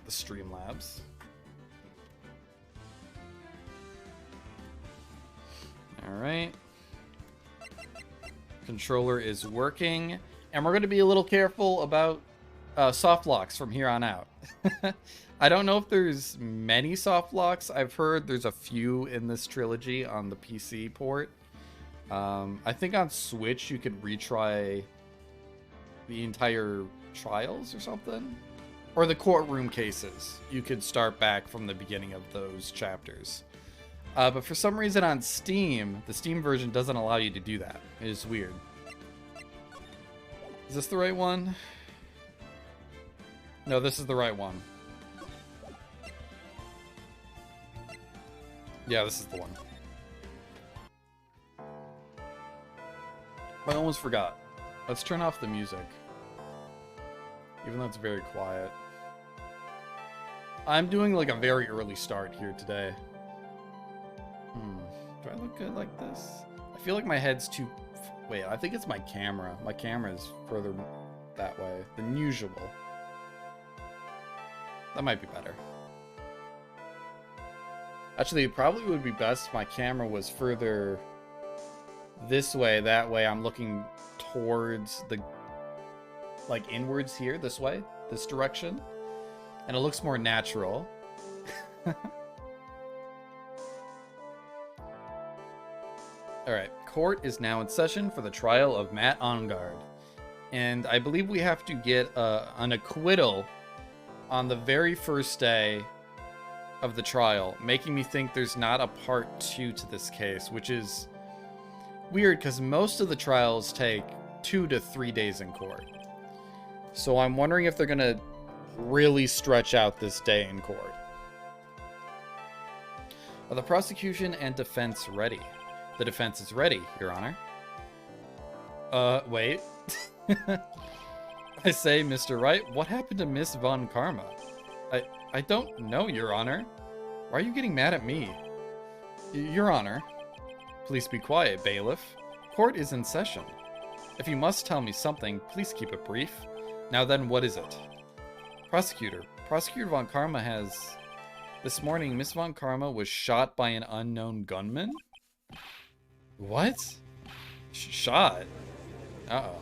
the Streamlabs. Alright. Controller is working. And we're going to be a little careful about soft locks from here on out. I don't know if there's many soft locks. I've heard there's a few in this trilogy on the PC port. I think on Switch you could retry the entire trials or something. Or the courtroom cases. You could start back from the beginning of those chapters. But for some reason on Steam, the Steam version doesn't allow you to do that. It is weird. Is this the right one? No, this is the right one. Yeah, this is the one. I almost forgot. Let's turn off the music. Even though it's very quiet. I'm doing like a very early start here today. Do I look good like this? I feel like my head's too... Wait, I think it's my camera. My camera is further that way than usual. That might be better. Actually, it probably would be best if my camera was further this way. That way I'm looking towards the... like inwards here, this way. This direction. And it looks more natural. Alright, court is now in session for the trial of Matt Ongard. And I believe we have to get an acquittal on the very first day of the trial, making me think there's not a part 2 to this case, which is weird because most of the trials take 2 to 3 days in court. So I'm wondering if they're going to really stretch out this day in court. Are the prosecution and defense ready? The defense is ready, Your Honor. Wait. I say, Mr. Wright, what happened to Miss Von Karma? I don't know, Your Honor. Why are you getting mad at me? Your Honor. Please be quiet, bailiff. Court is in session. If you must tell me something, please keep it brief. Now then, what is it? Prosecutor. Prosecutor Von Karma has... This morning, Miss Von Karma was shot by an unknown gunman? What? Shot? Uh-oh.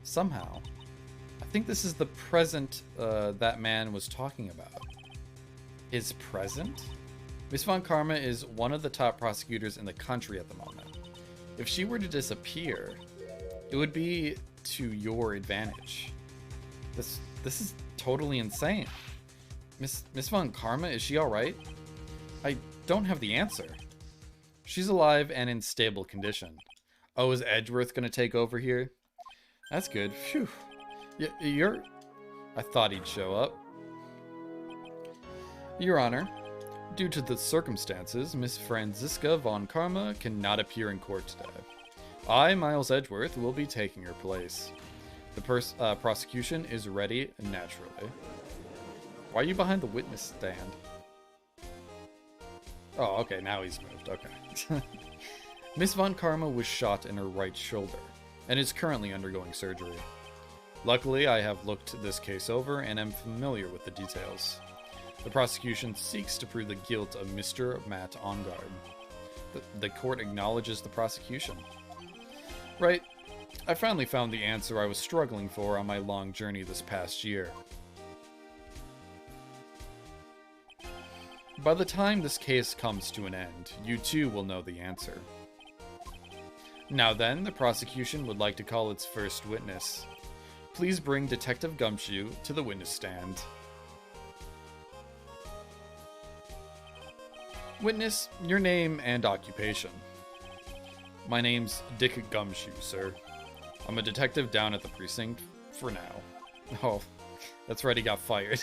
Somehow. I think this is the present that man was talking about. Is present? Miss Von Karma is one of the top prosecutors in the country at the moment. If she were to disappear, it would be to your advantage. This is totally insane. Miss Von Karma, is she alright? I don't have the answer. She's alive and in stable condition. Oh, is Edgeworth gonna take over here? That's good. Phew. You're... I thought he'd show up. Your Honor, due to the circumstances, Miss Franziska Von Karma cannot appear in court today. I, Miles Edgeworth, will be taking her place. The prosecution is ready, naturally. Why are you behind the witness stand? Oh, okay, now he's moved. Okay. Miss Von Karma was shot in her right shoulder, and is currently undergoing surgery. Luckily, I have looked this case over, and am familiar with the details. The prosecution seeks to prove the guilt of Mr. Matt Ongard. The court acknowledges the prosecution. Right. I finally found the answer I was struggling for on my long journey this past year. By the time this case comes to an end, you too will know the answer. Now then, the prosecution would like to call its first witness. Please bring Detective Gumshoe to the witness stand. Witness, your name and occupation. My name's Dick Gumshoe, sir. I'm a detective down at the precinct for now. Oh, that's right, he got fired.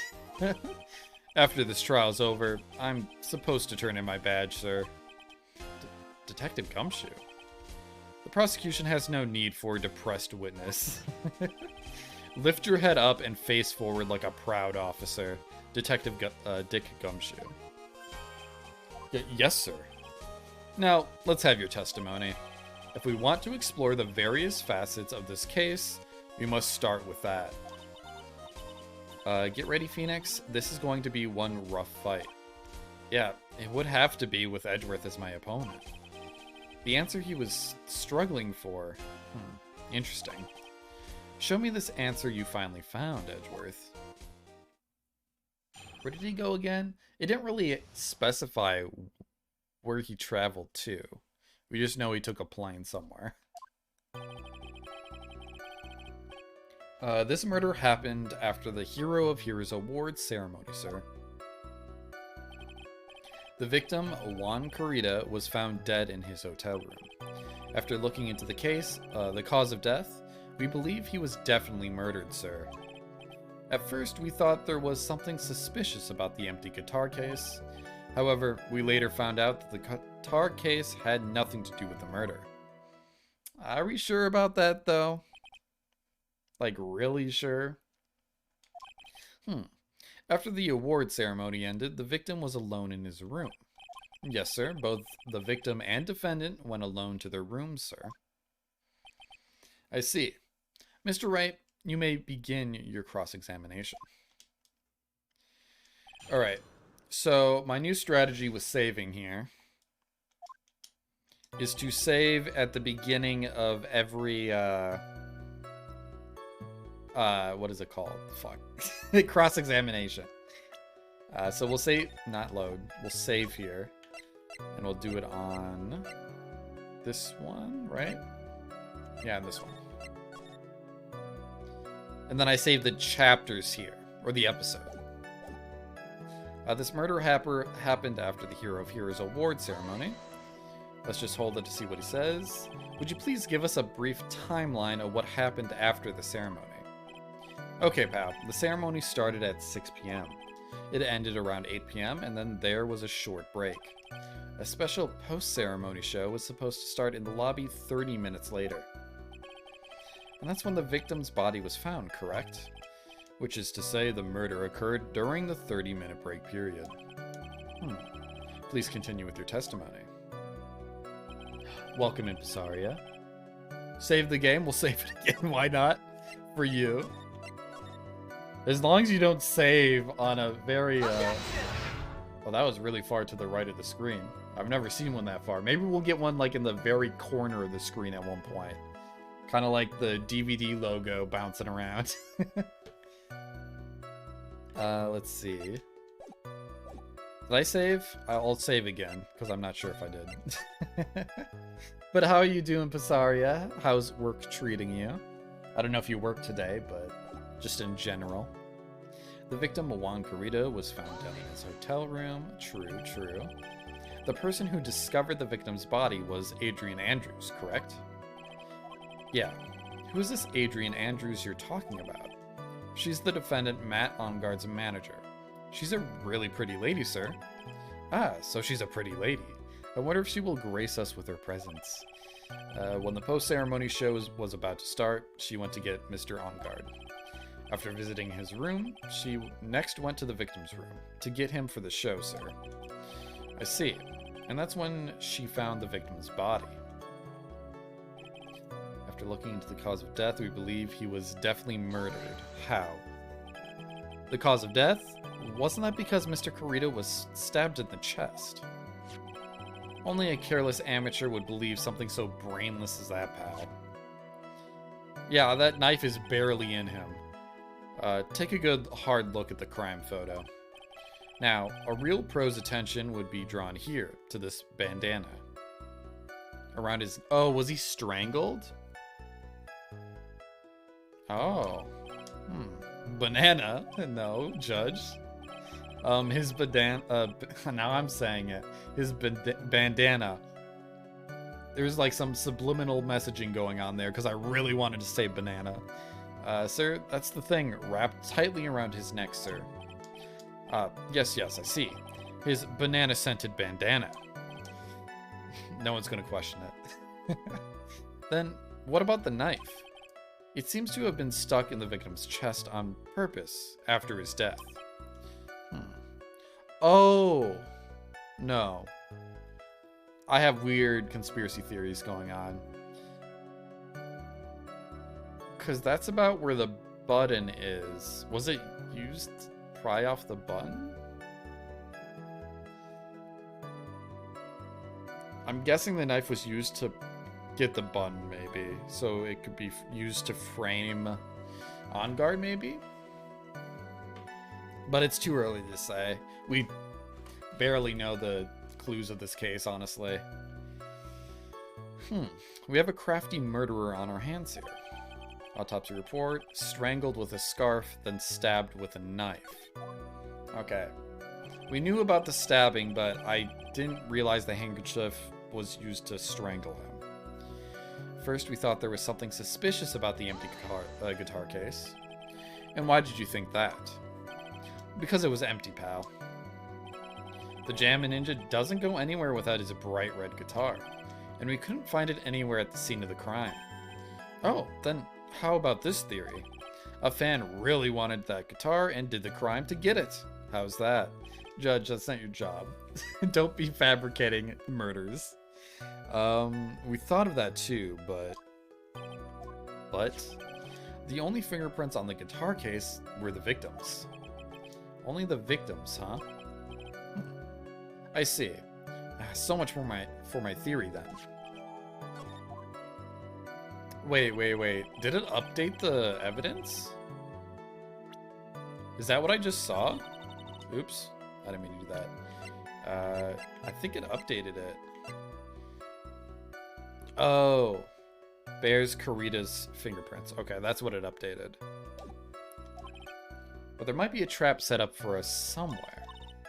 After this trial's over, I'm supposed to turn in my badge, sir. Detective Gumshoe? The prosecution has no need for a depressed witness. Lift your head up and face forward like a proud officer. Detective Dick Gumshoe. Yes, sir. Now, let's have your testimony. If we want to explore the various facets of this case, we must start with that. Get ready, Phoenix. This is going to be one rough fight. Yeah, it would have to be with Edgeworth as my opponent. The answer he was struggling for. Interesting. Show me this answer you finally found, Edgeworth. Where did he go again? It didn't really specify where he traveled to. We just know he took a plane somewhere. This murder happened after the Hero of Heroes Awards ceremony, sir. The victim, Juan Corrida, was found dead in his hotel room. After looking into the case, the cause of death, we believe he was definitely murdered, sir. At first, we thought there was something suspicious about the empty guitar case. However, we later found out that the guitar case had nothing to do with the murder. Are we sure about that, though? Like, really sure? After the award ceremony ended, the victim was alone in his room. Yes, sir. Both the victim and defendant went alone to their rooms, sir. I see. Mr. Wright, you may begin your cross-examination. Alright. So, my new strategy with saving here is to save at the beginning of every, what is it called? Fuck. Cross-examination. So we'll save, not load, we'll save here. And we'll do it on this one, right? Yeah, this one. And then I save the chapters here, or the episode. This murder happened after the Hero of Heroes award ceremony. Let's just hold it to see what he says. Would you please give us a brief timeline of what happened after the ceremony? Okay, pal. The ceremony started at 6 p.m. It ended around 8 p.m., and then there was a short break. A special post-ceremony show was supposed to start in the lobby 30 minutes later. And that's when the victim's body was found, correct? Which is to say the murder occurred during the 30-minute break period. Please continue with your testimony. Welcome in, Pisaria. Save the game, we'll save it again, why not? For you. As long as you don't save on a very, well, that was really far to the right of the screen. I've never seen one that far. Maybe we'll get one like in the very corner of the screen at one point. Kind of like the DVD logo bouncing around. Let's see. Did I save? I'll save again, because I'm not sure if I did. But how are you doing, Pisaria? How's work treating you? I don't know if you work today, but just in general. The victim, Juan Corrida, was found dead in his hotel room. True, true. The person who discovered the victim's body was Adrian Andrews, correct? Yeah. Who is this Adrian Andrews you're talking about? She's the defendant, Matt Onguard's manager. She's a really pretty lady, sir. Ah, so she's a pretty lady. I wonder if she will grace us with her presence. When the post-ceremony show was about to start, she went to get Mr. Onguard. After visiting his room, she next went to the victim's room to get him for the show, sir. I see. And that's when she found the victim's body. After looking into the cause of death, we believe he was definitely murdered. How? The cause of death? Wasn't that because Mr. Corrida was stabbed in the chest? Only a careless amateur would believe something so brainless as that, pal. Yeah, that knife is barely in him. Take a good hard look at the crime photo. Now, a real pro's attention would be drawn here, to this bandana. Around his... Oh, was he strangled? Oh. Banana? No, judge. His bandana... now I'm saying it. His bandana. There's like some subliminal messaging going on there, because I really wanted to say banana. Sir, that's the thing. Wrapped tightly around his neck, sir. Yes, I see. His banana-scented bandana. No one's gonna question it. Then, what about the knife? It seems to have been stuck in the victim's chest on purpose after his death. Oh! No. I have weird conspiracy theories going on. Because that's about where the button is. Was it used to pry off the button? I'm guessing the knife was used to get the button, maybe. So it could be used to frame on guard, maybe? But it's too early to say. We barely know the clues of this case, honestly. We have a crafty murderer on our hands here. Autopsy report, strangled with a scarf, then stabbed with a knife. Okay. We knew about the stabbing, but I didn't realize the handkerchief was used to strangle him. First, we thought there was something suspicious about the empty guitar case. And why did you think that? Because it was empty, pal. The Jammin' Ninja doesn't go anywhere without his bright red guitar, and we couldn't find it anywhere at the scene of the crime. Oh, then how about this theory? A fan really wanted that guitar and did the crime to get it. How's that? Judge, that's not your job. Don't be fabricating murders. We thought of that too, but the only fingerprints on the guitar case were the victims. Only the victims, huh? I see. So much for my theory then. Wait. Did it update the evidence? Is that what I just saw? Oops. I didn't mean to do that. I think it updated it. Oh. Bears Carita's fingerprints. Okay, that's what it updated. But there might be a trap set up for us somewhere.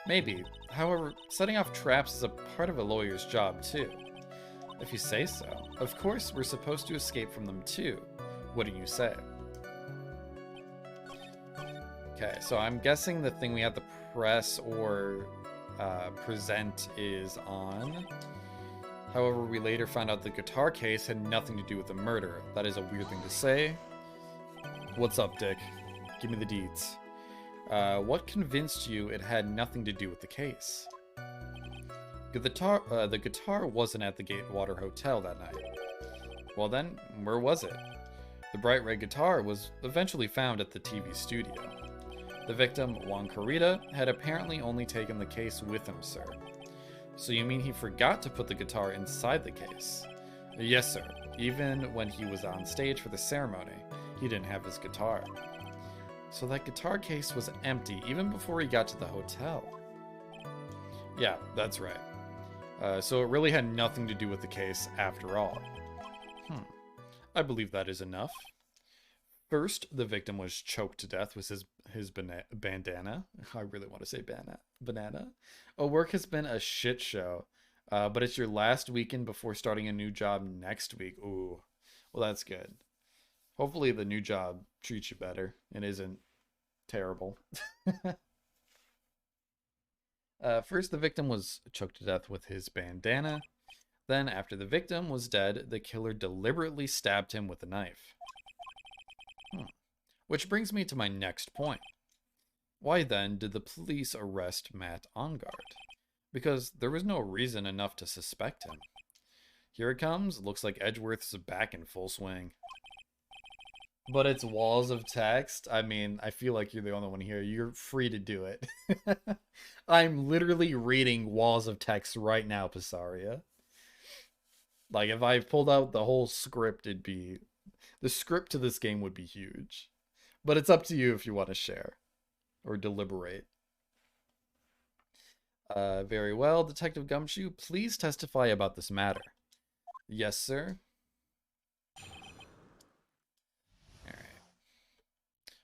Maybe. However, setting off traps is a part of a lawyer's job, too. If you say so. Of course, we're supposed to escape from them, too. What do you say? Okay, so I'm guessing the thing we have to press or present is on. However, we later found out the guitar case had nothing to do with the murder. That is a weird thing to say. What's up, Dick? Give me the deeds. What convinced you it had nothing to do with the case? The guitar wasn't at the Gatewater Hotel that night. Well then, where was it? The bright red guitar was eventually found at the TV studio. The victim, Juan Carita, had apparently only taken the case with him, sir. So you mean he forgot to put the guitar inside the case? Yes, sir. Even when he was on stage for the ceremony, he didn't have his guitar. So that guitar case was empty even before he got to the hotel. Yeah, that's right. So it really had nothing to do with the case after all. I believe that is enough. First, the victim was choked to death with his bandana. I really want to say banana. Work has been a shit show, but it's your last weekend before starting a new job next week. Ooh, well that's good. Hopefully the new job treats you better and isn't terrible. First, the victim was choked to death with his bandana. Then, after the victim was dead, the killer deliberately stabbed him with a knife. Which brings me to my next point. Why then did the police arrest Matt Ongard? Because there was no reason enough to suspect him. Here it comes. Looks like Edgeworth's back in full swing. But it's walls of text. I mean, I feel like you're the only one here. You're free to do it. I'm literally reading walls of text right now, Passaria. Like, if I pulled out the whole script, it'd be... The script to this game would be huge. But it's up to you if you want to share. Or deliberate. Very well, Detective Gumshoe. Please testify about this matter. Yes, sir.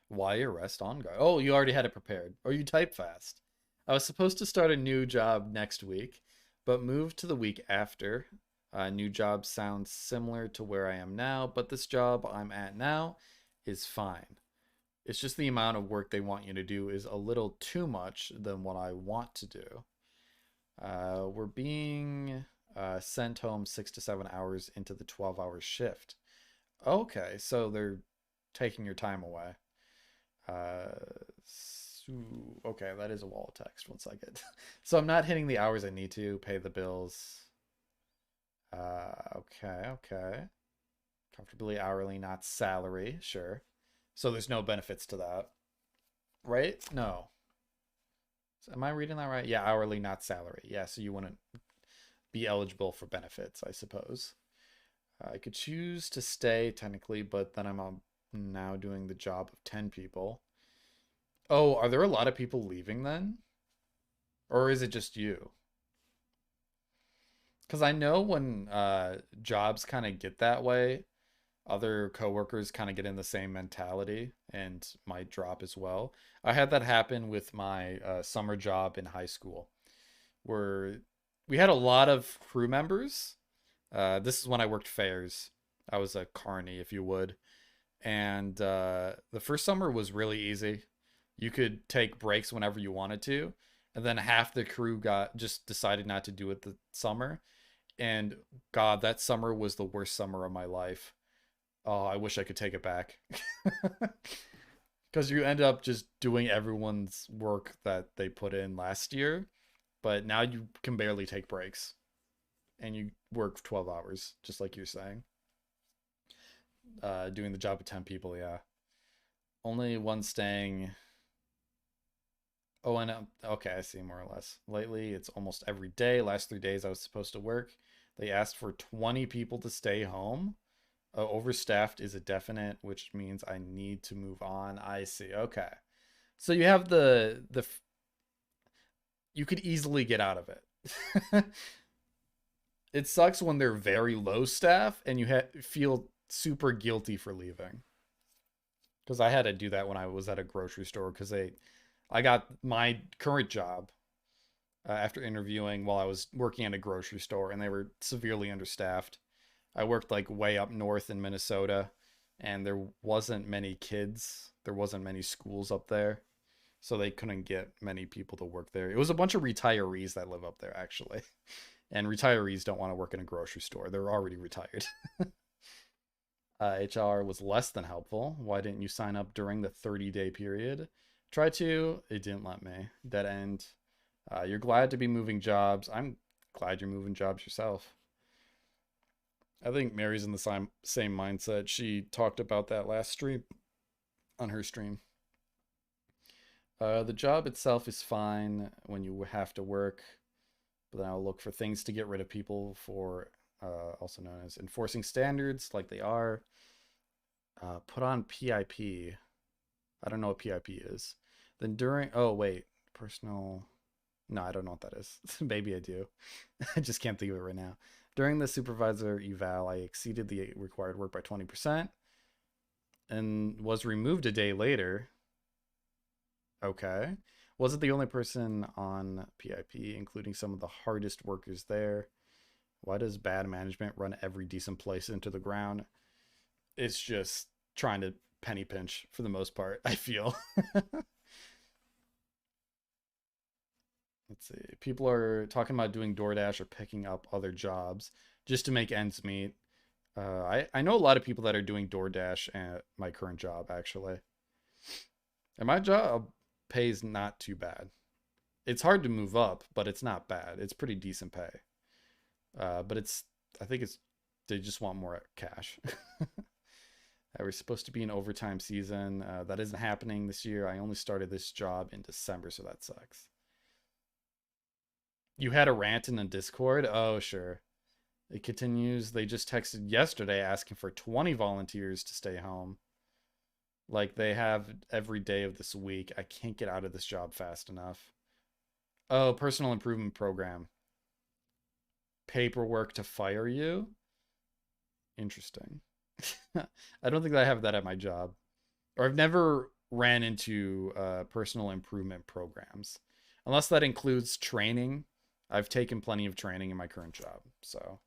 Why arrest Ongard? Oh, you already had it prepared. Or you type fast. I was supposed to start a new job next week, but moved to the week after. New job sounds similar to where I am now, but this job I'm at now is fine. It's just the amount of work they want you to do is a little too much than what I want to do. We're being sent home 6 to 7 hours into the 12-hour shift. Okay, so they're taking your time away. Okay, that is a wall of text. 1 second. So I'm not hitting the hours I need to pay the bills. Okay. Comfortably hourly, not salary. Sure. So there's no benefits to that, right? No. Am I reading that right? Yeah, hourly, not salary. Yeah, so you wouldn't be eligible for benefits, I suppose. I could choose to stay technically, but then I'm now doing the job of 10 people. Oh, are there a lot of people leaving then? Or is it just you? Because I know when jobs kind of get that way, other coworkers kind of get in the same mentality and might drop as well. I had that happen with my summer job in high school, where we had a lot of crew members. This is when I worked fairs. I was a carny, if you would. And the first summer was really easy. You could take breaks whenever you wanted to. And then half the crew got just decided not to do it the summer. And God, that summer was the worst summer of my life. Oh, I wish I could take it back. Because you end up just doing everyone's work that they put in last year. But now you can barely take breaks. And you work 12 hours, just like you're saying. Doing the job of 10 people, yeah. Only one staying. Oh, and okay, I see more or less. Lately, it's almost every day. Last 3 days I was supposed to work. They asked for 20 people to stay home. Overstaffed is a definite, which means I need to move on. I see. Okay. So you have you could easily get out of it. It sucks when they're very low staff and you feel super guilty for leaving. Because I had to do that when I was at a grocery store because I got my current job after interviewing while I was working at a grocery store and they were severely understaffed. I worked like way up north in Minnesota and there wasn't many kids. There wasn't many schools up there. So they couldn't get many people to work there. It was a bunch of retirees that live up there actually. And retirees don't want to work in a grocery store. They're already retired. HR was less than helpful. Why didn't you sign up during the 30-day period? Try to. It didn't let me. Dead end. You're glad to be moving jobs. I'm glad you're moving jobs yourself. I think Mary's in the same mindset. She talked about that last stream, on her stream. The job itself is fine when you have to work, but then I'll look for things to get rid of people for, also known as enforcing standards like they are. Put on PIP. I don't know what PIP is. Then during, oh wait, personal, no, I don't know what that is. Maybe I do. I just can't think of it right now. During the supervisor eval, I exceeded the required work by 20% and was removed a day later. Okay. Wasn't the only person on PIP, including some of the hardest workers there. Why does bad management run every decent place into the ground? It's just trying to penny pinch for the most part, I feel. Let's see. People are talking about doing DoorDash or picking up other jobs just to make ends meet. I know a lot of people that are doing DoorDash at my current job, actually. And my job pays not too bad. It's hard to move up, but it's not bad. It's pretty decent pay. But I think they just want more cash. We're supposed to be an overtime season. That isn't happening this year. I only started this job in December, so that sucks. You had a rant in the Discord? Oh, sure. It continues. They just texted yesterday asking for 20 volunteers to stay home. Like they have every day of this week. I can't get out of this job fast enough. Oh, personal improvement program. Paperwork to fire you? Interesting. I don't think I have that at my job. Or I've never ran into personal improvement programs. Unless that includes training. I've taken plenty of training in my current job, so.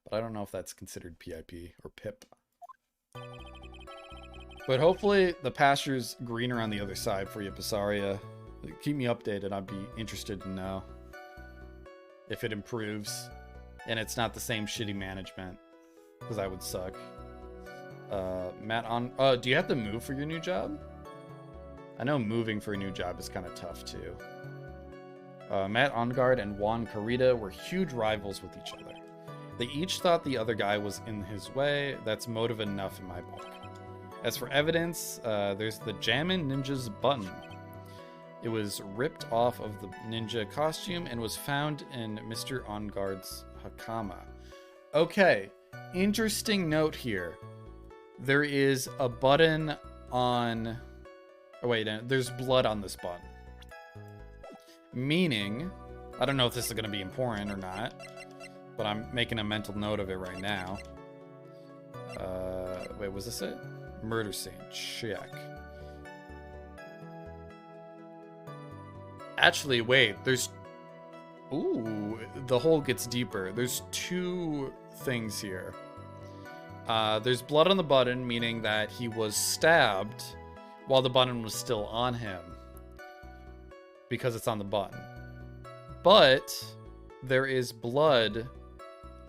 But I don't know if that's considered PIP or PIP. But hopefully the pasture's greener on the other side for you, Passaria. Keep me updated. I'd be interested to know if it improves and it's not the same shitty management, because I would suck. Matt on. Do you have to move for your new job? I know moving for a new job is kind of tough too. Matt Ongard and Juan Carita were huge rivals with each other. They each thought the other guy was in his way. That's motive enough in my book. As for evidence, there's the Jammin' Ninja's button. It was ripped off of the ninja costume and was found in Mr. Onguard's hakama. Okay, interesting note here. There is a button on... Oh, wait, there's blood on this button. Meaning, I don't know if this is going to be important or not, but I'm making a mental note of it right now. Wait, was this it? Murder scene, check. Actually, wait, there's... Ooh, the hole gets deeper. There's two things here. There's blood on the button, meaning that he was stabbed while the button was still on him. Because it's on the button. But there is blood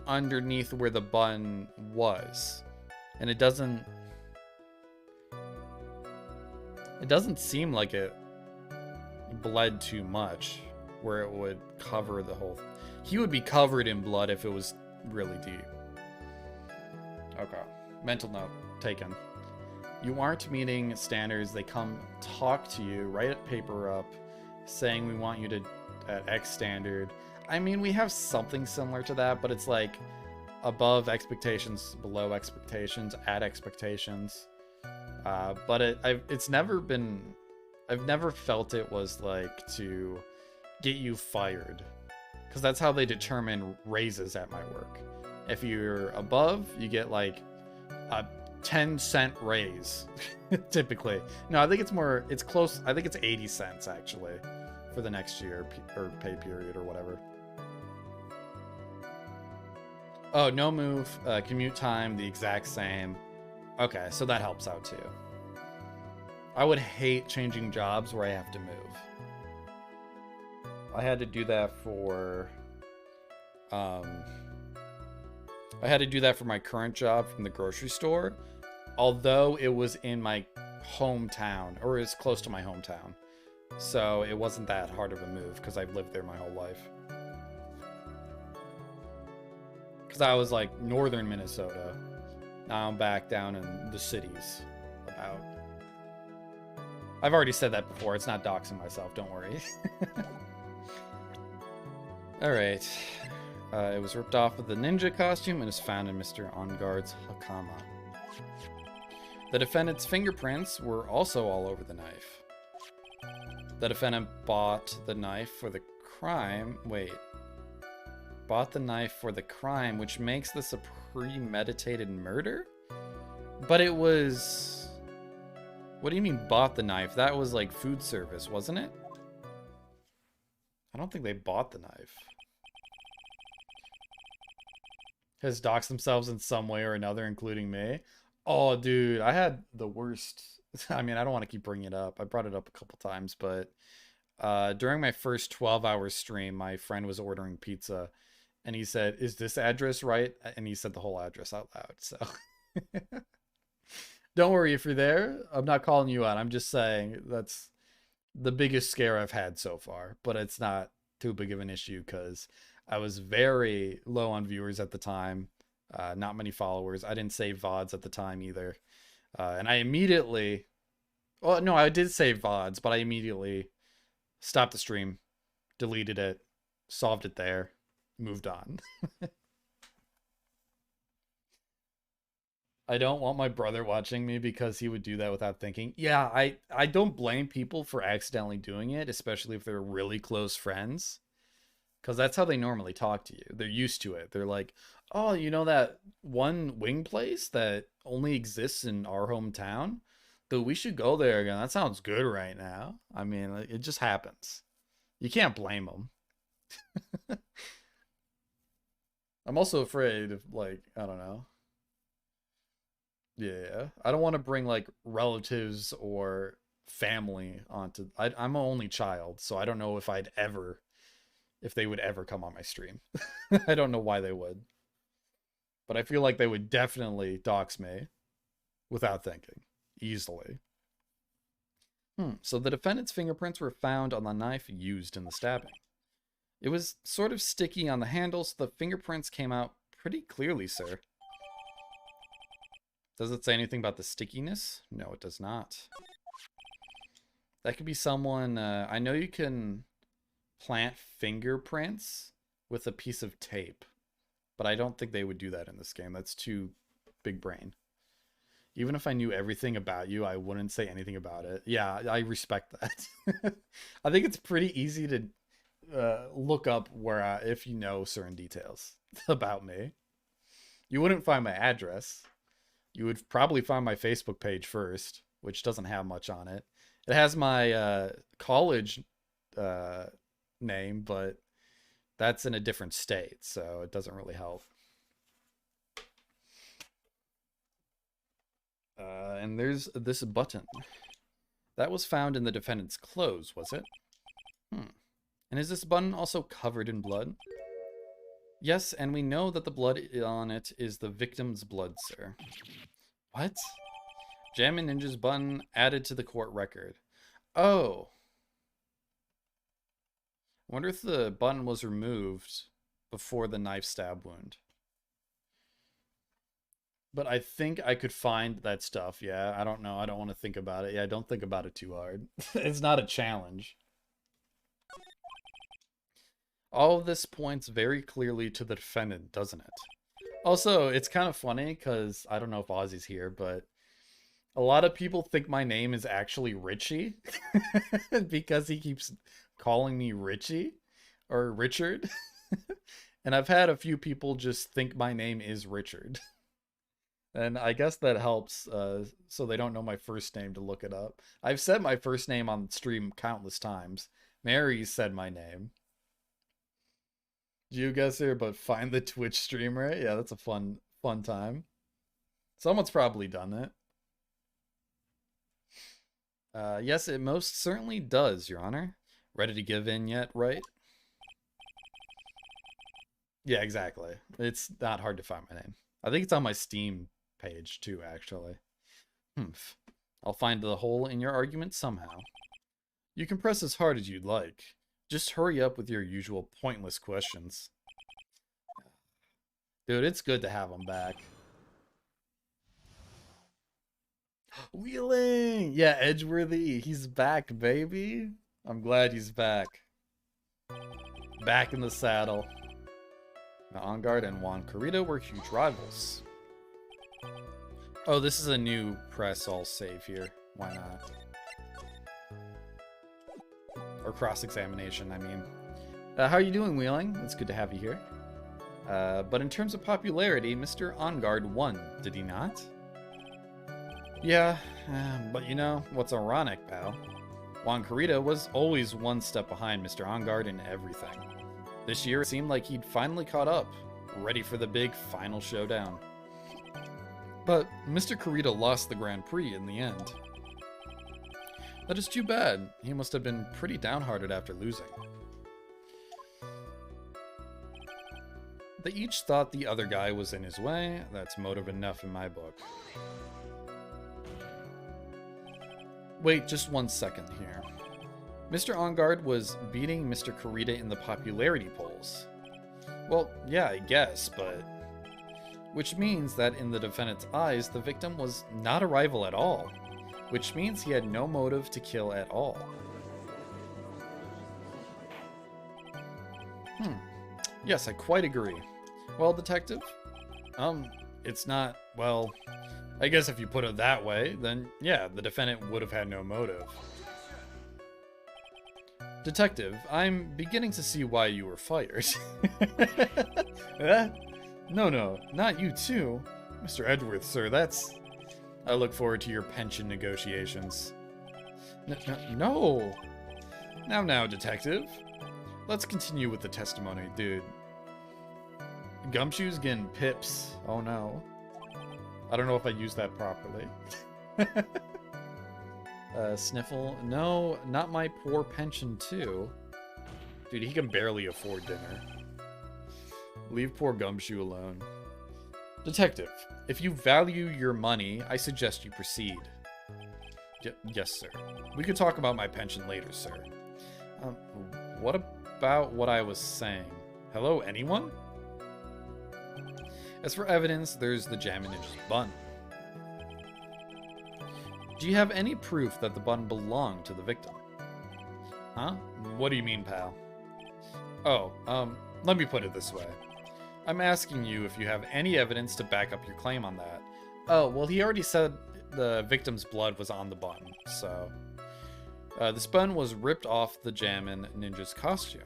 underneath where the button was. And it doesn't seem like it bled too much where it would cover the whole... He would be covered in blood if it was really deep. Okay. Mental note taken. You aren't meeting standards. They come talk to you, write a paper up, saying we want you to at X standard. I mean, we have something similar to that, but it's like above expectations, below expectations, at expectations. But it's never been... I've never felt it was like to get you fired. Because that's how they determine raises at my work. If you're above, you get like a 10-cent raise, typically. No, I think it's more, it's close, I think it's 80 cents actually for the next year or pay period or whatever. Oh, no move, commute time, the exact same. Okay, so that helps out too. I would hate changing jobs where I have to move. I had to do that for... I had to do that for my current job from the grocery store, although it was in my hometown, or it's close to my hometown. So it wasn't that hard of a move, because I've lived there my whole life. Because I was like northern Minnesota. Now I'm back down in the cities about. I've already said that before. It's not doxing myself. Don't worry. All right. It was ripped off of the ninja costume and is found in Mr. Onguard's hakama. The defendant's fingerprints were also all over the knife. The defendant bought the knife for the crime. Wait. Bought the knife for the crime, which makes this a premeditated murder? But it was... What do you mean bought the knife? That was like food service, wasn't it? I don't think they bought the knife. Has doxed themselves in some way or another, including me. Oh, dude, I had the worst... I mean, I don't want to keep bringing it up. I brought it up a couple times, but during my first 12-hour stream, my friend was ordering pizza, and he said, "Is this address right?" And he said the whole address out loud, so... Don't worry if you're there. I'm not calling you out. I'm just saying that's the biggest scare I've had so far, but it's not too big of an issue because I was very low on viewers at the time. Not many followers. I didn't save VODs at the time either. And I immediately... Well, no, I did save VODs, but I immediately stopped the stream, deleted it, solved it there, moved on. I don't want my brother watching me because he would do that without thinking. Yeah, I don't blame people for accidentally doing it, especially if they're really close friends. Because that's how they normally talk to you. They're used to it. They're like, oh, you know that one wing place that only exists in our hometown? Dude, we should go there again. That sounds good right now. I mean, it just happens. You can't blame them. I'm also afraid of, like, I don't know. Yeah, I don't want to bring like relatives or family onto. I'm an only child, so I don't know if if they would ever come on my stream. I don't know why they would, but I feel like they would definitely dox me without thinking, easily. So the defendant's fingerprints were found on the knife used in the stabbing. It was sort of sticky on the handle, so the fingerprints came out pretty clearly, sir. Does it say anything about the stickiness? No, it does not. That could be someone... I know you can plant fingerprints with a piece of tape, but I don't think they would do that in this game. That's too big brain. Even if I knew everything about you, I wouldn't say anything about it. Yeah, I respect that. I think it's pretty easy to look up where if you know certain details about me. You wouldn't find my address. You would probably find my Facebook page first, which doesn't have much on it. It has my college name, but that's in a different state, so it doesn't really help. And there's this button. That was found in the defendant's clothes, was it? And is this button also covered in blood? Yes, and we know that the blood on it is the victim's blood, sir. What? Jammin' Ninja's button added to the court record. Oh. I wonder if the button was removed before the knife stab wound. But I think I could find that stuff. Yeah, I don't know. I don't want to think about it. Yeah, don't think about it too hard. It's not a challenge. All of this points very clearly to the defendant, doesn't it? Also, it's kind of funny because I don't know if Ozzy's here, but a lot of people think my name is actually Richie because he keeps calling me Richie or Richard. And I've had a few people just think my name is Richard. And I guess that helps so they don't know my first name to look it up. I've said my first name on stream countless times. Mary said my name. You guess here, but find the Twitch stream, right? Yeah, that's a fun time. Someone's probably done that. Yes, it most certainly does, Your Honor. Ready to give in yet, right? Yeah, exactly. It's not hard to find my name. I think it's on my Steam page too, actually. I'll find the hole in your argument somehow. You can press as hard as you'd like. Just hurry up with your usual pointless questions. Dude, it's good to have him back. Wheeling! Yeah, Edgeworthy, he's back, baby. I'm glad he's back. Back in the saddle. Now, On Guard and Juan Corrida were huge rivals. Oh, this is a new press all save here. Why not? Or cross-examination, I mean. How are you doing, Wheeling? It's good to have you here. But in terms of popularity, Mr. On Guard won, did he not? Yeah, but you know, what's ironic, pal? Juan Corrida was always one step behind Mr. On Guard in everything. This year, it seemed like he'd finally caught up, ready for the big final showdown. But Mr. Corrida lost the Grand Prix in the end. That is too bad. He must have been pretty downhearted after losing. They each thought the other guy was in his way. That's motive enough in my book. Wait just 1 second here. Mr. On Guard was beating Mr. Corrida in the popularity polls. Well, yeah, I guess, but... Which means that in the defendant's eyes, the victim was not a rival at all. Which means he had no motive to kill at all. Yes, I quite agree. Well, detective? It's not, well... I guess if you put it that way, then yeah, the defendant would have had no motive. Detective, I'm beginning to see why you were fired. No, not you too. Mr. Edgeworth, sir, that's... I look forward to your pension negotiations. No! Now, detective. Let's continue with the testimony, dude. Gumshoe's getting pips. Oh no. I don't know if I used that properly. Sniffle. No, not my poor pension too. Dude, he can barely afford dinner. Leave poor Gumshoe alone. Detective, if you value your money, I suggest you proceed. Yes, sir. We could talk about my pension later, sir. What about what I was saying? Hello, anyone? As for evidence, there's the Jammin' Ninja's bun. Do you have any proof that the button belonged to the victim? Huh? What do you mean, pal? Oh, let me put it this way. I'm asking you if you have any evidence to back up your claim on that. Oh, well, he already said the victim's blood was on the button, so... this button was ripped off the Jammin' Ninja's costume.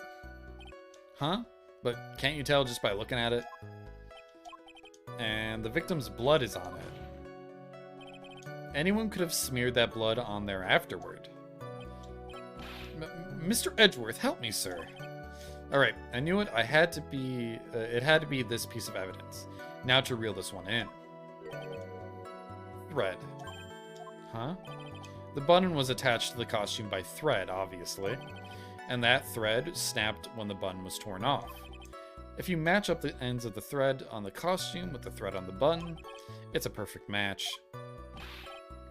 Huh? But can't you tell just by looking at it? And the victim's blood is on it. Anyone could have smeared that blood on there afterward. Mr. Edgeworth, help me, sir. Alright, I knew it. It had to be this piece of evidence. Now to reel this one in. Thread. Huh? The button was attached to the costume by thread, obviously. And that thread snapped when the button was torn off. If you match up the ends of the thread on the costume with the thread on the button, it's a perfect match.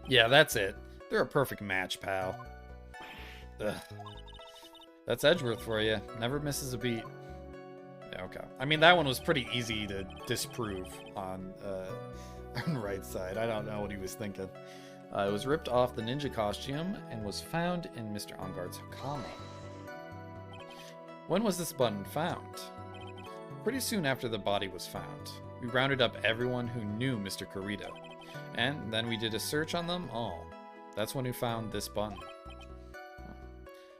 Yeah, that's it. They're a perfect match, pal. Ugh. That's Edgeworth for you. Never misses a beat. Yeah, okay. I mean, that one was pretty easy to disprove on Wright's side. I don't know what he was thinking. It was ripped off the ninja costume and was found in Mr. Engarde's Hakama. When was this button found? Pretty soon after the body was found. We rounded up everyone who knew Mr. Corito, and then we did a search on them all. That's when we found this button.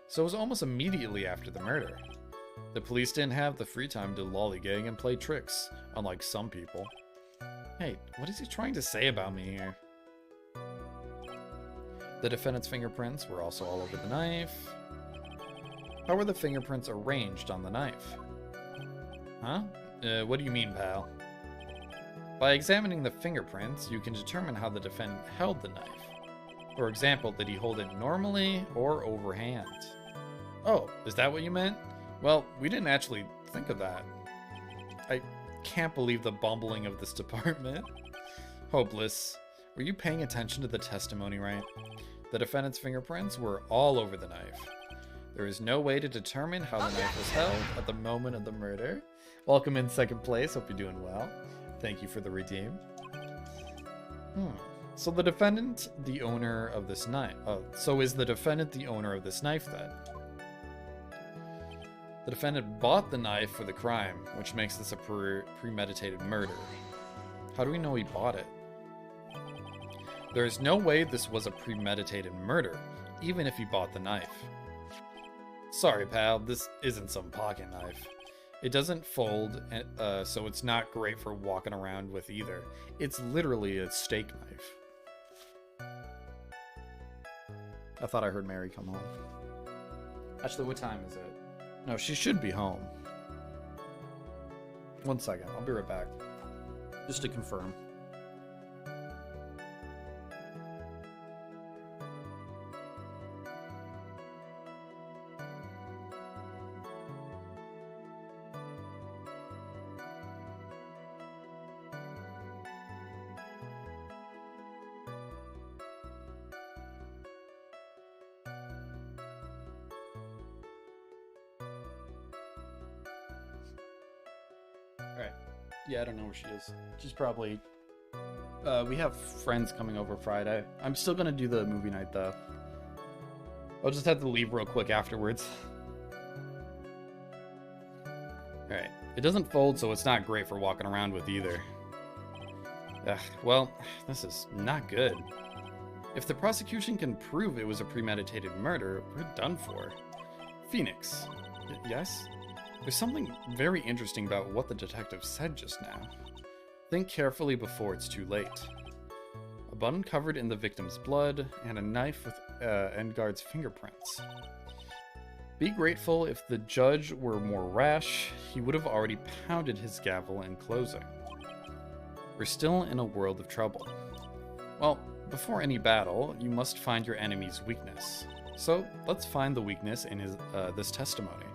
So it was almost immediately after the murder. The police didn't have the free time to lollygag and play tricks, unlike some people. Hey, what is he trying to say about me here? The defendant's fingerprints were also all over the knife. How were the fingerprints arranged on the knife? Huh? What do you mean, pal? By examining the fingerprints, you can determine how the defendant held the knife. For example, did he hold it normally or overhand? Oh, is that what you meant? Well, we didn't actually think of that. I can't believe the bumbling of this department. Hopeless. Were you paying attention to the testimony, right? The defendant's fingerprints were all over the knife. There is no way to determine how the knife was held at the moment of the murder. Welcome in second place. Hope you're doing well. Thank you for the redeem. So the defendant, the owner of this knife. So is the defendant the owner of this knife then? The defendant bought the knife for the crime, which makes this a premeditated murder. How do we know he bought it? There is no way this was a premeditated murder, even if he bought the knife. Sorry, pal, this isn't some pocket knife. It doesn't fold, so it's not great for walking around with either. It's literally a steak knife. I thought I heard Mary come home. Actually, what time is it? No, she should be home. 1 second, I'll be right back. Just to confirm. Yeah, I don't know where she is. She's probably... we have friends coming over Friday. I'm still gonna do the movie night, though. I'll just have to leave real quick afterwards. Alright. It doesn't fold, so it's not great for walking around with either. Ugh, well, this is not good. If the prosecution can prove it was a premeditated murder, we're done for. Phoenix. Yes? There's something very interesting about what the detective said just now. Think carefully before it's too late. A button covered in the victim's blood, and a knife with Engarde's fingerprints. Be grateful if the judge were more rash, he would have already pounded his gavel in closing. We're still in a world of trouble. Well, before any battle, you must find your enemy's weakness. So, let's find the weakness in this testimony.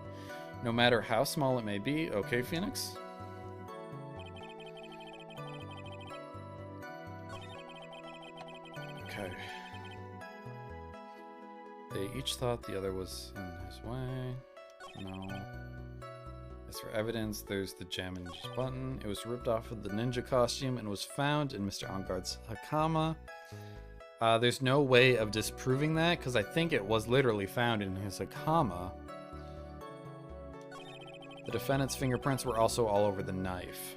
No matter how small it may be, okay, Phoenix? Okay. They each thought the other was in his way. No. As for evidence, there's the Jammin' Ninja's button. It was ripped off of the ninja costume and was found in Mr. Engarde's Hakama. There's no way of disproving that because I think it was literally found in his Hakama. The defendant's fingerprints were also all over the knife.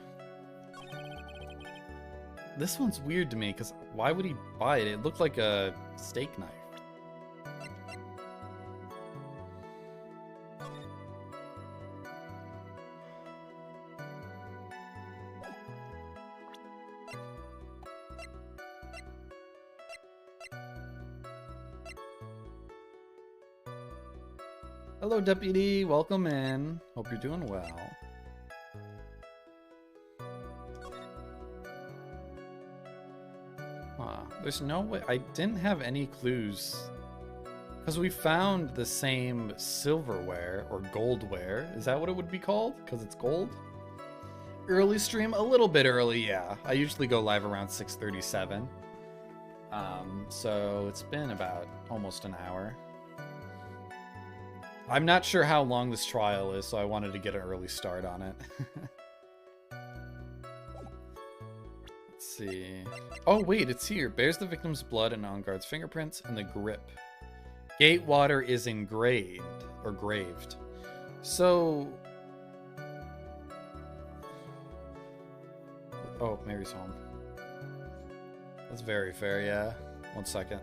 This one's weird to me because why would he buy it? It looked like a steak knife. Hello, Deputy. Welcome in. Hope you're doing well. There's no way. I didn't have any clues. Because we found the same silverware or goldware. Is that what it would be called? Because it's gold? Early stream? A little bit early, yeah. I usually go live around 6:37. So it's been about almost an hour. I'm not sure how long this trial is, so I wanted to get an early start on it. Let's see. Oh, wait, it's here. Bears the victim's blood and on guard's fingerprints and the grip. Gatewater is engraved or graved. So. Oh, Mary's home. That's very fair, yeah. 1 second.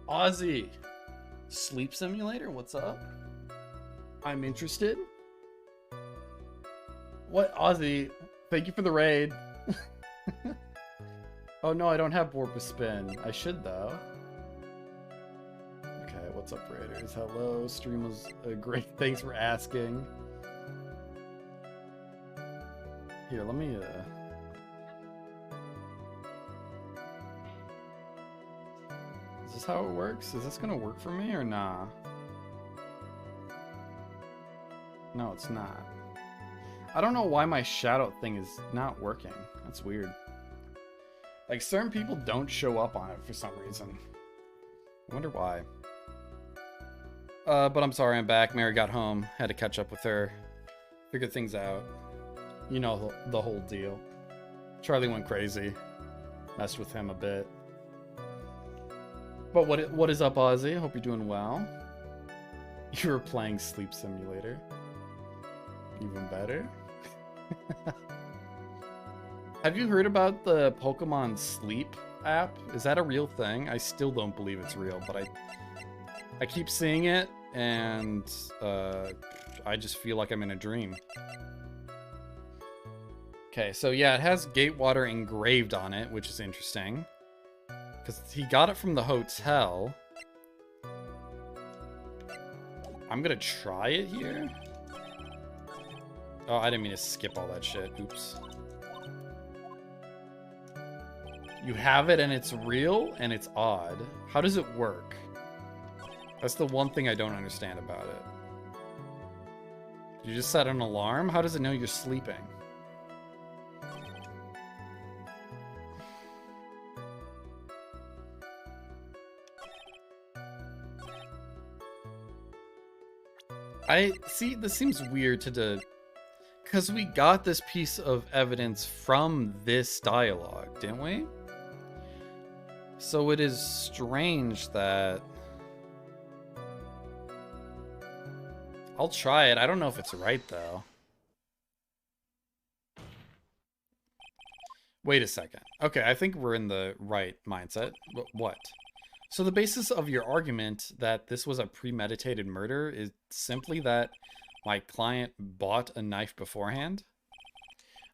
Ozzy, Sleep Simulator, what's up? I'm interested. What, Ozzy? Thank you for the raid. Oh no, I don't have Warp Spin. I should though. Okay, what's up, Raiders? Hello, stream was great. Thanks for asking. Here, let me Is this how it works? Is this gonna work for me or nah? No, it's not. I don't know why my shadow thing is not working. That's weird. Like, certain people don't show up on it for some reason. I wonder why. But I'm sorry I'm back. Mary got home. Had to catch up with her. Figure things out. You know the whole deal. Charlie went crazy. Messed with him a bit. But what is up, Ozzy? Hope you're doing well. You were playing Sleep Simulator. Even better. Have you heard about the Pokemon Sleep app? Is that a real thing? I still don't believe it's real, but I keep seeing it, and I just feel like I'm in a dream. Okay, so yeah, it has Gatewater engraved on it, which is interesting. Because he got it from the hotel. I'm gonna try it here. Oh, I didn't mean to skip all that shit. Oops. You have it and it's real and it's odd. How does it work? That's the one thing I don't understand about it. You just set an alarm? How does it know you're sleeping? See, this seems weird because we got this piece of evidence from this dialogue, didn't we? So it is strange that... I'll try it. I don't know if it's right, though. Wait a second. Okay, I think we're in the right mindset. What? So the basis of your argument that this was a premeditated murder is simply that my client bought a knife beforehand?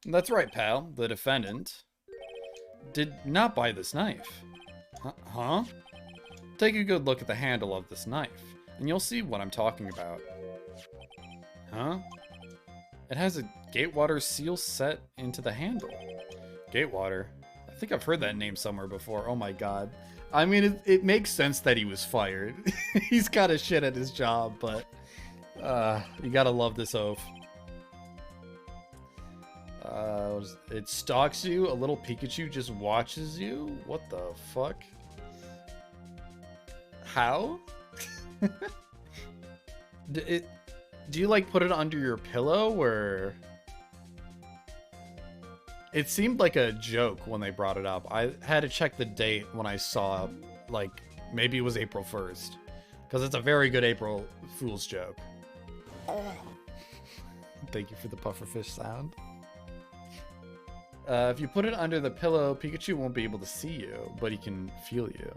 That's right, pal. The defendant did not buy this knife. Huh? Take a good look at the handle of this knife, and you'll see what I'm talking about. Huh? It has a Gatewater seal set into the handle. Gatewater? I think I've heard that name somewhere before. Oh my god. I mean, it makes sense that he was fired. He's kind of shit at his job, but you gotta love this oaf. It stalks you. A little Pikachu just watches you. What the fuck? How? Do you like put it under your pillow or? It seemed like a joke when they brought it up. I had to check the date when I saw, like, maybe it was April 1st. Because it's a very good April Fool's joke. Thank you for the pufferfish sound. If you put it under the pillow, Pikachu won't be able to see you, but he can feel you.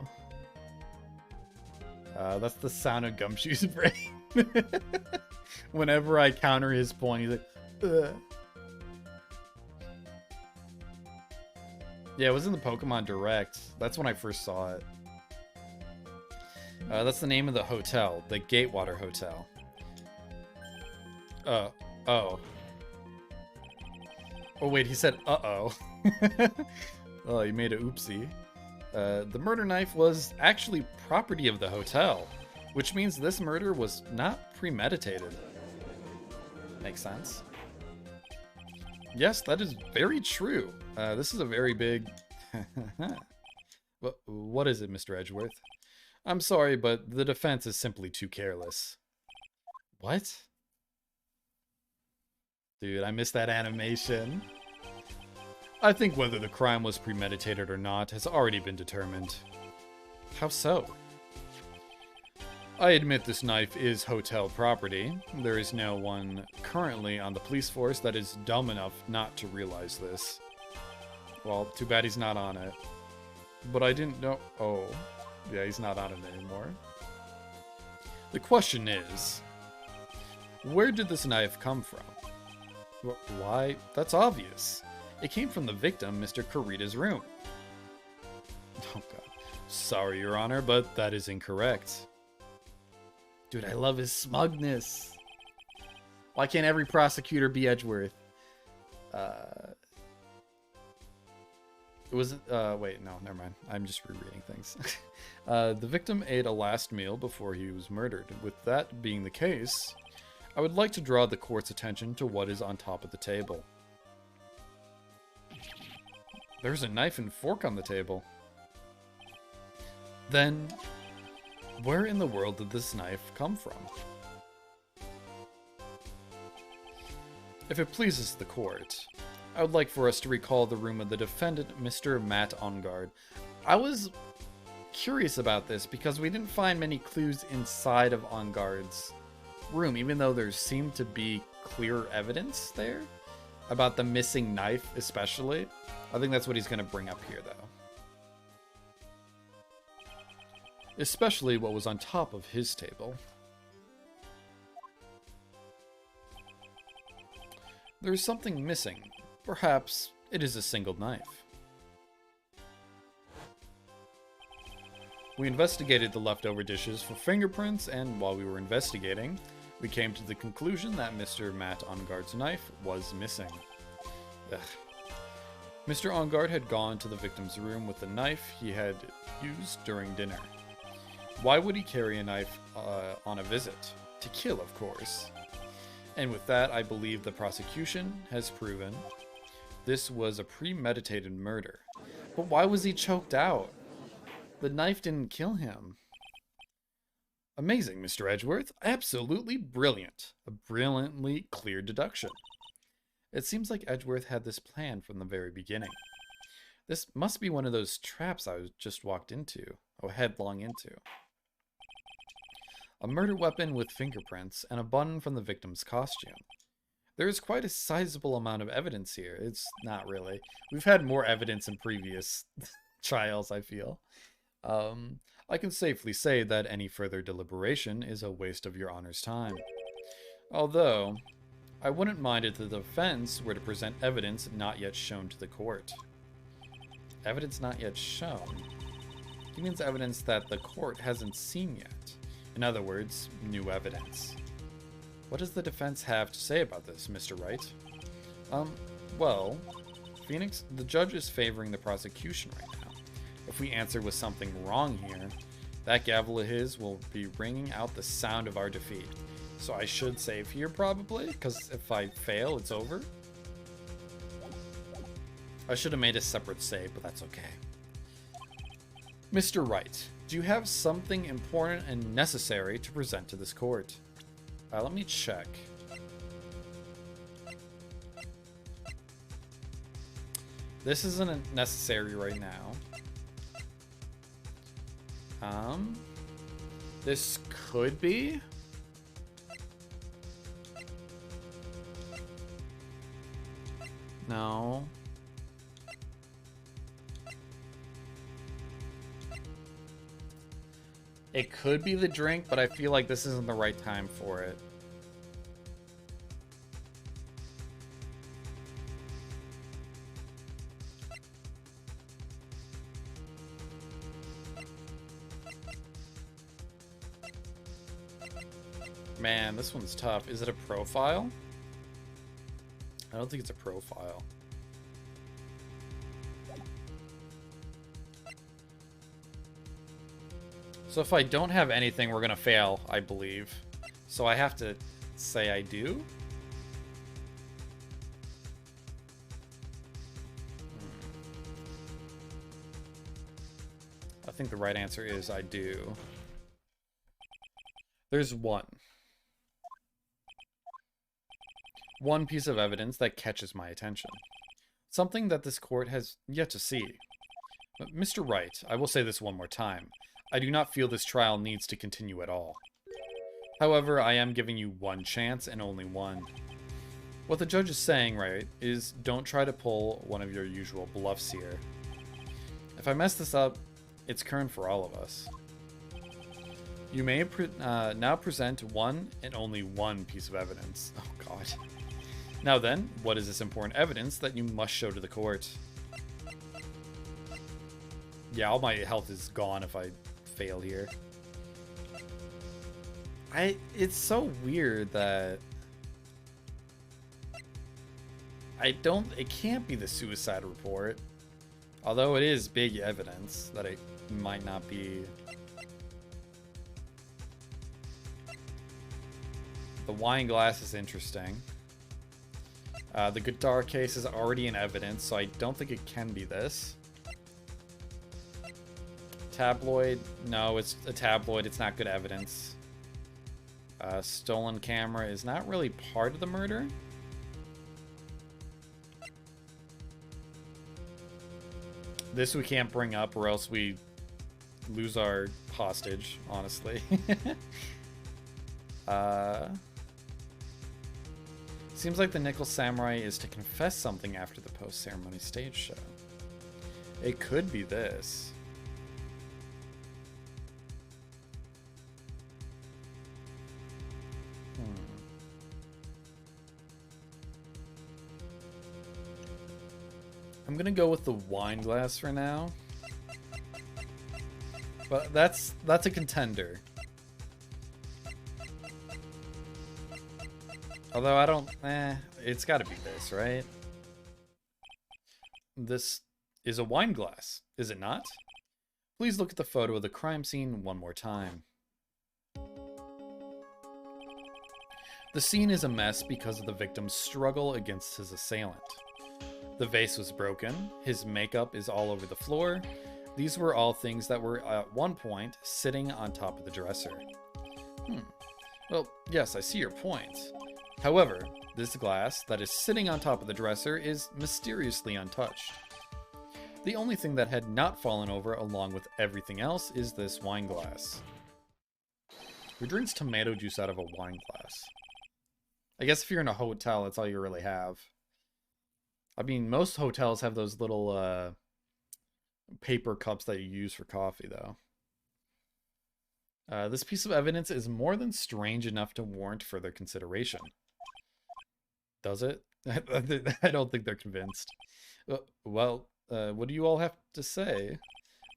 That's the sound of Gumshoe's brain. Whenever I counter his point, he's like, ugh. Yeah, it was in the Pokemon Direct. That's when I first saw it. That's the name of the hotel, the Gatewater Hotel. Oh. Oh, wait, he said, uh-oh. Oh, he made a oopsie. The murder knife was actually property of the hotel, which means this murder was not premeditated. Makes sense. Yes, that is very true. This is a very big... What is it, Mr. Edgeworth? I'm sorry, but the defense is simply too careless. What? Dude, I missed that animation. I think whether the crime was premeditated or not has already been determined. How so? I admit this knife is hotel property. There is no one currently on the police force that is dumb enough not to realize this. Well, too bad he's not on it. But I didn't know... Oh, yeah, he's not on it anymore. The question is, where did this knife come from? Why, that's obvious. It came from the victim, Mr. Kurita's room. Oh god. Sorry, Your Honor, but that is incorrect. Dude, I love his smugness. Why can't every prosecutor be Edgeworth? It was, wait, no, never mind. I'm just rereading things. The victim ate a last meal before he was murdered. With that being the case, I would like to draw the court's attention to what is on top of the table. There's a knife and fork on the table. Then, where in the world did this knife come from? If it pleases the court, I would like for us to recall the room of the defendant, Mr. Matt Ongard. I was curious about this because we didn't find many clues inside of Ongard's room, even though there seemed to be clear evidence there about the missing knife especially. I think that's what he's going to bring up here, though. Especially what was on top of his table. There's something missing. Perhaps it is a single knife. We investigated the leftover dishes for fingerprints, and while we were investigating, we came to the conclusion that Mr. Matt Ongard's knife was missing. Ugh. Mr. Ongard had gone to the victim's room with the knife he had used during dinner. Why would he carry a knife on a visit? To kill, of course. And with that, I believe the prosecution has proven this was a premeditated murder. But why was he choked out? The knife didn't kill him. Amazing, Mr. Edgeworth. Absolutely brilliant. A brilliantly clear deduction. It seems like Edgeworth had this plan from the very beginning. This must be one of those traps I just walked into, or headlong into. A murder weapon with fingerprints and a button from the victim's costume. There is quite a sizable amount of evidence here. It's not really. We've had more evidence in previous trials, I feel. I can safely say that any further deliberation is a waste of your honor's time. Although, I wouldn't mind if the defense were to present evidence not yet shown to the court. Evidence not yet shown? He means evidence that the court hasn't seen yet. In other words, new evidence. What does the defense have to say about this, Mr. Wright? Well, Phoenix, the judge is favoring the prosecution right now. If we answer with something wrong here, that gavel of his will be ringing out the sound of our defeat. So I should save here, probably, because if I fail, it's over. I should have made a separate save, but that's okay. Mr. Wright, do you have something important and necessary to present to this court? Let me check. This isn't necessary right now. This could be. No. It could be the drink, but I feel like this isn't the right time for it. Man, this one's tough. Is it a profile? I don't think it's a profile. So if I don't have anything, we're gonna fail, I believe. So I have to say I do? I think the right answer is I do. There's one. One piece of evidence that catches my attention. Something that this court has yet to see. But Mr. Wright, I will say this one more time. I do not feel this trial needs to continue at all. However, I am giving you one chance and only one. What the judge is saying, right, is don't try to pull one of your usual bluffs here. If I mess this up, it's current for all of us. You may now present one and only one piece of evidence. Oh god. Now then, what is this important evidence that you must show to the court? Yeah, all my health is gone if I fail here. It's so weird that it can't be the suicide report. Although it is big evidence that it might not be. The wine glass is interesting. The guitar case is already in evidence, so I don't think it can be this. Tabloid? No, it's a tabloid. It's not good evidence. Stolen camera is not really part of the murder. This we can't bring up or else we lose our hostage, honestly. Seems like the Nickel Samurai is to confess something after the post-ceremony stage show. It could be this. I'm gonna go with the wine glass for now. But that's a contender. Although I don't, it's gotta be this, right? This is a wine glass, is it not? Please look at the photo of the crime scene one more time. The scene is a mess because of the victim's struggle against his assailant. The vase was broken, his makeup is all over the floor. These were all things that were at one point sitting on top of the dresser. Well, yes, I see your point. However, this glass that is sitting on top of the dresser is mysteriously untouched. The only thing that had not fallen over along with everything else is this wine glass. Who drinks tomato juice out of a wine glass? I guess if you're in a hotel, that's all you really have. I mean, most hotels have those little paper cups that you use for coffee, though. This piece of evidence is more than strange enough to warrant further consideration. Does it? I don't think they're convinced. Well, what do you all have to say?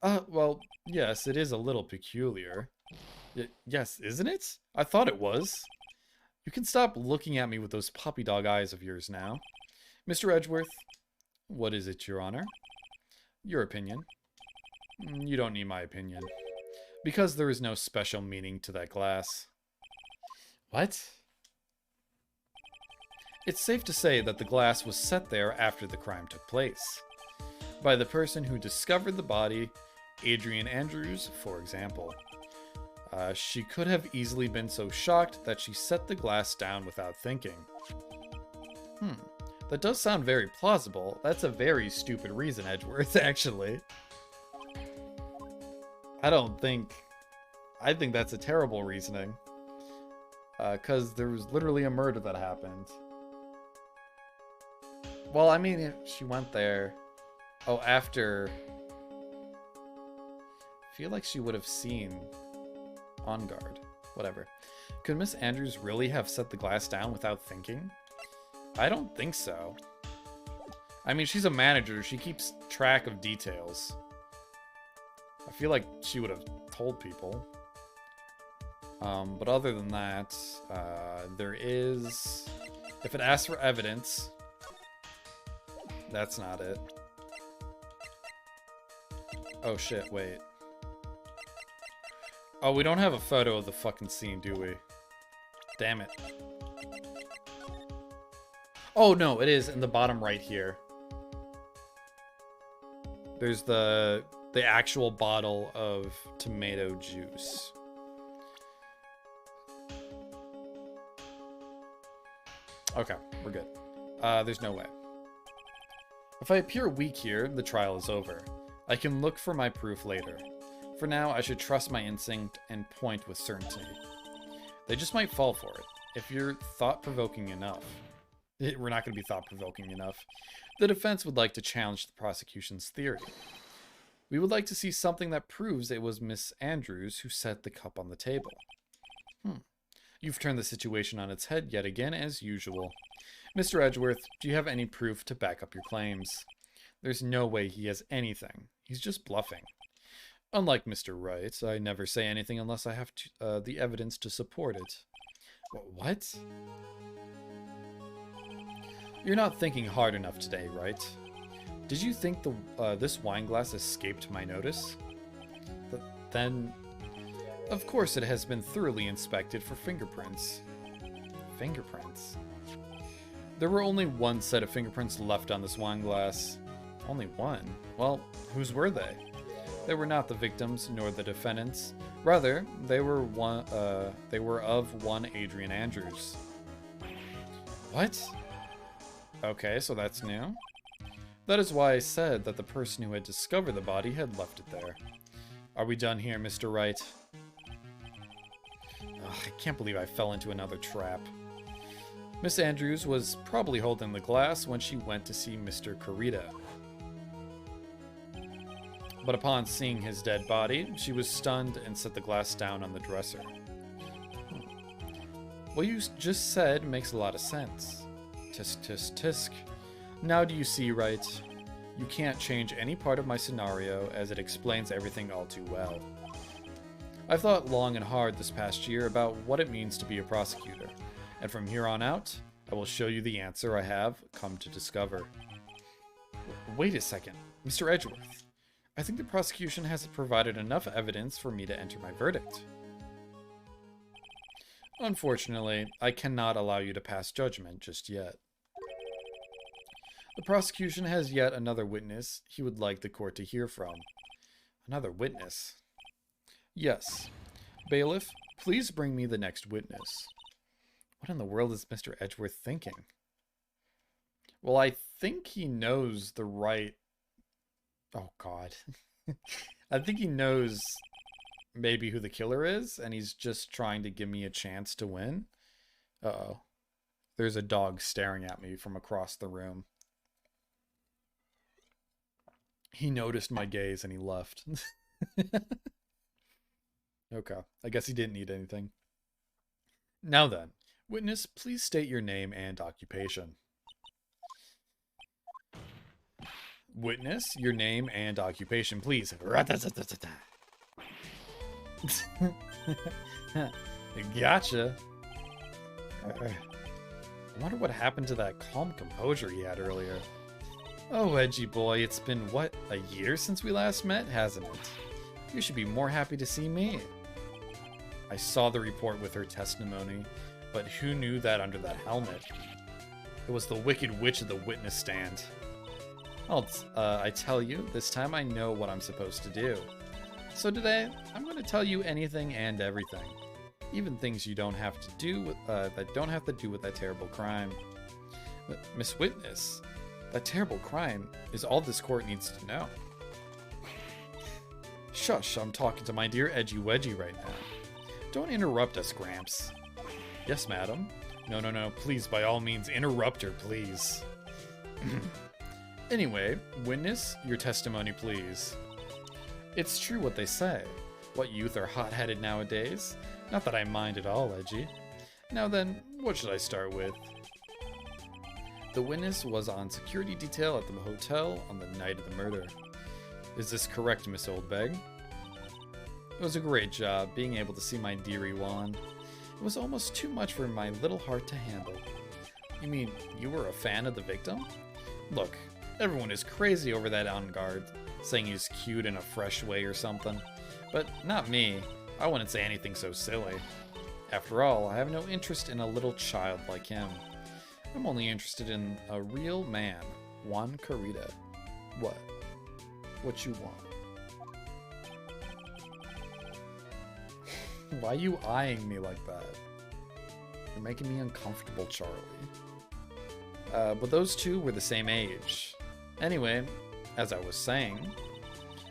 Well, yes, it is a little peculiar. Yes, isn't it? I thought it was. You can stop looking at me with those puppy dog eyes of yours now. Mr. Edgeworth, what is it, Your Honor? Your opinion. You don't need my opinion. Because there is no special meaning to that glass. What? It's safe to say that the glass was set there after the crime took place. By the person who discovered the body, Adrian Andrews, for example. She could have easily been so shocked that she set the glass down without thinking. That does sound very plausible. That's a very stupid reason, Edgeworth, actually. I think that's a terrible reasoning. Because there was literally a murder that happened. Well, I mean, if she went there... Oh, after... I feel like she would have seen... On guard. Whatever. Could Miss Andrews really have set the glass down without thinking? I don't think so. I mean, she's a manager. She keeps track of details. I feel like she would have told people. But other than that, there is... If it asks for evidence, that's not it. Oh shit, wait. Oh, we don't have a photo of the fucking scene, do we? Damn it. Oh, no, it is in the bottom right here. There's the actual bottle of tomato juice. Okay, we're good. There's no way. If I appear weak here, the trial is over. I can look for my proof later. For now, I should trust my instinct and point with certainty. They just might fall for it. If you're thought-provoking enough. We're not going to be thought-provoking enough. The defense would like to challenge the prosecution's theory. We would like to see something that proves it was Miss Andrews who set the cup on the table. You've turned the situation on its head yet again, as usual. Mr. Edgeworth, do you have any proof to back up your claims? There's no way he has anything. He's just bluffing. Unlike Mr. Wright, I never say anything unless I have the evidence to support it. What? You're not thinking hard enough today, right? Did you think this wine glass escaped my notice? Then, of course it has been thoroughly inspected for fingerprints. Fingerprints. There were only one set of fingerprints left on this wine glass. Only one? Well, whose were they? They were not the victims nor the defendants. Rather, they were of one Adrian Andrews. What? Okay, so that's new. That is why I said that the person who had discovered the body had left it there. Are we done here, Mr. Wright? Ugh, I can't believe I fell into another trap. Miss Andrews was probably holding the glass when she went to see Mr. Carita. But upon seeing his dead body, she was stunned and set the glass down on the dresser. What you just said makes a lot of sense. Tisk, tisk, tisk. Now do you see, Wright? You can't change any part of my scenario, as it explains everything all too well. I've thought long and hard this past year about what it means to be a prosecutor, and from here on out, I will show you the answer I have come to discover. Wait a second, Mr. Edgeworth. I think the prosecution hasn't provided enough evidence for me to enter my verdict. Unfortunately, I cannot allow you to pass judgment just yet. The prosecution has yet another witness he would like the court to hear from. Another witness? Yes. Bailiff, please bring me the next witness. What in the world is Mr. Edgeworth thinking? Well, I think he knows the right... Oh, God. I think he knows maybe who the killer is, and he's just trying to give me a chance to win. Uh-oh. There's a dog staring at me from across the room. He noticed my gaze and he left. Okay, I guess he didn't need anything. Now then, witness, please state your name and occupation. Witness, your name and occupation, please. Gotcha. I wonder what happened to that calm composure he had earlier. Oh, edgy boy, it's been, what, a year since we last met, hasn't it? You should be more happy to see me. I saw the report with her testimony, but who knew that under that helmet? It was the Wicked Witch of the witness stand. I tell you, this time I know what I'm supposed to do. So today, I'm going to tell you anything and everything. Even things you don't have to do with, that don't have to do with that terrible crime. But, Miss Witness, that terrible crime is all this court needs to know. Shush, I'm talking to my dear Edgy Wedgie right now. Don't interrupt us, Gramps. Yes, madam. No, please, by all means, interrupt her, please. Anyway, witness, your testimony, please. It's true what they say. What youth are hot-headed nowadays? Not that I mind at all, Edgy. Now then, what should I start with? The witness was on security detail at the hotel on the night of the murder. Is this correct, Miss Oldbeg? It was a great job being able to see my dearie Juan. It was almost too much for my little heart to handle. You mean you were a fan of the victim? Look, everyone is crazy over that on guard, saying he's cute in a fresh way or something. But not me. I wouldn't say anything so silly. After all, I have no interest in a little child like him. I'm only interested in a real man, Juan Carita. What? What you want? Why are you eyeing me like that? You're making me uncomfortable, Charlie. But those two were the same age. Anyway, as I was saying,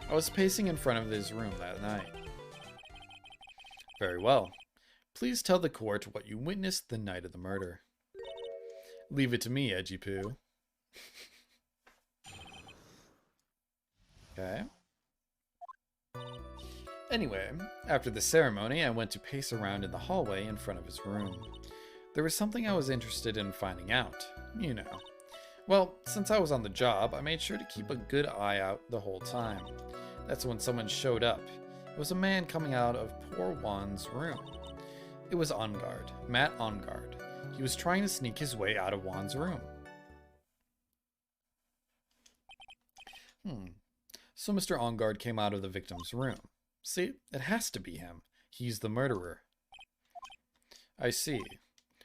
I was pacing in front of his room that night. Very well. Please tell the court what you witnessed the night of the murder. Leave it to me, Edgy Poo. Okay. Anyway, after the ceremony, I went to pace around in the hallway in front of his room. There was something I was interested in finding out, you know. Well, since I was on the job, I made sure to keep a good eye out the whole time. That's when someone showed up. It was a man coming out of poor Juan's room. It was Ongard, Matt Ongard. He was trying to sneak his way out of Juan's room. So Mr. Ongard came out of the victim's room. See, it has to be him. He's the murderer. I see.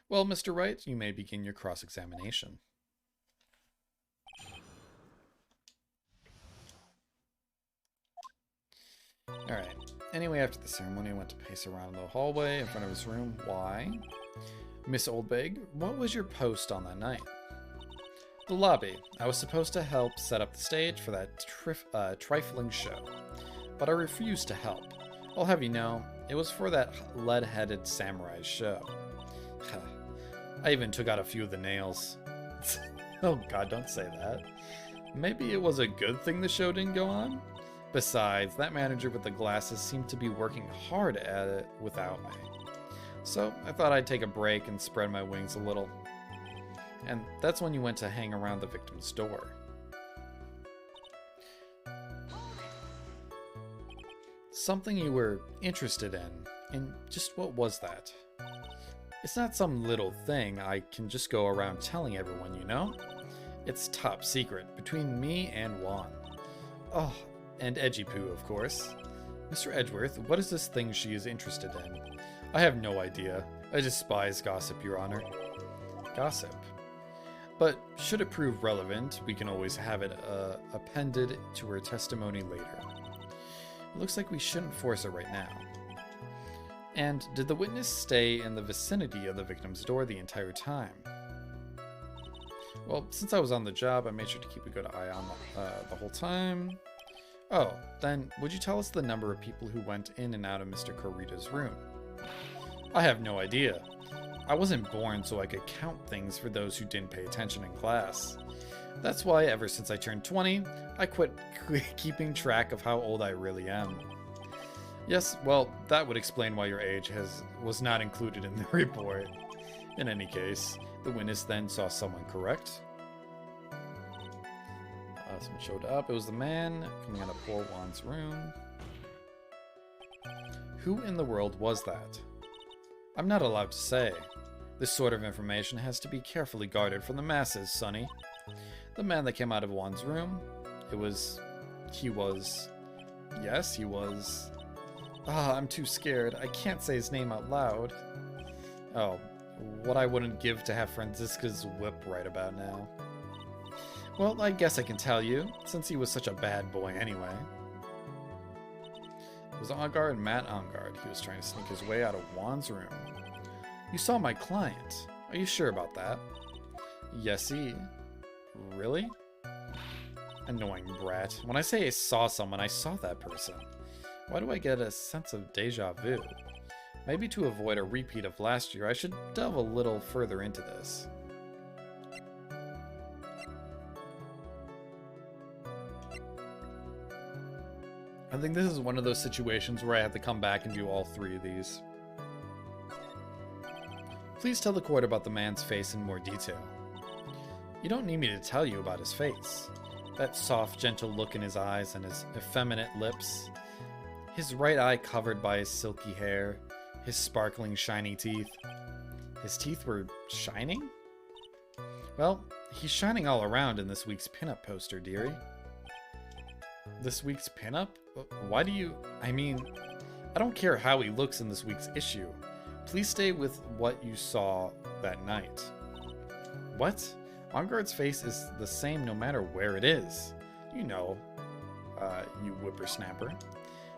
Well, Mr. Wright, you may begin your cross-examination. Alright. Anyway, after the ceremony, I went to pace around the hallway in front of his room. Why? Miss Oldbeg, what was your post on that night? The lobby. I was supposed to help set up the stage for that trifling show, but I refused to help. I'll have you know, it was for that lead-headed samurai show. I even took out a few of the nails. Oh god, don't say that. Maybe it was a good thing the show didn't go on? Besides, that manager with the glasses seemed to be working hard at it without me. So I thought I'd take a break and spread my wings a little. And that's when you went to hang around the victim's door. Something you were interested in. And just what was that? It's not some little thing I can just go around telling everyone, you know? It's top secret, between me and Juan. Oh, and Edgy Poo, of course. Mr. Edgeworth, what is this thing she is interested in? I have no idea. I despise gossip, Your Honor. Gossip? But should it prove relevant, we can always have it appended to her testimony later. It looks like we shouldn't force her right now. And did the witness stay in the vicinity of the victim's door the entire time? Well, since I was on the job, I made sure to keep a good eye on the whole time. Oh, then would you tell us the number of people who went in and out of Mr. Corrito's room? I have no idea. I wasn't born so I could count things for those who didn't pay attention in class. That's why ever since I turned 20, I quit keeping track of how old I really am. Yes, well, that would explain why your age was not included in the report. In any case, the witness then saw someone, correct? Someone showed up. It was the man coming out of poor Juan's room. Who in the world was that? I'm not allowed to say. This sort of information has to be carefully guarded from the masses, Sonny. The man that came out of Juan's room, he was... I'm too scared. I can't say his name out loud. Oh, what I wouldn't give to have Franziska's whip right about now. Well, I guess I can tell you, since he was such a bad boy anyway. It was Angard, Matt Angard. He was trying to sneak his way out of Juan's room. You saw my client. Are you sure about that? Yesy. Really? Annoying brat. When I say I saw someone, I saw that person. Why do I get a sense of deja vu? Maybe to avoid a repeat of last year, I should delve a little further into this. I think this is one of those situations where I have to come back and do all three of these. Please tell the court about the man's face in more detail. You don't need me to tell you about his face. That soft, gentle look in his eyes and his effeminate lips. His right eye covered by his silky hair. His sparkling, shiny teeth. His teeth were shining? Well, he's shining all around in this week's pinup poster, dearie. This week's pinup? Why do you... I mean, I don't care how he looks in this week's issue. Please stay with what you saw that night. What? Angard's face is the same no matter where it is. You know, you whippersnapper.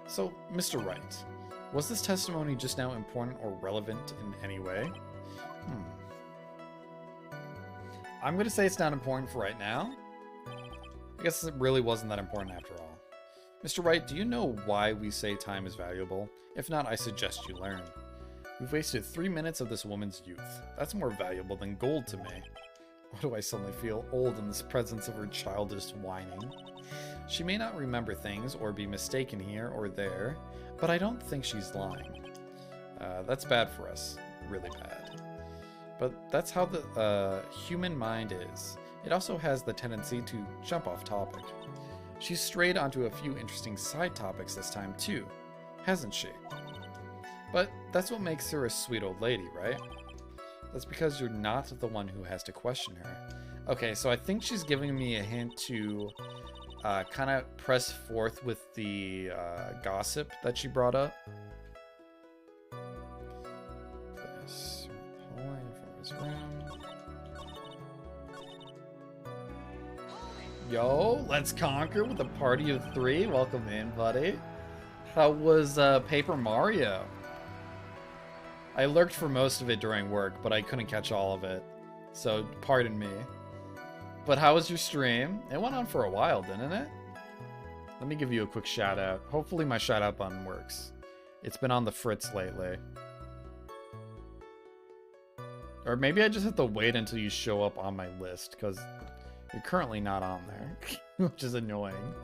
So, Mr. Wright, was this testimony just now important or relevant in any way? I'm going to say it's not important for right now. I guess it really wasn't that important after all. Mr. Wright, do you know why we say time is valuable? If not, I suggest you learn. We've wasted 3 minutes of this woman's youth. That's more valuable than gold to me. Why do I suddenly feel old in this presence of her childish whining? She may not remember things or be mistaken here or there, but I don't think she's lying. That's bad for us. Really bad. But that's how the human mind is. It also has the tendency to jump off topic. She's strayed onto a few interesting side topics this time too, hasn't she? But that's what makes her a sweet old lady, right? That's because you're not the one who has to question her. Okay, so I think she's giving me a hint to kind of press forth with the gossip that she brought up. this room. Yo, let's conquer with a party of 3. Welcome in, buddy. How was Paper Mario? I lurked for most of it during work, but I couldn't catch all of it. So, pardon me. But how was your stream? It went on for a while, didn't it? Let me give you a quick shout out. Hopefully my shout out button works. It's been on the fritz lately. Or maybe I just have to wait until you show up on my list, because you're currently not on there, which is annoying.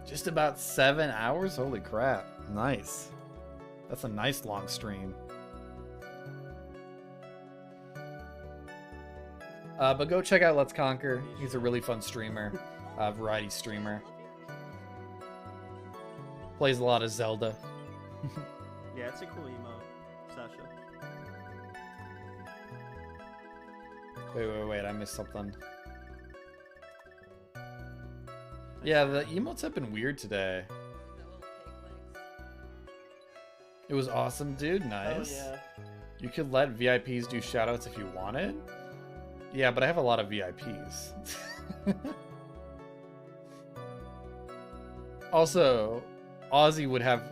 Just about 7 hours? Holy crap. Nice. That's a nice long stream. But go check out Let's Conquer. He's a really fun streamer. Variety streamer. Plays a lot of Zelda. Yeah, it's a cool emote, Sasha. Wait, I missed something. Yeah, the emotes have been weird today. It was awesome, dude. Nice. Oh, yeah. You could let VIPs do shoutouts if you wanted. Yeah, but I have a lot of VIPs. Also, Ozzy would have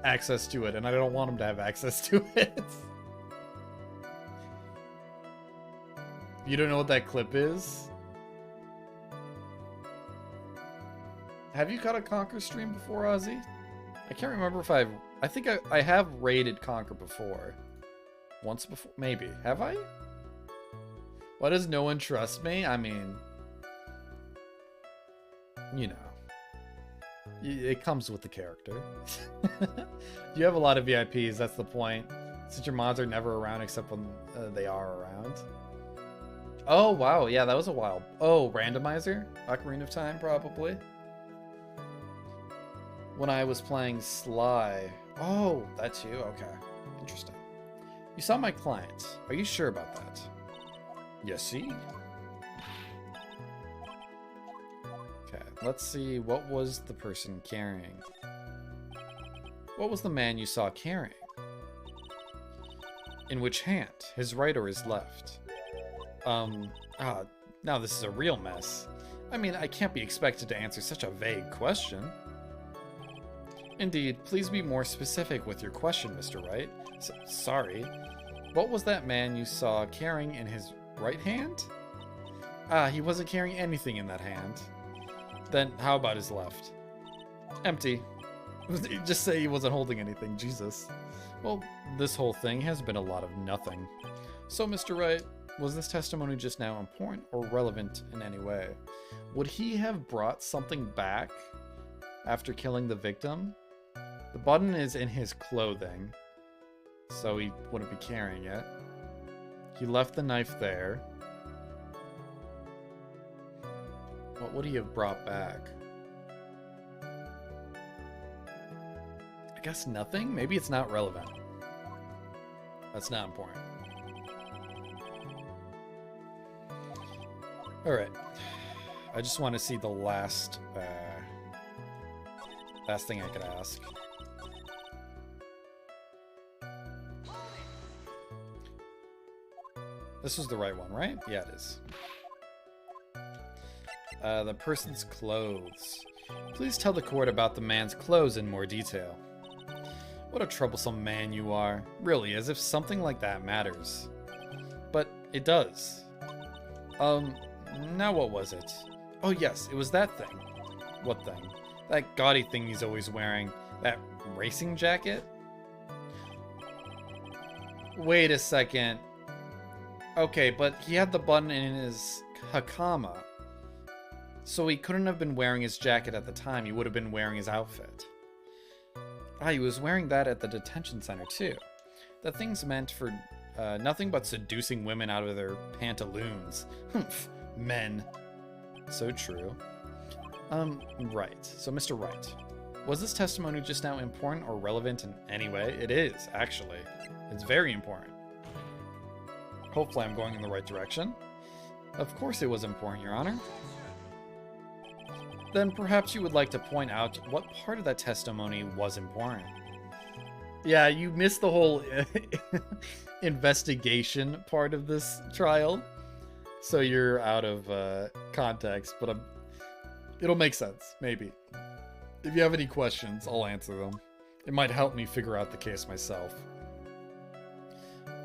access to it, and I don't want him to have access to it. You don't know what that clip is? Have you caught a Conquer stream before, Ozzy? I can't remember if I think I have raided Conquer before. Once before? Maybe. Have I? Why does no one trust me? I mean, you know. It comes with the character. You have a lot of VIPs, that's the point. Since your mods are never around except when they are around. Oh, wow. Yeah, that was a while. Oh, randomizer? Ocarina of Time, probably. When I was playing Sly. Oh, that's you? Okay. Interesting. You saw my client. Are you sure about that? Yes, see? Okay, let's see. What was the person carrying? What was the man you saw carrying? In which hand? His right or his left? Now this is a real mess. I mean, I can't be expected to answer such a vague question. Indeed, please be more specific with your question, Mr. Wright. Sorry. What was that man you saw carrying in his right hand? He wasn't carrying anything in that hand. Then how about his left? Empty. Just say he wasn't holding anything, Jesus. Well, this whole thing has been a lot of nothing. So, Mr. Wright, was this testimony just now important or relevant in any way? Would he have brought something back after killing the victim? The button is in his clothing, so he wouldn't be carrying it. He left the knife there. What would he have brought back? I guess nothing? Maybe it's not relevant. That's not important. Alright. I just want to see the last thing I could ask. This was the right one, right? Yeah, it is. The person's clothes. Please tell the court about the man's clothes in more detail. What a troublesome man you are. Really, as if something like that matters. But it does. Now what was it? Oh yes, it was that thing. What thing? That gaudy thing he's always wearing. That racing jacket? Wait a second. Okay, but he had the button in his hakama. So he couldn't have been wearing his jacket at the time. He would have been wearing his outfit. He was wearing that at the detention center too. That thing's meant for nothing but seducing women out of their pantaloons. Humph, men. So true. Right. So, Mr. Wright, was this testimony just now important or relevant in any way? It is, actually. It's very important. Hopefully I'm going in the right direction. Of course it was important, Your Honor. Then perhaps you would like to point out what part of that testimony was important. Yeah, you missed the whole investigation part of this trial, so you're out of context. But it'll make sense, maybe. If you have any questions, I'll answer them. It might help me figure out the case myself.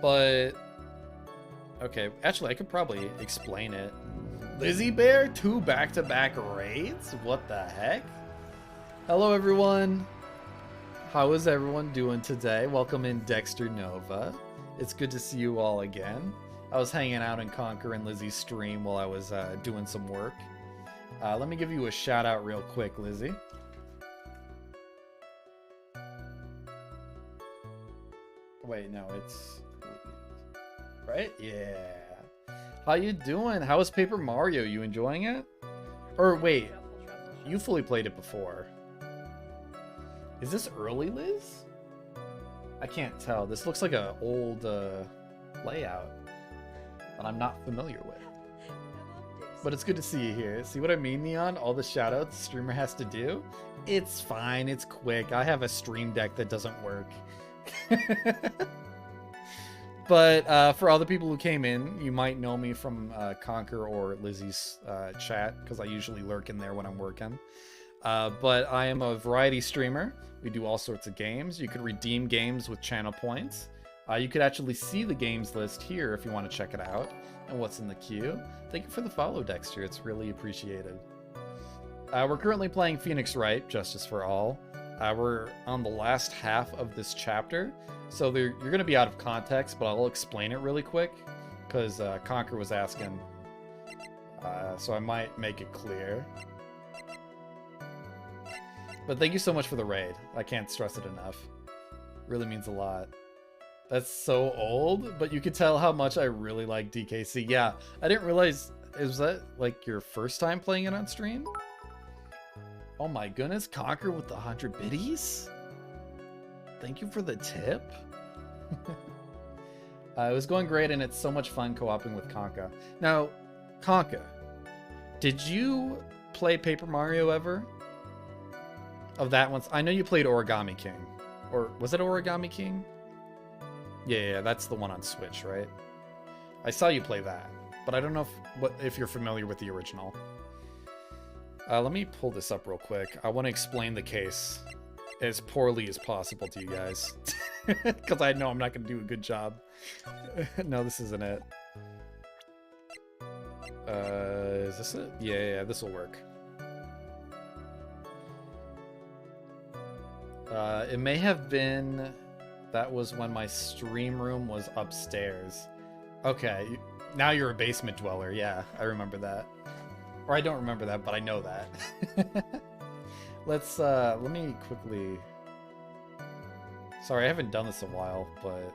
But okay, actually, I could probably explain it. Lizzie Bear, 2 back-to-back raids? What the heck? Hello, everyone. How is everyone doing today? Welcome in, Dexter Nova. It's good to see you all again. I was hanging out in Conquer and Lizzie's stream while I was doing some work. Let me give you a shout out real quick, Lizzie. Wait, no, it's... Right? Yeah. How you doing? How is Paper Mario? You enjoying it? Or wait, you fully played it before. Is this early, Liz? I can't tell. This looks like an old layout that I'm not familiar with. But it's good to see you here. See what I mean, Neon? All the shoutouts the streamer has to do? It's fine. It's quick. I have a stream deck that doesn't work. But for all the people who came in, you might know me from Conquer or Lizzie's chat, because I usually lurk in there when I'm working. But I am a variety streamer. We do all sorts of games. You could redeem games with channel points. You could actually see the games list here if you want to check it out and what's in the queue. Thank you for the follow, Dexter. It's really appreciated. We're currently playing Phoenix Wright, Justice for All. We're on the last half of this chapter, so you're going to be out of context, but I'll explain it really quick, because Conquer was asking, so I might make it clear. But thank you so much for the raid. I can't stress it enough. Really means a lot. That's so old, but you could tell how much I really like DKC. Yeah, I didn't realize, is that like your first time playing it on stream? Oh my goodness, Conquer with the 100 biddies? Thank you for the tip. It was going great, and it's so much fun co-oping with Conka. Now, Conka, did you play Paper Mario ever? Of that one? I know you played Origami King. Or was it Origami King? Yeah, that's the one on Switch, right? I saw you play that, but I don't know if you're familiar with the original. Let me pull this up real quick. I want to explain the case as poorly as possible to you guys. Because I know I'm not going to do a good job. No, this isn't it. Is this it? Yeah, this will work. It may have been... That was when my stream room was upstairs. Okay, now you're a basement dweller. Yeah, I remember that. Or I don't remember that, but I know that. Let me quickly... Sorry, I haven't done this a while, but...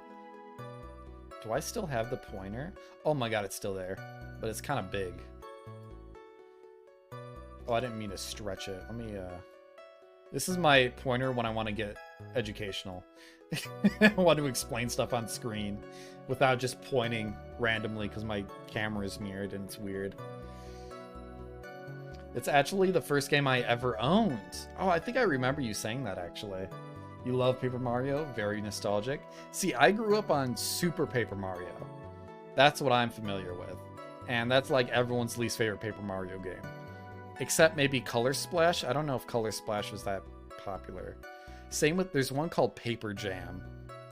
Do I still have the pointer? Oh my god, it's still there. But it's kind of big. Oh, I didn't mean to stretch it. Let me, This is my pointer when I want to get educational. I want to explain stuff on screen without just pointing randomly because my camera is mirrored and it's weird. It's actually the first game I ever owned. Oh, I think I remember you saying that, actually. You love Paper Mario? Very nostalgic. See, I grew up on Super Paper Mario. That's what I'm familiar with. And that's like everyone's least favorite Paper Mario game. Except maybe Color Splash. I don't know if Color Splash was that popular. Same with, there's one called Paper Jam.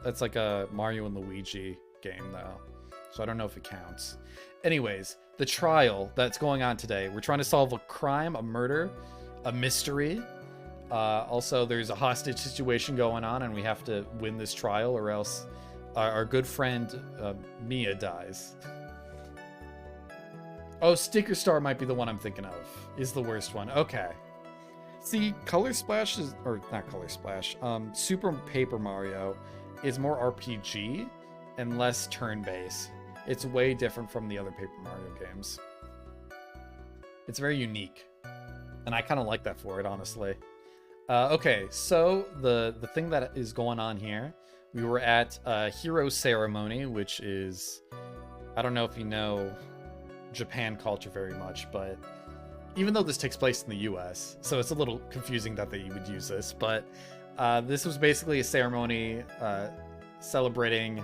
That's like a Mario and Luigi game, though. So I don't know if it counts. Anyways, the trial that's going on today. We're trying to solve a crime, a murder, a mystery. Also, there's a hostage situation going on, and we have to win this trial, or else our good friend Mia dies. Oh, Sticker Star might be the one I'm thinking of. Is the worst one. Okay. See, Color Splash is... Or, not Color Splash. Super Paper Mario is more RPG and less turn-based. It's way different from the other Paper Mario games. It's very unique. And I kind of like that for it, honestly. Okay, so the thing that is going on here, we were at Hero Ceremony, which is... I don't know if you know Japan culture very much, but even though this takes place in the US, so it's a little confusing that they would use this, but This was basically a ceremony celebrating,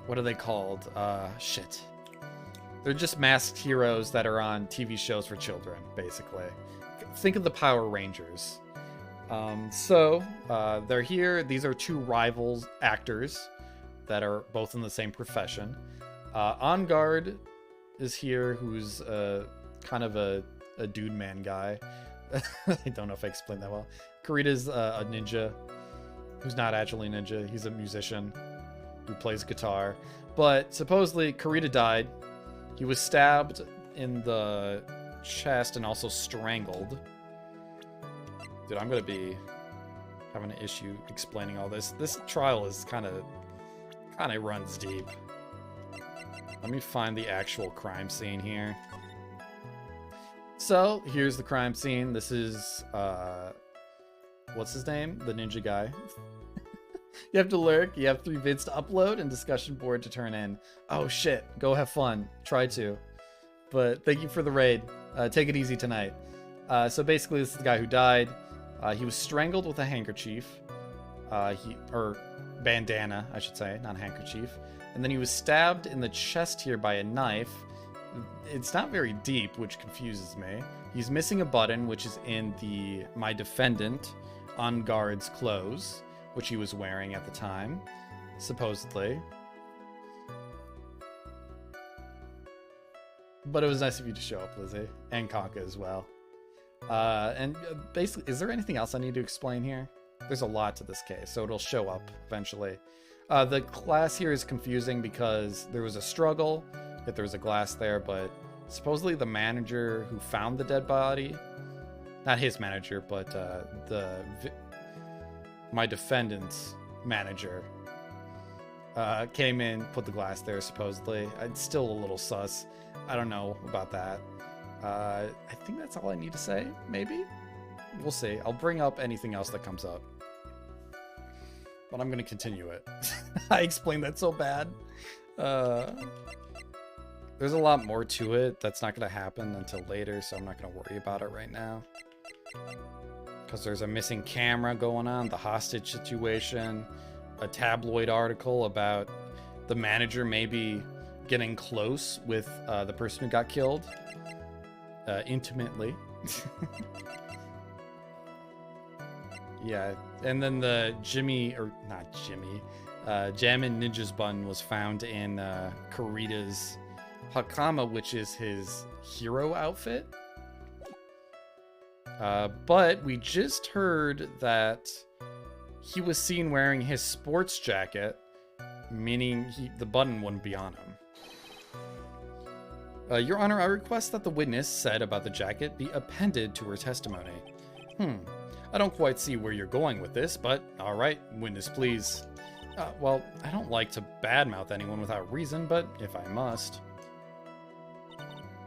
what are they called? Shit. They're just masked heroes that are on TV shows for children, basically. Think of the Power Rangers. So they're here. These are two rivals actors that are both in the same profession. On Guard is here, who's kind of a dude man guy. I don't know if I explained that well. Kurita's a ninja who's not actually a ninja. He's a musician who plays guitar. But supposedly Kurita died. He was stabbed in the chest and also strangled. Dude, I'm gonna be having an issue explaining all this. This trial is kind of runs deep. Let me find the actual crime scene here. So here's the crime scene. This is what's his name? The ninja guy. You have to lurk. You have 3 vids to upload and discussion board to turn in. Oh shit! Go have fun. Try to. But thank you for the raid. Take it easy tonight. So basically, this is the guy who died. He was strangled with a handkerchief. Or bandana, I should say, not handkerchief. And then he was stabbed in the chest here by a knife. It's not very deep, which confuses me. He's missing a button, which is in my defendant on guard's clothes, which he was wearing at the time, supposedly. But it was nice of you to show up, Lizzie, and Conka as well. And basically, is there anything else I need to explain here? There's a lot to this case, so it'll show up eventually. The glass here is confusing because there was a struggle, that there was a glass there, but supposedly the manager who found the dead body, not his manager, but my defendant's manager, came in, put the glass there, supposedly. It's still a little sus. I don't know about that. I think that's all I need to say, maybe? We'll see. I'll bring up anything else that comes up. But I'm going to continue it. I explained that so bad. There's a lot more to it that's not going to happen until later, so I'm not going to worry about it right now. Because there's a missing camera going on, the hostage situation, a tabloid article about the manager maybe getting close with the person who got killed. Intimately. Yeah, and then the Jammin' Ninja's bun was found in Kurita's hakama, which is his hero outfit. But we just heard that he was seen wearing his sports jacket, meaning the button wouldn't be on him. Your Honor, I request that the witness said about the jacket be appended to her testimony. I don't quite see where you're going with this, but alright, witness please. Well, I don't like to badmouth anyone without reason, but if I must.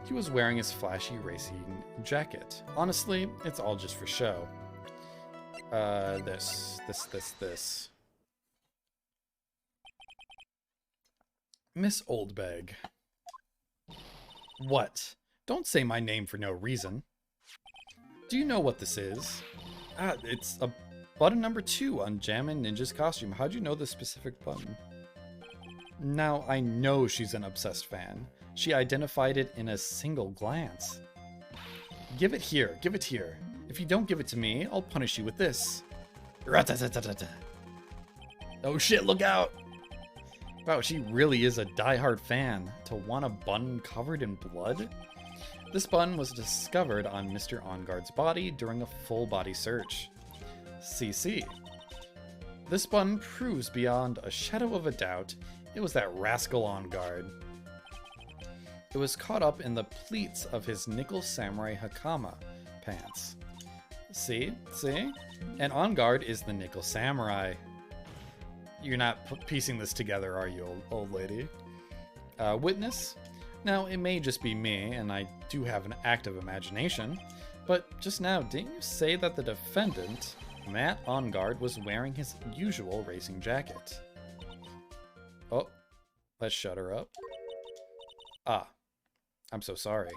He was wearing his flashy racing jacket. Honestly, it's all just for show. This. Miss Oldbeg. What? Don't say my name for no reason. Do you know what this is? It's a button number 2 on Jammin' Ninja's costume. How'd you know this specific button? Now, I know she's an obsessed fan. She identified it in a single glance. Give it here, give it here. If you don't give it to me, I'll punish you with this. Oh shit, look out! Wow, she really is a die-hard fan. To want a bun covered in blood? This bun was discovered on Mr. OnGuard's body during a full-body search. CC. This bun proves beyond a shadow of a doubt it was that rascal OnGuard. It was caught up in the pleats of his nickel samurai hakama pants. See? See? And OnGuard is the nickel samurai. You're not piecing this together, are you, old lady? Witness? Now, it may just be me, and I do have an active imagination, but just now, didn't you say that the defendant, Matt OnGuard, was wearing his usual racing jacket? Oh, let's shut her up. Ah, I'm so sorry.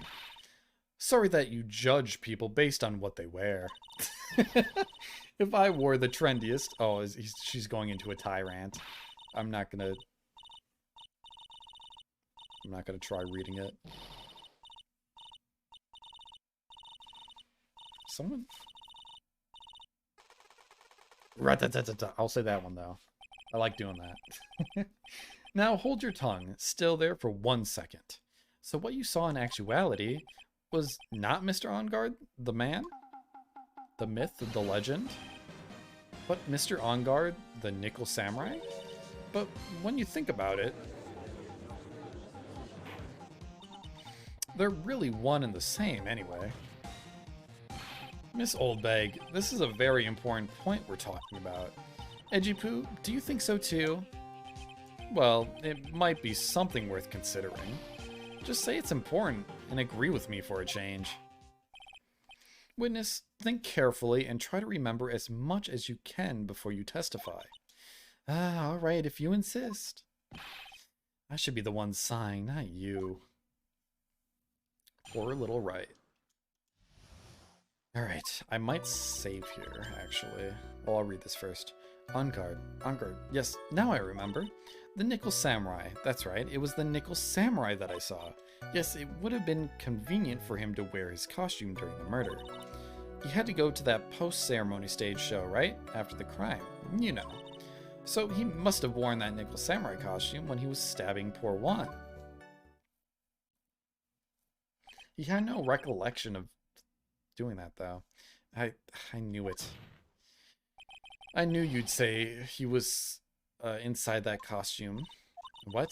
Sorry that you judge people based on what they wear. If I wore the trendiest... Oh, she's going into a tyrant. I'm not gonna try reading it. Someone... I'll say that one, though. I like doing that. Now, hold your tongue still there for 1 second. So what you saw in actuality was not Mr. Onguard, the man? The myth, the legend? But Mr. Onguard, the Nickel Samurai? But when you think about it, they're really one and the same anyway. Miss Oldbag, this is a very important point we're talking about. Edgipoo, do you think so too? Well, it might be something worth considering. Just say it's important and agree with me for a change. Witness, think carefully and try to remember as much as you can before you testify. Ah, alright, if you insist. I should be the one sighing, not you. Poor little Wright. Alright, I might save here, actually. Well, I'll read this first. Onguard. Yes, now I remember. The Nickel Samurai. That's right, it was the Nickel Samurai that I saw. Yes, it would have been convenient for him to wear his costume during the murder. He had to go to that post-ceremony stage show, right? After the crime. You know. So he must have worn that Nickel Samurai costume when he was stabbing poor Juan. He had no recollection of doing that, though. I knew it. I knew you'd say he was inside that costume. What?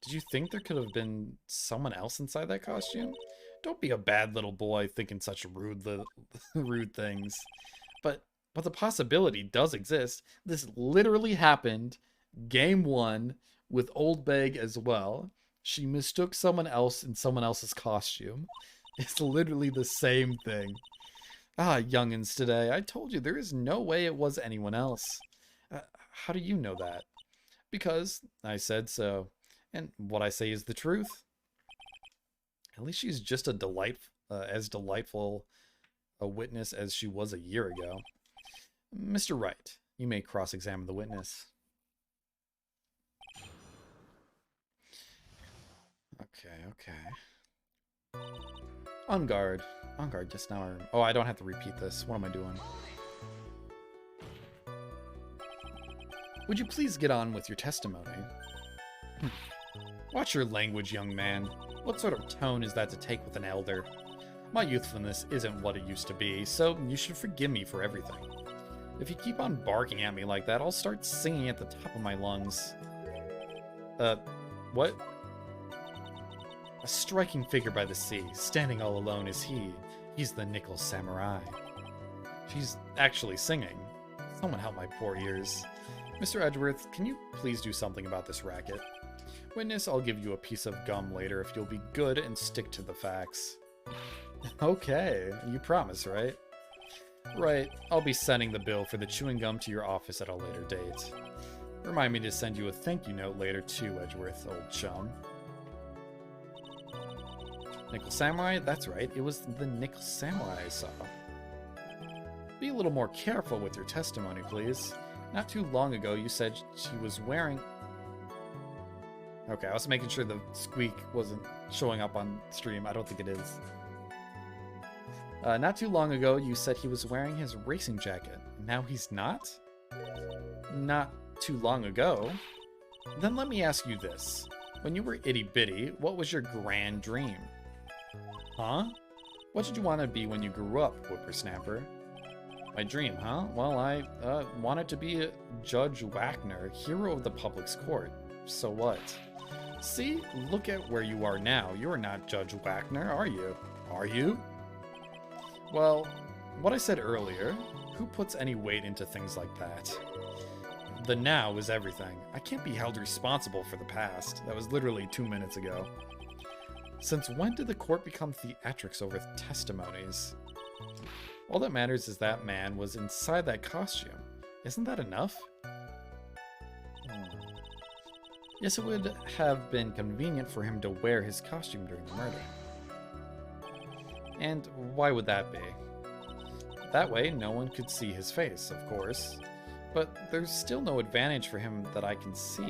Did you think there could have been someone else inside that costume? Don't be a bad little boy thinking such rude things. But the possibility does exist. This literally happened game 1 with Oldbag as well. She mistook someone else in someone else's costume. It's literally the same thing. Ah, youngins today, I told you there is no way it was anyone else. How do you know that? Because I said so. And what I say is the truth. At least she's just as delightful a witness as she was a year ago. Mr. Wright, you may cross-examine the witness. Okay. On guard, just now. Oh, I don't have to repeat this. What am I doing? Would you please get on with your testimony? Watch your language, young man. What sort of tone is that to take with an elder? My youthfulness isn't what it used to be, so you should forgive me for everything. If you keep on barking at me like that, I'll start singing at the top of my lungs. What? A striking figure by the sea, standing all alone is he. He's the Nickel Samurai. She's actually singing. Someone help my poor ears. Mr. Edgeworth, can you please do something about this racket? Witness, I'll give you a piece of gum later if you'll be good and stick to the facts. Okay, you promise, right? Right, I'll be sending the bill for the chewing gum to your office at a later date. Remind me to send you a thank you note later too, Edgeworth, old chum. Nickel Samurai? That's right, it was the Nickel Samurai I saw. Be a little more careful with your testimony, please. Not too long ago, you said she was wearing... Okay, I was making sure the squeak wasn't showing up on stream. I don't think it is. Not too long ago, you said he was wearing his racing jacket. Now he's not? Not too long ago? Then let me ask you this. When you were itty-bitty, what was your grand dream? Huh? What did you want to be when you grew up, whippersnapper? My dream, huh? Well, I wanted to be a Judge Wagner, hero of the public's court. So what? See? Look at where you are now. You're not Judge Wagner, are you? Are you? Well, what I said earlier, who puts any weight into things like that? The now is everything. I can't be held responsible for the past. That was literally 2 minutes ago. Since when did the court become theatrics over testimonies? All that matters is that man was inside that costume. Isn't that enough? Yes, it would have been convenient for him to wear his costume during the murder. And why would that be? That way, no one could see his face, of course. But there's still no advantage for him that I can see.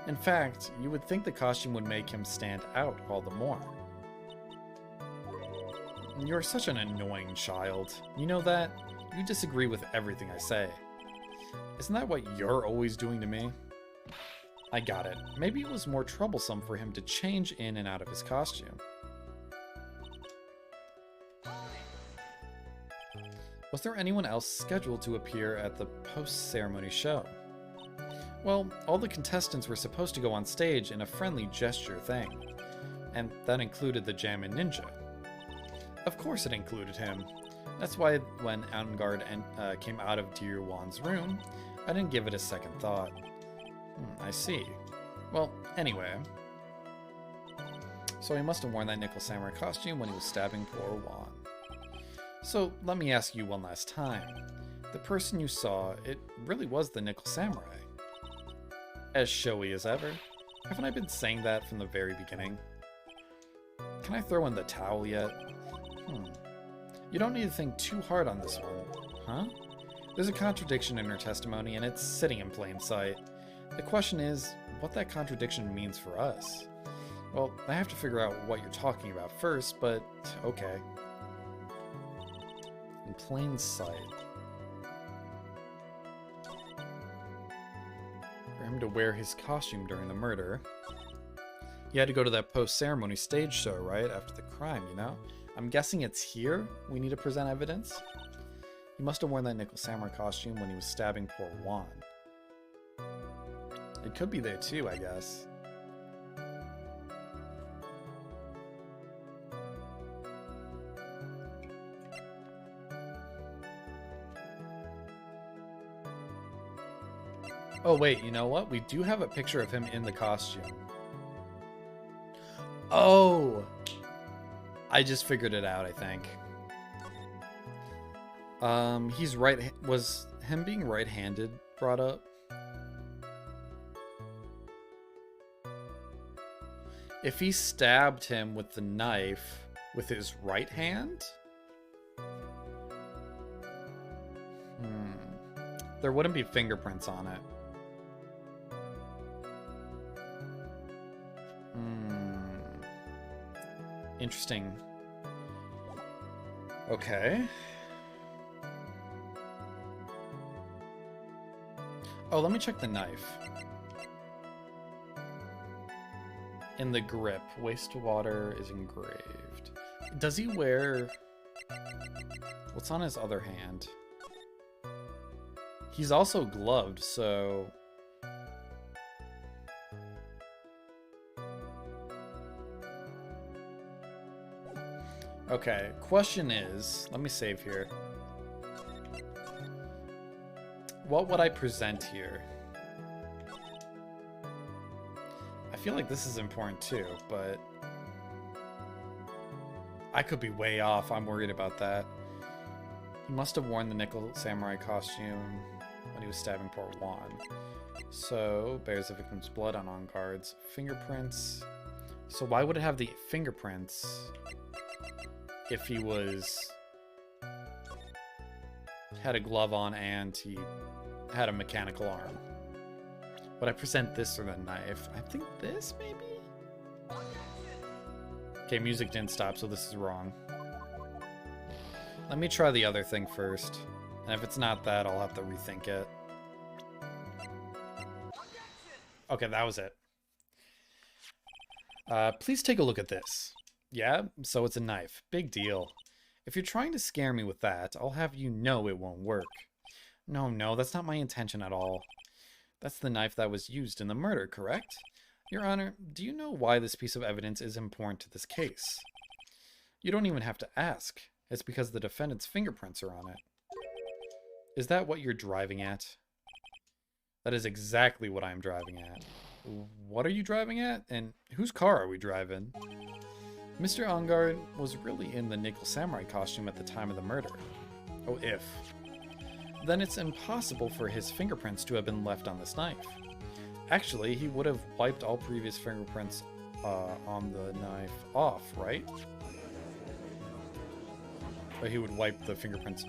In fact, you would think the costume would make him stand out all the more. You're such an annoying child. You know that? You disagree with everything I say. Isn't that what you're always doing to me? I got it. Maybe it was more troublesome for him to change in and out of his costume. Was there anyone else scheduled to appear at the post-ceremony show? Well, all the contestants were supposed to go on stage in a friendly gesture thing, and that included the Jammin' Ninja. Of course it included him. That's why when Angard came out of Dear Juan's room, I didn't give it a second thought. I see. Well, anyway. So he must have worn that Nickel Samurai costume when he was stabbing poor Juan. So let me ask you one last time. The person you saw, it really was the Nickel Samurai. As showy as ever. Haven't I been saying that from the very beginning? Can I throw in the towel yet? You don't need to think too hard on this one, huh? There's a contradiction in her testimony, and it's sitting in plain sight. The question is, what that contradiction means for us. Well, I have to figure out what you're talking about first, but okay. In plain sight. For him to wear his costume during the murder. He had to go to that post-ceremony stage show, right? After the crime, you know? I'm guessing it's here we need to present evidence. He must have worn that Nickel Samurai costume when he was stabbing poor Juan. It could be there too, I guess. Oh wait, you know what? We do have a picture of him in the costume. Oh! I just figured it out, I think. He's right. Was him being right-handed brought up? If he stabbed him with the knife with his right hand? There wouldn't be fingerprints on it. Interesting. Okay. Oh, let me check the knife. In the grip, wastewater is engraved. Does he wear... What's on his other hand? He's also gloved, so... Okay, question is, let me save here. What would I present here? I feel like this is important too, but I could be way off. I'm worried about that. He must have worn the Nickel Samurai costume when he was stabbing poor Juan. So, bears the victim's blood on guards. Fingerprints. So why would it have the fingerprints if he had a glove on and he had a mechanical arm? Would I present this or the knife? I think this, maybe? Okay, music didn't stop, so this is wrong. Let me try the other thing first. And if it's not that, I'll have to rethink it. Okay, that was it. Please take a look at this. Yeah, so it's a knife. Big deal. If you're trying to scare me with that, I'll have you know it won't work. No, that's not my intention at all. That's the knife that was used in the murder, correct? Your Honor, do you know why this piece of evidence is important to this case? You don't even have to ask. It's because the defendant's fingerprints are on it. Is that what you're driving at? That is exactly what I'm driving at. What are you driving at? And whose car are we driving? Mr. Angard was really in the Nickel Samurai costume at the time of the murder. Oh, if. Then it's impossible for his fingerprints to have been left on this knife. Actually, he would have wiped all previous fingerprints on the knife off, right? Or he would wipe the fingerprints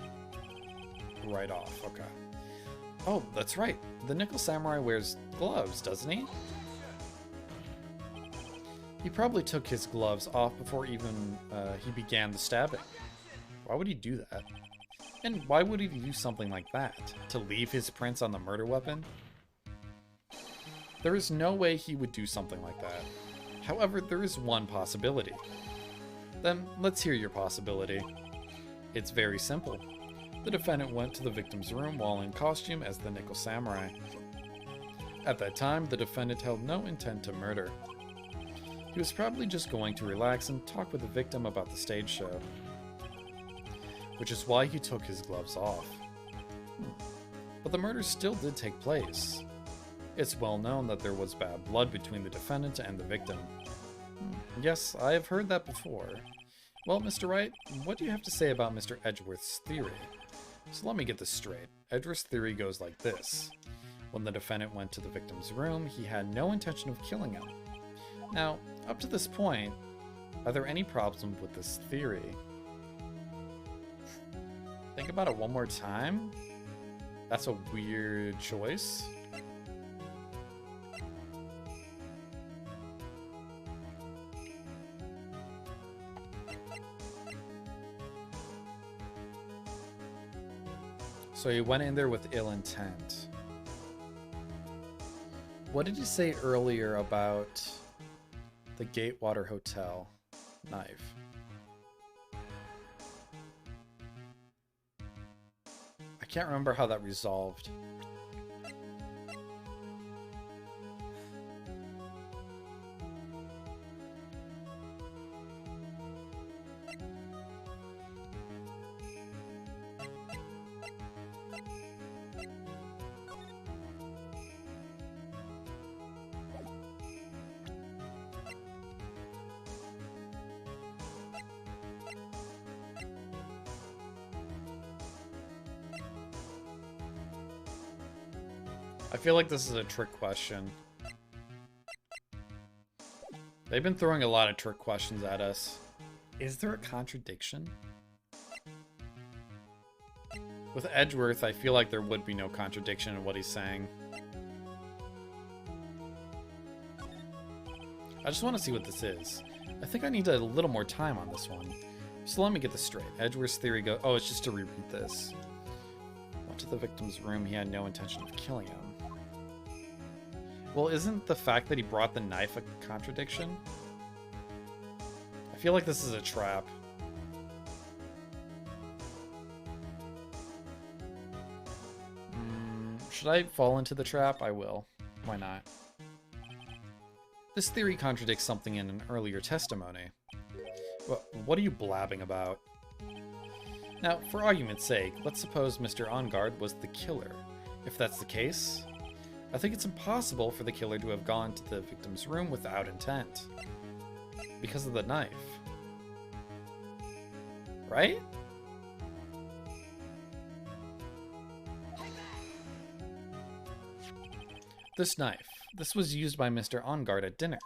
right off. Okay. Oh, that's right. The Nickel Samurai wears gloves, doesn't he? He probably took his gloves off before even he began the stabbing. Why would he do that? And why would he do something like that? To leave his prints on the murder weapon? There is no way he would do something like that. However, there is one possibility. Then let's hear your possibility. It's very simple. The defendant went to the victim's room while in costume as the Nickel Samurai. At that time, the defendant held no intent to murder. He was probably just going to relax and talk with the victim about the stage show. Which is why he took his gloves off. But the murder still did take place. It's well known that there was bad blood between the defendant and the victim. Yes, I have heard that before. Well, Mr. Wright, what do you have to say about Mr. Edgeworth's theory? So let me get this straight. Edgeworth's theory goes like this. When the defendant went to the victim's room, he had no intention of killing him. Now, up to this point, are there any problems with this theory? Think about it one more time. That's a weird choice. So he went in there with ill intent. What did you say earlier about the Gatewater Hotel knife? I can't remember how that resolved. I feel like this is a trick question. They've been throwing a lot of trick questions at us. Is there a contradiction? With Edgeworth, I feel like there would be no contradiction in what he's saying. I just want to see what this is. I think I need a little more time on this one. So let me get this straight. Edgeworth's theory goes... Oh, it's just to reread this. Went to the victim's room. He had no intention of killing him. Well, isn't the fact that he brought the knife a contradiction? I feel like this is a trap. Should I fall into the trap? I will. Why not? This theory contradicts something in an earlier testimony. What are you blabbing about? Now, for argument's sake, let's suppose Mr. Onguard was the killer. If that's the case, I think it's impossible for the killer to have gone to the victim's room without intent. Because of the knife. Right? This knife. This was used by Mr. Onguard at dinner.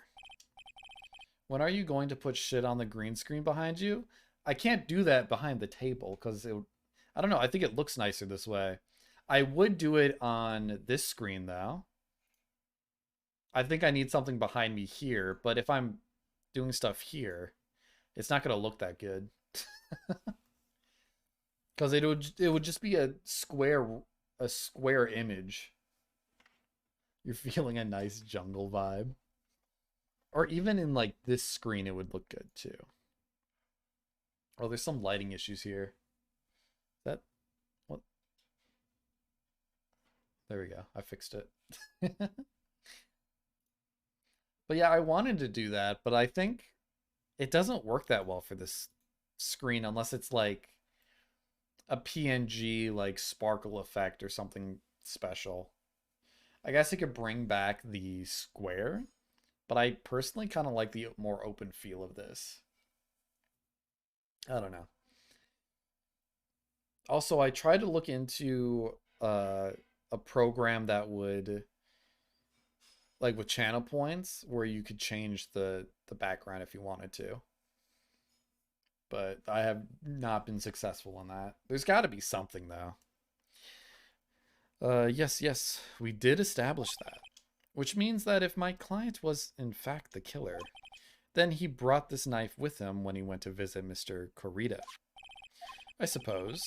When are you going to put shit on the green screen behind you? I can't do that behind the table because I don't know. I think it looks nicer this way. I would do it on this screen though. I think I need something behind me here, but if I'm doing stuff here, it's not going to look that good. Because it would just be a square image. You're feeling a nice jungle vibe. Or even in like this screen, it would look good too. Oh, there's some lighting issues here. That what? There we go. I fixed it. But yeah, I wanted to do that, but I think it doesn't work that well for this screen unless it's like a PNG like sparkle effect or something special. I guess I could bring back the square, but I personally kind of like the more open feel of this. I don't know. Also, I tried to look into a program that would, like with channel points, where you could change the background if you wanted to. But I have not been successful in that. There's got to be something, though. Yes, we did establish that. Which means that if my client was in fact the killer, then he brought this knife with him when he went to visit Mr. Corrida, I suppose.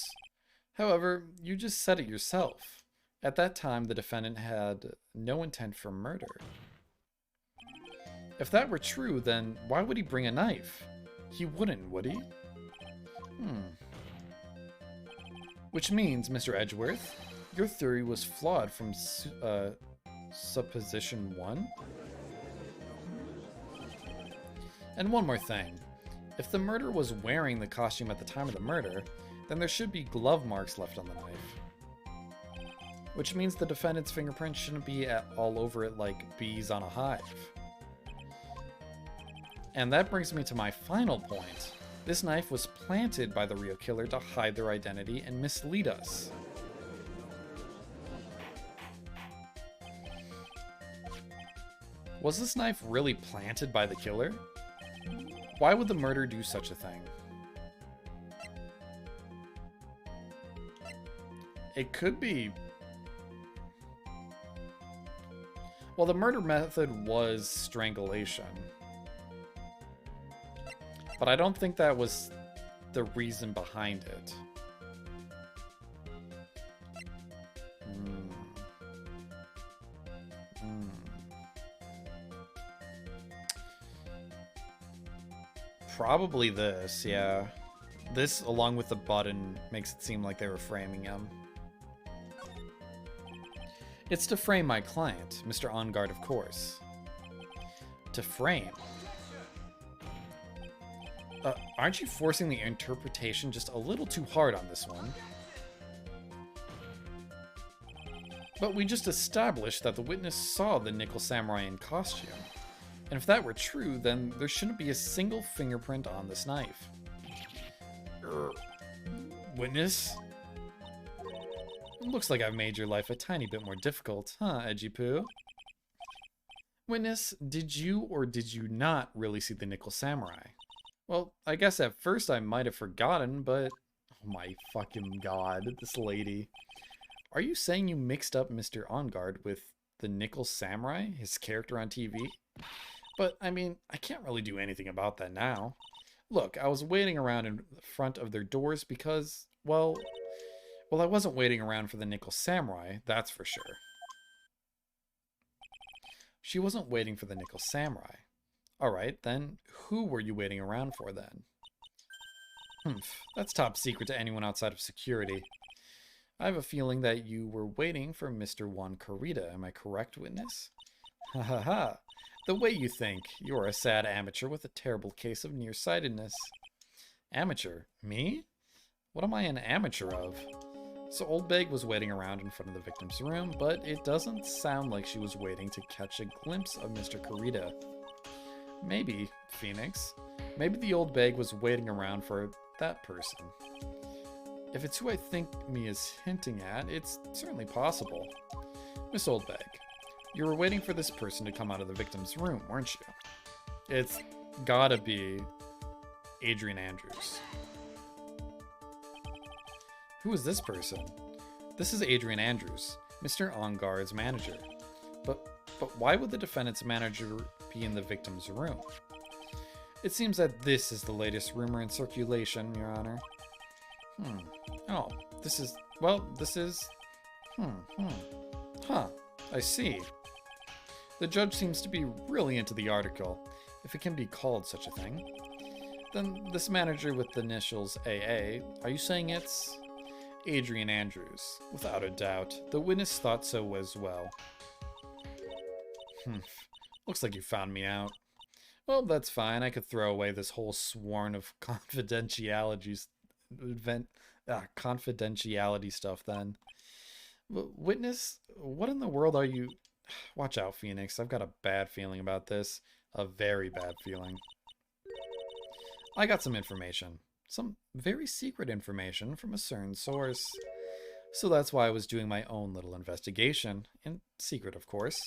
However, you just said it yourself. At that time, the defendant had no intent for murder. If that were true, then why would he bring a knife? He wouldn't, would he? Which means, Mr. Edgeworth, your theory was flawed from supposition 1? And one more thing. If the murderer was wearing the costume at the time of the murder, then there should be glove marks left on the knife. Which means the defendant's fingerprint shouldn't be all over it like bees on a hive. And that brings me to my final point. This knife was planted by the real killer to hide their identity and mislead us. Was this knife really planted by the killer? Why would the murderer do such a thing? It could be... Well, the murder method was strangulation. But I don't think that was the reason behind it. Probably this, yeah. This, along with the button, makes it seem like they were framing him. It's to frame my client, Mr. On Guard, of course. To frame? Aren't you forcing the interpretation just a little too hard on this one? But we just established that the witness saw the Nickel Samurai in costume. And if that were true, then there shouldn't be a single fingerprint on this knife. Witness? Looks like I've made your life a tiny bit more difficult, huh, Edgy Poo? Witness, did you or did you not really see the Nickel Samurai? Well, I guess at first I might have forgotten, but... Oh my fucking god, this lady. Are you saying you mixed up Mr. On Guard with the Nickel Samurai, his character on TV? But, I mean, I can't really do anything about that now. Look, I was waiting around in front of their doors because, well, I wasn't waiting around for the Nickel Samurai, that's for sure. She wasn't waiting for the Nickel Samurai. Alright, then, who were you waiting around for then? That's top secret to anyone outside of security. I have a feeling that you were waiting for Mr. Juan Corrida, am I correct, witness? Ha ha ha. The way you think. You are a sad amateur with a terrible case of nearsightedness. Amateur? Me? What am I an amateur of? So Old Beg was waiting around in front of the victim's room, but it doesn't sound like she was waiting to catch a glimpse of Mr. Corrida. Maybe, Phoenix. Maybe the Old Beg was waiting around for that person. If it's who I think me is hinting at, it's certainly possible. Miss Old Beg, you were waiting for this person to come out of the victim's room, weren't you? It's gotta be Adrian Andrews. Who is this person? This is Adrian Andrews, Mr. On Guard's manager. But why would the defendant's manager be in the victim's room? It seems that this is the latest rumor in circulation, Your Honor. Oh, this is... Huh, I see. The judge seems to be really into the article, if it can be called such a thing. Then this manager with the initials AA, are you saying it's... Adrian Andrews? Without a doubt. The witness thought so as well. Looks like you found me out. Well, that's fine. I could throw away this whole sworn of confidentiality stuff then. Witness, what in the world are you... Watch out, Phoenix. I've got a bad feeling about this. A very bad feeling. I got some information. Some very secret information from a certain source. So that's why I was doing my own little investigation. In secret, of course.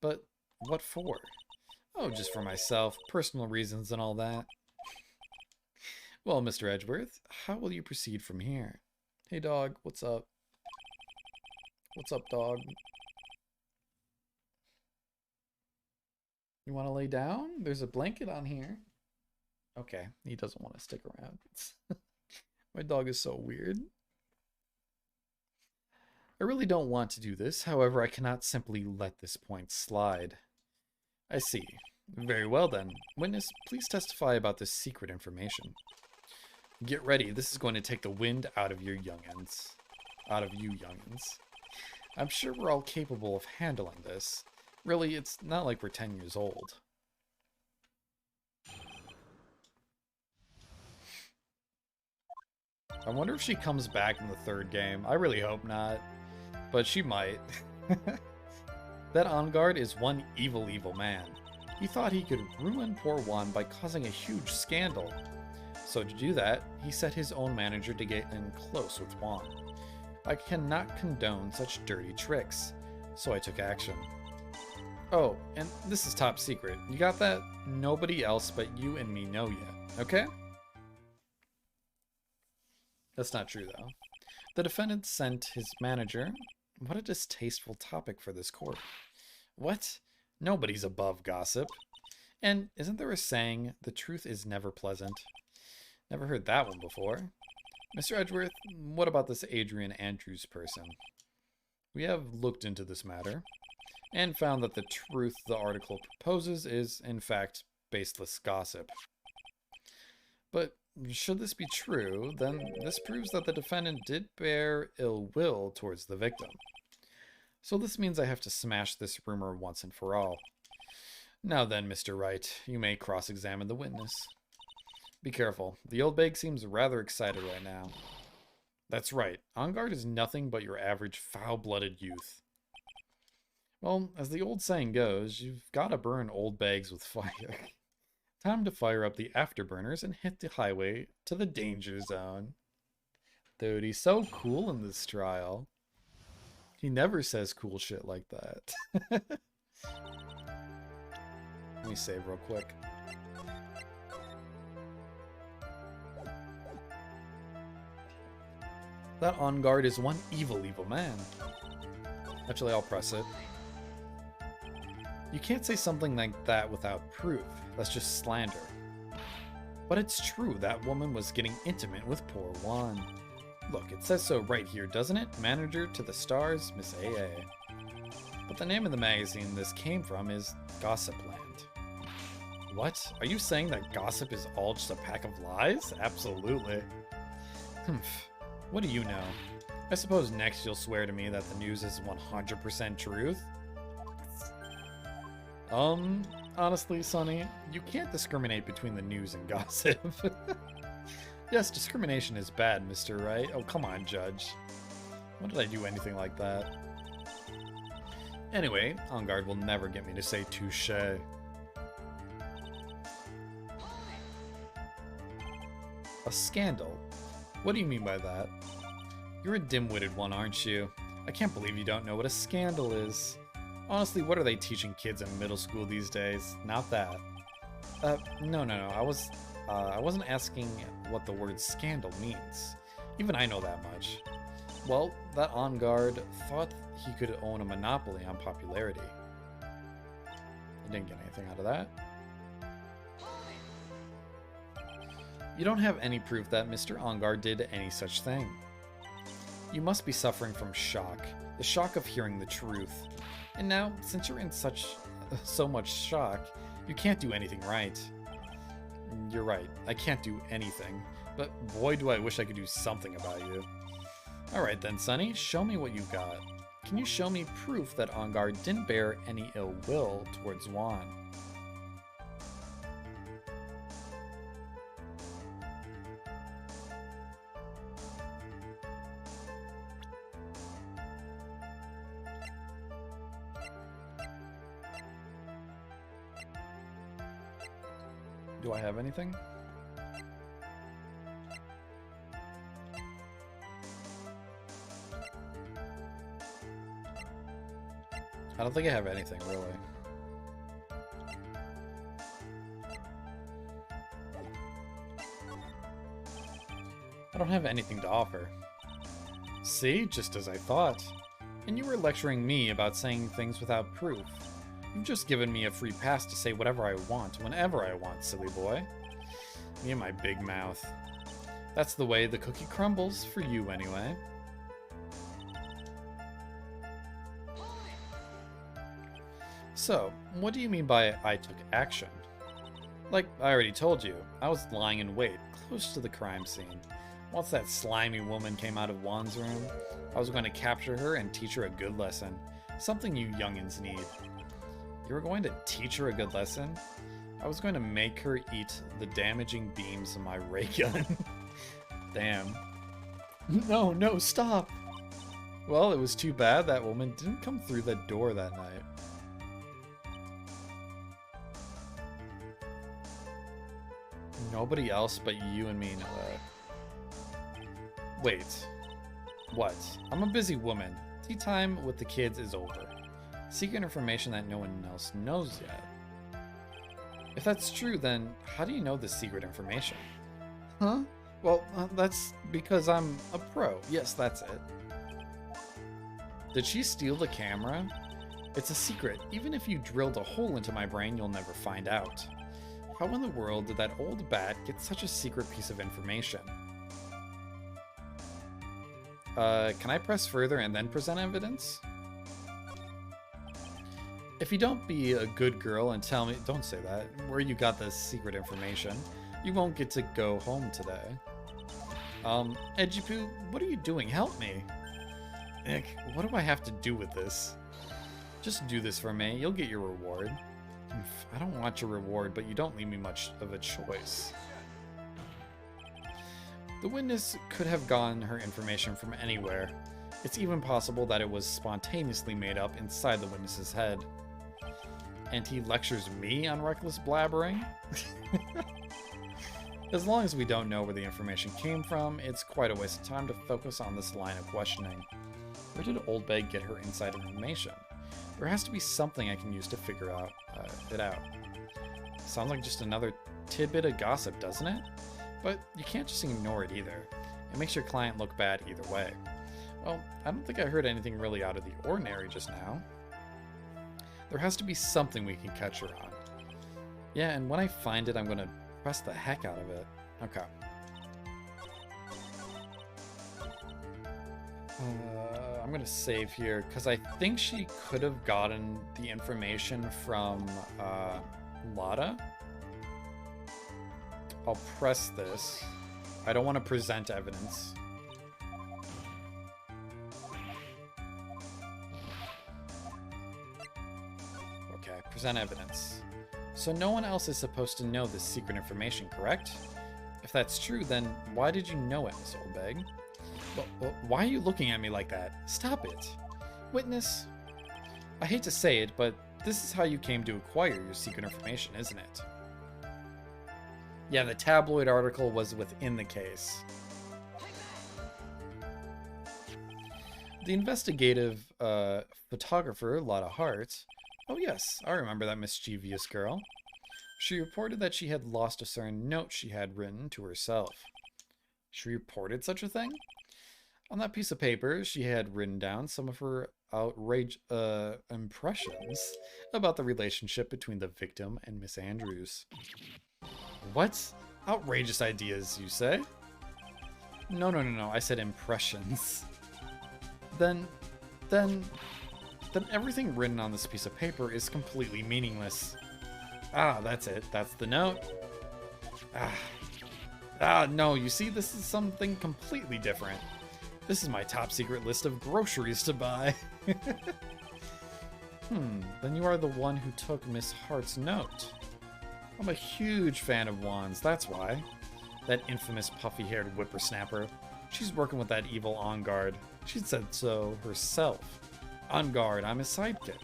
But what for? Oh, just for myself. Personal reasons and all that. Well, Mr. Edgeworth, how will you proceed from here? Hey, dog, what's up? What's up, dog? You want to lay down? There's a blanket on here. Okay, he doesn't want to stick around. My dog is so weird. I really don't want to do this, however, I cannot simply let this point slide. I see. Very well then. Witness, please testify about this secret information. Get ready, this is going to take the wind out of your youngins. Out of you youngins. I'm sure we're all capable of handling this. Really, it's not like we're 10 years old. I wonder if she comes back in the third game. I really hope not. But she might. That on guard is one evil, evil man. He thought he could ruin poor Juan by causing a huge scandal. So to do that, he set his own manager to get in close with Juan. I cannot condone such dirty tricks, so I took action. Oh, and this is top secret. You got that? Nobody else but you and me know yet, okay? That's not true, though. The defendant sent his manager. What a distasteful topic for this court. What? Nobody's above gossip. And isn't there a saying, the truth is never pleasant? Never heard that one before. Mr. Edgeworth, what about this Adrian Andrews person? We have looked into this matter, and found that the truth the article proposes is, in fact, baseless gossip. But should this be true, then this proves that the defendant did bear ill will towards the victim. So this means I have to smash this rumor once and for all. Now then, Mr. Wright, you may cross-examine the witness. Be careful. The old bag seems rather excited right now. That's right. On guard is nothing but your average foul-blooded youth. Well, as the old saying goes, you've got to burn old bags with fire. Time to fire up the afterburners and hit the highway to the danger zone. Dude, he's so cool in this trial. He never says cool shit like that. Let me save real quick. That on guard is one evil, evil man. Actually, I'll press it. You can't say something like that without proof. That's just slander. But it's true, that woman was getting intimate with poor Juan. Look, it says so right here, doesn't it? Manager to the stars, Miss AA. But the name of the magazine this came from is Gossipland. What? Are you saying that gossip is all just a pack of lies? Absolutely. Humph. What do you know? I suppose next you'll swear to me that the news is 100% truth? Honestly, Sonny, you can't discriminate between the news and gossip. Yes, discrimination is bad, Mr. Wright. Oh, come on, Judge. When did I do anything like that? Anyway, On Guard will never get me to say touche. A scandal? What do you mean by that? You're a dim-witted one, aren't you? I can't believe you don't know what a scandal is. Honestly, what are they teaching kids in middle school these days? Not that. No. I wasn't asking what the word scandal means. Even I know that much. Well, that On Guard thought he could own a monopoly on popularity. I didn't get anything out of that. You don't have any proof that Mr. On Guard did any such thing. You must be suffering from shock. The shock of hearing the truth. And now, since you're in so much shock, you can't do anything right. You're right, I can't do anything. But boy do I wish I could do something about you. Alright then, Sonny, show me what you've got. Can you show me proof that On Guard didn't bear any ill will towards Juan? Do I have anything? I don't think I have anything, really. I don't have anything to offer. See? Just as I thought. And you were lecturing me about saying things without proof. You've just given me a free pass to say whatever I want, whenever I want, silly boy. Me and my big mouth. That's the way the cookie crumbles, for you anyway. So, what do you mean by I took action? Like I already told you, I was lying in wait, close to the crime scene. Once that slimy woman came out of Juan's room, I was going to capture her and teach her a good lesson. Something you youngins need. You were going to teach her a good lesson? I was going to make her eat the damaging beams of my ray gun. Damn. No, stop! Well, it was too bad that woman didn't come through that door that night. Nobody else but you and me know that. Wait. What? I'm a busy woman. Tea time with the kids is over. Secret information that no one else knows yet. If that's true, then how do you know this secret information? Huh? Well, that's because I'm a pro. Yes, that's it. Did she steal the camera? It's a secret. Even if you drilled a hole into my brain, you'll never find out. How in the world did that old bat get such a secret piece of information? Can I press further and then present evidence? If you don't be a good girl and tell me, don't say that, where you got this secret information, you won't get to go home today. Edgipoo, what are you doing? Help me. Nick, what do I have to do with this? Just do this for me, you'll get your reward. I don't want your reward, but you don't leave me much of a choice. The witness could have gotten her information from anywhere. It's even possible that it was spontaneously made up inside the witness's head. And he lectures me on reckless blabbering? As long as we don't know where the information came from, it's quite a waste of time to focus on this line of questioning. Where did Old Beg get her inside information? There has to be something I can use to figure it out. Sounds like just another tidbit of gossip, doesn't it? But you can't just ignore it either. It makes your client look bad either way. Well, I don't think I heard anything really out of the ordinary just now. There has to be something we can catch her on. Yeah, and when I find it, I'm going to press the heck out of it. Okay. I'm going to save here, because I think she could have gotten the information from Lada. I'll press this. I don't want to present evidence. Okay, present evidence. So no one else is supposed to know this secret information, correct? If that's true, then why did you know it, Miss Oldbeg? Well, why are you looking at me like that? Stop it. Witness, I hate to say it, but this is how you came to acquire your secret information, isn't it? Yeah, the tabloid article was within the case. The investigative photographer, Lotta Hart. Oh yes, I remember that mischievous girl. She reported that she had lost a certain note she had written to herself. She reported such a thing? On that piece of paper, she had written down some of her outrage impressions about the relationship between the victim and Miss Andrews. What? Outrageous ideas, you say? No, I said impressions. Then everything written on this piece of paper is completely meaningless. Ah, that's it. That's the note. No, you see, this is something completely different. This is my top secret list of groceries to buy. Then you are the one who took Miss Hart's note. I'm a huge fan of Juan's, that's why. That infamous puffy-haired whippersnapper. She's working with that evil On Guard. She said so herself. On Guard, I'm his sidekick.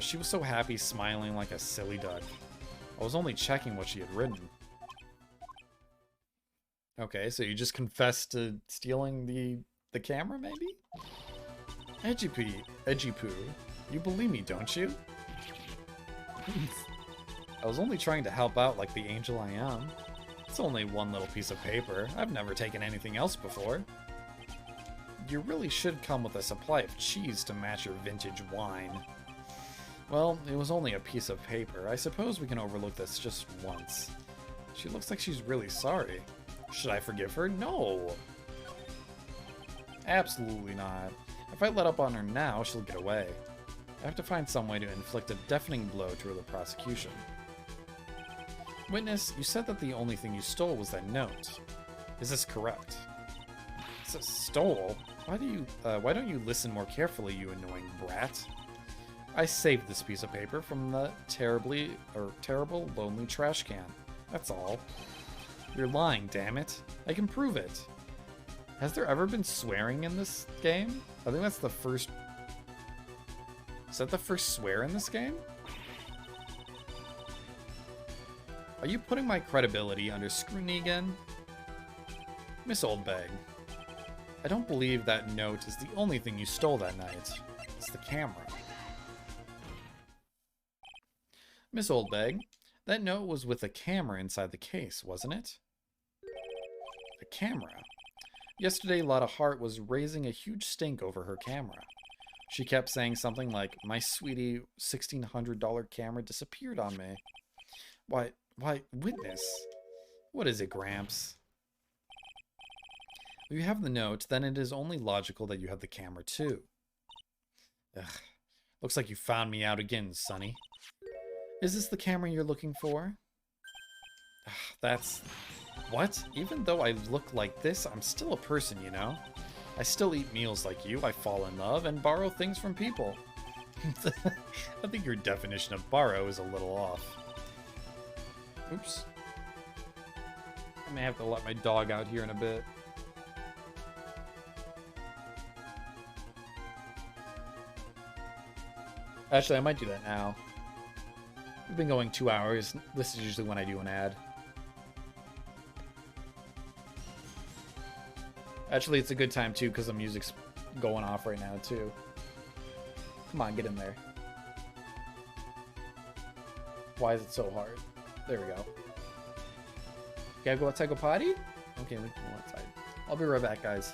She was so happy, smiling like a silly duck. I was only checking what she had written. Okay, so you just confessed to stealing the camera, maybe? Edgipoo, you believe me, don't you? I was only trying to help out like the angel I am. It's only one little piece of paper. I've never taken anything else before. you really should come with a supply of cheese to match your vintage wine. Well, it was only a piece of paper. I suppose we can overlook this just once. She looks like she's really sorry. Should I forgive her? No! Absolutely not. If I let up on her now, she'll get away. I have to find some way to inflict a deafening blow to the prosecution. Witness, you said that the only thing you stole was that note. Is this correct? Stole? Why don't you listen more carefully, you annoying brat? I saved this piece of paper from the terrible, lonely trash can. That's all. You're lying, damn it. I can prove it. Has there ever been swearing in this game? I think that's the first... Is that the first swear in this game? Are you putting my credibility under scrutiny again? Miss Oldbag, I don't believe that note is the only thing you stole that night. It's the camera. Miss Oldbag, that note was with a camera inside the case, wasn't it? A camera? Yesterday, Lotta Hart was raising a huge stink over her camera. She kept saying something like, my sweetie $1,600 camera disappeared on me. Why, witness. What is it, Gramps? If you have the note, then it is only logical that you have the camera too. Ugh. Looks like you found me out again, Sonny. Is this the camera you're looking for? That's... What? Even though I look like this, I'm still a person, you know? I still eat meals like you, I fall in love, and borrow things from people. I think your definition of borrow is a little off. Oops. I may have to let my dog out here in a bit. Actually, I might do that now. We've been going 2 hours. This is usually when I do an ad. Actually, it's a good time, too, because the music's going off right now, too. Come on, get in there. Why is it so hard? There we go. Gotta go outside, go potty? Okay, we can go outside. I'll be right back, guys.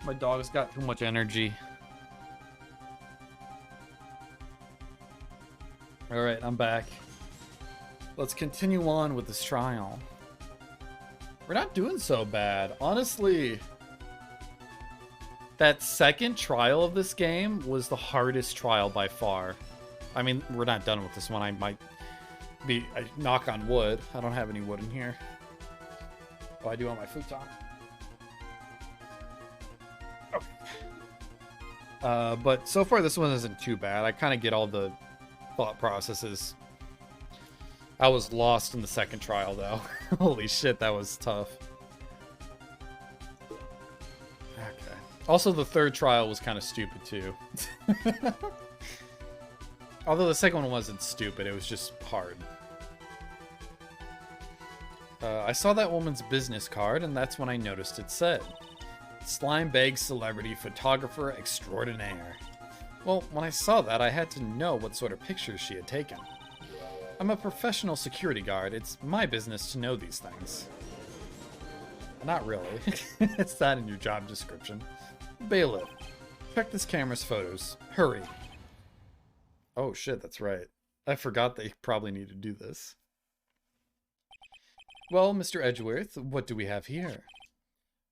My dog's got too much energy. Alright, I'm back. Let's continue on with this trial. We're not doing so bad. Honestly, that second trial of this game was the hardest trial by far. I mean, we're not done with this one. I might be... knock on wood. I don't have any wood in here. Oh, I do on my futon. Okay. But so far, this one isn't too bad. I kind of get all the thought processes. I was lost in the second trial, though. Holy shit, that was tough. Okay. Also, the third trial was kind of stupid, too. Although the second one wasn't stupid, it was just hard. I saw that woman's business card, and that's when I noticed it said, Slime Bag Celebrity Photographer Extraordinaire. Well, when I saw that, I had to know what sort of pictures she had taken. I'm a professional security guard. It's my business to know these things. Not really. It's not in your job description. Bailiff, check this camera's photos. Hurry. Oh shit, that's right. I forgot they probably need to do this. Well, Mr. Edgeworth, what do we have here?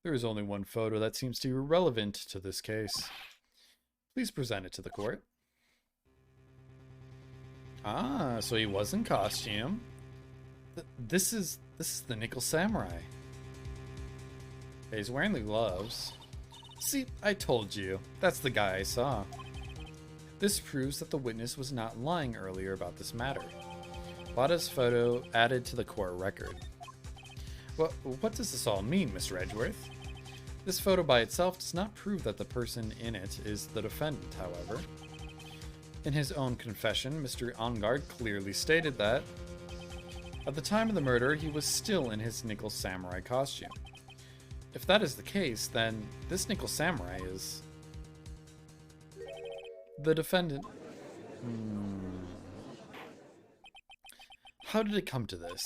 There is only one photo that seems to be relevant to this case. Please present it to the court. Ah, so he was in costume. This is the Nickel Samurai. Yeah, he's wearing the gloves. See, I told you. That's the guy I saw. This proves that the witness was not lying earlier about this matter. Lada's photo added to the court record. Well, what does this all mean, Mr. Edgeworth? This photo by itself does not prove that the person in it is the defendant, however. In his own confession, Mr. Engard clearly stated that, at the time of the murder, he was still in his Nickel Samurai costume. If that is the case, then this Nickel Samurai is the defendant. How did it come to this?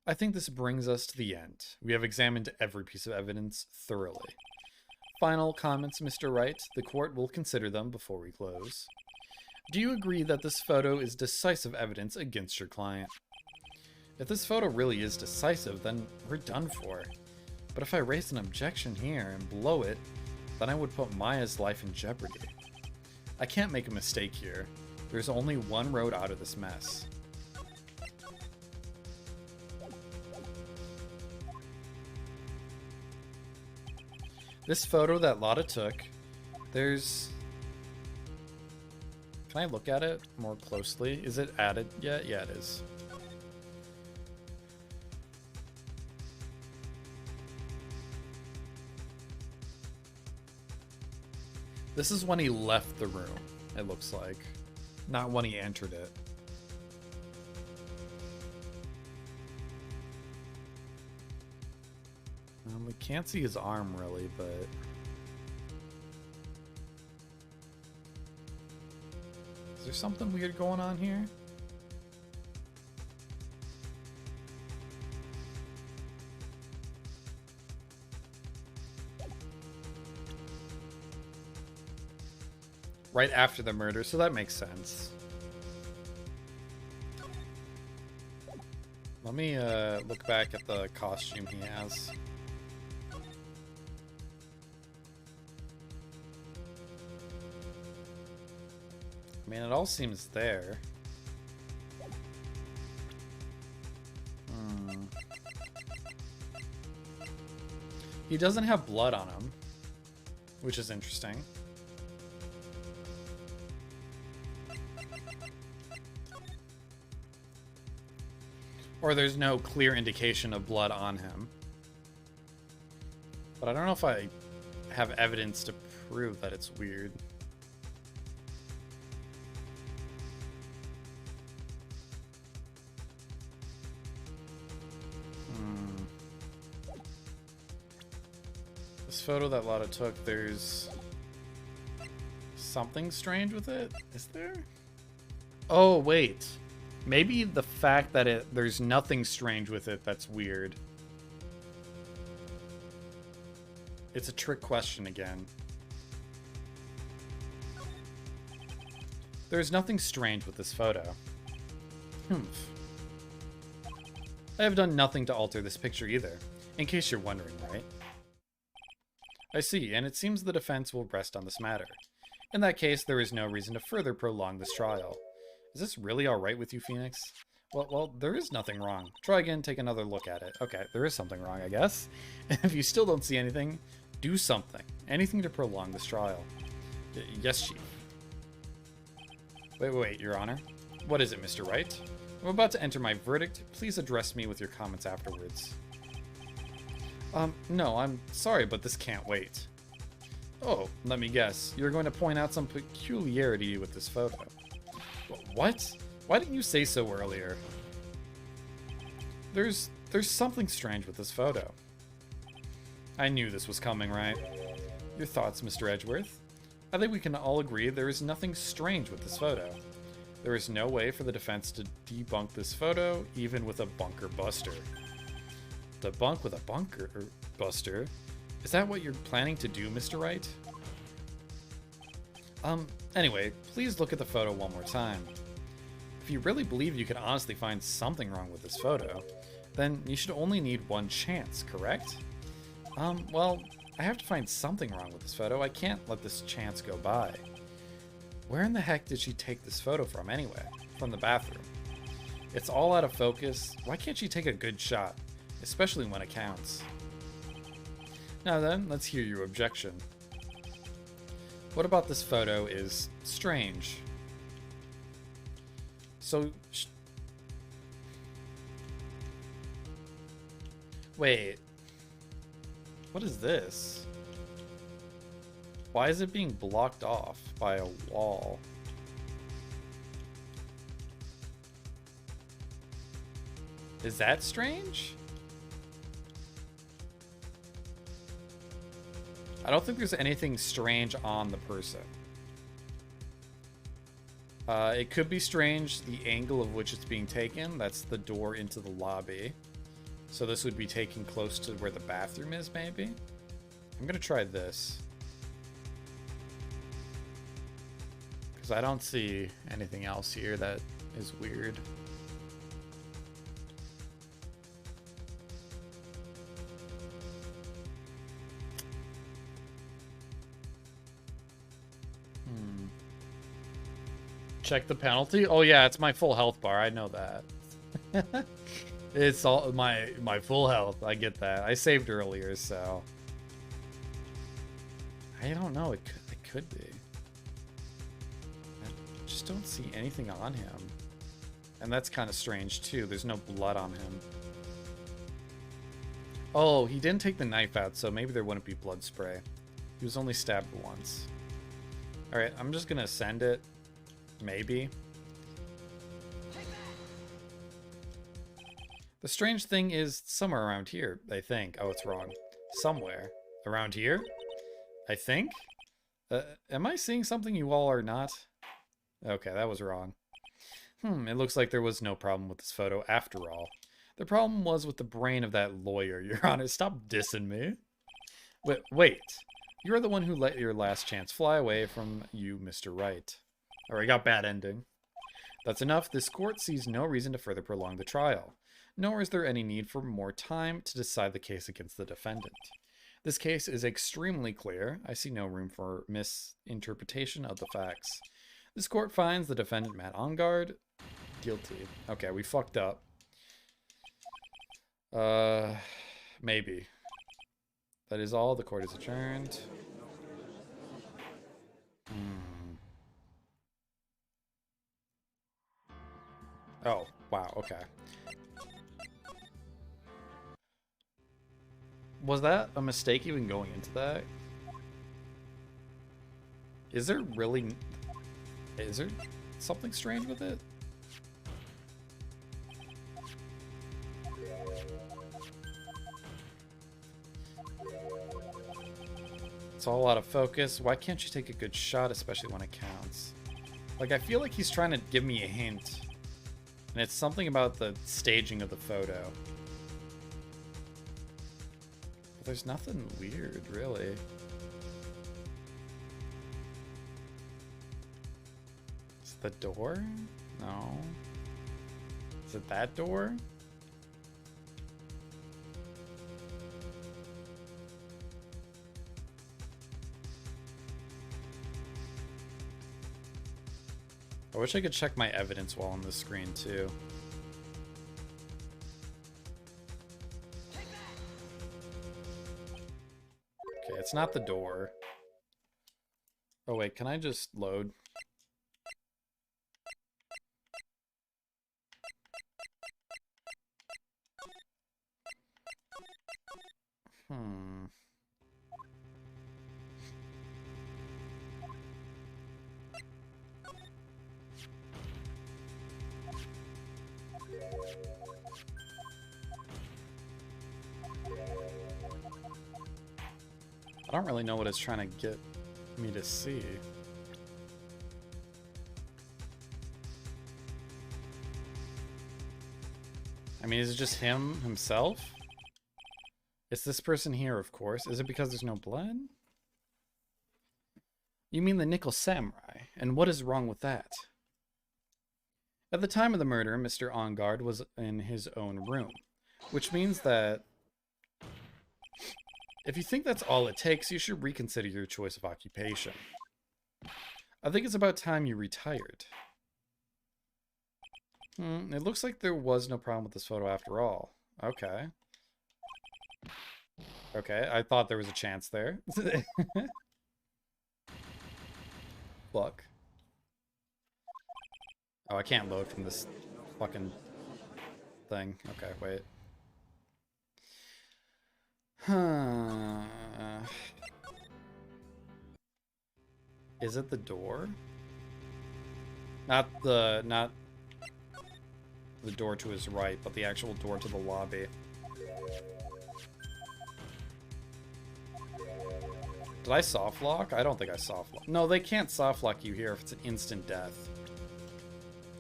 I think this brings us to the end. We have examined every piece of evidence thoroughly. Final comments, Mr. Wright. The court will consider them before we close. Do you agree that this photo is decisive evidence against your client? If this photo really is decisive, then we're done for. But if I raise an objection here and blow it, then I would put Maya's life in jeopardy. I can't make a mistake here. There's only one road out of this mess. This photo that Lada took, there's... Can I look at it more closely? Is it added yet? Yeah, it is. This is when he left the room, it looks like. Not when he entered it. We can't see his arm really, but... Is there something weird going on here? Right after the murder, so that makes sense. Let me look back at the costume he has. I mean, it all seems there. He doesn't have blood on him, which is interesting. Or there's no clear indication of blood on him. But I don't know if I have evidence to prove that it's weird. This photo that Lada took, there's something strange with it. Is there? Oh, wait. Maybe the fact that there's nothing strange with it that's weird. It's a trick question again. There's nothing strange with this photo. Humph. I have done nothing to alter this picture either, in case you're wondering, right? I see, and it seems the defense will rest on this matter. In that case, there is no reason to further prolong this trial. Is this really alright with you, Phoenix? Well, there is nothing wrong. Try again, take another look at it. Okay, there is something wrong, I guess. And if you still don't see anything, do something. Anything to prolong this trial. Yes, Chief. Wait, Your Honor. What is it, Mr. Wright? I'm about to enter my verdict. Please address me with your comments afterwards. No, I'm sorry, but this can't wait. Oh, let me guess. You're going to point out some peculiarity with this photo. What? Why didn't you say so earlier? There's something strange with this photo. I knew this was coming, right? Your thoughts, Mr. Edgeworth? I think we can all agree there is nothing strange with this photo. There is no way for the defense to debunk this photo, even with a bunker buster. Debunk with a bunker buster? Is that what you're planning to do, Mr. Wright? Anyway, please look at the photo one more time. If you really believe you can honestly find something wrong with this photo, then you should only need one chance, correct? Well, I have to find something wrong with this photo. I can't let this chance go by. Where in the heck did she take this photo from anyway? From the bathroom. It's all out of focus. Why can't she take a good shot? Especially when it counts. Now then, let's hear your objection. What about this photo is strange? So... Wait. What is this? Why is it being blocked off by a wall? Is that strange? I don't think there's anything strange on the person. It could be strange the angle of which it's being taken. That's the door into the lobby. So this would be taken close to where the bathroom is, maybe? I'm gonna try this. Because I don't see anything else here that is weird. Check the penalty? Oh yeah, it's my full health bar. I know that. It's all my full health. I get that. I saved earlier, so I don't know. It could be. I just don't see anything on him, and that's kind of strange too. There's no blood on him. Oh, he didn't take the knife out, so maybe there wouldn't be blood spray. He was only stabbed once. All right, I'm just gonna send it. Maybe. The strange thing is somewhere around here, I think. Oh, it's wrong. Somewhere. Around here? I think? Am I seeing something you all are not? Okay, that was wrong. It looks like there was no problem with this photo after all. The problem was with the brain of that lawyer, Your Honor. Stop dissing me. Wait. You're the one who let your last chance fly away from you, Mr. Wright. Alright, got bad ending. That's enough. This court sees no reason to further prolong the trial. Nor is there any need for more time to decide the case against the defendant. This case is extremely clear. I see no room for misinterpretation of the facts. This court finds the defendant Matt Ongard guilty. Okay, we fucked up. Maybe. That is all. The court is adjourned. Oh, wow, okay. Was that a mistake even going into that? Is there something strange with it? It's all out of focus. Why can't you take a good shot, especially when it counts? Like, I feel like he's trying to give me a hint. And it's something about the staging of the photo. But there's nothing weird, really. Is it the door? No. Is it that door? I wish I could check my evidence while on the screen, too. Okay, it's not the door. Oh, wait, can I just load? Hmm. I don't really know what it's trying to get me to see. I mean, is it just himself? It's this person here, of course. Is it because there's no blood? You mean the Nickel Samurai, and what is wrong with that? At the time of the murder, Mr. Engard was in his own room, which means that if you think that's all it takes, you should reconsider your choice of occupation. I think it's about time you retired. It looks like there was no problem with this photo after all. Okay. Okay, I thought there was a chance there. Fuck. Oh, I can't load from this fucking thing. Okay, wait. Huh. Is it the door? Not the door to his right, but the actual door to the lobby. Did I soft lock? I don't think I soft lock. No, they can't soft lock you here if it's an instant death.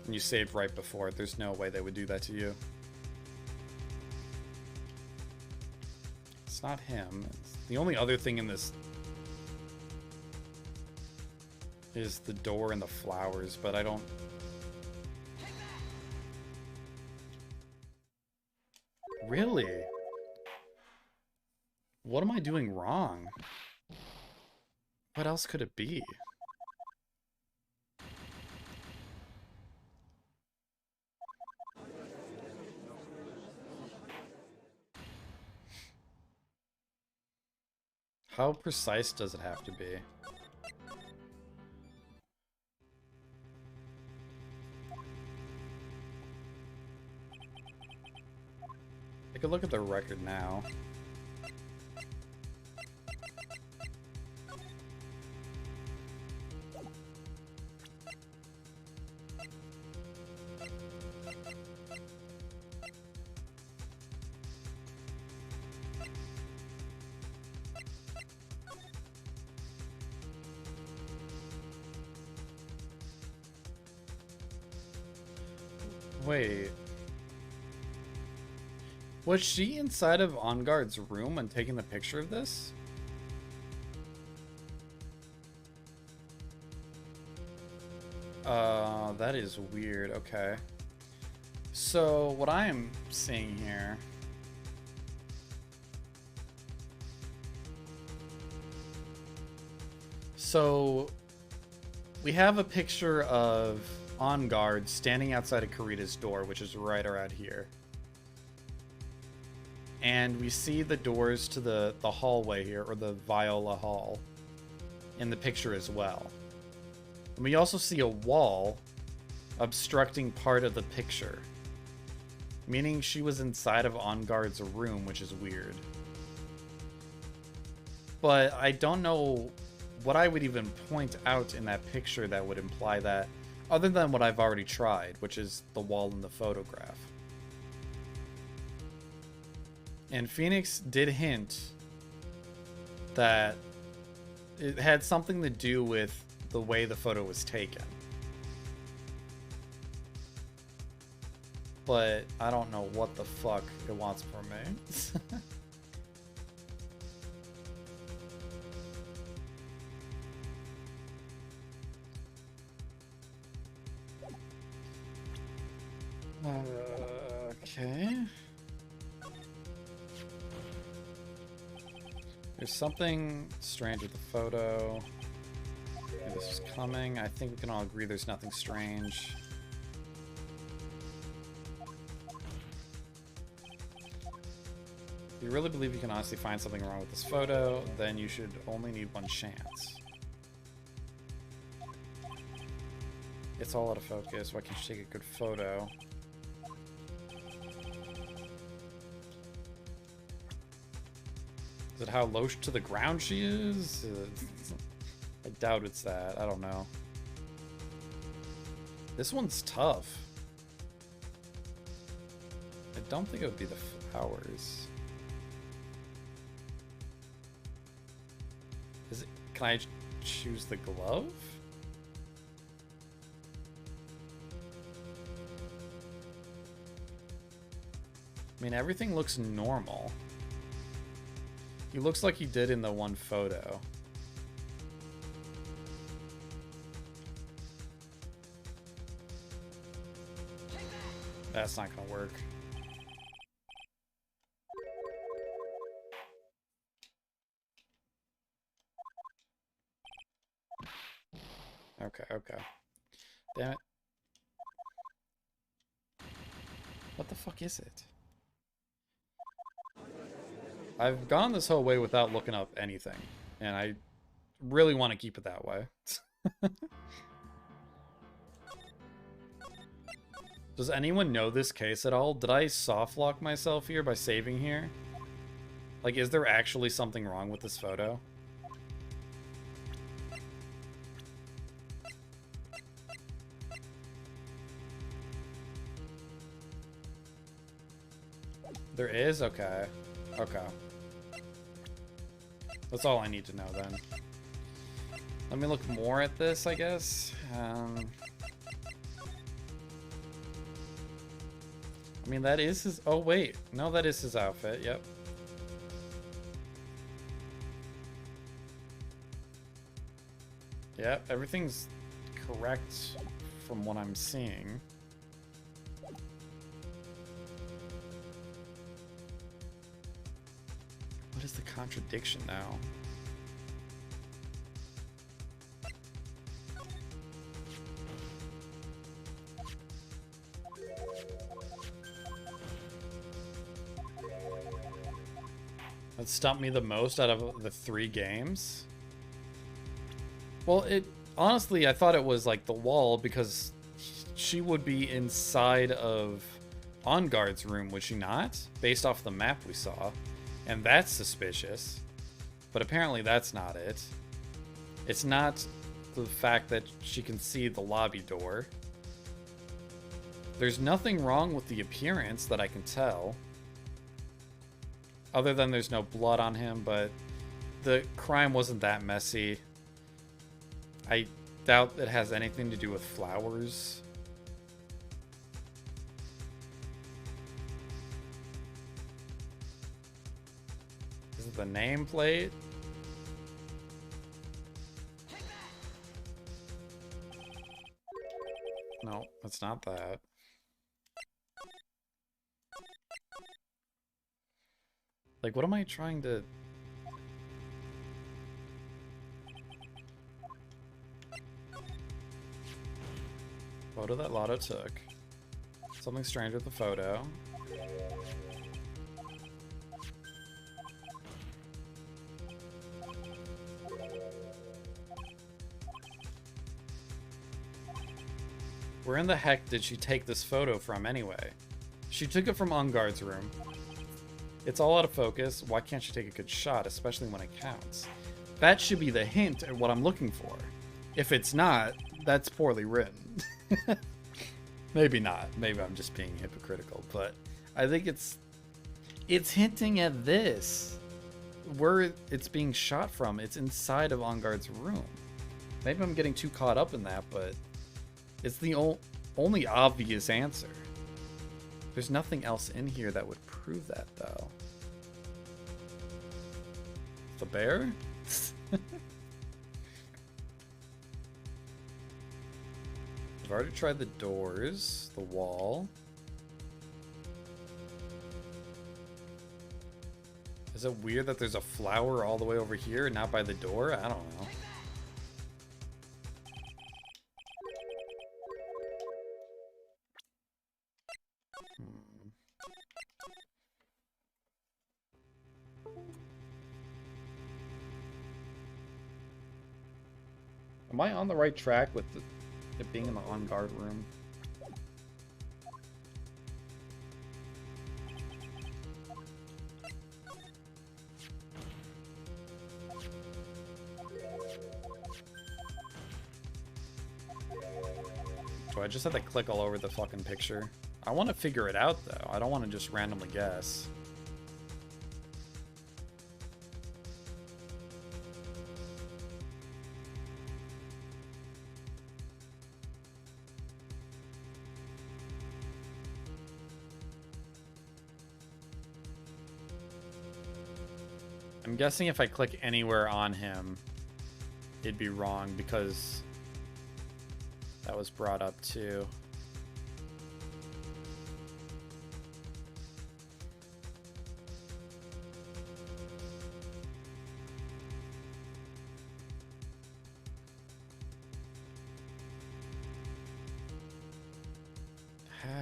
And you saved right before it. There's no way they would do that to you. It's not him. It's the only other thing in this is the door and the flowers, but I don't... Really? What am I doing wrong? What else could it be? How precise does it have to be? I could look at the record now. Wait. Was she inside of Engard's room when taking the picture of this? That is weird. Okay. So, what I am seeing here... So, we have a picture of Engard standing outside of Karita's door, which is right around here. And we see the doors to the hallway here, or the Viola Hall, in the picture as well. And we also see a wall obstructing part of the picture, meaning she was inside of Engard's room, which is weird. But I don't know what I would even point out in that picture that would imply that, other than what I've already tried, which is the wall in the photograph. And Phoenix did hint that it had something to do with the way the photo was taken. but I don't know what the fuck it wants from me. Okay. There's something strange with the photo. Okay, this is coming. I think we can all agree there's nothing strange. If you really believe you can honestly find something wrong with this photo, then you should only need one chance. It's all out of focus. Why can't you take a good photo? Is it how low to the ground she is? I doubt it's that. I don't know. This one's tough. I don't think it would be the flowers. Is it? Can I choose the glove? I mean, everything looks normal. He looks like he did in the one photo. That's not gonna work. Okay, okay. Damn it. What the fuck is it? I've gone this whole way without looking up anything, and I really want to keep it that way. Does anyone know this case at all? Did I soft lock myself here by saving here? Like, is there actually something wrong with this photo? There is? Okay. Okay. That's all I need to know then. Let me look more at this, I guess. I mean, that is his... Oh, wait. No, that is his outfit. Yep. Yep, everything's correct from what I'm seeing. What is the contradiction now? That stumped me the most out of the 3 games. Well, honestly, I thought it was like the wall because she would be inside of On Guard's room, would she not? Based off the map we saw. And that's suspicious. But apparently that's not it. It's not the fact that she can see the lobby door. There's nothing wrong with the appearance that I can tell. Other than there's no blood on him, but the crime wasn't that messy. I doubt it has anything to do with flowers. Is it the nameplate? No, it's not that. Like, what am I trying to... Photo that Lotto took. Something strange with the photo. Where in the heck did she take this photo from anyway? She took it from On Guard's room. It's all out of focus. Why can't she take a good shot, especially when it counts? That should be the hint at what I'm looking for. If it's not, that's poorly written. Maybe not. Maybe I'm just being hypocritical, but I think it's hinting at this. Where it's being shot from, it's inside of On Guard's room. Maybe I'm getting too caught up in that, but it's the only obvious answer. There's nothing else in here that would prove that, though. The bear? I've already tried the doors, the wall. Is it weird that there's a flower all the way over here and not by the door? I don't know. Am I on the right track with it being in the on-guard room? Do I just have to click all over the fucking picture? I want to figure it out, though. I don't want to just randomly guess. I'm guessing if I click anywhere on him, it'd be wrong because that was brought up too.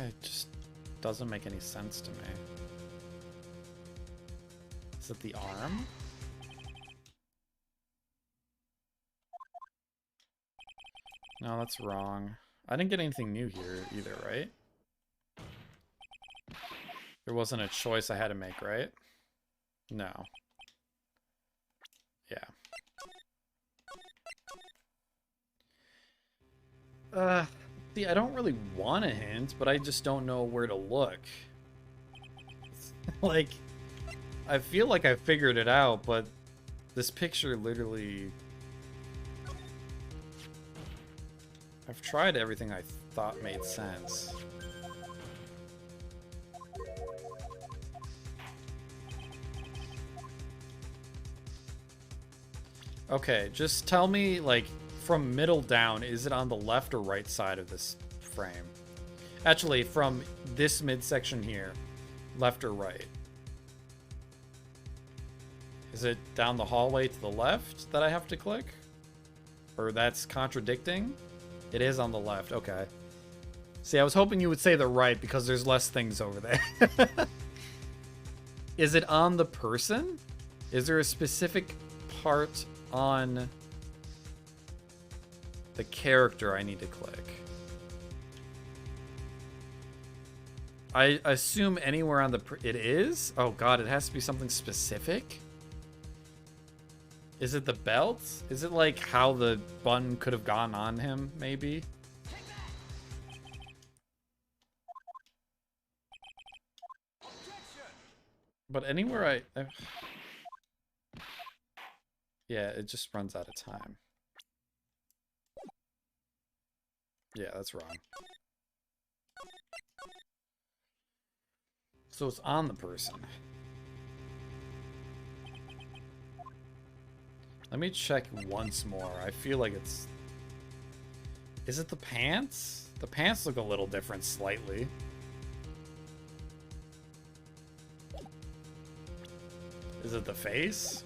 It just doesn't make any sense to me. Is it the arm? No, that's wrong. I didn't get anything new here either, right? There wasn't a choice I had to make, right? No. Yeah. See, I don't really want a hint, but I just don't know where to look. Like, I feel like I figured it out, but this picture literally... I've tried everything I thought made sense. Okay, just tell me, like, from middle down, is it on the left or right side of this frame? Actually, from this midsection here, left or right? Is it down the hallway to the left that I have to click? Or that's contradicting? It is on the left, okay. See, I was hoping you would say the right because there's less things over there. Is it on the person? Is there a specific part on the character I need to click? I assume anywhere on the... It is? Oh god, it has to be something specific? Is it the belt? Is it like how the button could have gone on him, maybe? But anywhere I... Yeah, it just runs out of time. Yeah, that's wrong. So it's on the person. Let me check once more. I feel like it's... Is it the pants? The pants look a little different slightly. Is it the face?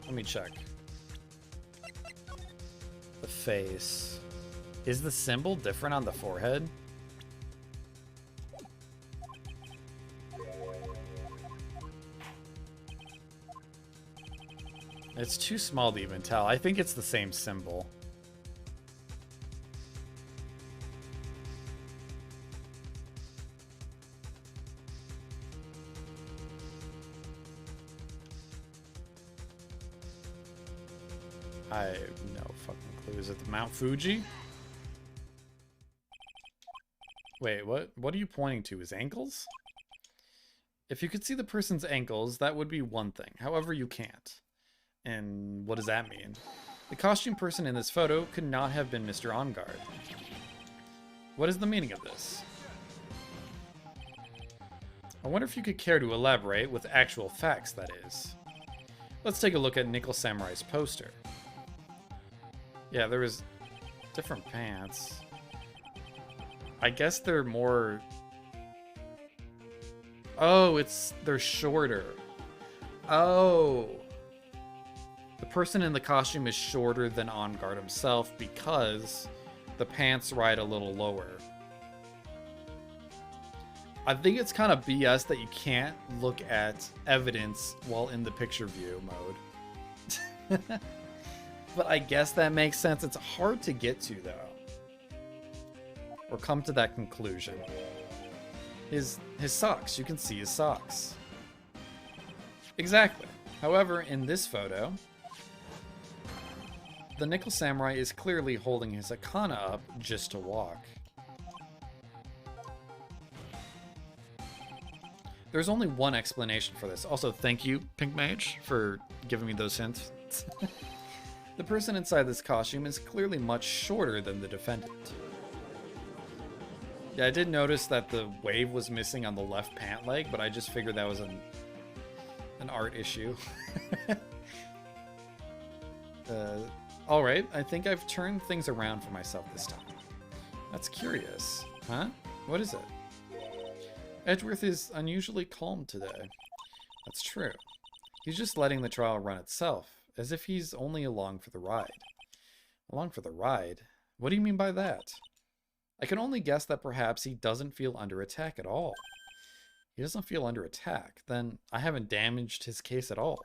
Let me check. The face. Is the symbol different on the forehead? It's too small to even tell. I think it's the same symbol. I have no fucking clue. Is it the Mount Fuji? Wait, what are you pointing to? His ankles? If you could see the person's ankles, that would be one thing. However, you can't. And what does that mean? The costume person in this photo could not have been Mr. OnGuard. What is the meaning of this? I wonder if you could care to elaborate with actual facts, that is. Let's take a look at Nickel Samurai's poster. Yeah, there was different pants. I guess they're more... Oh, they're shorter. Oh. The person in the costume is shorter than OnGuard himself because the pants ride a little lower. I think it's kind of BS that you can't look at evidence while in the picture view mode. But I guess that makes sense. It's hard to get to, though. Or come to that conclusion. His socks. You can see his socks. Exactly. However, in this photo, the Nickel Samurai is clearly holding his Akana up just to walk. There's only one explanation for this. Also, thank you, Pink Mage, for giving me those hints. The person inside this costume is clearly much shorter than the defendant. Yeah, I did notice that the wave was missing on the left pant leg, but I just figured that was an art issue. Alright, I think I've turned things around for myself this time. That's curious. Huh? What is it? Edgeworth is unusually calm today. That's true. He's just letting the trial run itself, as if he's only along for the ride. Along for the ride? What do you mean by that? I can only guess that perhaps he doesn't feel under attack at all. He doesn't feel under attack, then I haven't damaged his case at all.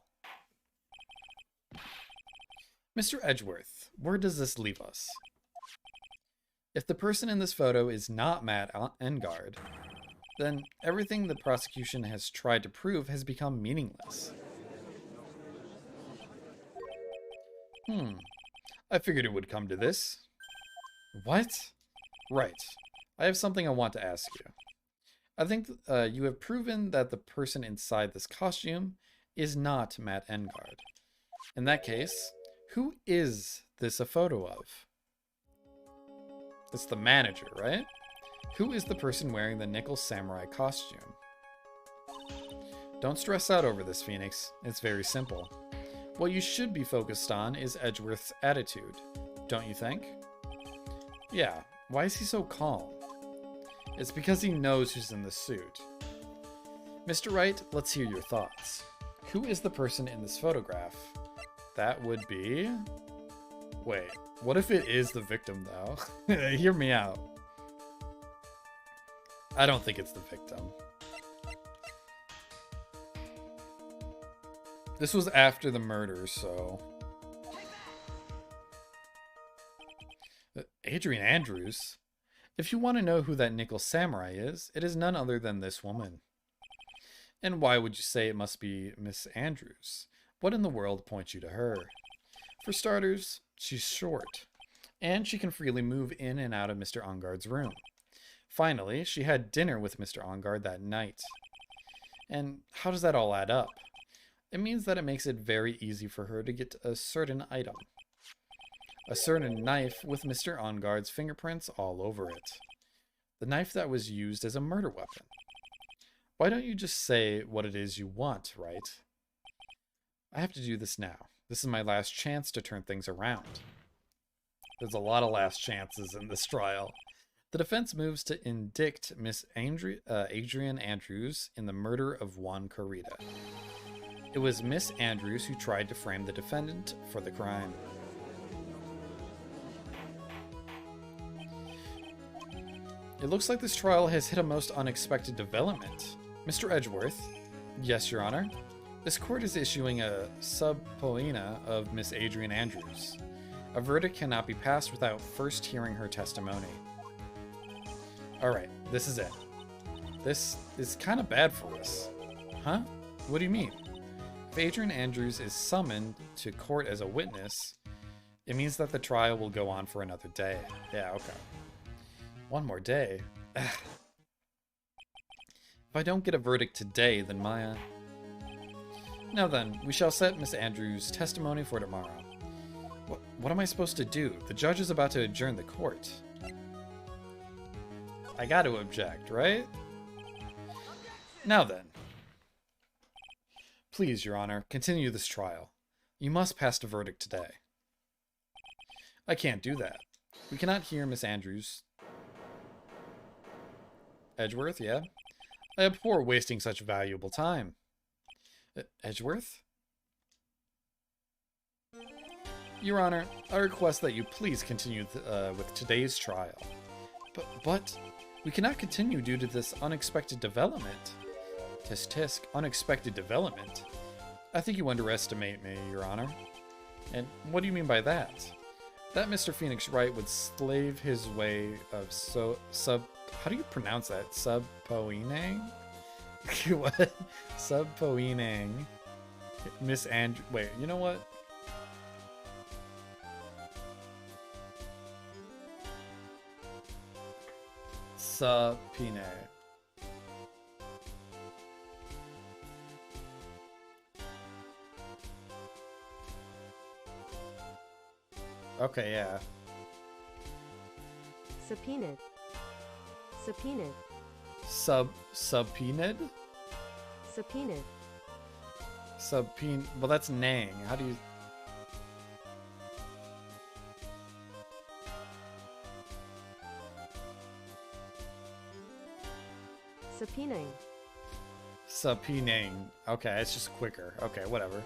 Mr. Edgeworth, where does this leave us? If the person in this photo is not Matt Engard, then everything the prosecution has tried to prove has become meaningless. I figured it would come to this. What? Right. I have something I want to ask you. I think you have proven that the person inside this costume is not Matt Engard. In that case, who is this a photo of? It's the manager, right? Who is the person wearing the Nickel Samurai costume? Don't stress out over this, Phoenix. It's very simple. What you should be focused on is Edgeworth's attitude, don't you think? Yeah, why is he so calm? It's because he knows who's in the suit. Mr. Wright, let's hear your thoughts. Who is the person in this photograph? That would be... Wait, what if it is the victim, though? Hear me out. I don't think it's the victim. This was after the murder, so... Adrian Andrews? If you want to know who that Nickel Samurai is, it is none other than this woman. And why would you say it must be Miss Andrews? What in the world points you to her? For starters, she's short, and she can freely move in and out of Mr. Engard's room. Finally, she had dinner with Mr. Engard that night. And how does that all add up? It means that it makes it very easy for her to get a certain item. A certain knife with Mr. Engard's fingerprints all over it. The knife that was used as a murder weapon. Why don't you just say what it is you want, right? I have to do this now. This is my last chance to turn things around. There's a lot of last chances in this trial. The defense moves to indict Miss Adrian Andrews in the murder of Juan Corrida. It was Miss Andrews who tried to frame the defendant for the crime. It looks like this trial has hit a most unexpected development. Mr. Edgeworth. Yes, Your Honor. This court is issuing a subpoena of Miss Adrian Andrews. A verdict cannot be passed without first hearing her testimony. Alright, this is it. This is kind of bad for us. Huh? What do you mean? If Adrian Andrews is summoned to court as a witness, it means that the trial will go on for another day. Yeah, okay. One more day? Ugh. If I don't get a verdict today, then Now then, we shall set Miss Andrews' testimony for tomorrow. What am I supposed to do? The judge is about to adjourn the court. I got to object, right? Now then. Please, Your Honor, continue this trial. You must pass a verdict today. I can't do that. We cannot hear Miss Andrews. Edgeworth, yeah? I abhor wasting such valuable time. Edgeworth? Your Honor, I request that you please continue with today's trial. But we cannot continue due to this unexpected development. Tisk tisk, unexpected development. I think you underestimate me, Your Honor. And what do you mean by that? That Mr. Phoenix Wright would slave his way of how do you pronounce that? Subpoenaing? What? Subpoenaing Miss Andrew. Wait, you know what? Subpoena. Okay, yeah. Subpoenaed. Subpoenaed. Subpoenaed? Subpoenaed. Well, that's nang. How do you... Subpoenaing. Subpoenaing. Okay, it's just quicker. Okay, whatever.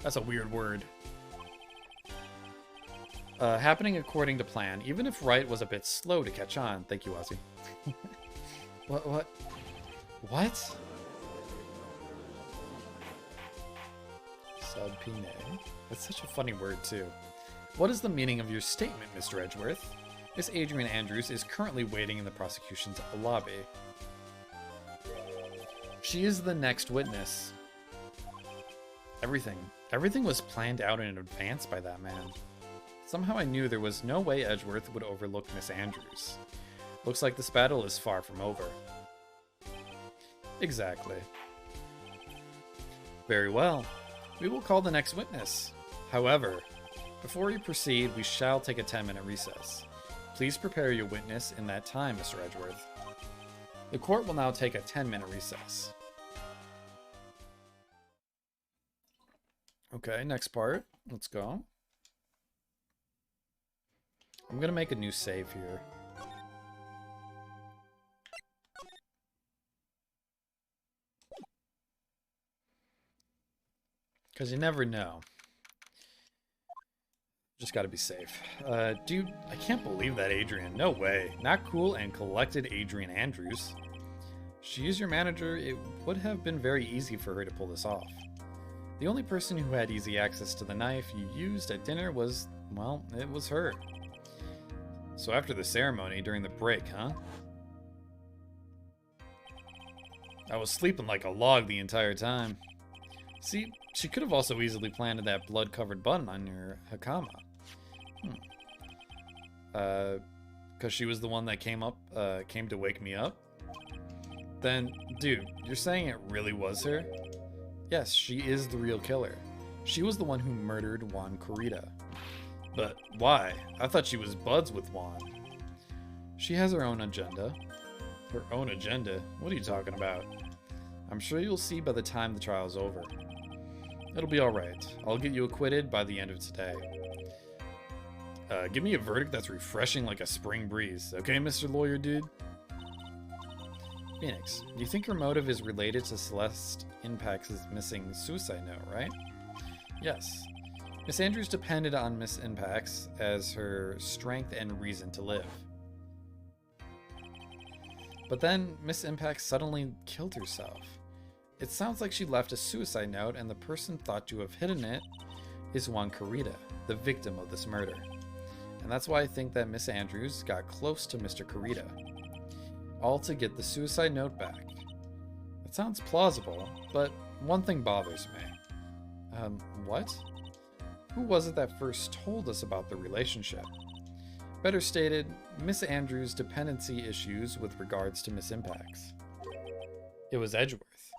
That's a weird word. Happening according to plan, even if Wright was a bit slow to catch on. Thank you, Ozzy. What? Subpoenaing. That's such a funny word, too. What is the meaning of your statement, Mr. Edgeworth? Miss Adrian Andrews is currently waiting in the prosecution's lobby. She is the next witness. Everything was planned out in advance by that man. Somehow I knew there was no way Edgeworth would overlook Miss Andrews. Looks like this battle is far from over. Exactly. Very well. We will call the next witness. However, before we proceed, we shall take a 10-minute recess. Please prepare your witness in that time, Mr. Edgeworth. The court will now take a 10-minute recess. Okay, next part. Let's go. I'm gonna make a new save here. Because you never know. Just gotta be safe. Dude, I can't believe that Adrian. No way. Not cool and collected Adrian Andrews. She is your manager. It would have been very easy for her to pull this off. The only person who had easy access to the knife you used at dinner was, well, it was her. So after the ceremony, during the break, huh? I was sleeping like a log the entire time. See, she could have also easily planted that blood-covered button on your Hakama. Because she was the one that came to wake me up? Then, dude, you're saying it really was her? Yes, she is the real killer. She was the one who murdered Juan Corrida. But why? I thought she was buds with Juan. She has her own agenda. Her own agenda? What are you talking about? I'm sure you'll see by the time the trial's over. It'll be alright. I'll get you acquitted by the end of today. Give me a verdict that's refreshing like a spring breeze. Okay, Mr. Lawyer Dude? Phoenix, you think her motive is related to Celeste Impact's missing suicide note, right? Yes. Miss Andrews depended on Miss Impact's as her strength and reason to live. But then Miss Impact suddenly killed herself. It sounds like she left a suicide note and the person thought to have hidden it is Juan Corrida, the victim of this murder. And that's why I think that Miss Andrews got close to Mr. Corrida. All to get the suicide note back. It sounds plausible, but one thing bothers me. What? Who was it that first told us about the relationship? Better stated, Miss Andrews' dependency issues with regards to Miss Impact's. It was Edgeworth.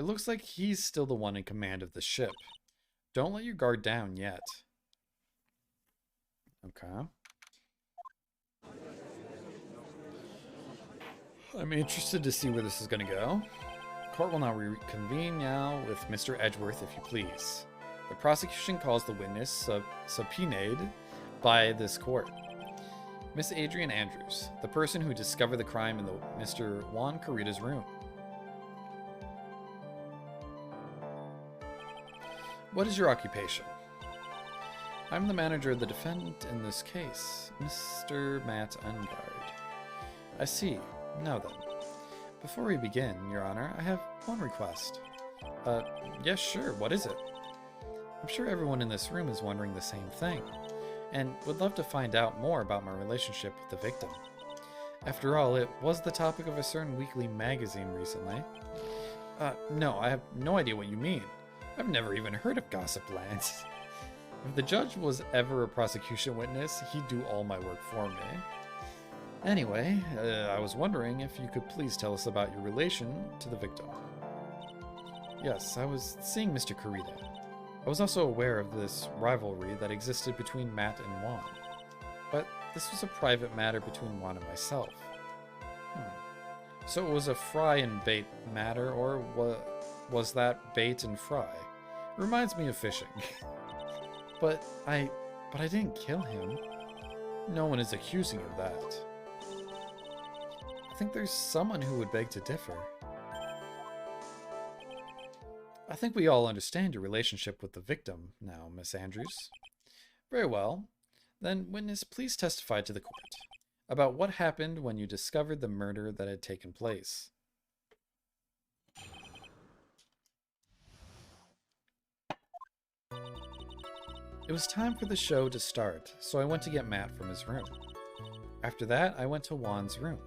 It looks like he's still the one in command of the ship. Don't let your guard down yet. Okay. I'm interested to see where this is going to go. Court will now reconvene now with Mr. Edgeworth, if you please. The prosecution calls the witness subpoenaed by this court. Miss Adrian Andrews, the person who discovered the crime in Mr. Juan Carita's room. What is your occupation? I'm the manager of the defendant in this case, Mr. Matt Ungard. I see. Now then. Before we begin, Your Honor, I have one request. Yes, sure. What is it? I'm sure everyone in this room is wondering the same thing, and would love to find out more about my relationship with the victim. After all, it was the topic of a certain weekly magazine recently. No, I have no idea what you mean. I've never even heard of Gossip Land. If the judge was ever a prosecution witness, he'd do all my work for me. Anyway, I was wondering if you could please tell us about your relation to the victim. Yes, I was seeing Mr. Carita. I was also aware of this rivalry that existed between Matt and Juan. But this was a private matter between Juan and myself. So it was a fry and bait matter, or was that bait and fry? It reminds me of fishing. But I didn't kill him. No one is accusing you of that. I think there's someone who would beg to differ. I think we all understand your relationship with the victim now, Miss Andrews. Very well. Then, witness, please testify to the court about what happened when you discovered the murder that had taken place. It was time for the show to start, so I went to get Matt from his room. After that, I went to Juan's room.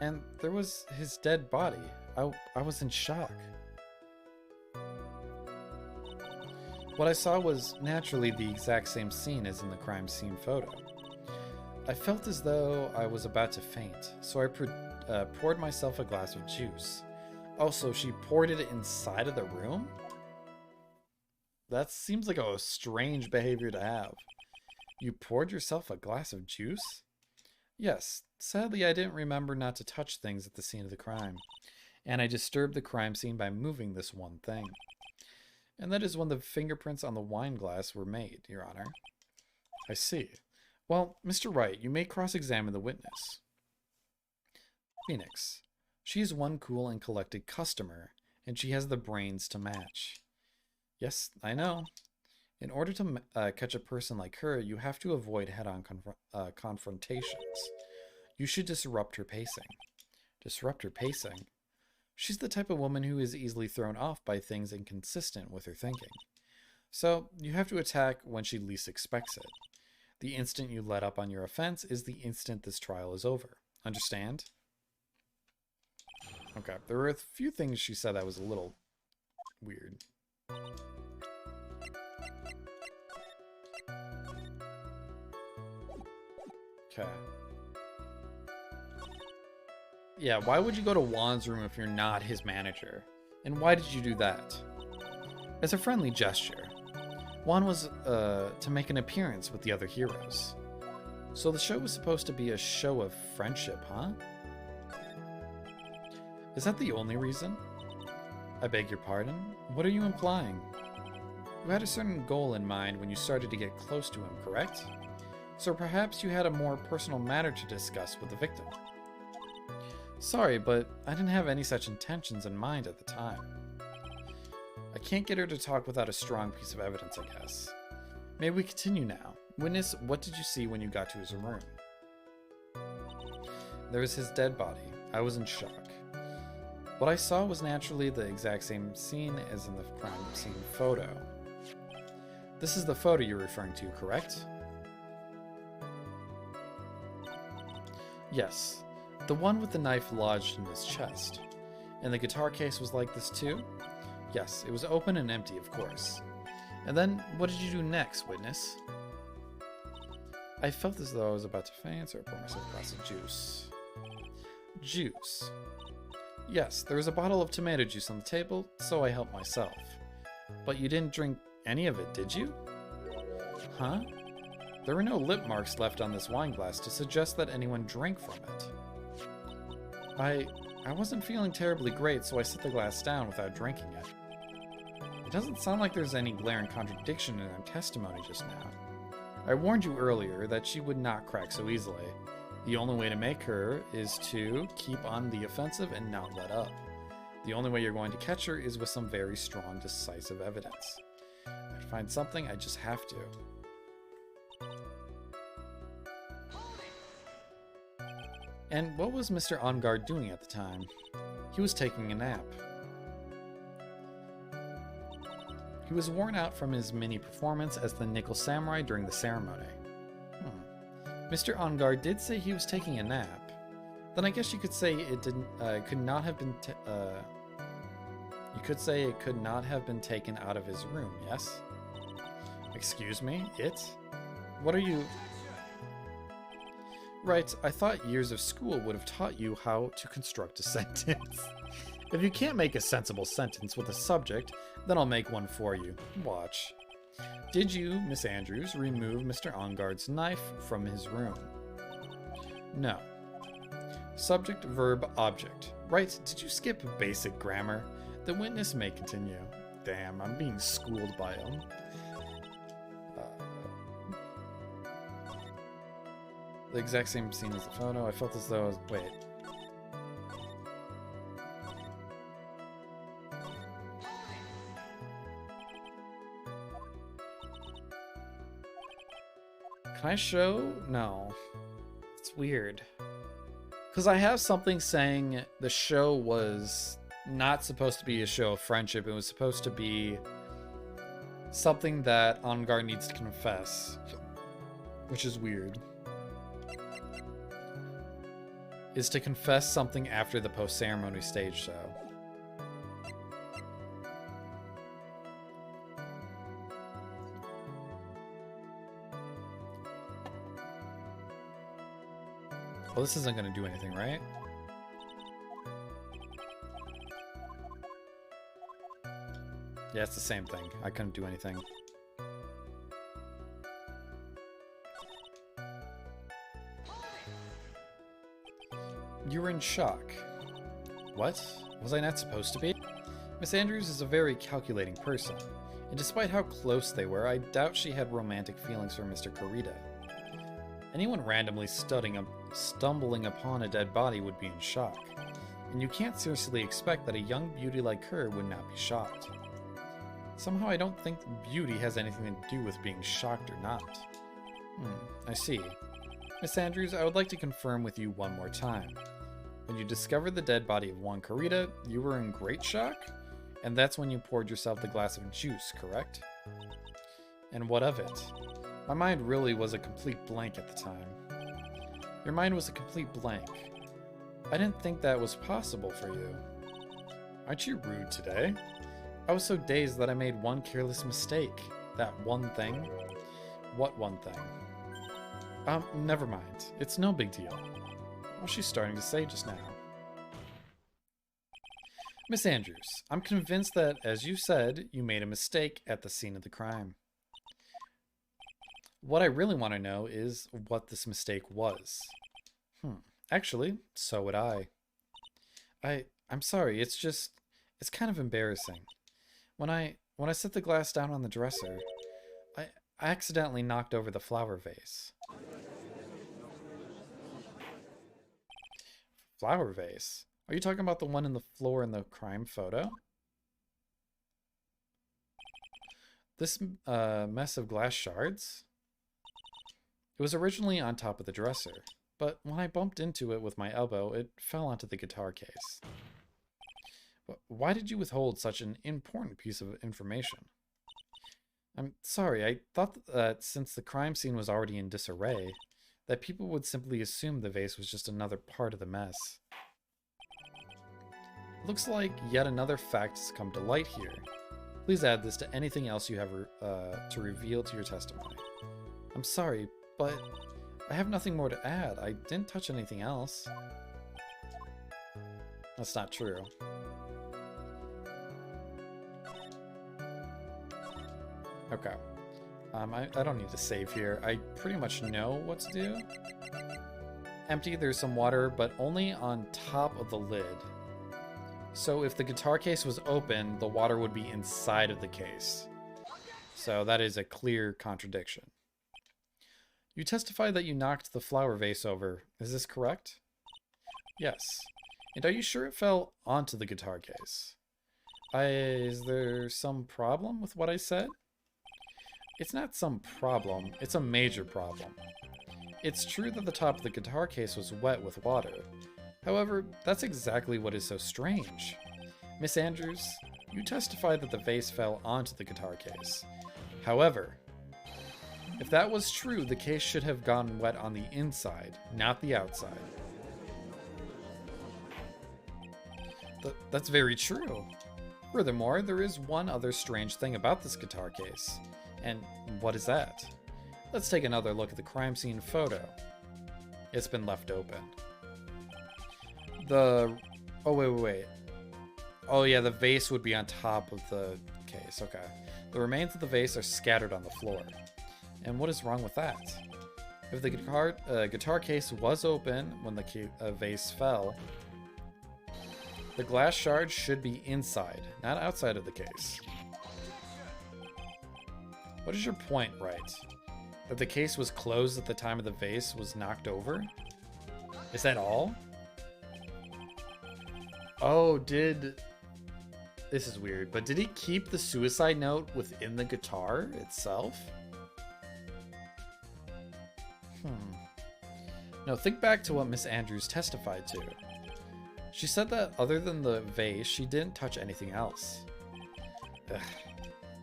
And there was his dead body. I was in shock. What I saw was naturally the exact same scene as in the crime scene photo. I felt as though I was about to faint, so I poured myself a glass of juice. Also, she poured it inside of the room? That seems like a strange behavior to have. You poured yourself a glass of juice? Yes, sadly I didn't remember not to touch things at the scene of the crime, and I disturbed the crime scene by moving this one thing. And that is when the fingerprints on the wine glass were made, Your Honor. I see. Well, Mr. Wright, you may cross-examine the witness. Phoenix. She is one cool and collected customer, and she has the brains to match. Yes, I know. In order to catch a person like her, you have to avoid head-on confrontations. You should disrupt her pacing. Disrupt her pacing? She's the type of woman who is easily thrown off by things inconsistent with her thinking. So, you have to attack when she least expects it. The instant you let up on your offense is the instant this trial is over. Understand? Okay, there were a few things she said that was a little weird. Okay. Yeah, why would you go to Juan's room if you're not his manager? And why did you do that? As a friendly gesture. Juan was to make an appearance with the other heroes. So the show was supposed to be a show of friendship, huh? Is that the only reason? I beg your pardon? What are you implying? You had a certain goal in mind when you started to get close to him, correct? So perhaps you had a more personal matter to discuss with the victim. Sorry, but I didn't have any such intentions in mind at the time. I can't get her to talk without a strong piece of evidence, I guess. May we continue now? Witness, what did you see when you got to his room? There was his dead body. I was in shock. What I saw was naturally the exact same scene as in the crime scene photo. This is the photo you're referring to, correct? Yes, the one with the knife lodged in his chest. And the guitar case was like this too? Yes, it was open and empty, of course. And then, what did you do next, witness? I felt as though I was about to faint, so I poured myself a glass of juice. Juice. Yes, there was a bottle of tomato juice on the table, so I helped myself. But you didn't drink any of it, did you? Huh? There were no lip marks left on this wine glass to suggest that anyone drank from it. I wasn't feeling terribly great, so I set the glass down without drinking it. It doesn't sound like there's any glaring contradiction in her testimony just now. I warned you earlier that she would not crack so easily. The only way to make her is to keep on the offensive and not let up. The only way you're going to catch her is with some very strong, decisive evidence. If I find something, I just have to. And what was Mr. Ongard doing at the time? He was taking a nap. He was worn out from his mini performance as the Nickel Samurai during the ceremony. Mr. Ongard did say he was taking a nap. Then I guess you could say it didn't. Could not have been. You could say it could not have been taken out of his room. Yes. Excuse me. It. What are you? Right. I thought years of school would have taught you how to construct a sentence. If you can't make a sensible sentence with a subject, then I'll make one for you. Watch. Did you, Miss Andrews, remove Mr. Ongard's knife from his room? No. Subject, verb, object. Right, did you skip basic grammar? The witness may continue. Damn, I'm being schooled by him. The exact same scene as the photo. I felt as though I was... Wait. Can I show? No. It's weird. Because I have something saying the show was not supposed to be a show of friendship. It was supposed to be something that Ongard needs to confess. Which is weird. Is to confess something after the post-ceremony stage show. Well, this isn't going to do anything, right? Yeah, it's the same thing. I couldn't do anything. You were in shock. What? Was I not supposed to be? Miss Andrews is a very calculating person, and despite how close they were, I doubt she had romantic feelings for Mr. Kurita. Anyone randomly stumbling upon a dead body would be in shock, and you can't seriously expect that a young beauty like her would not be shocked. Somehow I don't think beauty has anything to do with being shocked or not. I see. Miss Andrews, I would like to confirm with you one more time. When you discovered the dead body of Juan Kurita, you were in great shock? And that's when you poured yourself the glass of juice, correct? And what of it? My mind really was a complete blank at the time. Your mind was a complete blank. I didn't think that was possible for you. Aren't you rude today? I was so dazed that I made one careless mistake. That one thing. What one thing? Never mind. It's no big deal. What was she starting to say just now? Miss Andrews, I'm convinced that, as you said, you made a mistake at the scene of the crime. What I really want to know is what this mistake was. Actually, so would I. I'm sorry, it's kind of embarrassing. When I set the glass down on the dresser, I accidentally knocked over the flower vase. Flower vase? Are you talking about the one in the floor in the crime photo? This mess of glass shards? It was originally on top of the dresser, but when I bumped into it with my elbow, it fell onto the guitar case. Why did you withhold such an important piece of information? I'm sorry, I thought that since the crime scene was already in disarray, that people would simply assume the vase was just another part of the mess. Looks like yet another fact has come to light here. Please add this to anything else you have to reveal to your testimony. I'm sorry, but I have nothing more to add. I didn't touch anything else. That's not true. Okay. I don't need to save here. I pretty much know what to do. Empty, there's some water, but only on top of the lid. So if the guitar case was open, the water would be inside of the case. So that is a clear contradiction. You testify that you knocked the flower vase over. Is this correct? Yes. And are you sure it fell onto the guitar case? Is there some problem with what I said? It's not some problem, it's a major problem. It's true that the top of the guitar case was wet with water. However, that's exactly what is so strange. Miss Andrews, you testify that the vase fell onto the guitar case. However, if that was true, the case should have gone wet on the inside, not the outside. That's very true. Furthermore, there is one other strange thing about this guitar case. And what is that? Let's take another look at the crime scene photo. It's been left open. Oh, wait. Oh, yeah, the vase would be on top of the case. Okay. The remains of the vase are scattered on the floor. And what is wrong with that? If the guitar case was open when the vase fell, the glass shard should be inside, not outside of the case. What is your point, Wright? That the case was closed at the time of the vase was knocked over? Is that all? Oh, this is weird, but did he keep the suicide note within the guitar itself? No, think back to what Miss Andrews testified to. She said that other than the vase, she didn't touch anything else. Ugh.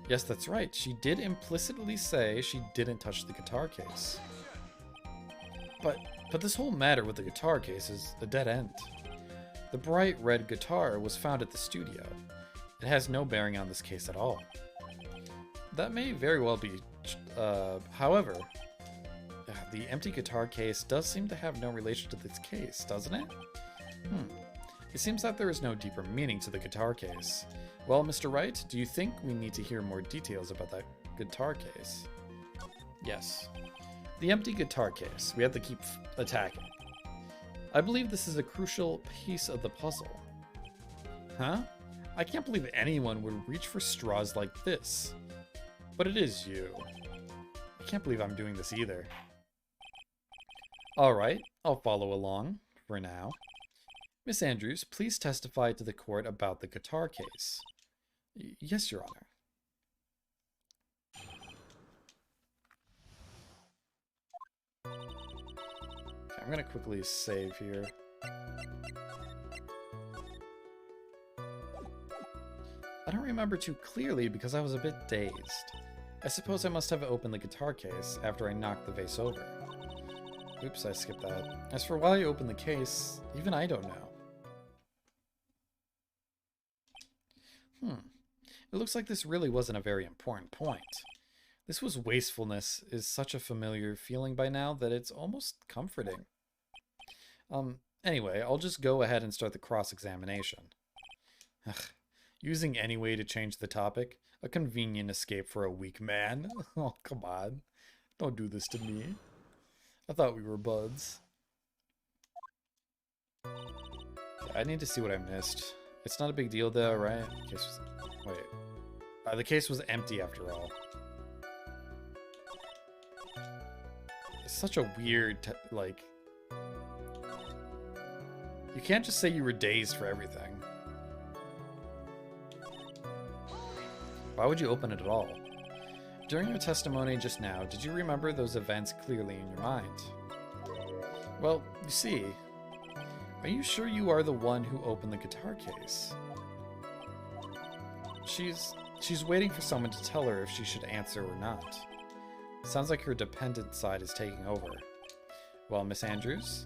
Yes, that's right. She did implicitly say she didn't touch the guitar case. But this whole matter with the guitar case is a dead end. The bright red guitar was found at the studio. It has no bearing on this case at all. That may very well be. However, the empty guitar case does seem to have no relation to this case, doesn't it? It seems that there is no deeper meaning to the guitar case. Well, Mr. Wright, do you think we need to hear more details about that guitar case? Yes. The empty guitar case. We have to keep attacking. I believe this is a crucial piece of the puzzle. Huh? I can't believe anyone would reach for straws like this. But it is you. I can't believe I'm doing this either. Alright, I'll follow along, for now. Miss Andrews, please testify to the court about the guitar case. Yes, Your Honor. Okay, I'm gonna quickly save here. I don't remember too clearly because I was a bit dazed. I suppose I must have opened the guitar case after I knocked the vase over. Oops, I skipped that. As for why I opened the case, even I don't know. It looks like this really wasn't a very important point. This was wastefulness is such a familiar feeling by now that it's almost comforting. Anyway, I'll just go ahead and start the cross-examination. Using any way to change the topic, a convenient escape for a weak man. Oh, come on. Don't do this to me. I thought we were buds. I need to see what I missed. It's not a big deal though, right? Wait. The case was empty after all. It's such a weird, like... You can't just say you were dazed for everything. Why would you open it at all? During your testimony just now, did you remember those events clearly in your mind? Well, you see, are you sure you are the one who opened the guitar case? She's waiting for someone to tell her if she should answer or not. Sounds like her dependent side is taking over. Well, Miss Andrews?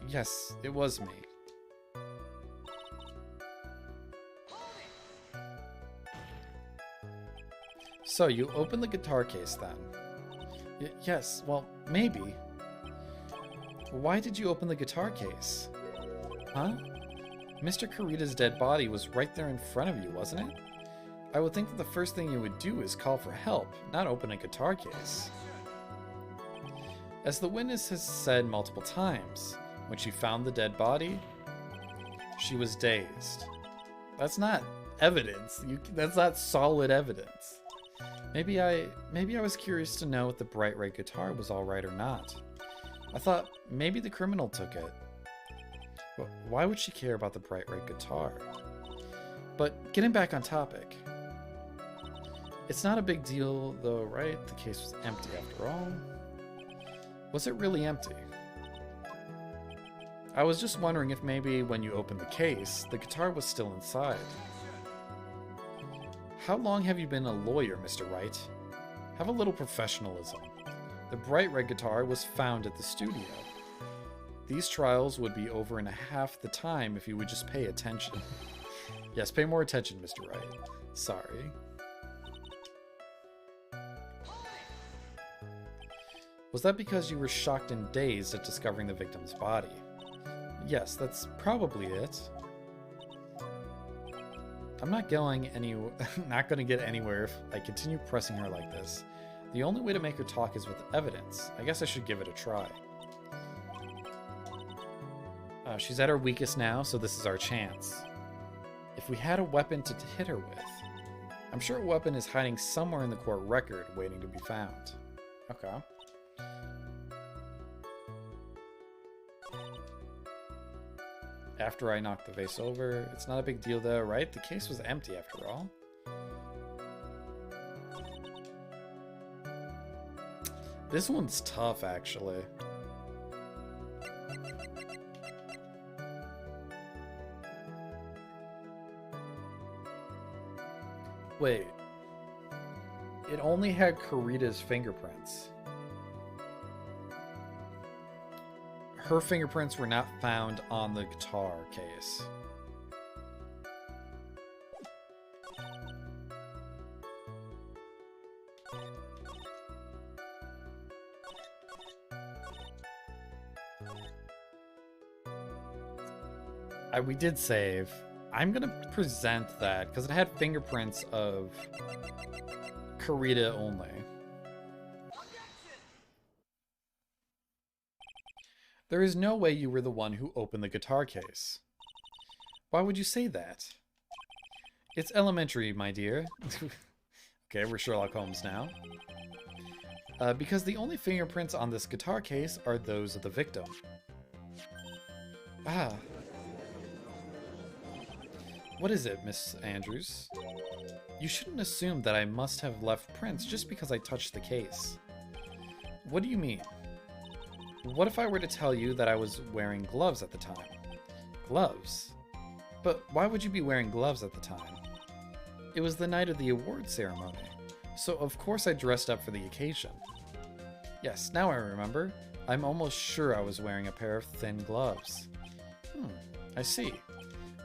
Yes, it was me. So, you opened the guitar case then? Yes, well, maybe. Why did you open the guitar case? Huh? Mr. Kurita's dead body was right there in front of you, wasn't it? I would think that the first thing you would do is call for help, not open a guitar case. As the witness has said multiple times, when she found the dead body, she was dazed. That's not evidence. That's not solid evidence. Maybe I was curious to know if the bright red guitar was all right or not. I thought maybe the criminal took it. But why would she care about the bright red guitar? But getting back on topic. It's not a big deal though, right? The case was empty after all. Was it really empty? I was just wondering if maybe when you opened the case, the guitar was still inside. How long have you been a lawyer, Mr. Wright? Have a little professionalism. The bright red guitar was found at the studio. These trials would be over in half the time if you would just pay attention. Yes, pay more attention, Mr. Wright. Sorry. Was that because you were shocked and dazed at discovering the victim's body? Yes, that's probably it. I'm not going to get anywhere if I continue pressing her like this. The only way to make her talk is with evidence. I guess I should give it a try. She's at her weakest now, so this is our chance. If we had a weapon to hit her with, I'm sure a weapon is hiding somewhere in the court record waiting to be found. Okay. After I knocked the vase over, it's not a big deal though, right? The case was empty after all. This one's tough, actually. Wait. It only had Kurita's fingerprints. Her fingerprints were not found on the guitar case. We did save. I'm gonna present that because it had fingerprints of Kurita only. There is no way you were the one who opened the guitar case. Why would you say that? It's elementary, my dear. Okay, we're Sherlock Holmes now. Because the only fingerprints on this guitar case are those of the victim. Ah. What is it, Miss Andrews? You shouldn't assume that I must have left prints just because I touched the case. What do you mean? What if I were to tell you that I was wearing gloves at the time? Gloves? But why would you be wearing gloves at the time? It was the night of the award ceremony, so of course I dressed up for the occasion. Yes, now I remember. I'm almost sure I was wearing a pair of thin gloves. I see.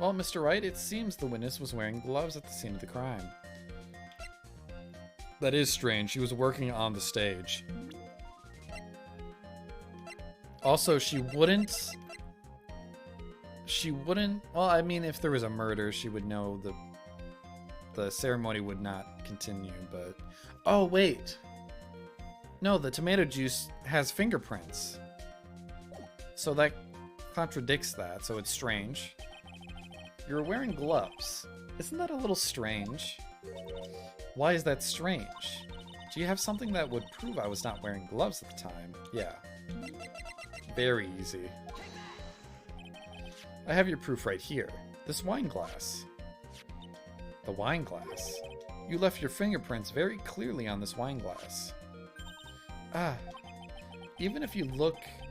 Well, Mr. Wright, it seems the witness was wearing gloves at the scene of the crime. That is strange. She was working on the stage. Also, she wouldn't... Well, I mean, if there was a murder, she would know the ceremony would not continue, but... Oh, wait! No, the tomato juice has fingerprints. So that contradicts that, so it's strange. You're wearing gloves. Isn't that a little strange? Why is that strange? Do you have something that would prove I was not wearing gloves at the time? Yeah. Very easy. I have your proof right here. This wine glass. The wine glass? You left your fingerprints very clearly on this wine glass. Ah. Even if you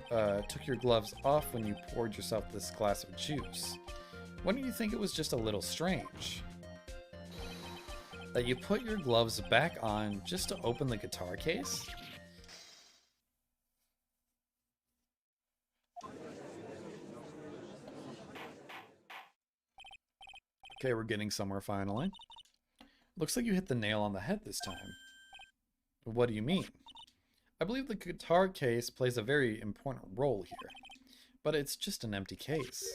took your gloves off when you poured yourself this glass of juice, wouldn't you think it was just a little strange that you put your gloves back on just to open the guitar case? Okay, we're getting somewhere finally. Looks like you hit the nail on the head this time. What do you mean? I believe the guitar case plays a very important role here, but it's just an empty case.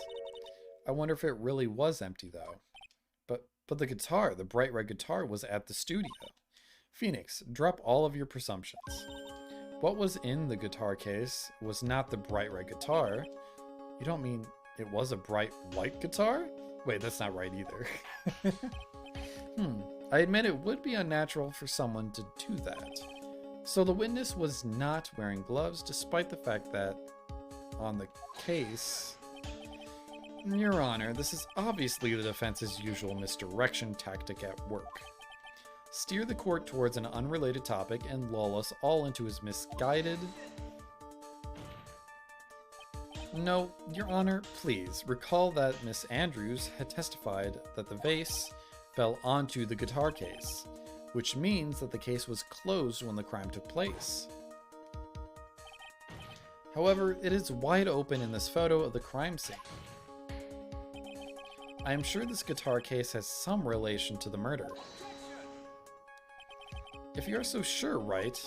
I wonder if it really was empty though. But the guitar, the bright red guitar, was at the studio. Phoenix, drop all of your presumptions. What was in the guitar case was not the bright red guitar. You don't mean it was a bright white guitar? Wait, that's not right either. I admit it would be unnatural for someone to do that. So the witness was not wearing gloves, despite the fact that on the case... Your Honor, this is obviously the defense's usual misdirection tactic at work. Steer the court towards an unrelated topic and lull us all into his misguided... No, Your Honor, please recall that Miss Andrews had testified that the vase fell onto the guitar case, which means that the case was closed when the crime took place. However, it is wide open in this photo of the crime scene. I am sure this guitar case has some relation to the murder. If you are so sure, Wright,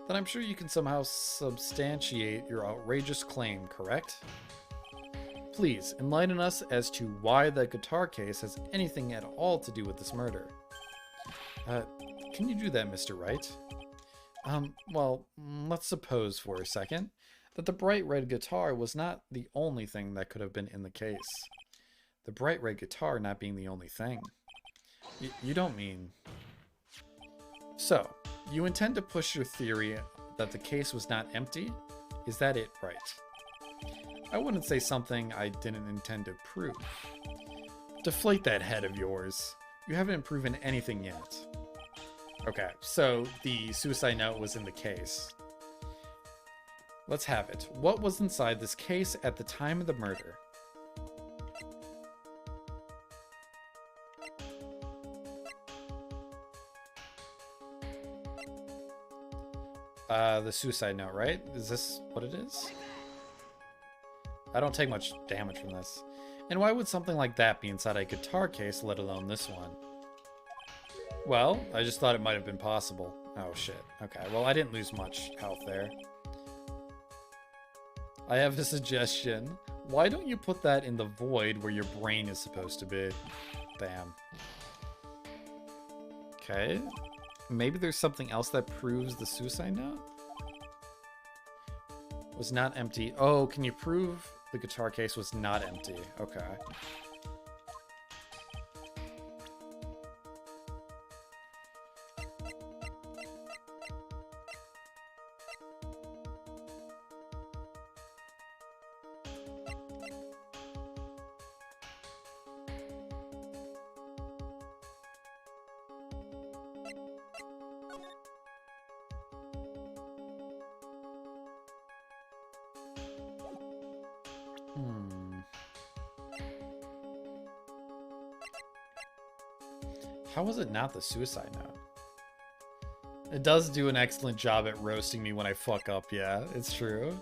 then I'm sure you can somehow substantiate your outrageous claim, correct? Please, enlighten us as to why that guitar case has anything at all to do with this murder. Can you do that, Mr. Wright? Well, let's suppose for a second that the bright red guitar was not the only thing that could have been in the case. The bright red guitar not being the only thing. You don't mean... So, you intend to push your theory that the case was not empty? Is that it, Wright? I wouldn't say something I didn't intend to prove. Deflate that head of yours. You haven't proven anything yet. Okay, so the suicide note was in the case. Let's have it. What was inside this case at the time of the murder? The suicide note, right? Is this what it is? I don't take much damage from this. And why would something like that be inside a guitar case, let alone this one? Well, I just thought it might have been possible. Oh shit. Okay, well I didn't lose much health there. I have a suggestion. Why don't you put that in the void where your brain is supposed to be? Damn. Okay. Maybe there's something else that proves the suicide note? Was not empty. Oh, can you prove the guitar case was not empty? Okay. How was it not the suicide note? It does do an excellent job at roasting me when I fuck up, yeah, it's true.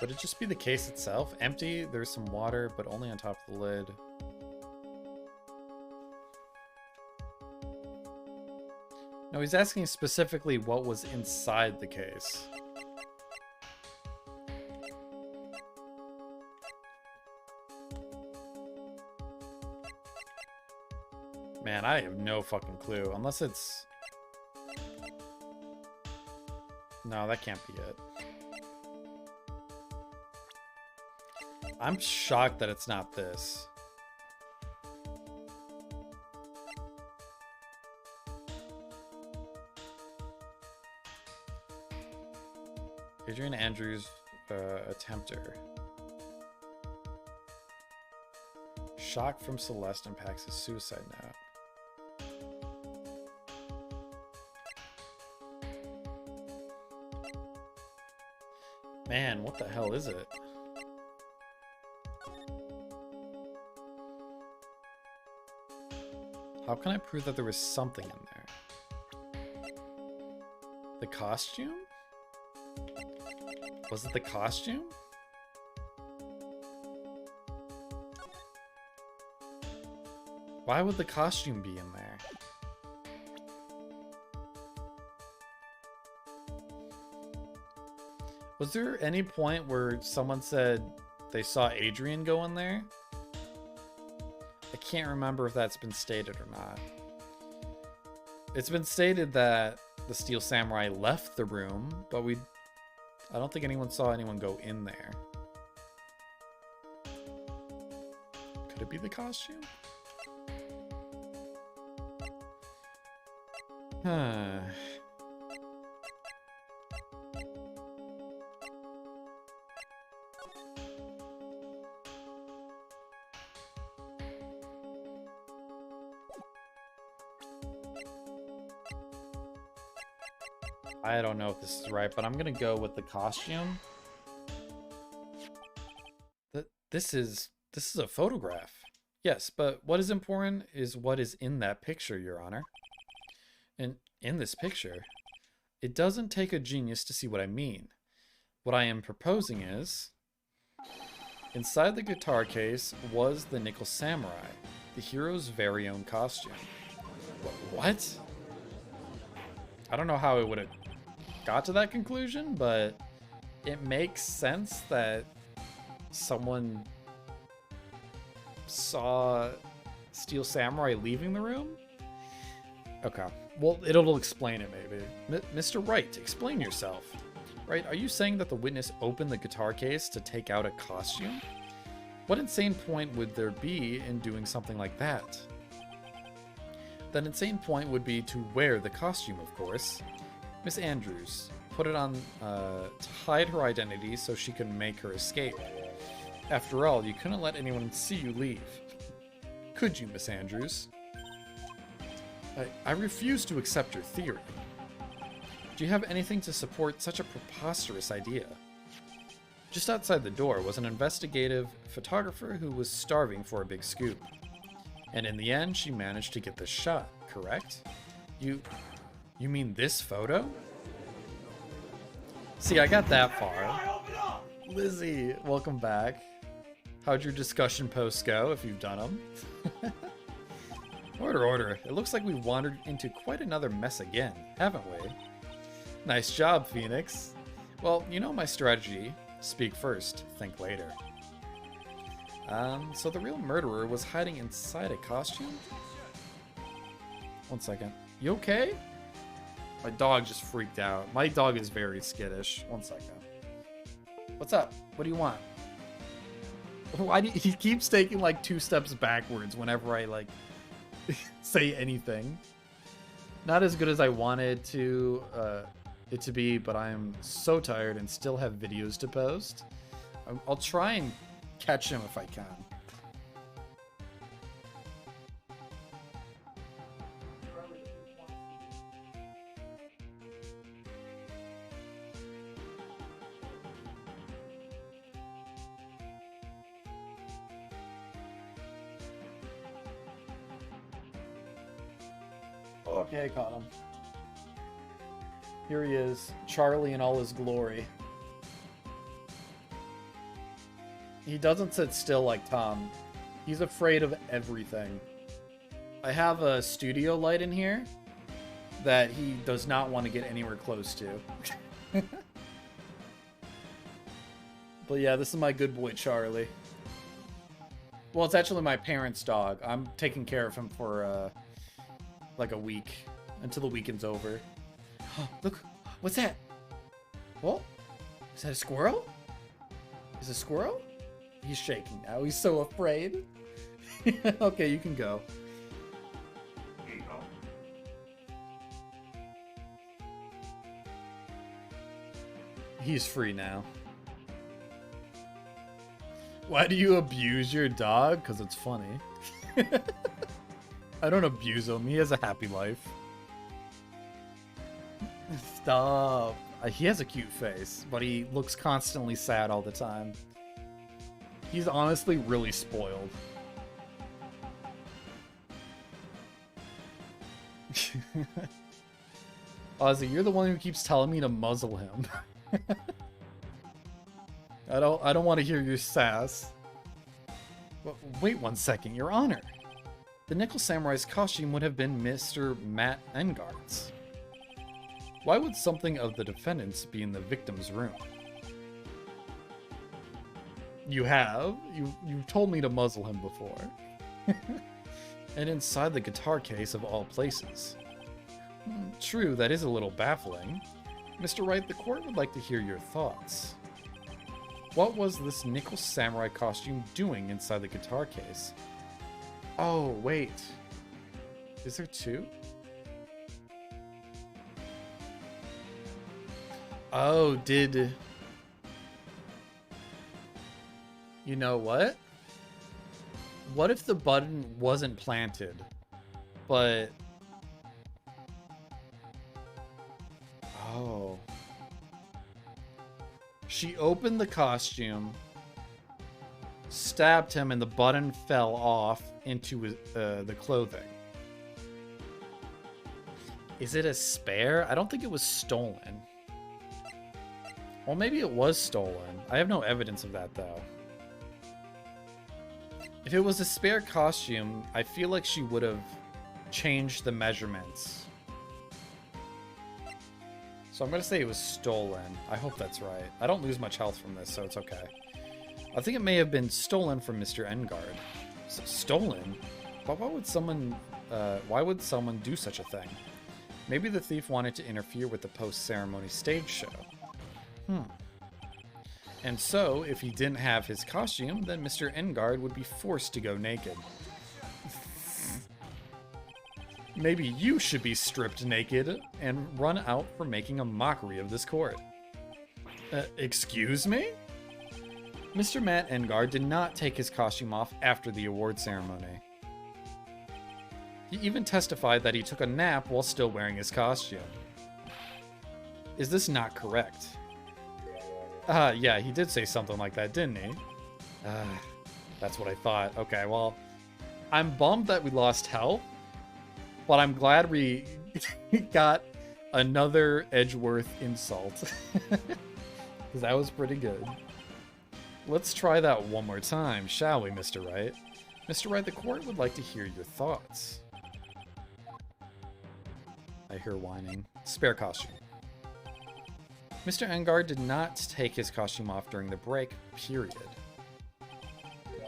Would it just be the case itself? Empty, there's some water, but only on top of the lid. No, he's asking specifically what was inside the case. Man, I have no fucking clue. Unless it's... No, that can't be it. I'm shocked that it's not this. Adrian Andrews, attempter. Shock from Celeste impacts his suicide note. Man, what the hell is it? How can I prove that there was something in there? The costume? Was it the costume? Why would the costume be in there? Was there any point where someone said they saw Adrian go in there? I can't remember if that's been stated or not. It's been stated that the Steel Samurai left the room, but I don't think anyone saw anyone go in there. Could it be the costume? Huh. I don't know if this is right, but I'm gonna go with the costume. This is a photograph. Yes, but what is important is what is in that picture, Your Honor. And in this picture, it doesn't take a genius to see what I mean. What I am proposing is, inside the guitar case was the Nickel Samurai, the hero's very own costume. What? I don't know how it would have got to that conclusion, but it makes sense that someone saw Steel Samurai leaving the room. Okay, well, it'll explain it maybe. Mr. Wright, explain yourself. Right, are you saying that the witness opened the guitar case to take out a costume? What insane point would there be in doing something like that? That insane point would be to wear the costume, of course. Miss Andrews, put it on to hide her identity so she can make her escape. After all, you couldn't let anyone see you leave. Could you, Miss Andrews? I refuse to accept your theory. Do you have anything to support such a preposterous idea? Just outside the door was an investigative photographer who was starving for a big scoop. And in the end, she managed to get the shot, correct? You mean this photo? See, I got that far. Lizzie, welcome back. How'd your discussion posts go, if you've done them? Order. It looks like we wandered into quite another mess again, haven't we? Nice job, Phoenix. Well, you know my strategy. Speak first, think later. So the real murderer was hiding inside a costume? One second. You okay? My dog just freaked out. My dog is very skittish. One second. What's up? What do you want? Why do he keeps taking like 2 steps backwards whenever I like say anything? Not as good as I wanted to it to be, but I'm so tired and still have videos to post. I'll try and catch him if I can. Okay, I caught him. Here he is, Charlie in all his glory. He doesn't sit still like Tom. He's afraid of everything. I have a studio light in here that he does not want to get anywhere close to. But yeah, this is my good boy Charlie. Well, it's actually my parents' dog. I'm taking care of him for like a week until the weekend's over. Look, what's that? What? Is that a squirrel? Is it a squirrel? He's shaking now. He's so afraid. Okay, you can go. He's free now. Why do you abuse your dog? Because it's funny. I don't abuse him. He has a happy life. Stop. He has a cute face, but he looks constantly sad all the time. He's honestly really spoiled. Ozzy, you're the one who keeps telling me to muzzle him. I don't want to hear your sass. Wait 1 second, Your Honor. The Nickel Samurai's costume would have been Mr. Matt Engard's. Why would something of the defendant's be in the victim's room? You have? You told me to muzzle him before. And inside the guitar case of all places. True, that is a little baffling. Mr. Wright, the court would like to hear your thoughts. What was this Nickel Samurai costume doing inside the guitar case? Oh, wait. Is there two? Oh, did... You know what? What if the button wasn't planted, but... Oh. She opened the costume, stabbed him, and the button fell off into the clothing. Is it a spare? I don't think it was stolen. Well, maybe it was stolen. I have no evidence of that, though. If it was a spare costume, I feel like she would have changed the measurements. So I'm going to say it was stolen. I hope that's right. I don't lose much health from this, so it's okay. I think it may have been stolen from Mr. Engard. Stolen? But why would someone do such a thing? Maybe the thief wanted to interfere with the post-ceremony stage show. And so, if he didn't have his costume, then Mr. Engard would be forced to go naked. Maybe you should be stripped naked and run out for making a mockery of this court. Excuse me? Mr. Matt Engard did not take his costume off after the award ceremony. He even testified that he took a nap while still wearing his costume. Is this not correct? Yeah, he did say something like that, didn't he? That's what I thought. Okay, well, I'm bummed that we lost health, but I'm glad we got another Edgeworth insult. Because that was pretty good. Let's try that one more time, shall we, Mr. Wright? Mr. Wright, the court would like to hear your thoughts. I hear whining. Spare costume. Mr. Engard did not take his costume off during the break period.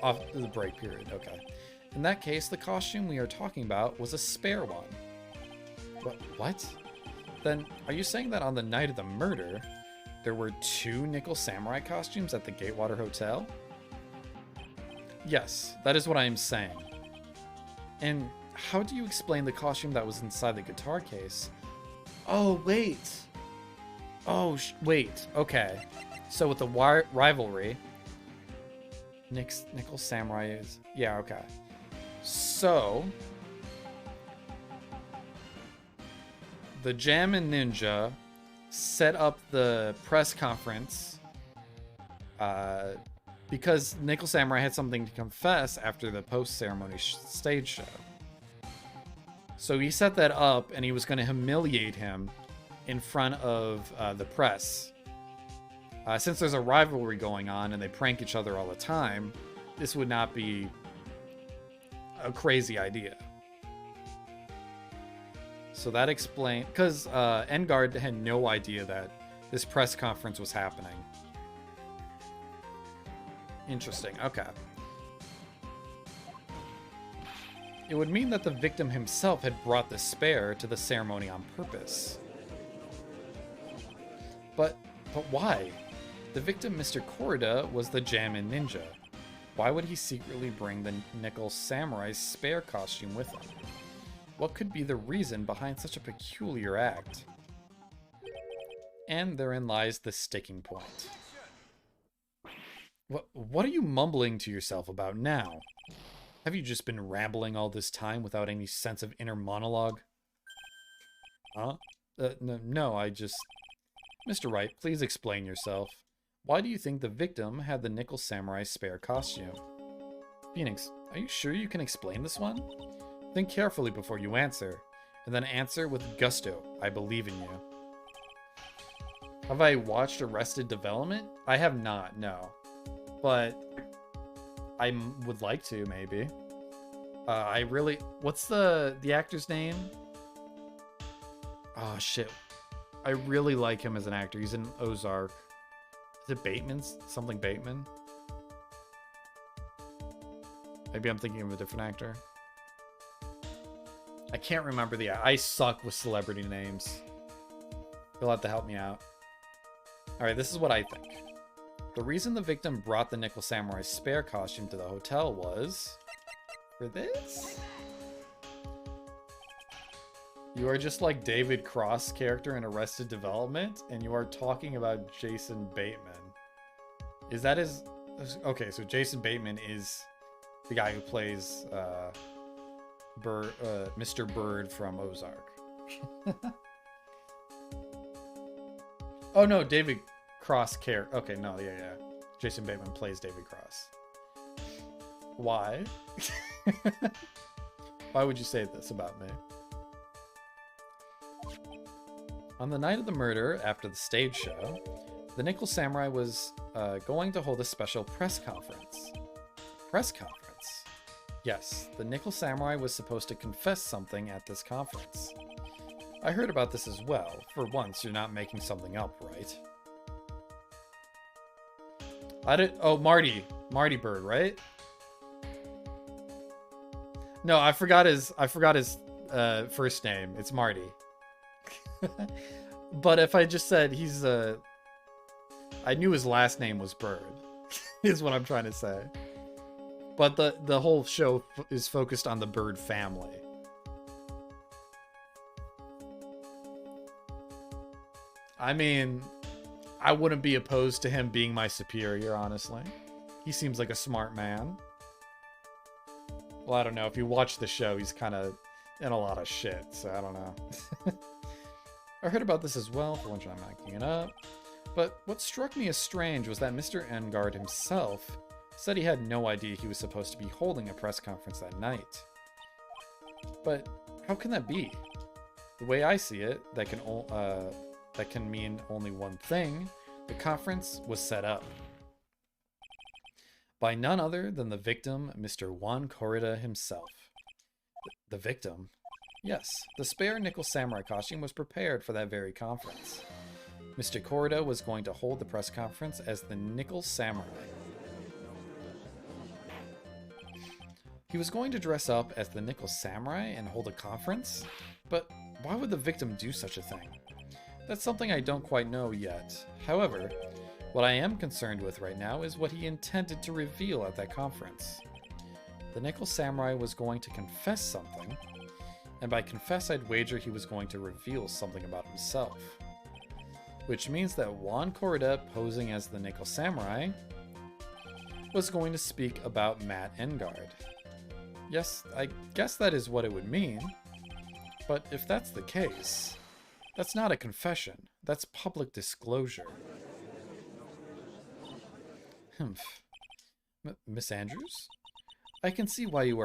Off the break period, okay. In that case, the costume we are talking about was a spare one. What? Then, are you saying that on the night of the murder, there were 2 Nickel Samurai costumes at the Gatewater Hotel? Yes, that is what I am saying. And how do you explain the costume that was inside the guitar case? Oh, wait. Wait. Okay. So with the rivalry, Nickel Samurai is... Yeah, okay. So... The Jammin' Ninja set up the press conference because Nickel Samurai had something to confess after the post-ceremony stage show. So he set that up, and he was going to humiliate him in front of the press. Since there's a rivalry going on and they prank each other all the time, this would not be a crazy idea. So that explains... Because Engard had no idea that this press conference was happening. Interesting, okay. It would mean that the victim himself had brought the spare to the ceremony on purpose. But why? The victim, Mr. Korida, was the Jammin' Ninja. Why would he secretly bring the Nickel Samurai's spare costume with him? What could be the reason behind such a peculiar act? And therein lies the sticking point. What are you mumbling to yourself about now? Have you just been rambling all this time without any sense of inner monologue? Huh? No, I just... Mr. Wright, please explain yourself. Why do you think the victim had the Nickel Samurai spare costume? Phoenix, are you sure you can explain this one? Think carefully before you answer. and then answer with gusto. I believe in you. Have I watched Arrested Development? I have not, no. But I would like to, maybe. I really... What's the actor's name? Oh, shit. I really like him as an actor. He's in Ozark. Is it Bateman? Something Bateman? Maybe I'm thinking of a different actor. I can't remember the... I suck with celebrity names. You'll have to help me out. Alright, this is what I think. The reason the victim brought the Nickel Samurai's spare costume to the hotel was... for this? You are just like David Cross character in Arrested Development, and you are talking about Jason Bateman. Is that his... Okay, so Jason Bateman is the guy who plays Mr. Bird from Ozark. Oh no, David Cross character. Okay, no, yeah. Jason Bateman plays David Cross. Why? Why would you say this about me? On the night of the murder, after the stage show, the Nickel Samurai was going to hold a special press conference. Press conference? Yes, the Nickel Samurai was supposed to confess something at this conference. I heard about this as well. For once, you're not making something up, right? Oh, Marty Bird, right? No, I forgot his first name. It's Marty. But if I just said he's I knew his last name was Bird, is what I'm trying to say. But the whole show is focused on the Bird family. I mean, I wouldn't be opposed to him being my superior, honestly. He seems like a smart man. Well, I don't know. If you watch the show, he's kind of in a lot of shit, so I don't know. I heard about this as well, for once I'm making it up. But what struck me as strange was that Mr. Engard himself said he had no idea he was supposed to be holding a press conference that night. But how can that be? The way I see it, that can mean only one thing. The conference was set up by none other than the victim, Mr. Juan Corrida himself. The victim? Yes, the spare Nickel Samurai costume was prepared for that very conference. Mr. Corrida was going to hold the press conference as the Nickel Samurai. He was going to dress up as the Nickel Samurai and hold a conference? But why would the victim do such a thing? That's something I don't quite know yet. However, what I am concerned with right now is what he intended to reveal at that conference. The Nickel Samurai was going to confess something, and by confess I'd wager he was going to reveal something about himself. Which means that Juan Corrida, posing as the Nickel Samurai, was going to speak about Matt Engard. Yes, I guess that is what it would mean. But if that's the case, that's not a confession. That's public disclosure. Miss Andrews? I can see why you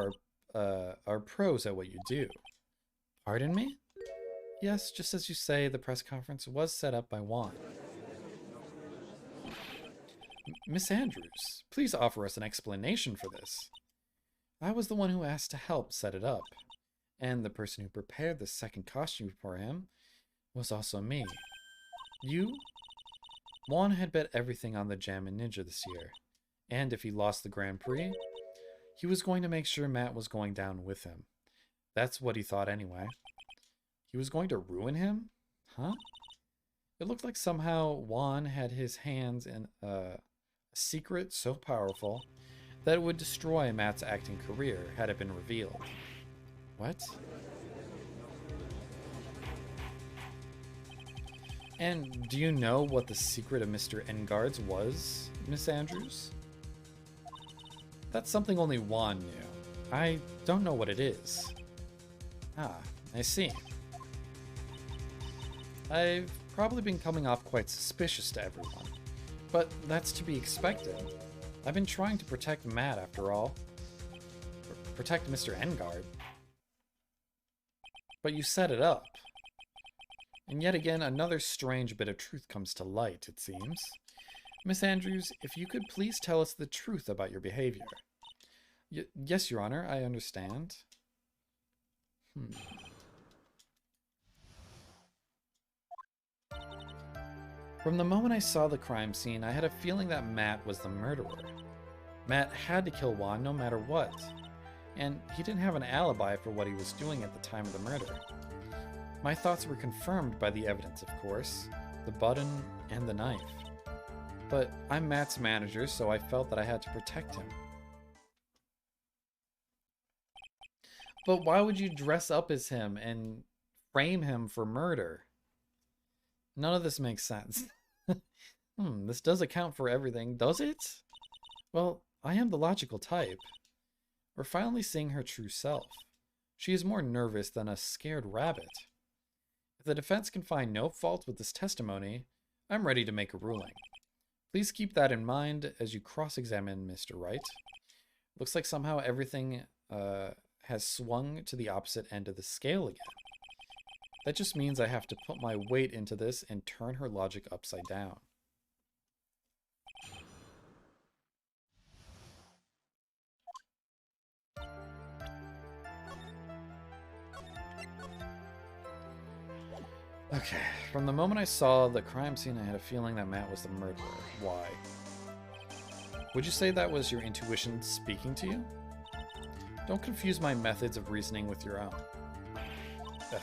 are pros at what you do. Pardon me? Yes, just as you say, the press conference was set up by Juan. Miss Andrews, please offer us an explanation for this. I was the one who asked to help set it up, and the person who prepared the second costume for him was also me. You? Juan had bet everything on the Jammin' Ninja this year, and if he lost the Grand Prix, he was going to make sure Matt was going down with him. That's what he thought anyway. He was going to ruin him? Huh? It looked like somehow Juan had his hands in a secret so powerful that it would destroy Matt's acting career had it been revealed. What? And do you know what the secret of Mr. Engard's was, Miss Andrews? That's something only Juan knew. I don't know what it is. Ah, I see. I've probably been coming off quite suspicious to everyone, but that's to be expected. I've been trying to protect Matt after all. Protect Mr. Engard. But you set it up. And yet again, another strange bit of truth comes to light, it seems. Miss Andrews, if you could please tell us the truth about your behavior. Yes, Your Honor, I understand. From the moment I saw the crime scene, I had a feeling that Matt was the murderer. Matt had to kill Juan no matter what. And he didn't have an alibi for what he was doing at the time of the murder. My thoughts were confirmed by the evidence, of course, the button and the knife. But I'm Matt's manager, so I felt that I had to protect him. But why would you dress up as him and frame him for murder? None of this makes sense. This does account for everything, does it? Well, I am the logical type. We're finally seeing her true self. She is more nervous than a scared rabbit. If the defense can find no fault with this testimony, I'm ready to make a ruling. Please keep that in mind as you cross-examine Mr. Wright. Looks like somehow everything has swung to the opposite end of the scale again. That just means I have to put my weight into this and turn her logic upside down. Okay, from the moment I saw the crime scene, I had a feeling that Matt was the murderer. Why? Would you say that was your intuition speaking to you? Don't confuse my methods of reasoning with your own. Ugh.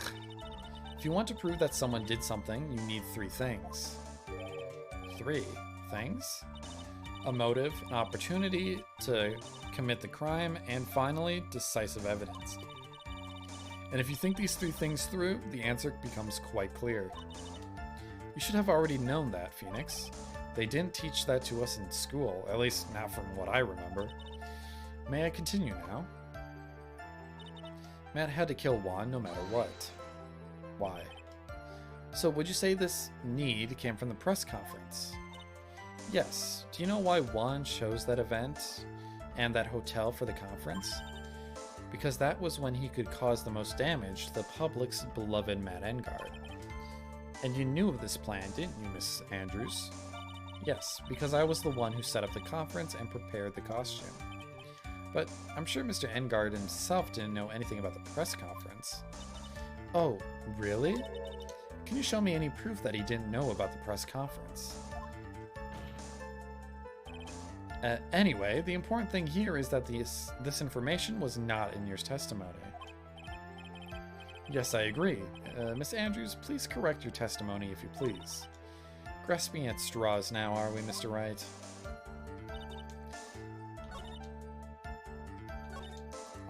If you want to prove that someone did something, you need 3 things. 3 things? A motive, an opportunity to commit the crime, and finally, decisive evidence. And if you think these 3 things through, the answer becomes quite clear. You should have already known that, Phoenix. They didn't teach that to us in school, at least not from what I remember. May I continue now? Matt had to kill Juan no matter what. Why? So would you say this need came from the press conference? Yes. Do you know why Juan chose that event and that hotel for the conference? Because that was when he could cause the most damage to the public's beloved Matt Engard. And you knew of this plan, didn't you, Miss Andrews? Yes, because I was the one who set up the conference and prepared the costume. But I'm sure Mr. Engard himself didn't know anything about the press conference. Oh, really? Can you show me any proof that he didn't know about the press conference? Anyway, the important thing here is that this information was not in your testimony. Yes, I agree. Miss Andrews, please correct your testimony if you please. Grasping at straws now, are we, Mr. Wright?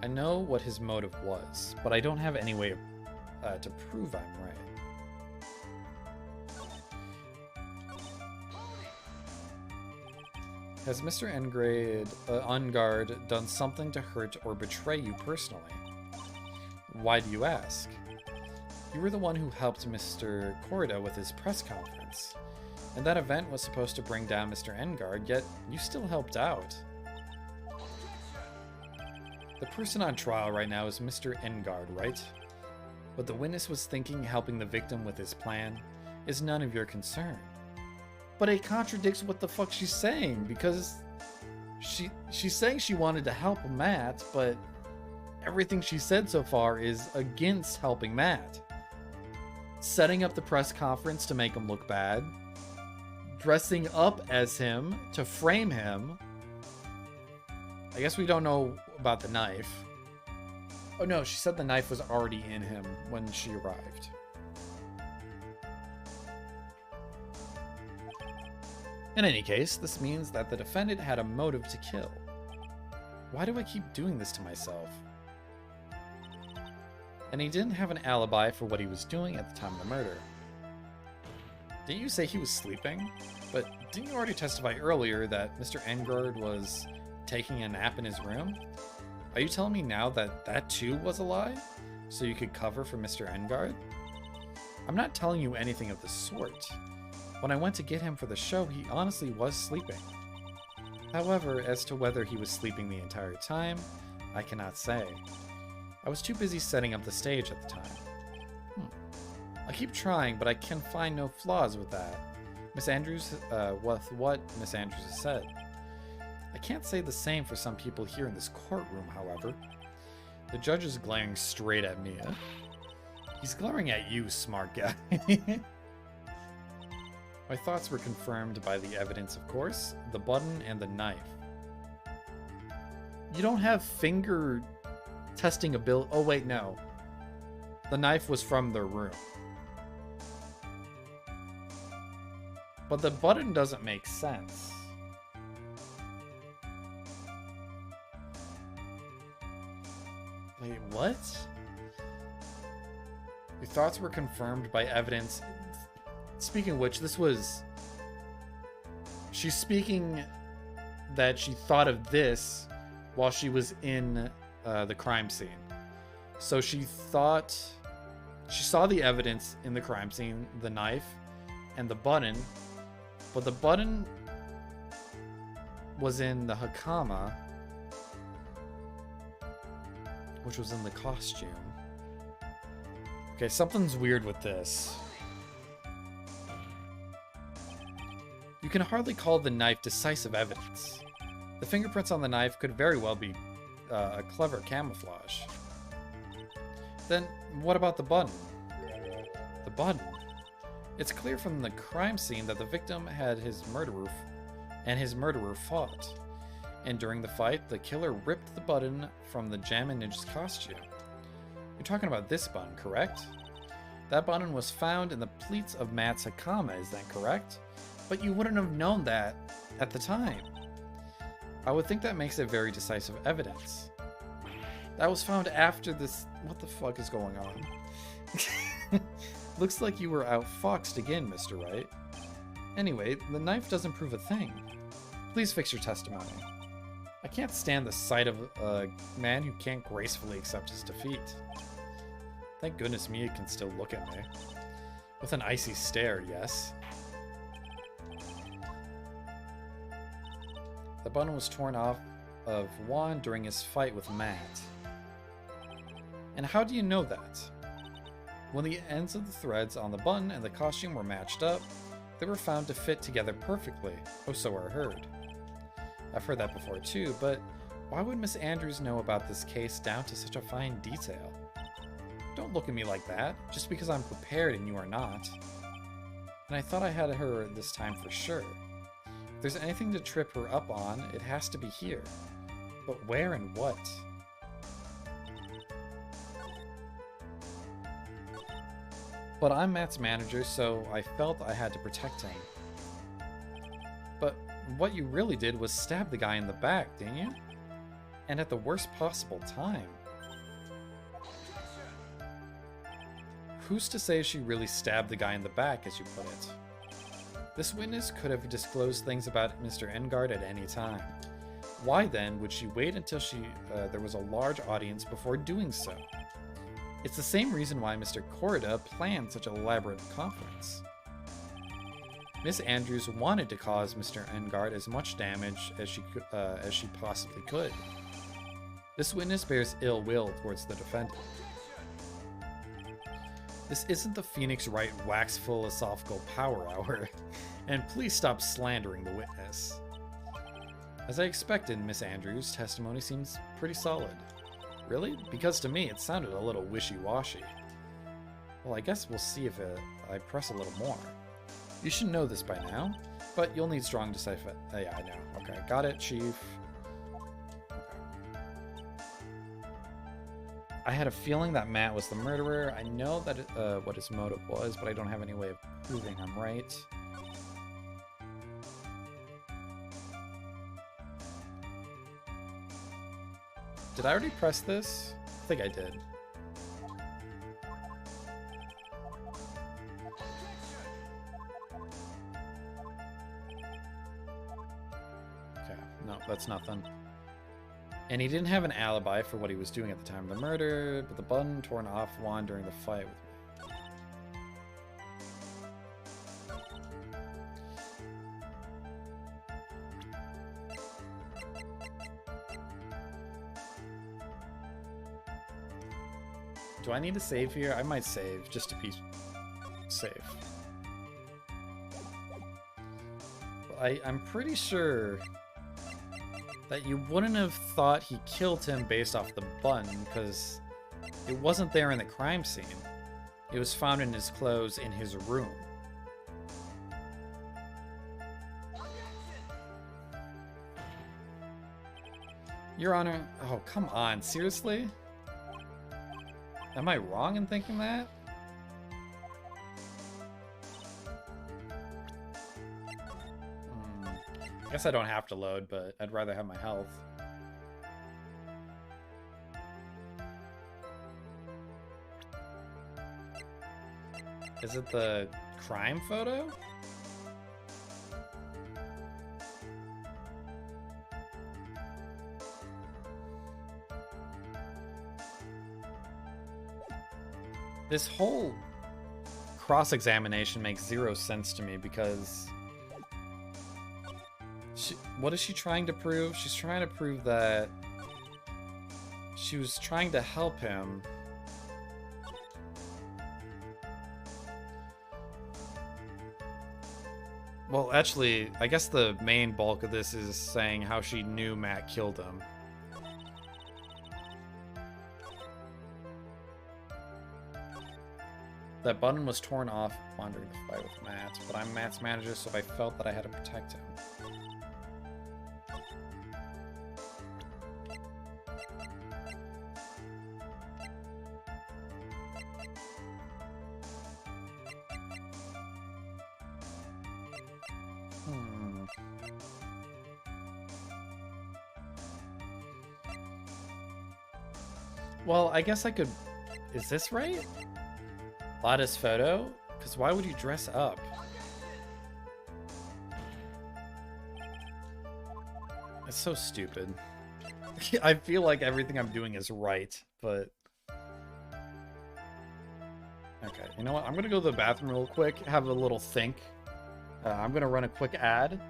I know what his motive was, but I don't have any way to prove I'm right. Has Mr. Engard done something to hurt or betray you personally? Why do you ask? You were the one who helped Mr. Corda with his press conference, and that event was supposed to bring down Mr. Engard, yet you still helped out. The person on trial right now is Mr. Engard, right? What the witness was thinking helping the victim with his plan is none of your concern. But it contradicts what the fuck she's saying, because she's saying she wanted to help Matt, but everything she said so far is against helping Matt. Setting up the press conference to make him look bad, dressing up as him to frame him. I guess we don't know about the knife. Oh no, she said the knife was already in him when she arrived. In any case, this means that the defendant had a motive to kill. Why do I keep doing this to myself? And he didn't have an alibi for what he was doing at the time of the murder. Didn't you say he was sleeping? But didn't you already testify earlier that Mr. Engard was taking a nap in his room? Are you telling me now that that too was a lie? So you could cover for Mr. Engard? I'm not telling you anything of the sort. When I went to get him for the show, he honestly was sleeping. However, as to whether he was sleeping the entire time, I cannot say. I was too busy setting up the stage at the time. keep trying, but I can find no flaws with that. Miss Andrews, with what Miss Andrews has said. I can't say the same for some people here in this courtroom, however. The judge is glaring straight at Mia. He's glaring at you, smart guy. My thoughts were confirmed by the evidence, of course. The button and the knife. You don't have finger testing ability. Oh, wait, no. The knife was from their room. But the button doesn't make sense. Wait, what? Your thoughts were confirmed by evidence. Speaking of which, this was... She's speaking that she thought of this while she was in the crime scene. So she thought... She saw the evidence in the crime scene, the knife, and the button. But the button was in the Hakama, which was in the costume. Okay, something's weird with this. You can hardly call the knife decisive evidence. The fingerprints on the knife could very well be a clever camouflage. Then, what about the button? The button? It's clear from the crime scene that the victim had his murderer fought. And during the fight, the killer ripped the button from the Jammin' Ninja's costume. You're talking about this button, correct? That button was found in the pleats of Matt's Hakama, is that correct? But you wouldn't have known that at the time. I would think that makes it very decisive evidence. That was found after this... What the fuck is going on? Looks like you were outfoxed again, Mr. Wright. Anyway, the knife doesn't prove a thing. Please fix your testimony. I can't stand the sight of a man who can't gracefully accept his defeat. Thank goodness Mia can still look at me. With an icy stare, yes. The button was torn off of Juan during his fight with Matt. And how do you know that? When the ends of the threads on the button and the costume were matched up, they were found to fit together perfectly. Oh, so I heard. I've heard that before too, but why would Miss Andrews know about this case down to such a fine detail? Don't look at me like that, just because I'm prepared and you are not. And I thought I had her this time for sure. If there's anything to trip her up on, it has to be here. But where and what? But I'm Matt's manager, so I felt I had to protect him. But what you really did was stab the guy in the back, didn't you? And at the worst possible time. Who's to say she really stabbed the guy in the back, as you put it? This witness could have disclosed things about Mr. Engard at any time. Why then would she wait until there was a large audience before doing so? It's the same reason why Mr. Corrida planned such an elaborate conference. Miss Andrews wanted to cause Mr. Engard as much damage as she possibly could. This witness bears ill will towards the defendant. This isn't the Phoenix Wright wax philosophical power hour, and please stop slandering the witness. As I expected, Miss Andrews' testimony seems pretty solid. Really? Because to me, it sounded a little wishy-washy. Well, I guess we'll see if I press a little more. You should know this by now, but you'll need strong decisive... yeah, I know. Okay, got it, Chief. Okay. I had a feeling that Matt was the murderer. I know that what his motive was, but I don't have any way of proving I'm right. Did I already press this? I think I did. Okay, no, that's nothing. And he didn't have an alibi for what he was doing at the time of the murder, but the button torn off Juan during the fight with me. Do I need to save here? I might save just to be safe. I'm pretty sure that you wouldn't have thought he killed him based off the button, because it wasn't there in the crime scene. It was found in his clothes in his room. Your Honor, oh, come on, seriously? Am I wrong in thinking that? I guess I don't have to load, but I'd rather have my health. Is it the crime photo? This whole cross-examination makes zero sense to me because what is she trying to prove? She's trying to prove that she was trying to help him. Well, actually, I guess the main bulk of this is saying how she knew Matt killed him. That button was torn off while during the fight with Matt, but I'm Matt's manager, so I felt that I had to protect him. Well, I guess I could... Is this right? Lada's photo? Because why would you dress up? It's so stupid. I feel like everything I'm doing is right, but... Okay, you know what? I'm gonna go to the bathroom real quick, have a little think. I'm gonna run a quick ad.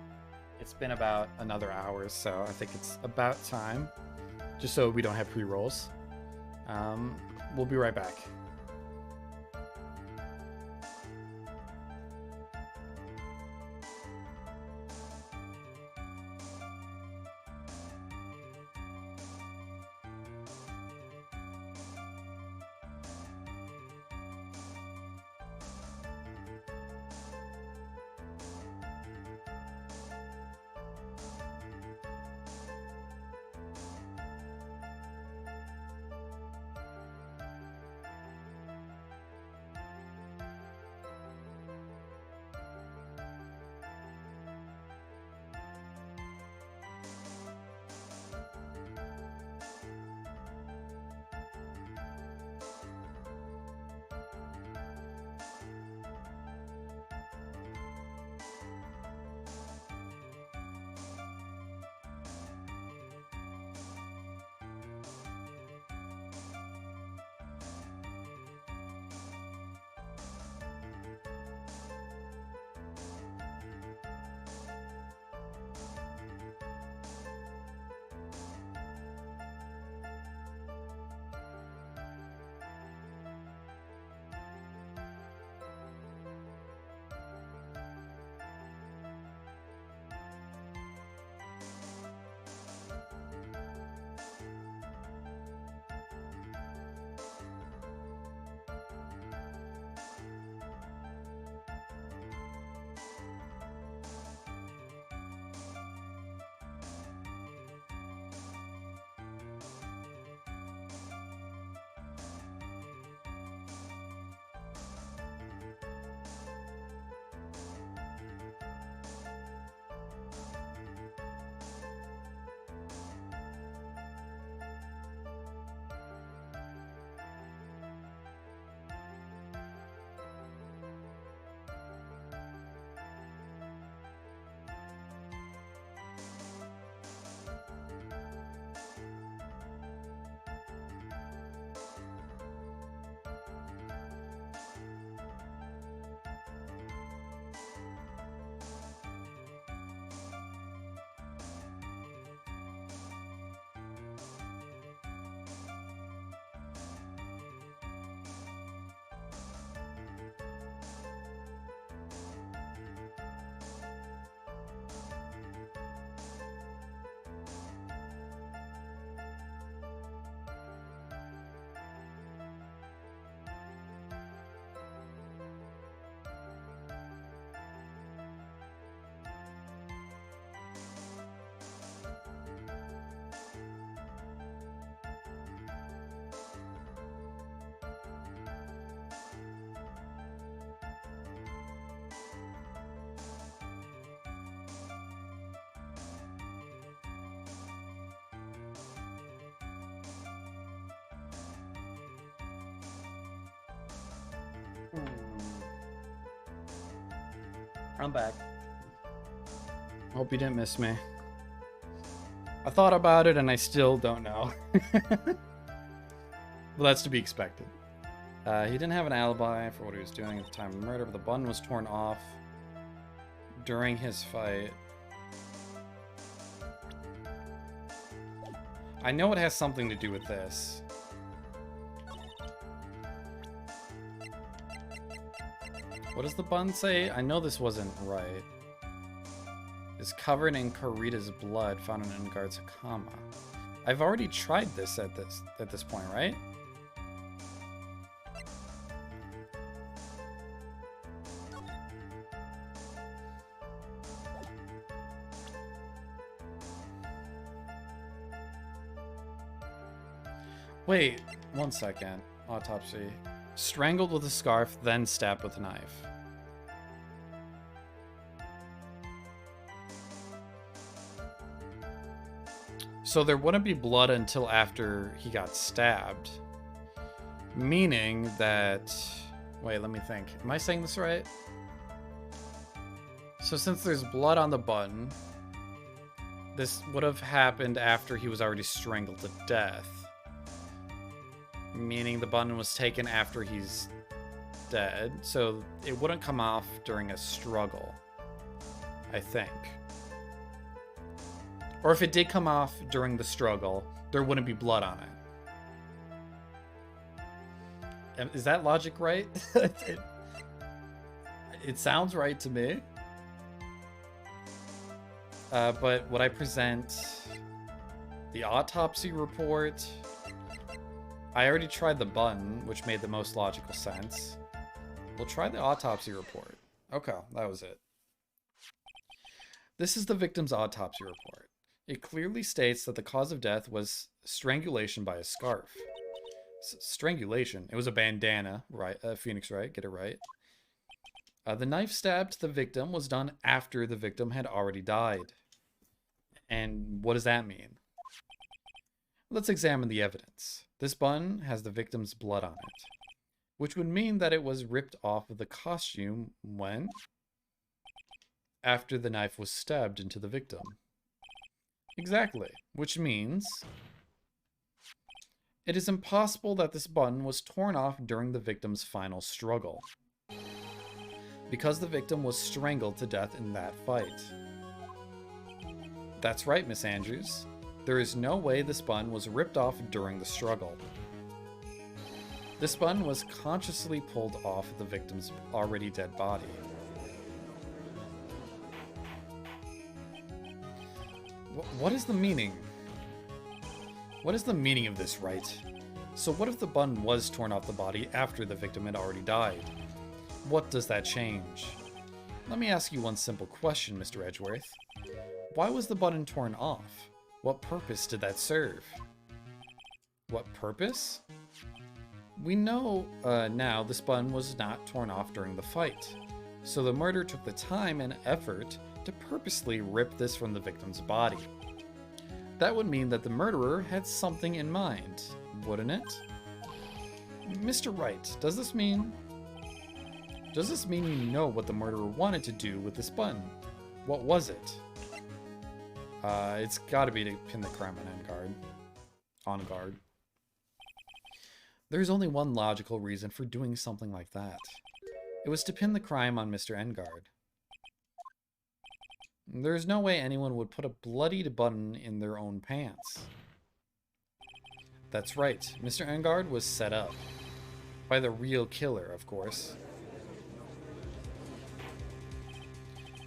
It's been about another hour, so I think it's about time. Just so we don't have pre-rolls. We'll be right back. I'm back. Hope you didn't miss me. I thought about it and I still don't know. Well, that's to be expected. He didn't have an alibi for what he was doing at the time of the murder, but the button was torn off during his fight. I know it has something to do with this. What does the button say? I know this wasn't right. Is covered in Karita's blood found in Engard's Hakama. I've already tried this at this point, right? Wait, 1 second. Autopsy. Strangled with a scarf, then stabbed with a knife. So there wouldn't be blood until after he got stabbed. Meaning that... Wait, let me think. Am I saying this right? So since there's blood on the button, this would have happened after he was already strangled to death. Meaning the button was taken after he's dead. So it wouldn't come off during a struggle, I think. Or if it did come off during the struggle, there wouldn't be blood on it. Is that logic right? It sounds right to me. But would I present the autopsy report? I already tried the button, which made the most logical sense. We'll try the autopsy report. Okay, that was it. This is the victim's autopsy report. It clearly states that the cause of death was strangulation by a scarf. Strangulation. It was a bandana, right? Phoenix Wright, get it right. The knife stab to the victim was done after the victim had already died. And what does that mean? Let's examine the evidence. This button has the victim's blood on it, which would mean that it was ripped off of the costume when? After the knife was stabbed into the victim. Exactly, which means it is impossible that this button was torn off during the victim's final struggle, because the victim was strangled to death in that fight. That's right, Miss Andrews. There is no way this button was ripped off during the struggle. This button was consciously pulled off the victim's already dead body. What is the meaning? What is the meaning of this, Wright? So what if the button was torn off the body after the victim had already died? What does that change? Let me ask you one simple question, Mr. Edgeworth. Why was the button torn off? What purpose did that serve? What purpose? We know now this button was not torn off during the fight, so the murderer took the time and effort to purposely rip this from the victim's body. That would mean that the murderer had something in mind, wouldn't it? Mr. Wright, does this mean you know what the murderer wanted to do with this button? What was it? It's gotta be to pin the crime on guard. There's only one logical reason for doing something like that. It was to pin the crime on Mr. Engard. There's no way anyone would put a bloodied button in their own pants. That's right, Mr. Engard was set up. By the real killer, of course.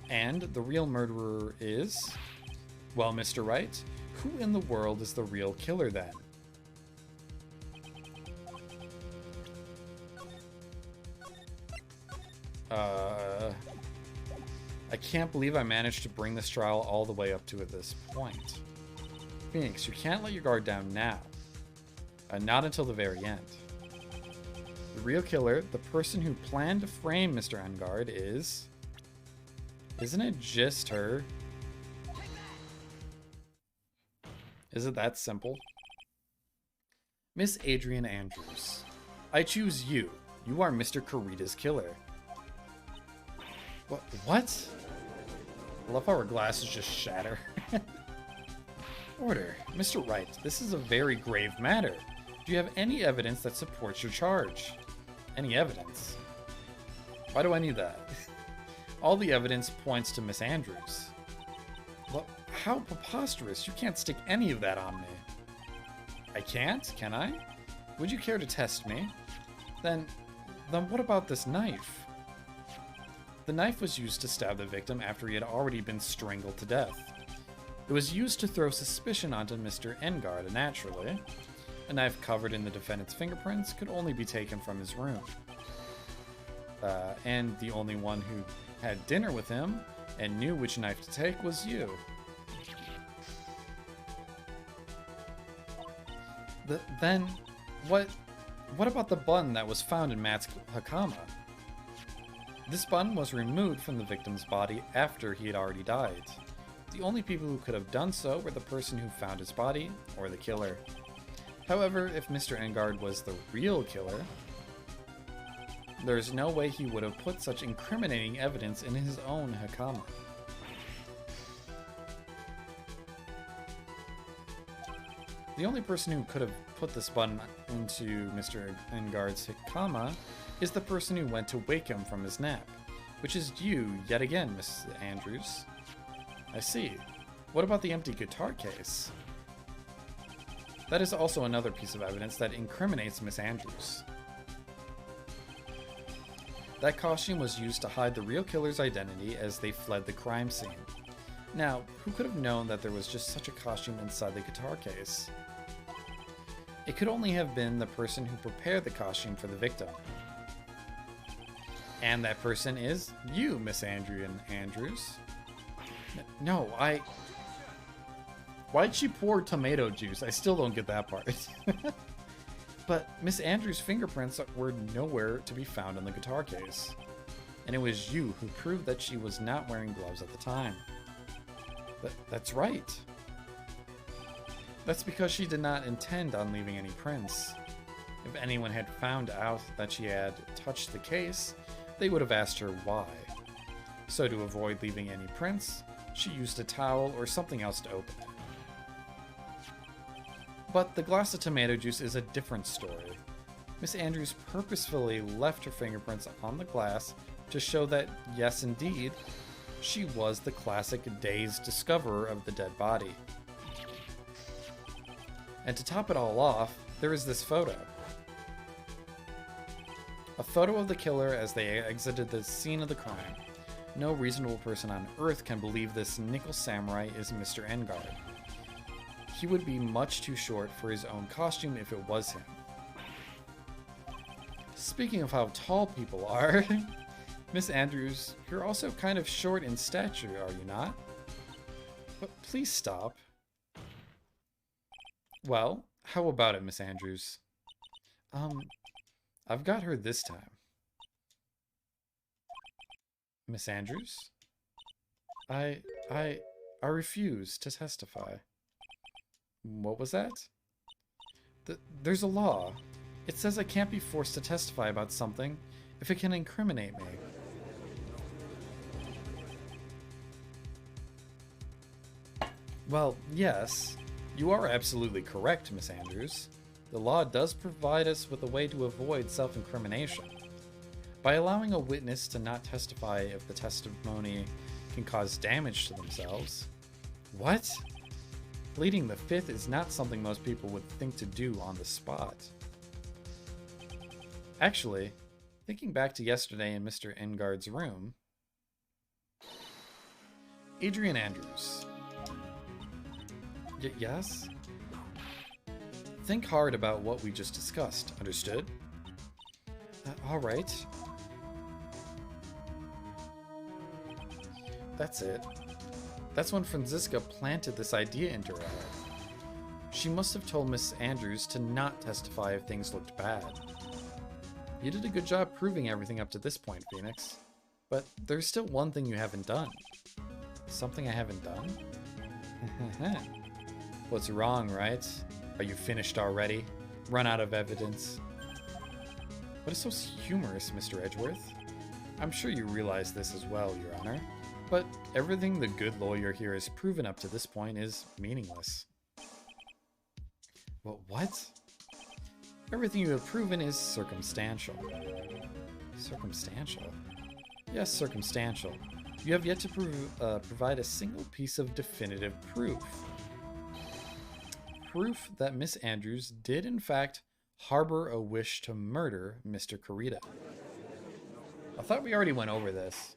And the real murderer is... Well, Mr. Wright, who in the world is the real killer then? I can't believe I managed to bring this trial all the way up to this point. Phoenix, you can't let your guard down now. Not until the very end. The real killer, the person who planned to frame Mr. Engard is... Isn't it just her? Is it that simple? Miss Adrian Andrews, I choose you, You are Mr. Kurita's killer. What? I love how her glasses just shatter. Order. Mr. Wright, this is a very grave matter. Do you have any evidence that supports your charge? Any evidence? Why do I need that? All the evidence points to Miss Andrews. Well, how preposterous. You can't stick any of that on me. I can't, can I? Would you care to test me? Then what about this knife? The knife was used to stab the victim after he had already been strangled to death. It was used to throw suspicion onto Mr. Engard, naturally. A knife covered in the defendant's fingerprints could only be taken from his room. And the only one who had dinner with him and knew which knife to take was you. Then, what about the bun that was found in Matt's hakama? This bun was removed from the victim's body after he had already died. The only people who could have done so were the person who found his body or the killer. However, if Mr. Engard was the real killer, there's no way he would have put such incriminating evidence in his own hakama. The only person who could have put this button into Mr. Engard's hakama is the person who went to wake him from his nap, which is you yet again, Miss Andrews. I see. What about the empty guitar case? That is also another piece of evidence that incriminates Miss Andrews. That costume was used to hide the real killer's identity as they fled the crime scene. Now, who could have known that there was just such a costume inside the guitar case? It could only have been the person who prepared the costume for the victim. And that person is you, Miss Andrews. No, Why'd she pour tomato juice? I still don't get that part. But Miss Andrews' fingerprints were nowhere to be found in the guitar case. And it was you who proved that she was not wearing gloves at the time. That's right. That's because she did not intend on leaving any prints. If anyone had found out that she had touched the case, they would have asked her why. So to avoid leaving any prints, she used a towel or something else to open it. But the glass of tomato juice is a different story. Miss Andrews purposefully left her fingerprints on the glass to show that, yes indeed, she was the classic dazed discoverer of the dead body. And to top it all off, there is this photo. A photo of the killer as they exited the scene of the crime. No reasonable person on Earth can believe this nickel samurai is Mr. Engard. He would be much too short for his own costume if it was him. Speaking of how tall people are, Miss Andrews, you're also kind of short in stature, are you not? But please stop. Well, how about it, Miss Andrews? I've got her this time. Miss Andrews? I refuse to testify. What was that? There's a law. It says I can't be forced to testify about something if it can incriminate me. Well, yes. You are absolutely correct, Miss Andrews. The law does provide us with a way to avoid self-incrimination. By allowing a witness to not testify if the testimony can cause damage to themselves. What? Pleading the fifth is not something most people would think to do on the spot. Actually, thinking back to yesterday in Mr. Engard's room, Adrian Andrews. Yes? Think hard about what we just discussed, understood? Alright. That's it. That's when Franziska planted this idea into her head. She must have told Miss Andrews to not testify if things looked bad. You did a good job proving everything up to this point, Phoenix. But there's still one thing you haven't done. Something I haven't done? What's wrong, right? Are you finished already? Run out of evidence? What is so humorous, Mr. Edgeworth? I'm sure you realize this as well, Your Honor. But everything the good lawyer here has proven up to this point is meaningless. What? Everything you have proven is circumstantial. Circumstantial? Yes, circumstantial. You have yet to provide a single piece of definitive proof. Proof that Miss Andrews did in fact harbor a wish to murder Mr. Kurita. I thought we already went over this.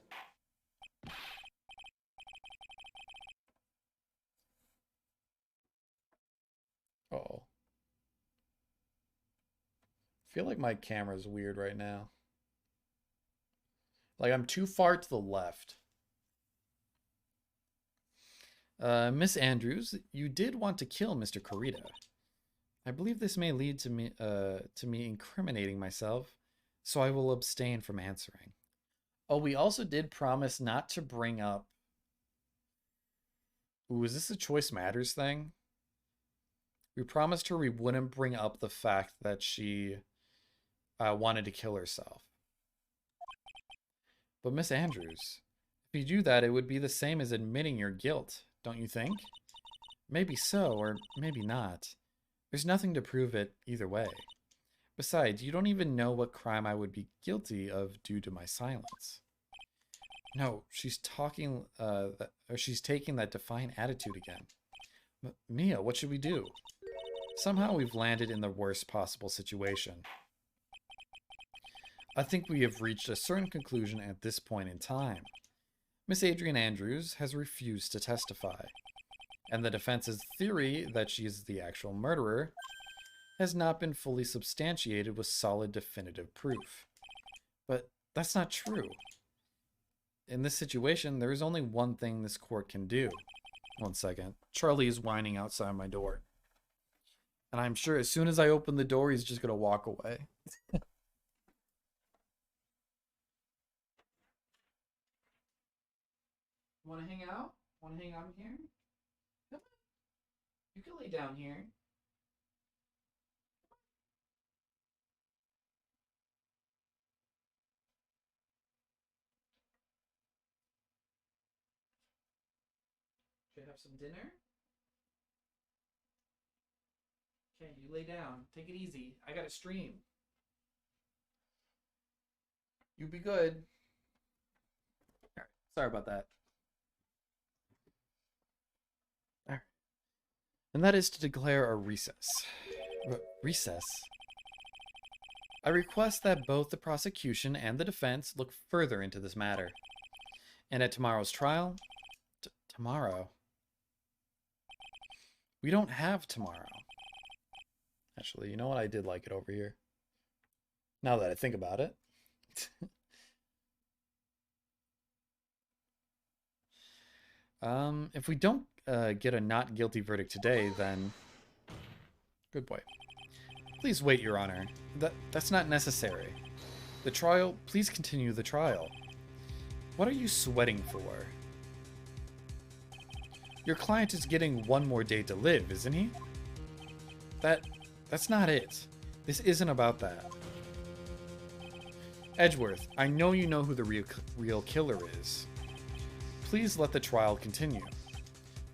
Uh-oh. I feel like my camera's weird right now. Like I'm too far to the left. Miss Andrews, you did want to kill Mr. Kurita. I believe this may lead to me incriminating myself, so I will abstain from answering. Oh, we also did promise not to bring up... Ooh, is this a Choice Matters thing? We promised her we wouldn't bring up the fact that she wanted to kill herself. But Miss Andrews, if you do that, it would be the same as admitting your guilt, don't you think? Maybe so, or maybe not. There's nothing to prove it either way. Besides, you don't even know what crime I would be guilty of due to my silence. No, she's talking, she's taking that defiant attitude again. Mia, what should we do? Somehow we've landed in the worst possible situation. I think we have reached a certain conclusion at this point in time. Miss Adrian Andrews has refused to testify, and the defense's theory that she is the actual murderer has not been fully substantiated with solid definitive proof. But that's not true. In this situation, there is only one thing this court can do. One second. Charlie is whining outside my door. And I'm sure as soon as I open the door, he's just going to walk away. Want to hang out? Want to hang out here? Come on. You can lay down here. Should I have some dinner? Okay, you lay down. Take it easy. I got to stream. You be good. All right. Sorry about that. All right. And that is to declare a recess. Recess? I request that both the prosecution and the defense look further into this matter. And at tomorrow's trial... Tomorrow? We don't have tomorrow. Actually, you know what? I did like it over here. Now that I think about it. If we don't get a not guilty verdict today, then... Good boy. Please wait, Your Honor. That's not necessary. The trial... Please continue the trial. What are you sweating for? Your client is getting one more day to live, isn't he? That's not it. This isn't about that. Edgeworth, I know you know who the real killer is. Please let the trial continue.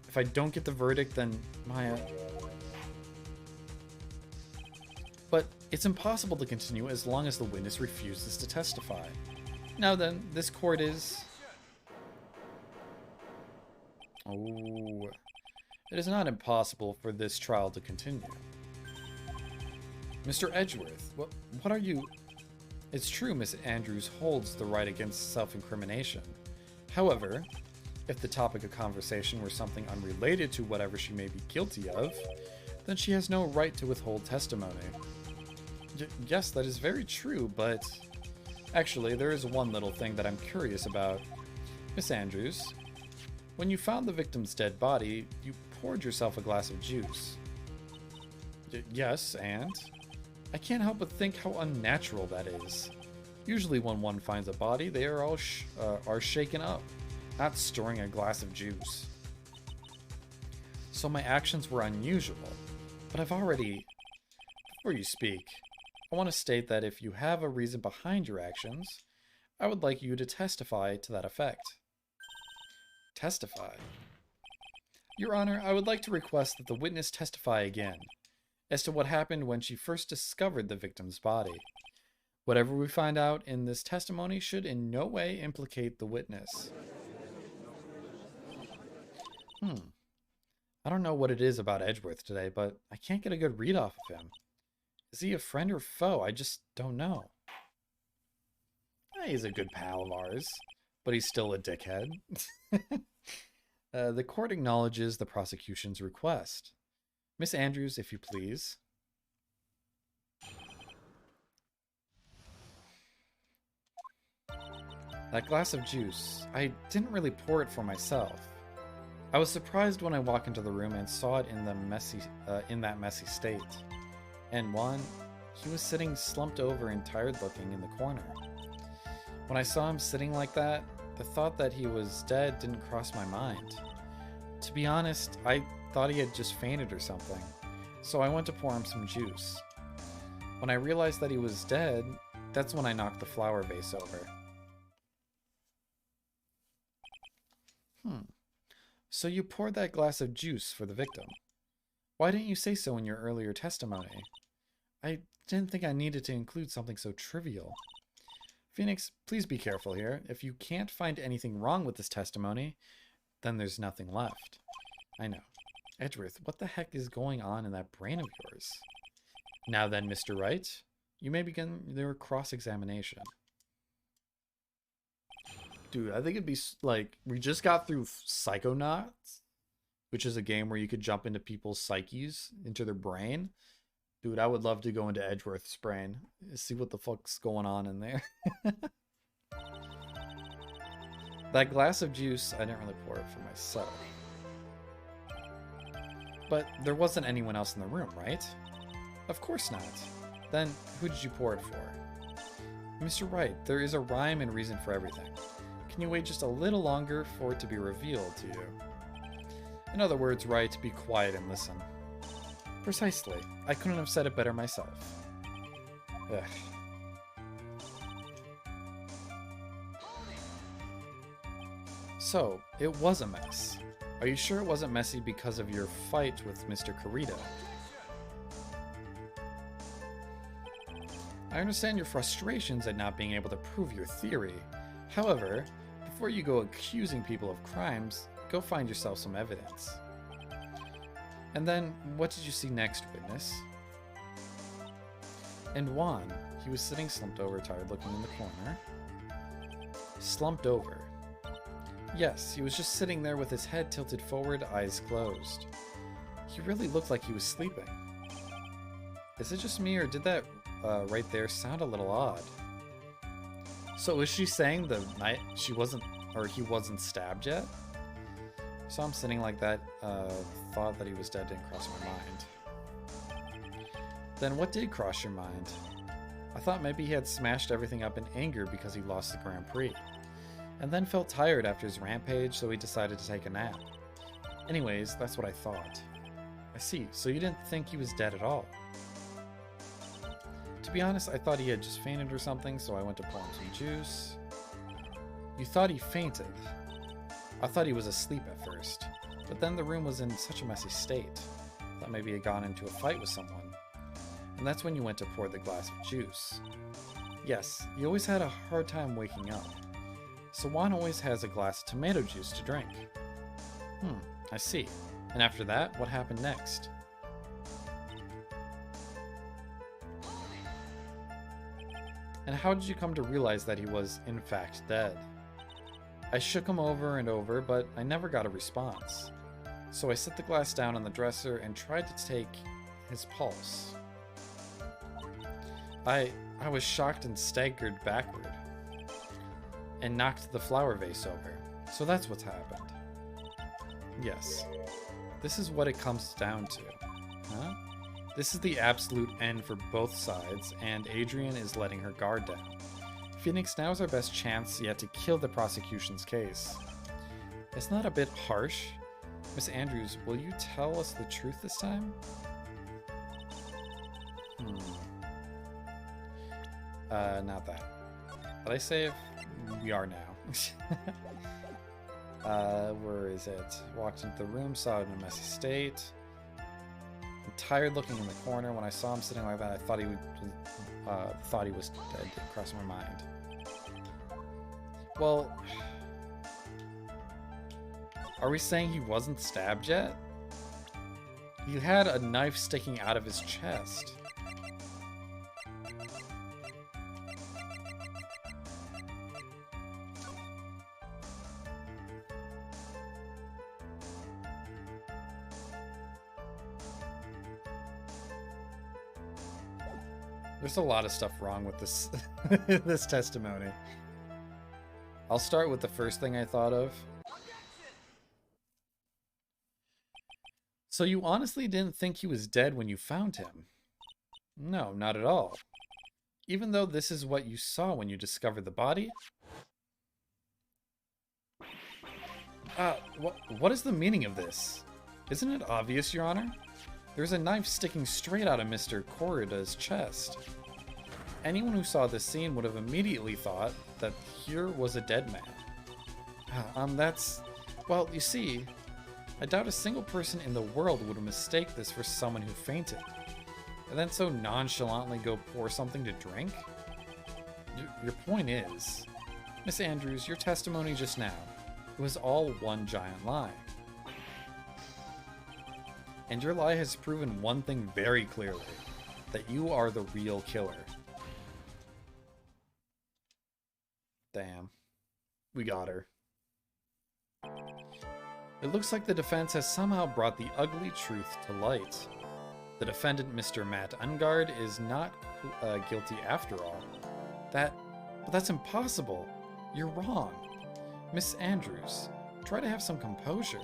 If I don't get the verdict, then Maya... But it's impossible to continue as long as the witness refuses to testify. Now then, this court is... Oh... It is not impossible for this trial to continue. Mr. Edgeworth, what are you... It's true Miss Andrews holds the right against self-incrimination. However, if the topic of conversation were something unrelated to whatever she may be guilty of, then she has no right to withhold testimony. Yes, that is very true, but... Actually, there is one little thing that I'm curious about. Miss Andrews, when you found the victim's dead body, you poured yourself a glass of juice. Yes, and? I can't help but think how unnatural that is. Usually when one finds a body, they are all shaken up, not storing a glass of juice. So my actions were unusual, but I've already... Before you speak, I want to state that if you have a reason behind your actions, I would like you to testify to that effect. Testify. Your Honor, I would like to request that the witness testify again as to what happened when she first discovered the victim's body. Whatever we find out in this testimony should in no way implicate the witness. I don't know what it is about Edgeworth today, but I can't get a good read off of him. Is he a friend or foe? I just don't know. He's a good pal of ours, but he's still a dickhead. The court acknowledges the prosecution's request. Miss Andrews, if you please. That glass of juice, I didn't really pour it for myself. I was surprised when I walked into the room and saw it in that messy state. And Juan, he was sitting slumped over and tired looking in the corner. When I saw him sitting like that, the thought that he was dead didn't cross my mind. To be honest, I thought he had just fainted or something, so I went to pour him some juice. When I realized that he was dead, that's when I knocked the flower vase over. So you poured that glass of juice for the victim. Why didn't you say so in your earlier testimony? I didn't think I needed to include something so trivial. Phoenix, please be careful here. If you can't find anything wrong with this testimony, then there's nothing left. I know. Edgeworth, what the heck is going on in that brain of yours? Now then, Mr. Wright, you may begin your cross-examination. Dude, I think it'd be like, we just got through Psychonauts, which is a game where you could jump into people's psyches, into their brain. Dude, I would love to go into Edgeworth's brain, see what the fuck's going on in there. That glass of juice, I didn't really pour it for myself. But there wasn't anyone else in the room, right? Of course not. Then, who did you pour it for? Mr. Wright, there is a rhyme and reason for everything. Can you wait just a little longer for it to be revealed to you? In other words, Wright, be quiet and listen. Precisely. I couldn't have said it better myself. Ugh. So, it was a mess. Are you sure it wasn't messy because of your fight with Mr. Carita? I understand your frustrations at not being able to prove your theory. However, before you go accusing people of crimes, go find yourself some evidence. And then, what did you see next, witness? And Juan, he was sitting slumped over, tired looking in the corner. Slumped over. Yes, he was just sitting there with his head tilted forward, eyes closed. He really looked like he was sleeping. Is it just me, or did that right there sound a little odd? So is she saying the night he wasn't stabbed yet? So I'm sitting like that, thought that he was dead didn't cross my mind. Then what did cross your mind? I thought maybe he had smashed everything up in anger because he lost the Grand Prix, and then felt tired after his rampage, so he decided to take a nap. Anyways, that's what I thought. I see, so you didn't think he was dead at all. To be honest, I thought he had just fainted or something, so I went to pour him some juice. You thought he fainted? I thought he was asleep at first, but then the room was in such a messy state. I thought maybe he had gone into a fight with someone. And that's when you went to pour the glass of juice. Yes, he always had a hard time waking up. So Juan always has a glass of tomato juice to drink. I see. And after that, what happened next? And how did you come to realize that he was, in fact, dead? I shook him over and over, but I never got a response. So I set the glass down on the dresser and tried to take his pulse. I was shocked and staggered backward and knocked the flower vase over. So that's what's happened. Yes. This is what it comes down to. Huh? This is the absolute end for both sides, and Adrian is letting her guard down. Phoenix, now is our best chance yet to kill the prosecution's case. It's not a bit harsh. Miss Andrews, will you tell us the truth this time? Not that. Did I save? We are now. Where is it? Walked into the room, saw it in a messy state. I'm tired looking in the corner. When I saw him sitting like that, I thought he was dead. It crossed my mind. Well, are we saying he wasn't stabbed yet? He had a knife sticking out of his chest. There's a lot of stuff wrong with this this testimony. I'll start with the first thing I thought of. So you honestly didn't think he was dead when you found him? No, not at all. Even though this is what you saw when you discovered the body? What is the meaning of this? Isn't it obvious, Your Honor? There's a knife sticking straight out of Mr. Corrida's chest. Anyone who saw this scene would have immediately thought that here was a dead man. Well, you see, I doubt a single person in the world would mistake this for someone who fainted, and then so nonchalantly go pour something to drink. Your point is, Miss Andrews, your testimony just now, it was all one giant lie. And your lie has proven one thing very clearly, that you are the real killer. Damn. We got her. It looks like the defense has somehow brought the ugly truth to light. The defendant, Mr. Matt Ungard, is not guilty after all. But that's impossible. You're wrong. Miss Andrews, try to have some composure.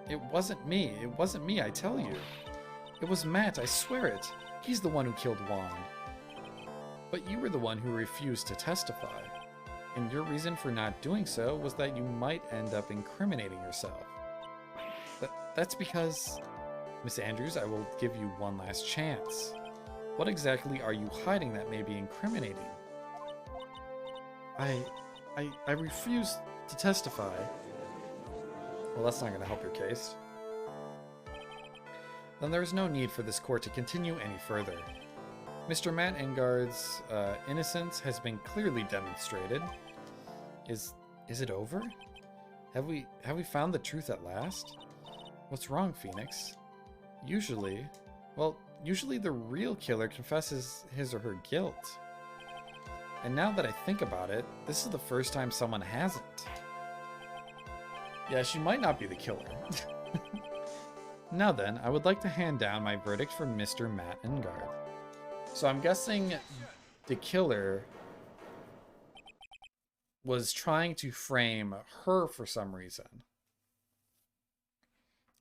It wasn't me. It wasn't me, I tell you. It was Matt, I swear it. He's the one who killed Juan. But you were the one who refused to testify. And your reason for not doing so was that you might end up incriminating yourself. That's because... Miss Andrews, I will give you one last chance. What exactly are you hiding that may be incriminating? I refuse to testify. Well, that's not going to help your case. Then there is no need for this court to continue any further. Mr. Matt Engard's innocence has been clearly demonstrated. Is it over? Have we found the truth at last? What's wrong, Phoenix? Usually the real killer confesses his or her guilt. And now that I think about it, this is the first time someone hasn't. Yeah, she might not be the killer. Now then, I would like to hand down my verdict for Mr. Matt Engard. So I'm guessing the killer was trying to frame her for some reason.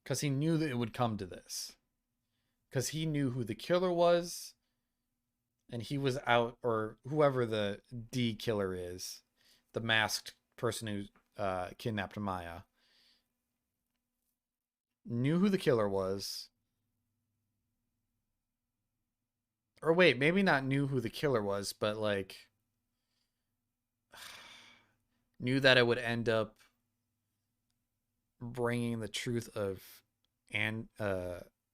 Because he knew that it would come to this. Because he knew who the killer was. And he was out, or whoever the D killer is. The masked person who kidnapped Maya. Knew who the killer was. Or wait, maybe not knew who the killer was, but like... knew that it would end up bringing the truth of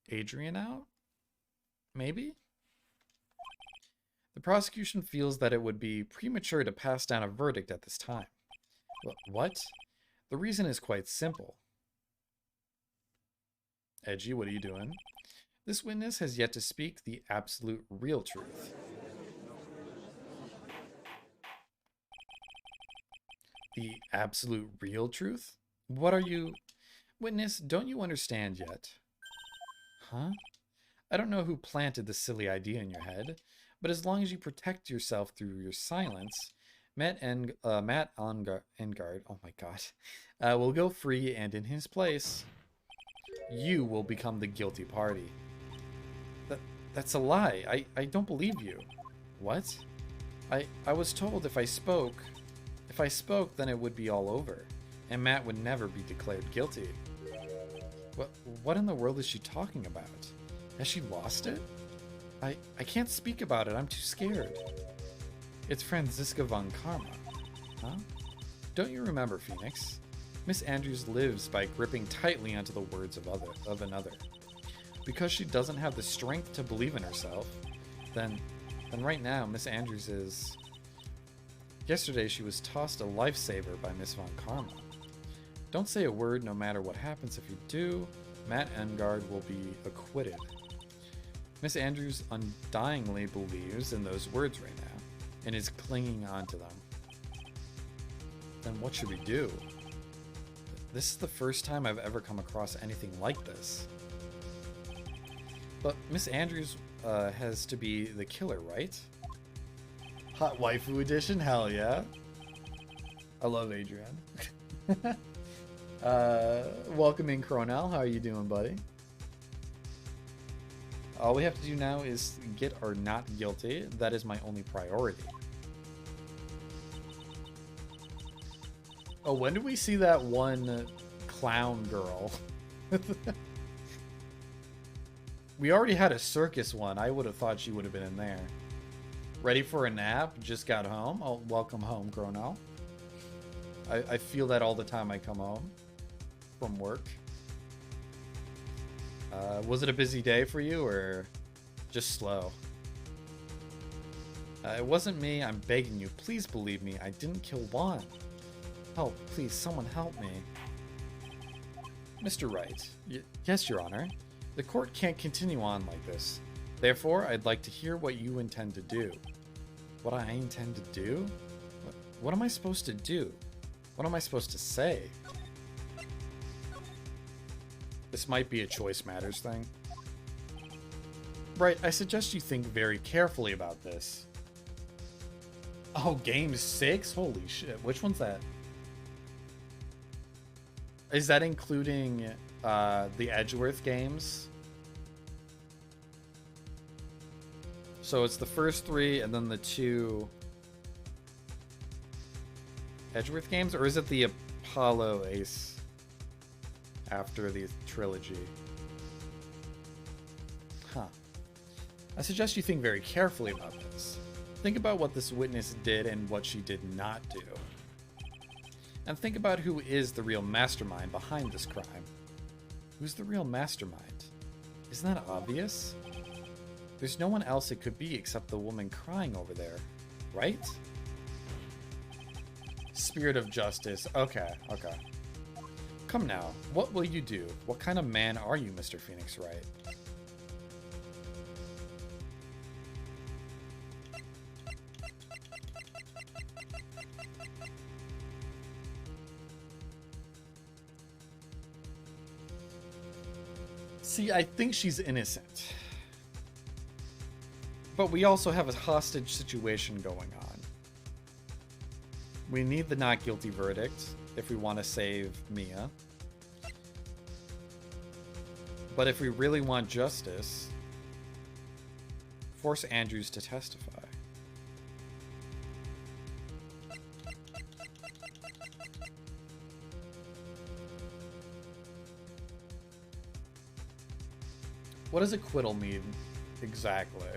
Adrian out? Maybe? The prosecution feels that it would be premature to pass down a verdict at this time. What? The reason is quite simple. Edgy, what are you doing? This witness has yet to speak the absolute real truth. The absolute real truth? What are you... Witness, don't you understand yet? Huh? I don't know who planted this silly idea in your head, but as long as you protect yourself through your silence, Matt Engard, oh my god, will go free, and in his place, you will become the guilty party. That's a lie. I don't believe you. What? I was told if I spoke, then it would be all over, and Matt would never be declared guilty. What in the world is she talking about? Has she lost it? I can't speak about it. I'm too scared. It's Franziska von Karma. Huh? Don't you remember, Phoenix? Miss Andrews lives by gripping tightly onto the words of another. Because she doesn't have the strength to believe in herself, then right now Miss Andrews is... Yesterday she was tossed a lifesaver by Miss von Karma. Don't say a word no matter what happens. If you do, Matt Engard will be acquitted. Miss Andrews undyingly believes in those words right now, and is clinging on to them. Then what should we do? This is the first time I've ever come across anything like this. But Miss Andrews has to be the killer, right? Hot waifu edition? Hell yeah. I love Adrian. Welcome in, Cronel. How are you doing, buddy? All we have to do now is get our not guilty. That is my only priority. Oh, when did we see that one clown girl? We already had a circus one. I would have thought she would have been in there. Ready for a nap? Just got home? Oh, welcome home, Chrono. I feel that all the time I come home from work. Was it a busy day for you, or just slow? It wasn't me. I'm begging you. Please believe me. I didn't kill Juan. Help, please, someone help me. Mr. Wright. Yes, Your Honor. The court can't continue on like this. Therefore, I'd like to hear what you intend to do. What I intend to do? What am I supposed to do? What am I supposed to say? This might be a choice matters thing. Right, I suggest you think very carefully about this. Oh, game 6? Holy shit. Which one's that? Is that including the Edgeworth games? So it's the first 3 and then the 2 Edgeworth games? Or is it the Apollo Ace after the trilogy? Huh. I suggest you think very carefully about this. Think about what this witness did and what she did not do. And think about who is the real mastermind behind this crime. Who's the real mastermind? Isn't that obvious? There's no one else it could be except the woman crying over there, right? Spirit of justice. Okay, okay. Come now, what will you do? What kind of man are you, Mr. Phoenix Wright? See, I think she's innocent. But we also have a hostage situation going on. We need the not guilty verdict if we want to save Mia. But if we really want justice, force Andrews to testify. What does acquittal mean exactly?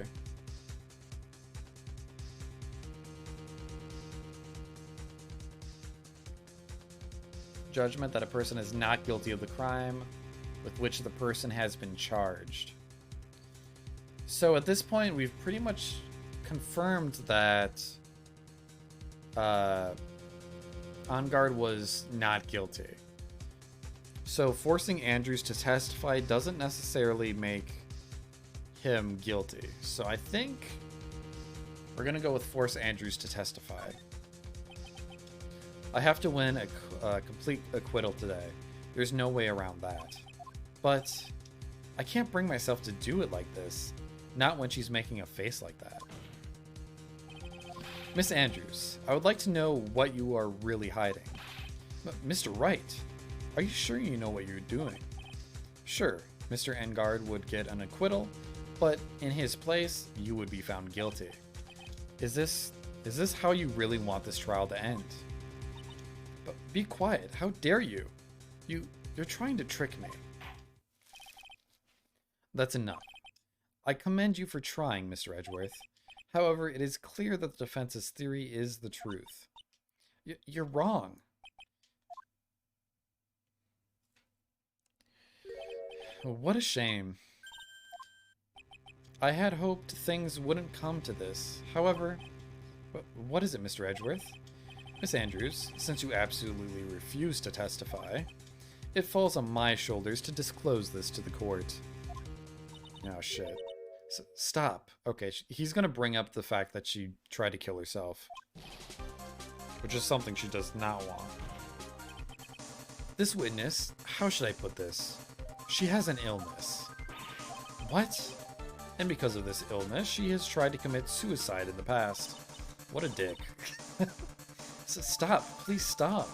Judgment that a person is not guilty of the crime with which the person has been charged. So at this point, we've pretty much confirmed that Engard was not guilty. So forcing Andrews to testify doesn't necessarily make him guilty. So I think we're gonna go with force Andrews to testify. I have to win a complete acquittal today. There's no way around that. But I can't bring myself to do it like this. Not when she's making a face like that. Miss Andrews, I would like to know what you are really hiding. Mr. Wright, are you sure you know what you're doing? Sure, Mr. Engard would get an acquittal, but in his place, you would be found guilty. Is this how you really want this trial to end? But be quiet, how dare you? You're trying to trick me. That's enough. I commend you for trying, Mr. Edgeworth. However, it is clear that the defense's theory is the truth. You're wrong. What a shame. I had hoped things wouldn't come to this. However, what is it, Mr. Edgeworth? Miss Andrews, since you absolutely refuse to testify, it falls on my shoulders to disclose this to the court. Oh, shit. Stop. Okay, he's gonna bring up the fact that she tried to kill herself. Which is something she does not want. This witness, how should I put this? She has an illness. What? And because of this illness, she has tried to commit suicide in the past. What a dick. Stop. Please stop.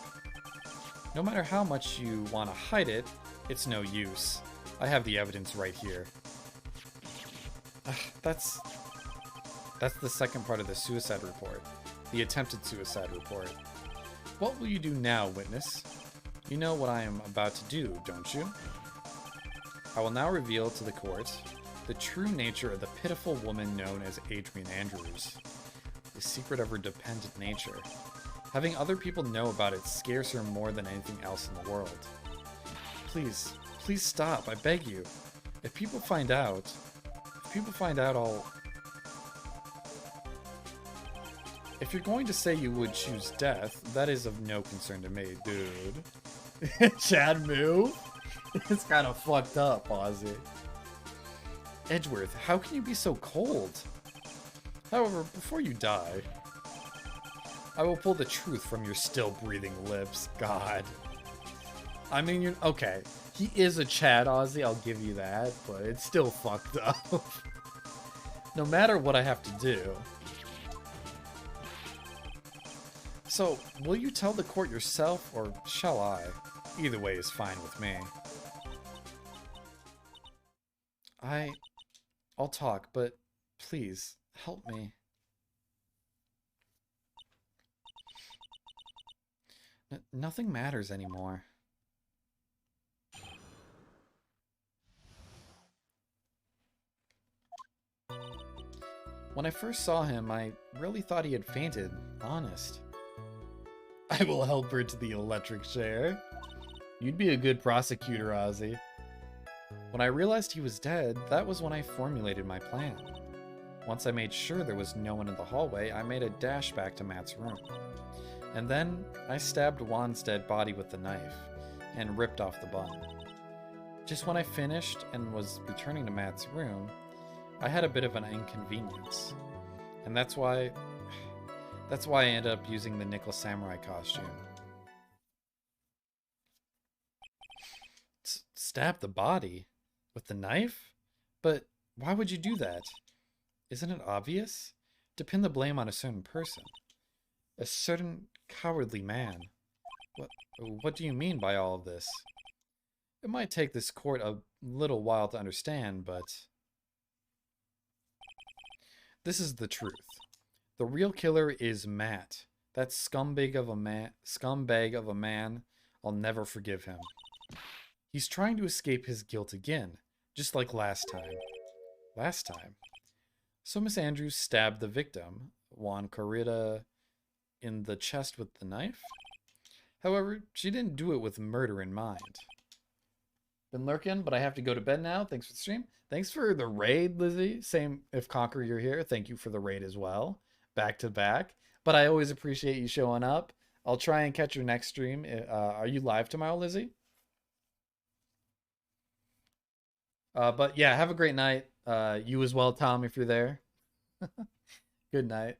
No matter how much you want to hide it, it's no use. I have the evidence right here. That's the second part of the suicide report. The attempted suicide report. What will you do now, witness? You know what I am about to do, don't you? I will now reveal to the court the true nature of the pitiful woman known as Adrian Andrews. The secret of her dependent nature. Having other people know about it scares her more than anything else in the world. Please stop, I beg you. If people find out I'll... If you're going to say you would choose death, that is of no concern to me, dude. Chad move? It's kind of fucked up, Ozzy. Edgeworth, how can you be so cold? However, before you die, I will pull the truth from your still breathing lips. God. I mean, you're... Okay. He is a Chad, Ozzy, I'll give you that, but it's still fucked up. No matter what I have to do. So, will you tell the court yourself, or shall I? Either way is fine with me. I'll talk, but please, help me. Nothing matters anymore. When I first saw him, I really thought he had fainted, honest. I will help her to the electric chair. You'd be a good prosecutor, Ozzy. When I realized he was dead, that was when I formulated my plan. Once I made sure there was no one in the hallway, I made a dash back to Matt's room. And then, I stabbed Juan's dead body with the knife, and ripped off the bun. Just when I finished and was returning to Matt's room, I had a bit of an inconvenience. And that's why I ended up using the Nickel Samurai costume. Stab the body? With the knife? But why would you do that? Isn't it obvious? To pin the blame on a certain person. A certain cowardly man. What do you mean by all of this? It might take this court a little while to understand, but... This is the truth. The real killer is Matt. That scumbag of a man. I'll never forgive him. He's trying to escape his guilt again, just like last time. Last time? So Miss Andrews stabbed the victim, Juan Corrida, in the chest with the knife? However, she didn't do it with murder in mind. Been lurking, but I have to go to bed now. Thanks for the stream. Thanks for the raid, Lizzie. Same if Conquer you're here. Thank you for the raid as well. Back to back. But I always appreciate you showing up. I'll try and catch your next stream. Are you live tomorrow, Lizzie? But yeah, have a great night. You as well, Tom, if you're there. Good night.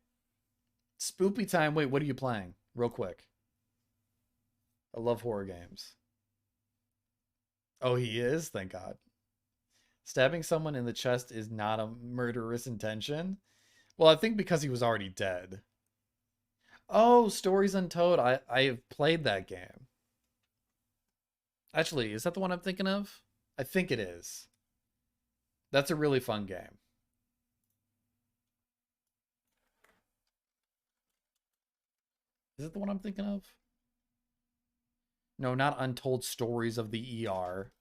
Spoopy time. Wait, what are you playing? Real quick. I love horror games. Oh, he is? Thank God. Stabbing someone in the chest is not a murderous intention? Well, I think because he was already dead. Oh, Stories Untold. I have played that game. Actually, is that the one I'm thinking of? I think it is. That's a really fun game. Is it the one I'm thinking of? No, not Untold Stories of the ER.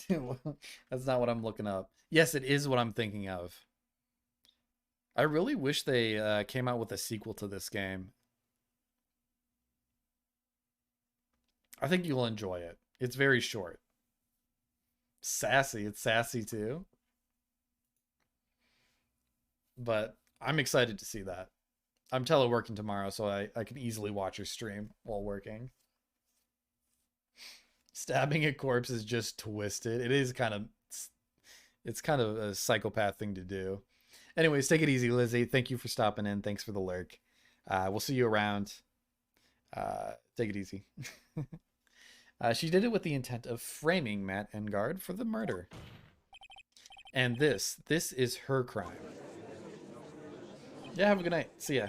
That's not what I'm looking up. Yes, it is what I'm thinking of. I really wish they came out with a sequel to this game. I think you'll enjoy it. It's very short. Sassy. It's sassy too. But I'm excited to see that. I'm teleworking tomorrow, so I can easily watch your stream while working. Stabbing a corpse is just twisted. It is kind of, it's kind of a psychopath thing to do. Anyways, take it easy, Lizzie. Thank you for stopping in. Thanks for the lurk. We'll see you around. Take it easy. She did it with the intent of framing Matt Engard for the murder. And this is her crime. Yeah, have a good night. See ya.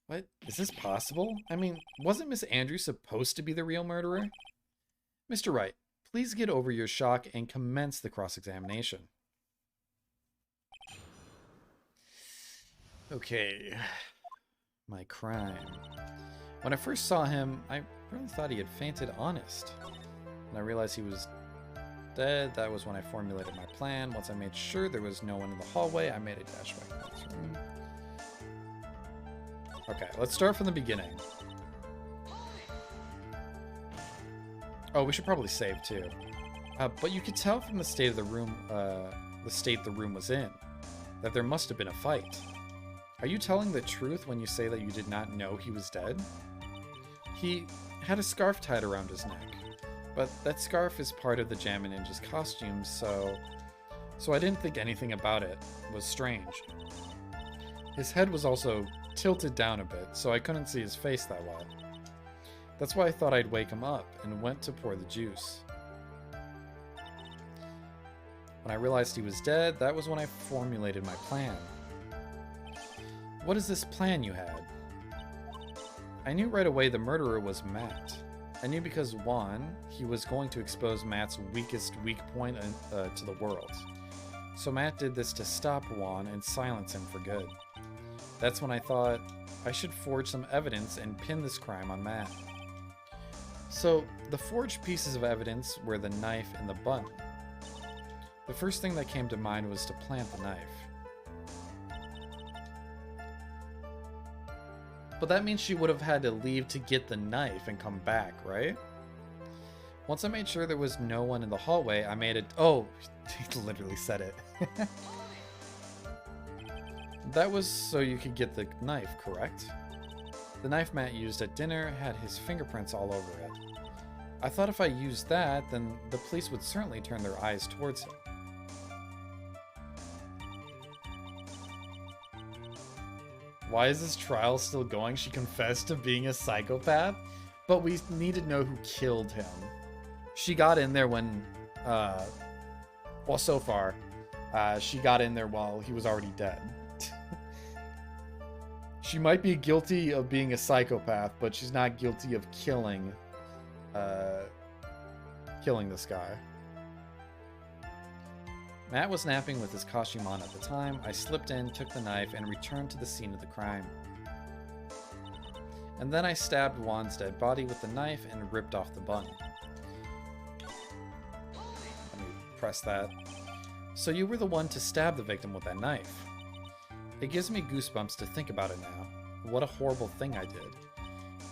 What? Is this possible? I mean, wasn't Miss Andrews supposed to be the real murderer? Mr. Wright, please get over your shock and commence the cross-examination. Okay. My crime. When I first saw him, I really thought he had fainted honest. When I realized he was dead, that was when I formulated my plan. Once I made sure there was no one in the hallway, I made a dash back to this room. Okay, let's start from the beginning. Oh, we should probably save too. But you could tell from the state of the room, the room was in, that there must have been a fight. Are you telling the truth when you say that you did not know he was dead? He had a scarf tied around his neck, but that scarf is part of the Jammin' Ninja's costume, so I didn't think anything about it was strange. His head was also tilted down a bit, so I couldn't see his face that well. That's why I thought I'd wake him up and went to pour the juice. When I realized he was dead, that was when I formulated my plan. What is this plan you had? I knew right away the murderer was Matt. I knew because, one, he was going to expose Matt's weakest weak point to the world. So Matt did this to stop Juan and silence him for good. That's when I thought I should forge some evidence and pin this crime on Matt. So the forged pieces of evidence were the knife and the bun. The first thing that came to mind was to plant the knife. But that means she would have had to leave to get the knife and come back, right? Once I made sure there was no one in the hallway, I made it. Oh, he literally said it. That was so you could get the knife, correct? The knife Matt used at dinner had his fingerprints all over it. I thought if I used that, then the police would certainly turn their eyes towards him. Why is this trial still going? She confessed to being a psychopath, but we need to know who killed him. She got in there when, well, so far, she got in there while he was already dead. She might be guilty of being a psychopath, but she's not guilty of killing this guy. Matt was napping with his costume on at the time. I slipped in, took the knife, and returned to the scene of the crime. And then I stabbed Juan's dead body with the knife and ripped off the bun. Let me press that. So you were the one to stab the victim with that knife. It gives me goosebumps to think about it now. What a horrible thing I did.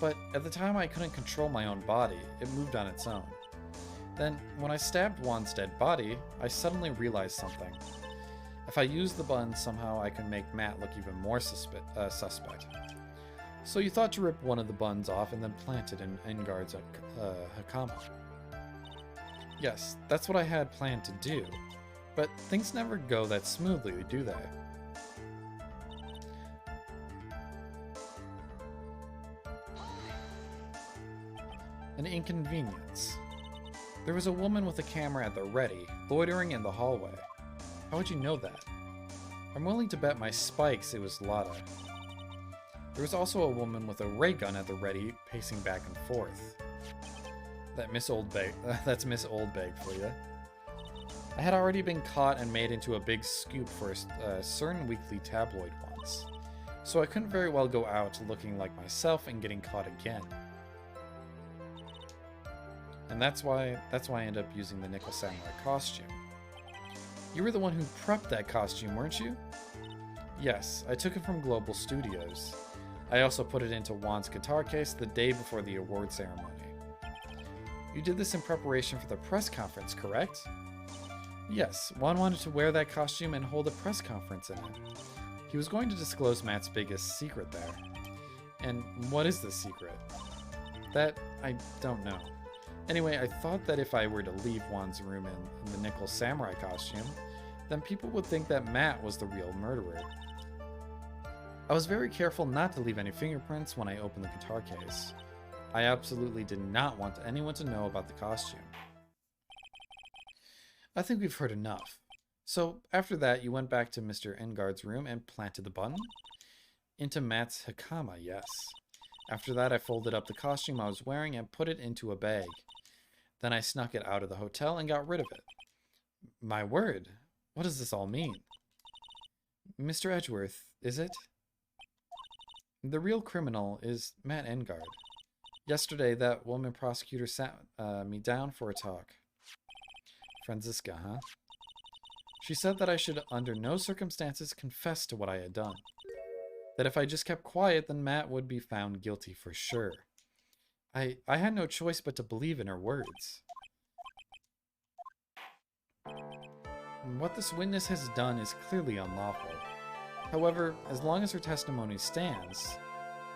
But at the time I couldn't control my own body. It moved on its own. Then, when I stabbed Juan's dead body, I suddenly realized something. If I use the bun, somehow I can make Matt look even more suspect. So you thought to rip one of the buns off and then plant it in Engard's Hakama. Yes, that's what I had planned to do. But things never go that smoothly, do they? An inconvenience. There was a woman with a camera at the ready, loitering in the hallway. How would you know that? I'm willing to bet my spikes it was Lada. There was also a woman with a ray gun at the ready, pacing back and forth. That's Miss Oldbag for you. I had already been caught and made into a big scoop for a certain weekly tabloid once, so I couldn't very well go out looking like myself and getting caught again. And that's why I ended up using the Nickel Samurai costume. You were the one who prepped that costume, weren't you? Yes, I took it from Global Studios. I also put it into Juan's guitar case the day before the award ceremony. You did this in preparation for the press conference, correct? Yes, Juan wanted to wear that costume and hold a press conference in it. He was going to disclose Matt's biggest secret there. And what is the secret? That I don't know. Anyway, I thought that if I were to leave Juan's room in the nickel samurai costume, then people would think that Matt was the real murderer. I was very careful not to leave any fingerprints when I opened the guitar case. I absolutely did not want anyone to know about the costume. I think we've heard enough. So, after that, you went back to Mr. Engard's room and planted the button? Into Matt's hakama, yes. After that, I folded up the costume I was wearing and put it into a bag. Then I snuck it out of the hotel and got rid of it. My word, what does this all mean? Mr. Edgeworth, is it? The real criminal is Matt Engard. Yesterday, that woman prosecutor sat me down for a talk. Franziska, huh? She said that I should under no circumstances confess to what I had done. That if I just kept quiet, then Matt would be found guilty for sure. I had no choice but to believe in her words. What this witness has done is clearly unlawful. However, as long as her testimony stands,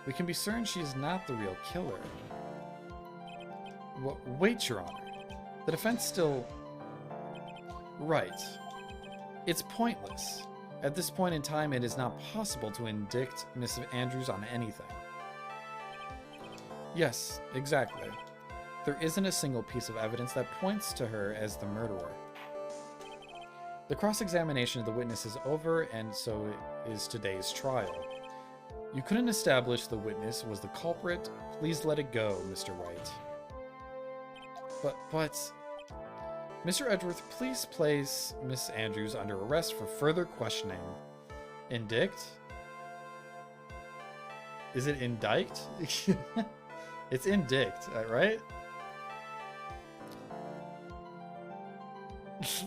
we can be certain she is not the real killer. Wait, Your Honor. The defense still... Right. It's pointless. At this point in time, it is not possible to indict Miss Andrews on anything. Yes, exactly. There isn't a single piece of evidence that points to her as the murderer. The cross-examination of the witness is over, and so is today's trial. You couldn't establish the witness was the culprit. Please let it go, Mr. Wright. But... Mr. Edgeworth, please place Miss Andrews under arrest for further questioning. Indict? Is it indict? It's indict, right?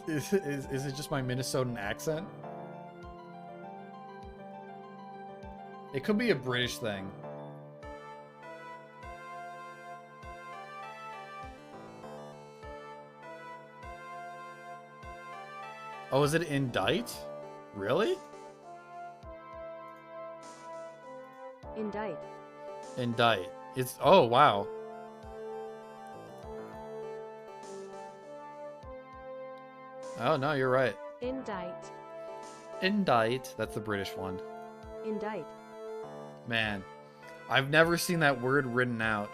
Is it just my Minnesotan accent? It could be a British thing. Oh, is it indict? Really? Indict. Indict. It's... Oh, wow. Oh, no, you're right. Indict. Indict. That's the British one. Indict. Man, I've never seen that word written out.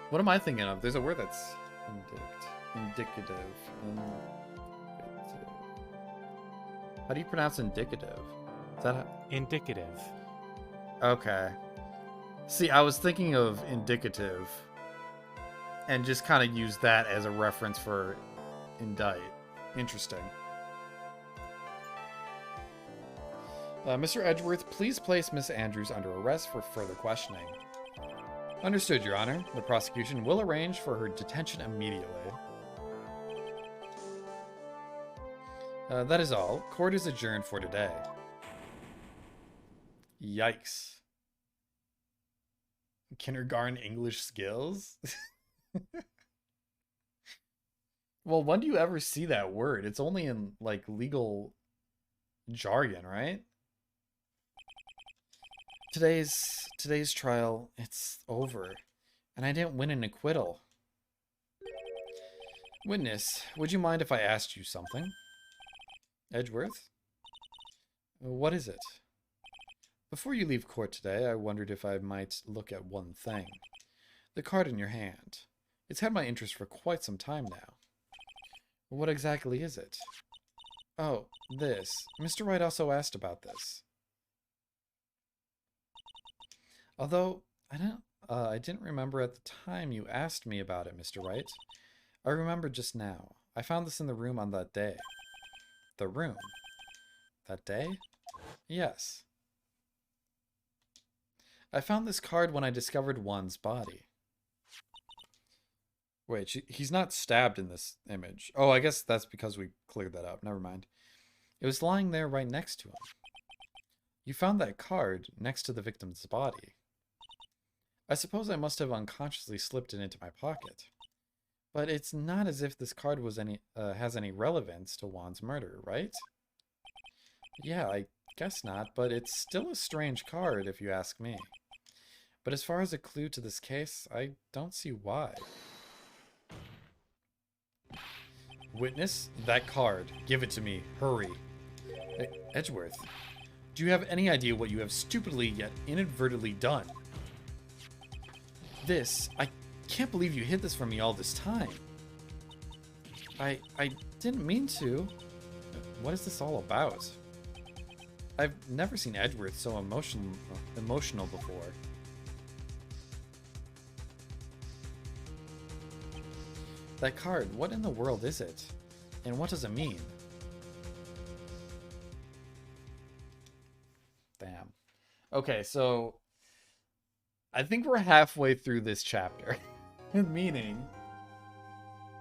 What am I thinking of? There's a word that's indicative. How do you pronounce indicative? Is that Indicative. Okay. See, I was thinking of indicative and just kind of used that as a reference for indict. Interesting. Mr. Edgeworth, please place Miss Andrews under arrest for further questioning. Understood, Your Honor. The prosecution will arrange for her detention immediately. That is all. Court is adjourned for today. Yikes. Kindergarten English skills? Well, when do you ever see that word? It's only in, like, legal jargon, right? Today's trial, it's over, and I didn't win an acquittal. Witness, would you mind if I asked you something? Edgeworth? What is it? Before you leave court today, I wondered if I might look at one thing. The card in your hand. It's had my interest for quite some time now. What exactly is it? Oh, this. Mr. Wright also asked about this. Although, I didn't remember at the time you asked me about it, Mr. Wright. I remember just now. I found this in the room on that day. The room? That day? Yes. I found this card when I discovered Juan's body. Wait, he's not stabbed in this image. Oh, I guess that's because we cleared that up. Never mind. It was lying there right next to him. You found that card next to the victim's body. I suppose I must have unconsciously slipped it into my pocket. But it's not as if this card has any relevance to Juan's murder, right? Yeah, I guess not, but it's still a strange card if you ask me. But as far as a clue to this case, I don't see why. Witness, that card. Give it to me. Hurry. Edgeworth, do you have any idea what you have stupidly yet inadvertently done? I can't believe you hid this from me all this time. I didn't mean to. What is this all about? I've never seen Edgeworth so emotional before. That card, what in the world is it? And what does it mean? Damn. Okay, so I think we're halfway through this chapter. Meaning,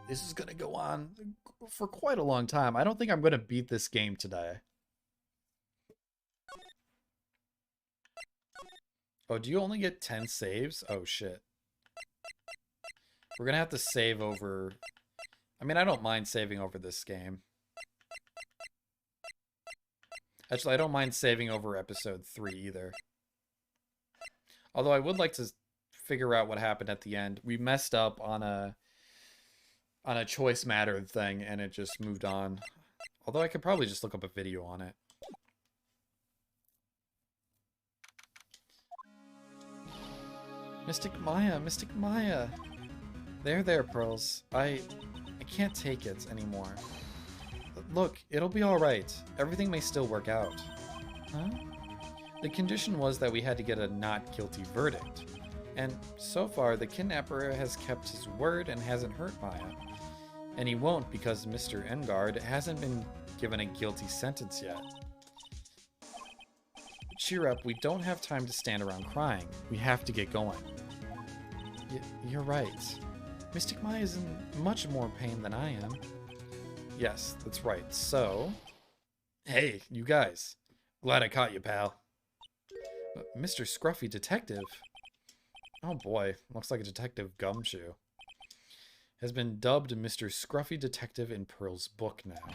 this is going to go on for quite a long time. I don't think I'm going to beat this game today. Oh, do you only get 10 saves? Oh, shit. We're going to have to save over... I mean, I don't mind saving over this game. Actually, I don't mind saving over episode 3 either. Although I would like to figure out what happened at the end. We messed up on a choice matter thing, and it just moved on. Although I could probably just look up a video on it. Mystic Maya, Mystic Maya. There, Pearls. I can't take it anymore. Look, it'll be alright. Everything may still work out. Huh? The condition was that we had to get a not guilty verdict. And so far, the kidnapper has kept his word and hasn't hurt Maya. And he won't because Mr. Engard hasn't been given a guilty sentence yet. Cheer up, we don't have time to stand around crying. We have to get going. You're right. Mystic Maya is in much more pain than I am. Yes, that's right. So... Hey, you guys. Glad I caught you, pal. Mr. Scruffy Detective? Oh boy, looks like a Detective Gumshoe. Has been dubbed Mr. Scruffy Detective in Pearl's book now.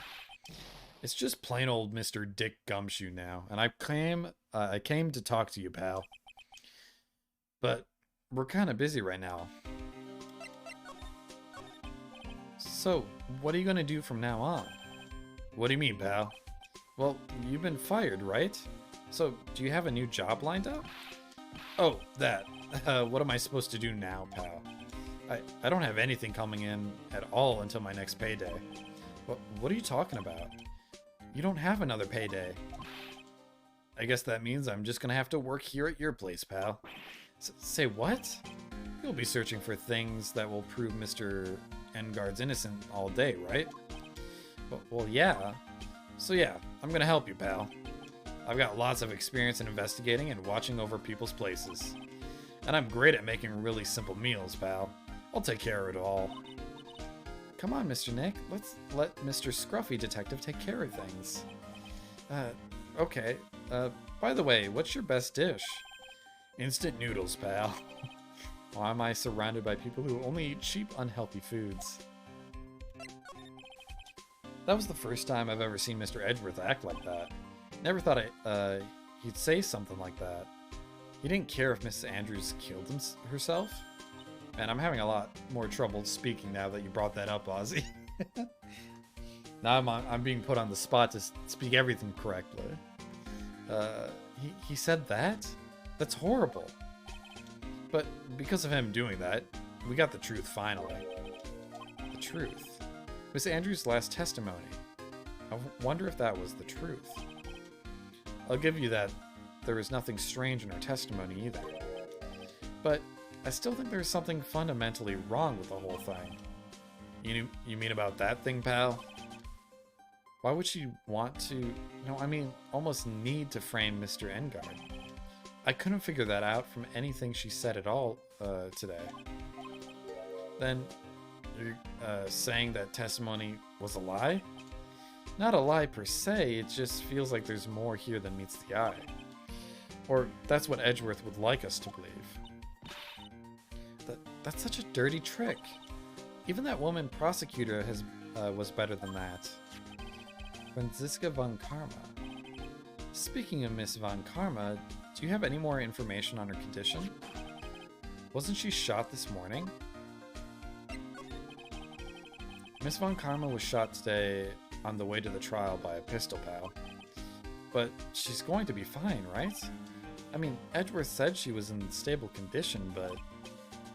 It's just plain old Mr. Dick Gumshoe now, and I came to talk to you, pal. But we're kind of busy right now. So, what are you going to do from now on? What do you mean, pal? Well, you've been fired, right? So, do you have a new job lined up? Oh, that. What am I supposed to do now, pal? I don't have anything coming in at all until my next payday. What are you talking about? You don't have another payday. I guess that means I'm just gonna have to work here at your place, pal. Say what? You'll be searching for things that will prove Mr. Engard's innocent all day, right? Well, yeah. So yeah, I'm gonna help you, pal. I've got lots of experience in investigating and watching over people's places. And I'm great at making really simple meals, pal. I'll take care of it all. Come on, Mr. Nick. Let's let Mr. Scruffy Detective take care of things. Okay. By the way, what's your best dish? Instant noodles, pal. Why am I surrounded by people who only eat cheap, unhealthy foods? That was the first time I've ever seen Mr. Edgeworth act like that. Never thought he'd say something like that. He didn't care if Mrs. Andrews killed herself. Man, I'm having a lot more trouble speaking now that you brought that up, Ozzy. Now I'm being put on the spot to speak everything correctly. He said that? That's horrible. But because of him doing that, we got the truth finally. The truth? Miss Andrews' last testimony. I wonder if that was the truth. I'll give you that there was nothing strange in her testimony either. But I still think there's something fundamentally wrong with the whole thing. You mean about that thing, pal? Why would she want to... No, I mean, almost need to frame Mr. Engard. I couldn't figure that out from anything she said at all today. Then, you're saying that testimony was a lie? Not a lie per se, it just feels like there's more here than meets the eye. Or that's what Edgeworth would like us to believe. That's such a dirty trick. Even that woman prosecutor was better than that. Franziska von Karma. Speaking of Miss von Karma, do you have any more information on her condition? Wasn't she shot this morning? Miss von Karma was shot today on the way to the trial by a pistol pal. But she's going to be fine, right? I mean, Edgeworth said she was in stable condition, but...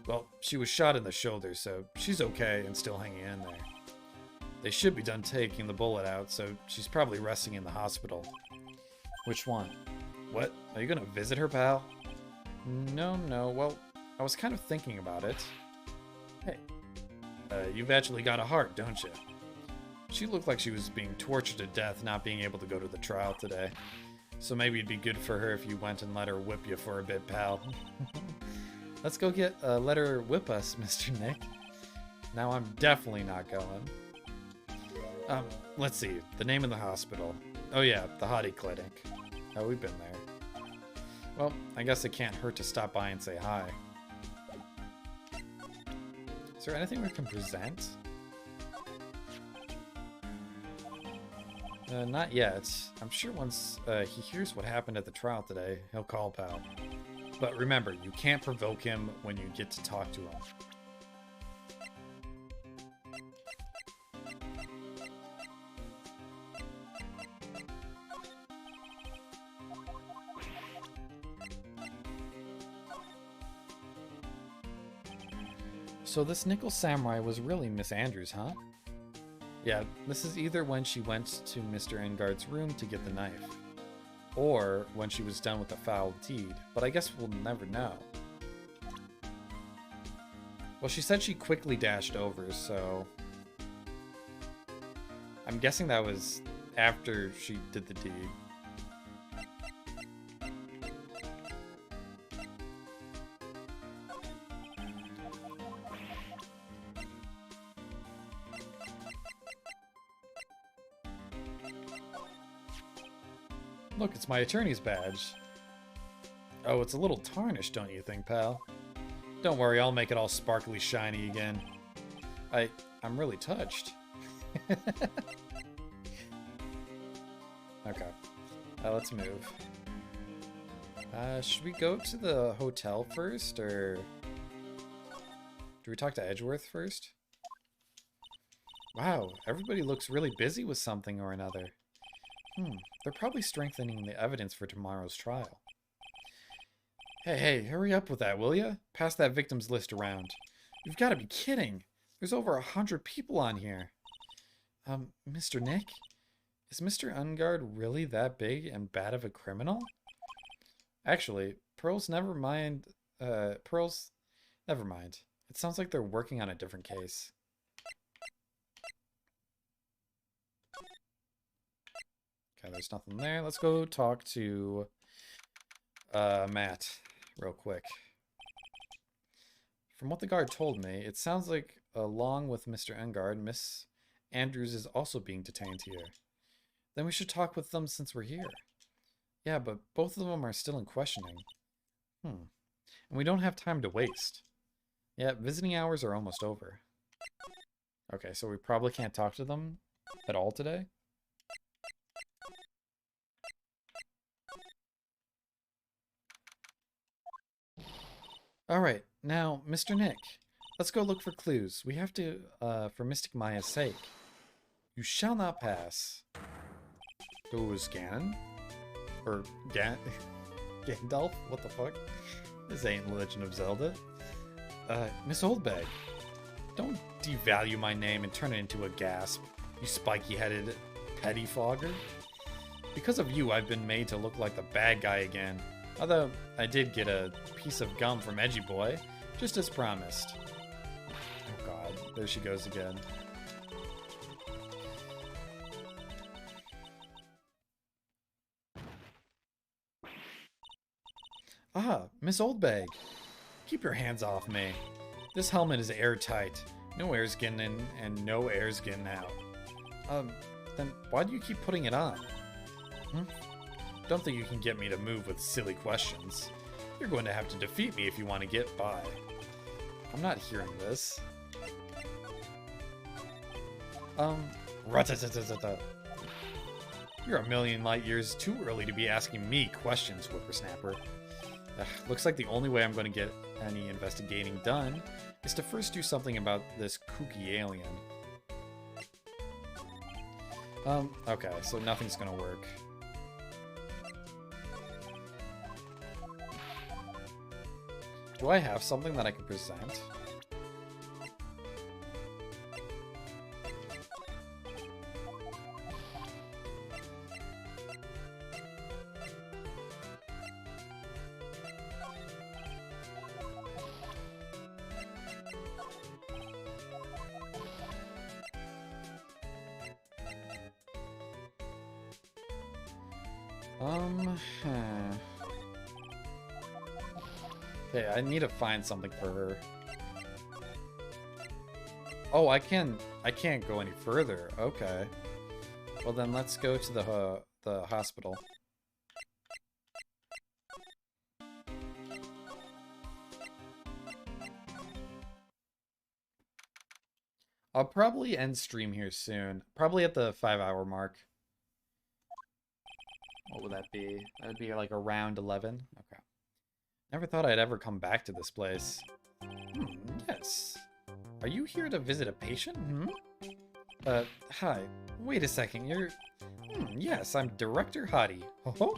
well, she was shot in the shoulder, so she's okay and still hanging in there. They should be done taking the bullet out, so she's probably resting in the hospital. Which one? What? Are you gonna visit her, pal? No, well, I was kind of thinking about it. Hey, you've actually got a heart, don't you? She looked like she was being tortured to death not being able to go to the trial today. So maybe it'd be good for her if you went and let her whip you for a bit, pal. Let's go let her whip us, Mr. Nick. Now I'm definitely not going. Let's see. The name of the hospital. Oh yeah, the Hottie Clinic. Oh, we've been there. Well, I guess it can't hurt to stop by and say hi. Is there anything we can present? Not yet. I'm sure once he hears what happened at the trial today, he'll call pal. But remember, you can't provoke him when you get to talk to him. So this Nickel Samurai was really Miss Andrews, huh? Yeah, this is either when she went to Mr. Engard's room to get the knife, or when she was done with the foul deed, but I guess we'll never know. Well, she said she quickly dashed over, so... I'm guessing that was after she did the deed. Look, it's my attorney's badge. Oh, it's a little tarnished, don't you think, pal? Don't worry, I'll make it all sparkly shiny again. I'm really touched. Okay. Let's move. Should we go to the hotel first, or... do we talk to Edgeworth first? Wow, everybody looks really busy with something or another. They're probably strengthening the evidence for tomorrow's trial. Hey, hurry up with that, will ya? Pass that victims list around. You've got to be kidding. There's over 100 people on here. Mr. Nick? Is Mr. Ungard really that big and bad of a criminal? Actually, never mind. It sounds like they're working on a different case. Okay, there's nothing there. Let's go talk to Matt real quick. From what the guard told me, it sounds like along with Mr. Engard, Miss Andrews is also being detained here. Then we should talk with them since we're here. Yeah, but both of them are still in questioning. And we don't have time to waste. Yeah, visiting hours are almost over. Okay, so we probably can't talk to them at all today? Alright, now, Mr. Nick, let's go look for clues. We have to, for Mystic Maya's sake. You shall not pass. Ooh, is Ganon? Or Gandalf? What the fuck? This ain't Legend of Zelda. Miss Oldbag, don't devalue my name and turn it into a gasp, you spiky-headed pettifogger. Because of you, I've been made to look like the bad guy again. Although, I did get a piece of gum from Edgy Boy, just as promised. Oh god, there she goes again. Ah, Miss Oldbag. Keep your hands off me. This helmet is airtight. No air's getting in, and no air's getting out. Then why do you keep putting it on? Don't think you can get me to move with silly questions. You're going to have to defeat me if you want to get by. I'm not hearing this. Ratatatata. You're a million light years too early to be asking me questions, whippersnapper. Looks like the only way I'm going to get any investigating done is to first do something about this kooky alien. Okay, so nothing's gonna work. Do I have something that I can present? Okay, I need to find something for her. Oh, I can't go any further. Okay. Well then, let's go to the hospital. I'll probably end stream here soon. Probably at the 5-hour mark. What would that be? That would be like around 11. Okay. Never thought I'd ever come back to this place. Yes. Are you here to visit a patient? Hi. Wait a second, you're... yes, I'm Director Hottie. Oh,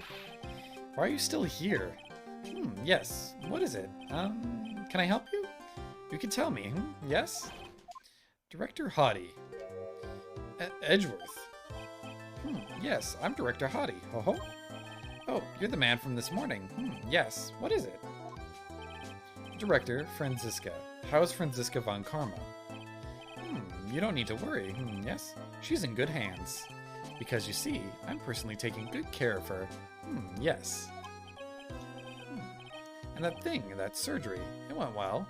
why are you still here? Yes. What is it? Can I help you? You can tell me, Yes? Director Hottie. Edgeworth. Yes, I'm Director Hottie. Oh, you're the man from this morning. Yes. What is it? Director, Franziska. How's Franziska von Karma? You don't need to worry. Yes? She's in good hands. Because you see, I'm personally taking good care of her. Yes. And that surgery, it went well.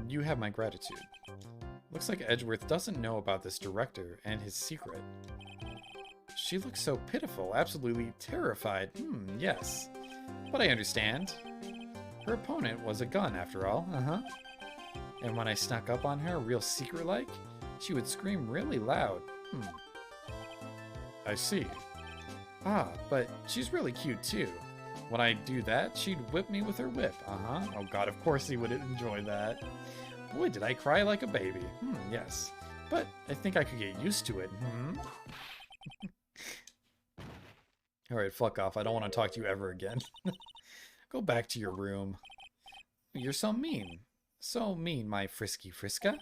You have my gratitude. Looks like Edgeworth doesn't know about this director and his secret. She looks so pitiful, absolutely terrified. Yes. But I understand. Her opponent was a gun, after all. And when I snuck up on her, real secret-like, she would scream really loud. I see. Ah, but she's really cute, too. When I do that, she'd whip me with her whip. Oh god, of course he would enjoy that. Boy, did I cry like a baby. Yes. But I think I could get used to it. Alright, fuck off. I don't want to talk to you ever again. Go back to your room. You're so mean. So mean, my frisky Friska.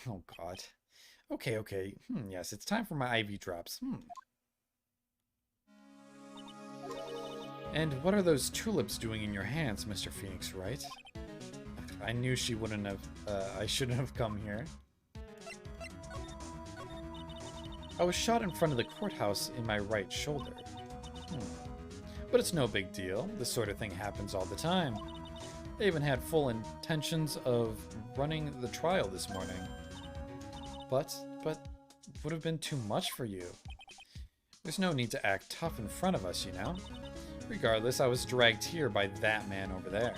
Oh, God. Okay. Yes, it's time for my IV drops. And what are those tulips doing in your hands, Mr. Phoenix Wright? I knew she wouldn't have... I shouldn't have come here. I was shot in front of the courthouse in my right shoulder. But it's no big deal. This sort of thing happens all the time. They even had full intentions of running the trial this morning. But would have been too much for you. There's no need to act tough in front of us, you know? Regardless, I was dragged here by that man over there.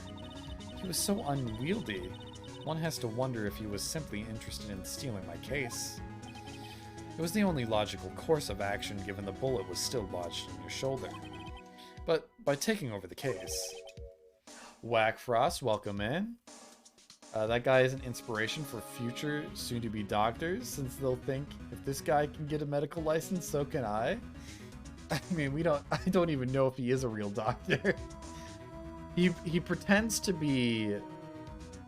He was so unwieldy. One has to wonder if he was simply interested in stealing my case. It was the only logical course of action given the bullet was still lodged in your shoulder. But by taking over the case... Whackfrost, welcome in. That guy is an inspiration for future soon-to-be doctors, since they'll think, if this guy can get a medical license, so can I. I mean, I don't even know if he is a real doctor. He pretends to be...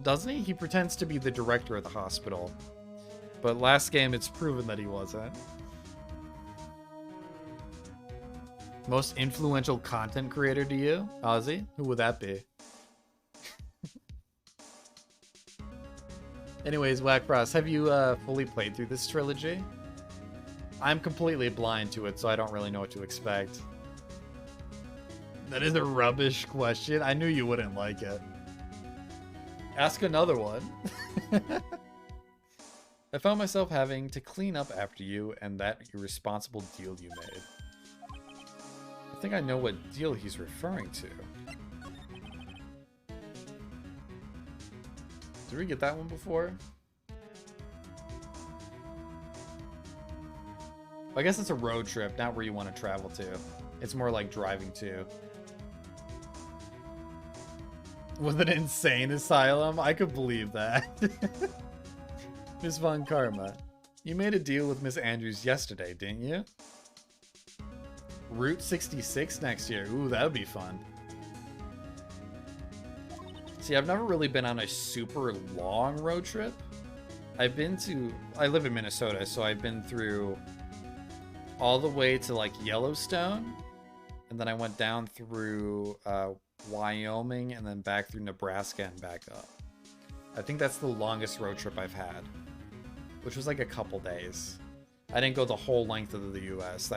Doesn't he? He pretends to be the director of the hospital. But last game, it's proven that he wasn't. Most influential content creator to you, Ozzy? Who would that be? Anyways, Whackfrost, have you fully played through this trilogy? I'm completely blind to it, so I don't really know what to expect. That is a rubbish question. I knew you wouldn't like it. Ask another one. I found myself having to clean up after you and that irresponsible deal you made. I think I know what deal he's referring to. Did we get that one before? I guess it's a road trip, not where you want to travel to. It's more like driving to. With an insane asylum? I could believe that. Miss Von Karma, you made a deal with Miss Andrews yesterday, didn't you? Route 66 next year. Ooh, that would be fun. See, I've never really been on a super long road trip. I live in Minnesota, so I've been through all the way to like Yellowstone, and then I went down through Wyoming and then back through Nebraska and back up. I think that's the longest road trip I've had, which was like a couple days. I didn't go the whole length of the US.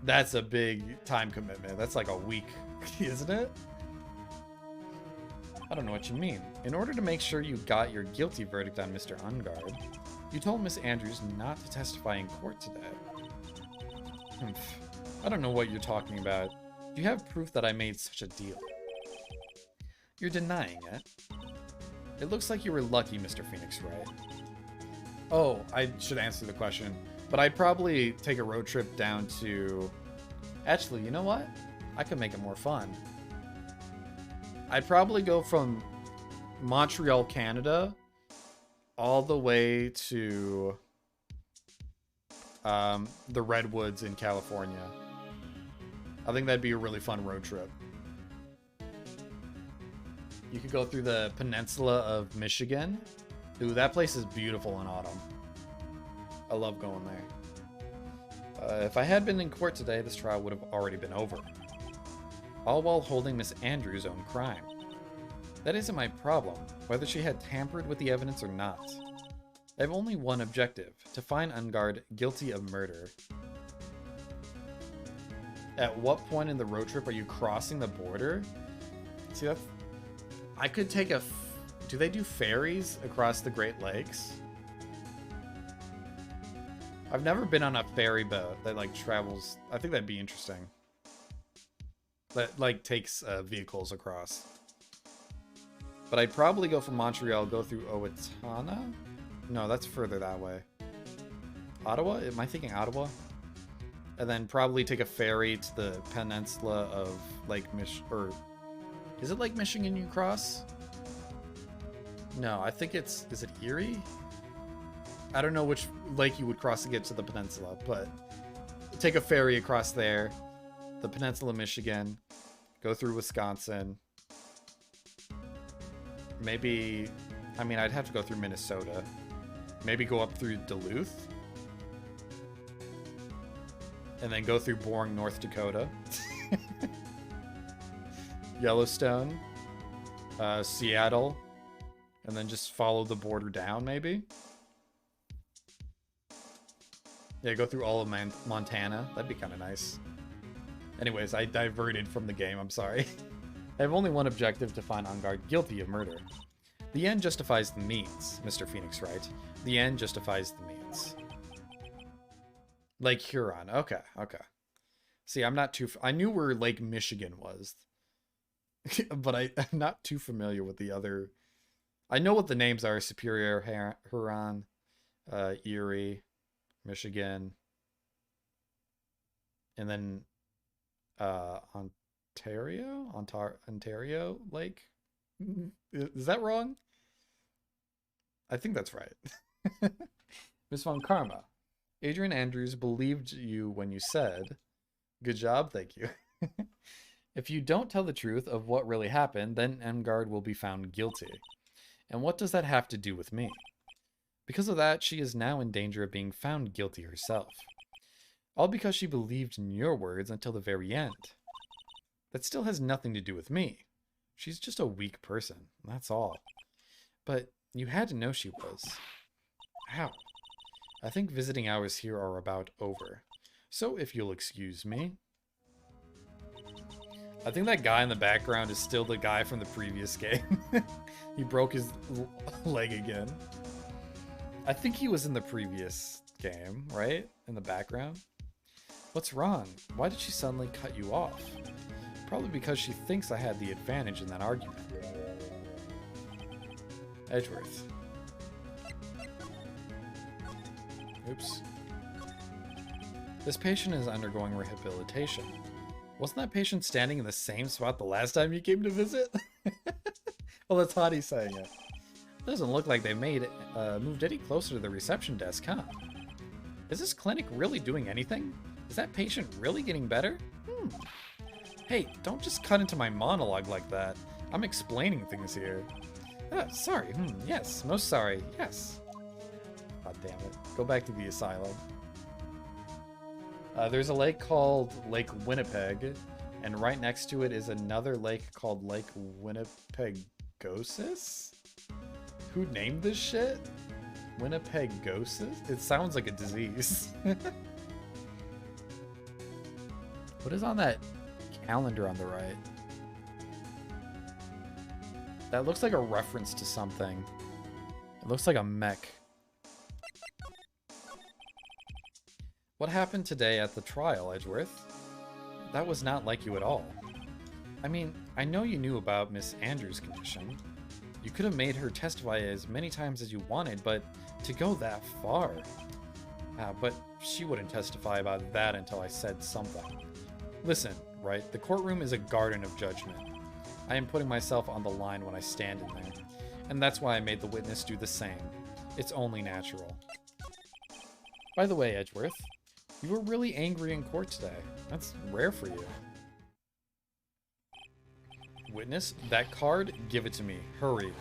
That's a big time commitment. That's like a week, isn't it? I don't know what you mean. In order to make sure you got your guilty verdict on Mr. Ungard, you told Miss Andrews not to testify in court today. I don't know what you're talking about. Do you have proof that I made such a deal? You're denying it. It looks like you were lucky, Mr. Phoenix Wright. Oh, I should answer the question. But I'd probably take a road trip down to... Actually, you know what? I could make it more fun. I'd probably go from Montreal, Canada, all the way to the Redwoods in California. I think that'd be a really fun road trip. You could go through the peninsula of Michigan. Ooh, that place is beautiful in autumn. I love going there. If I had been in court today, this trial would have already been over. All while holding Miss Andrews' own crime. That isn't my problem, whether she had tampered with the evidence or not. I have only one objective, to find Ungard guilty of murder. At what point in the road trip are you crossing the border? See, that's... I could take a... Do they do ferries across the Great Lakes? I've never been on a ferry boat that, like, travels... I think that'd be interesting. That, like, takes vehicles across. But I'd probably go from Montreal, go through Owatonna? No, that's further that way. Ottawa? Am I thinking Ottawa? And then probably take a ferry to the peninsula of Lake or is it Lake Michigan you cross? No, I think it's... Is it Erie? I don't know which lake you would cross to get to the peninsula, but take a ferry across there, the peninsula of Michigan, go through Wisconsin. Maybe... I mean, I'd have to go through Minnesota. Maybe go up through Duluth. And then go through boring North Dakota. Yellowstone. Seattle. And then just follow the border down, maybe? Yeah, go through all of Montana. That'd be kind of nice. Anyways, I diverted from the game. I'm sorry. I have only one objective, to find Ungard guilty of murder. The end justifies the means, Mr. Phoenix Wright. The end justifies the means. Lake Huron. Okay, okay. See, I'm not too... I knew where Lake Michigan was. But I'm not too familiar with the other... I know what the names are. Superior, Huron, Erie, Michigan. And then Ontario? Ontario Lake? Is that wrong? I think that's right. Miss Von Karma. Adrian Andrews believed you when you said, good job, thank you. If you don't tell the truth of what really happened, then Ungard will be found guilty. And what does that have to do with me? Because of that, she is now in danger of being found guilty herself. All because she believed in your words until the very end. That still has nothing to do with me. She's just a weak person, that's all. But you had to know she was. How? I think visiting hours here are about over. So if you'll excuse me. I think that guy in the background is still the guy from the previous game. He broke his leg again. I think he was in the previous game, right? In the background. What's wrong? Why did she suddenly cut you off? Probably because she thinks I had the advantage in that argument. Edgeworth. Oops. This patient is undergoing rehabilitation. Wasn't that patient standing in the same spot the last time you came to visit? Well, that's Hottie saying it. Doesn't look like they moved any closer to the reception desk, huh? Is this clinic really doing anything? Is that patient really getting better? Hey, don't just cut into my monologue like that. I'm explaining things here. Sorry. Yes, most sorry. Yes. God damn it. Go back to the asylum. There's a lake called Lake Winnipeg, and right next to it is another lake called Lake Winnipegosis? Who named this shit? Winnipegosis? It sounds like a disease. What is on that calendar on the right? That looks like a reference to something. It looks like a mech. What happened today at the trial, Edgeworth? That was not like you at all. I mean, I know you knew about Miss Andrews' condition. You could have made her testify as many times as you wanted, but to go that far... but she wouldn't testify about that until I said something. Listen, Wright, the courtroom is a garden of judgment. I am putting myself on the line when I stand in there, and that's why I made the witness do the same. It's only natural. By the way, Edgeworth, you were really angry in court today. That's rare for you. Witness, that card? Give it to me. Hurry.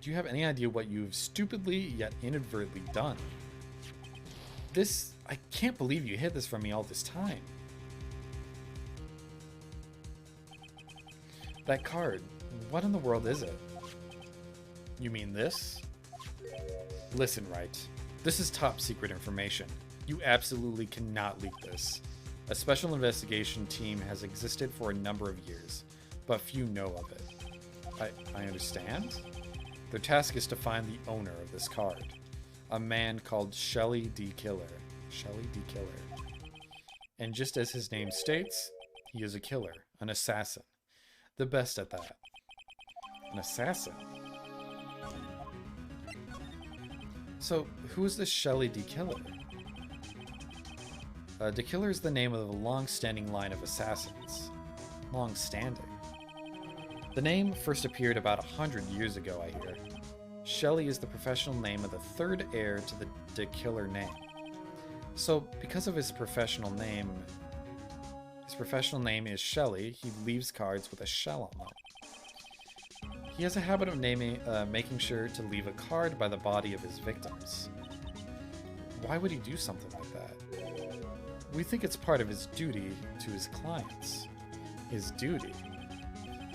Do you have any idea what you've stupidly yet inadvertently done? I can't believe you hid this from me all this time. That card, what in the world is it? You mean this? Listen, Wright. This is top secret information. You absolutely cannot leak this. A special investigation team has existed for a number of years, but few know of it. I understand? Their task is to find the owner of this card. A man called Shelley D. Killer. Shelley D. Killer. And just as his name states, he is a killer, an assassin. The best at that. An assassin? So, who is this Shelley D. Killer? D. Killer is the name of a long-standing line of assassins. Long-standing. The name first appeared about 100 years ago, I hear. Shelley is the professional name of the third heir to the D. Killer name. So, because of his professional name is Shelley, he leaves cards with a shell on them. He has a habit of making sure to leave a card by the body of his victims. Why would he do something like that? We think it's part of his duty to his clients. His duty?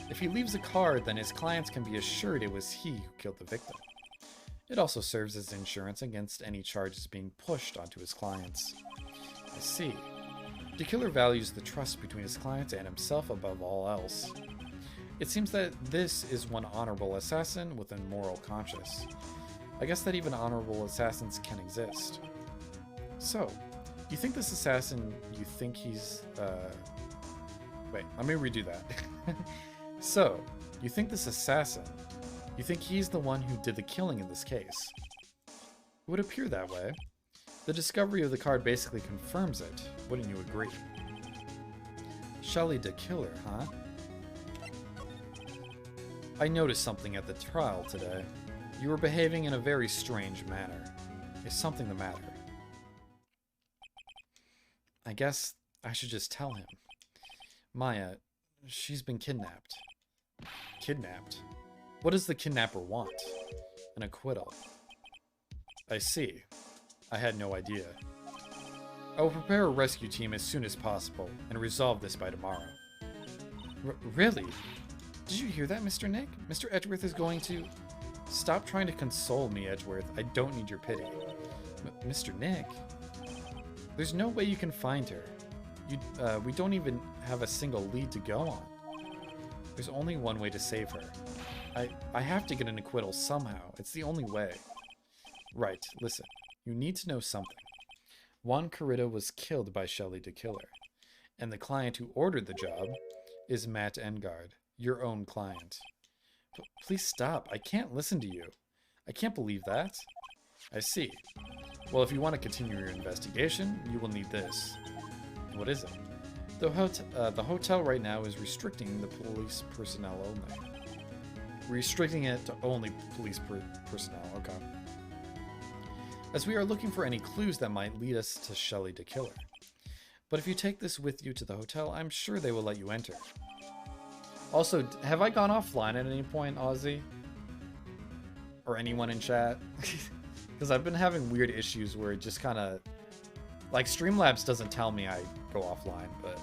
If he leaves a card, then his clients can be assured it was he who killed the victim. It also serves as insurance against any charges being pushed onto his clients. I see. The killer values the trust between his clients and himself above all else. It seems that this is one honorable assassin with a moral conscience. I guess that even honorable assassins can exist. So, you think this assassin, you think he's, wait, let me redo that. So, you think this assassin, you think he's the one who did the killing in this case? It would appear that way. The discovery of the card basically confirms it, wouldn't you agree? Shelley the Killer, huh? I noticed something at the trial today. You were behaving in a very strange manner. Is something the matter? I guess I should just tell him. Maya, she's been kidnapped. Kidnapped? What does the kidnapper want? An acquittal. I see. I had no idea. I will prepare a rescue team as soon as possible and resolve this by tomorrow. Really? Did you hear that, Mr. Nick? Mr. Edgeworth is going to... Stop trying to console me, Edgeworth. I don't need your pity. Mr. Nick? There's no way you can find her. We don't even have a single lead to go on. There's only one way to save her. I have to get an acquittal somehow. It's the only way. Right, listen. You need to know something. Juan Carrita was killed by Shelley the Killer, and the client who ordered the job is Matt Engard, your own client. Please stop. I can't listen to you. I can't believe that. I see. Well, if you want to continue your investigation, you will need this. What is it? The hotel right now is restricting the police personnel only. Restricting it to only police personnel, okay. As we are looking for any clues that might lead us to Shelley the Killer. But if you take this with you to the hotel, I'm sure they will let you enter. Also, have I gone offline at any point, Ozzy? Or anyone in chat? Because I've been having weird issues where it just kind of... Like, Streamlabs doesn't tell me I go offline, but...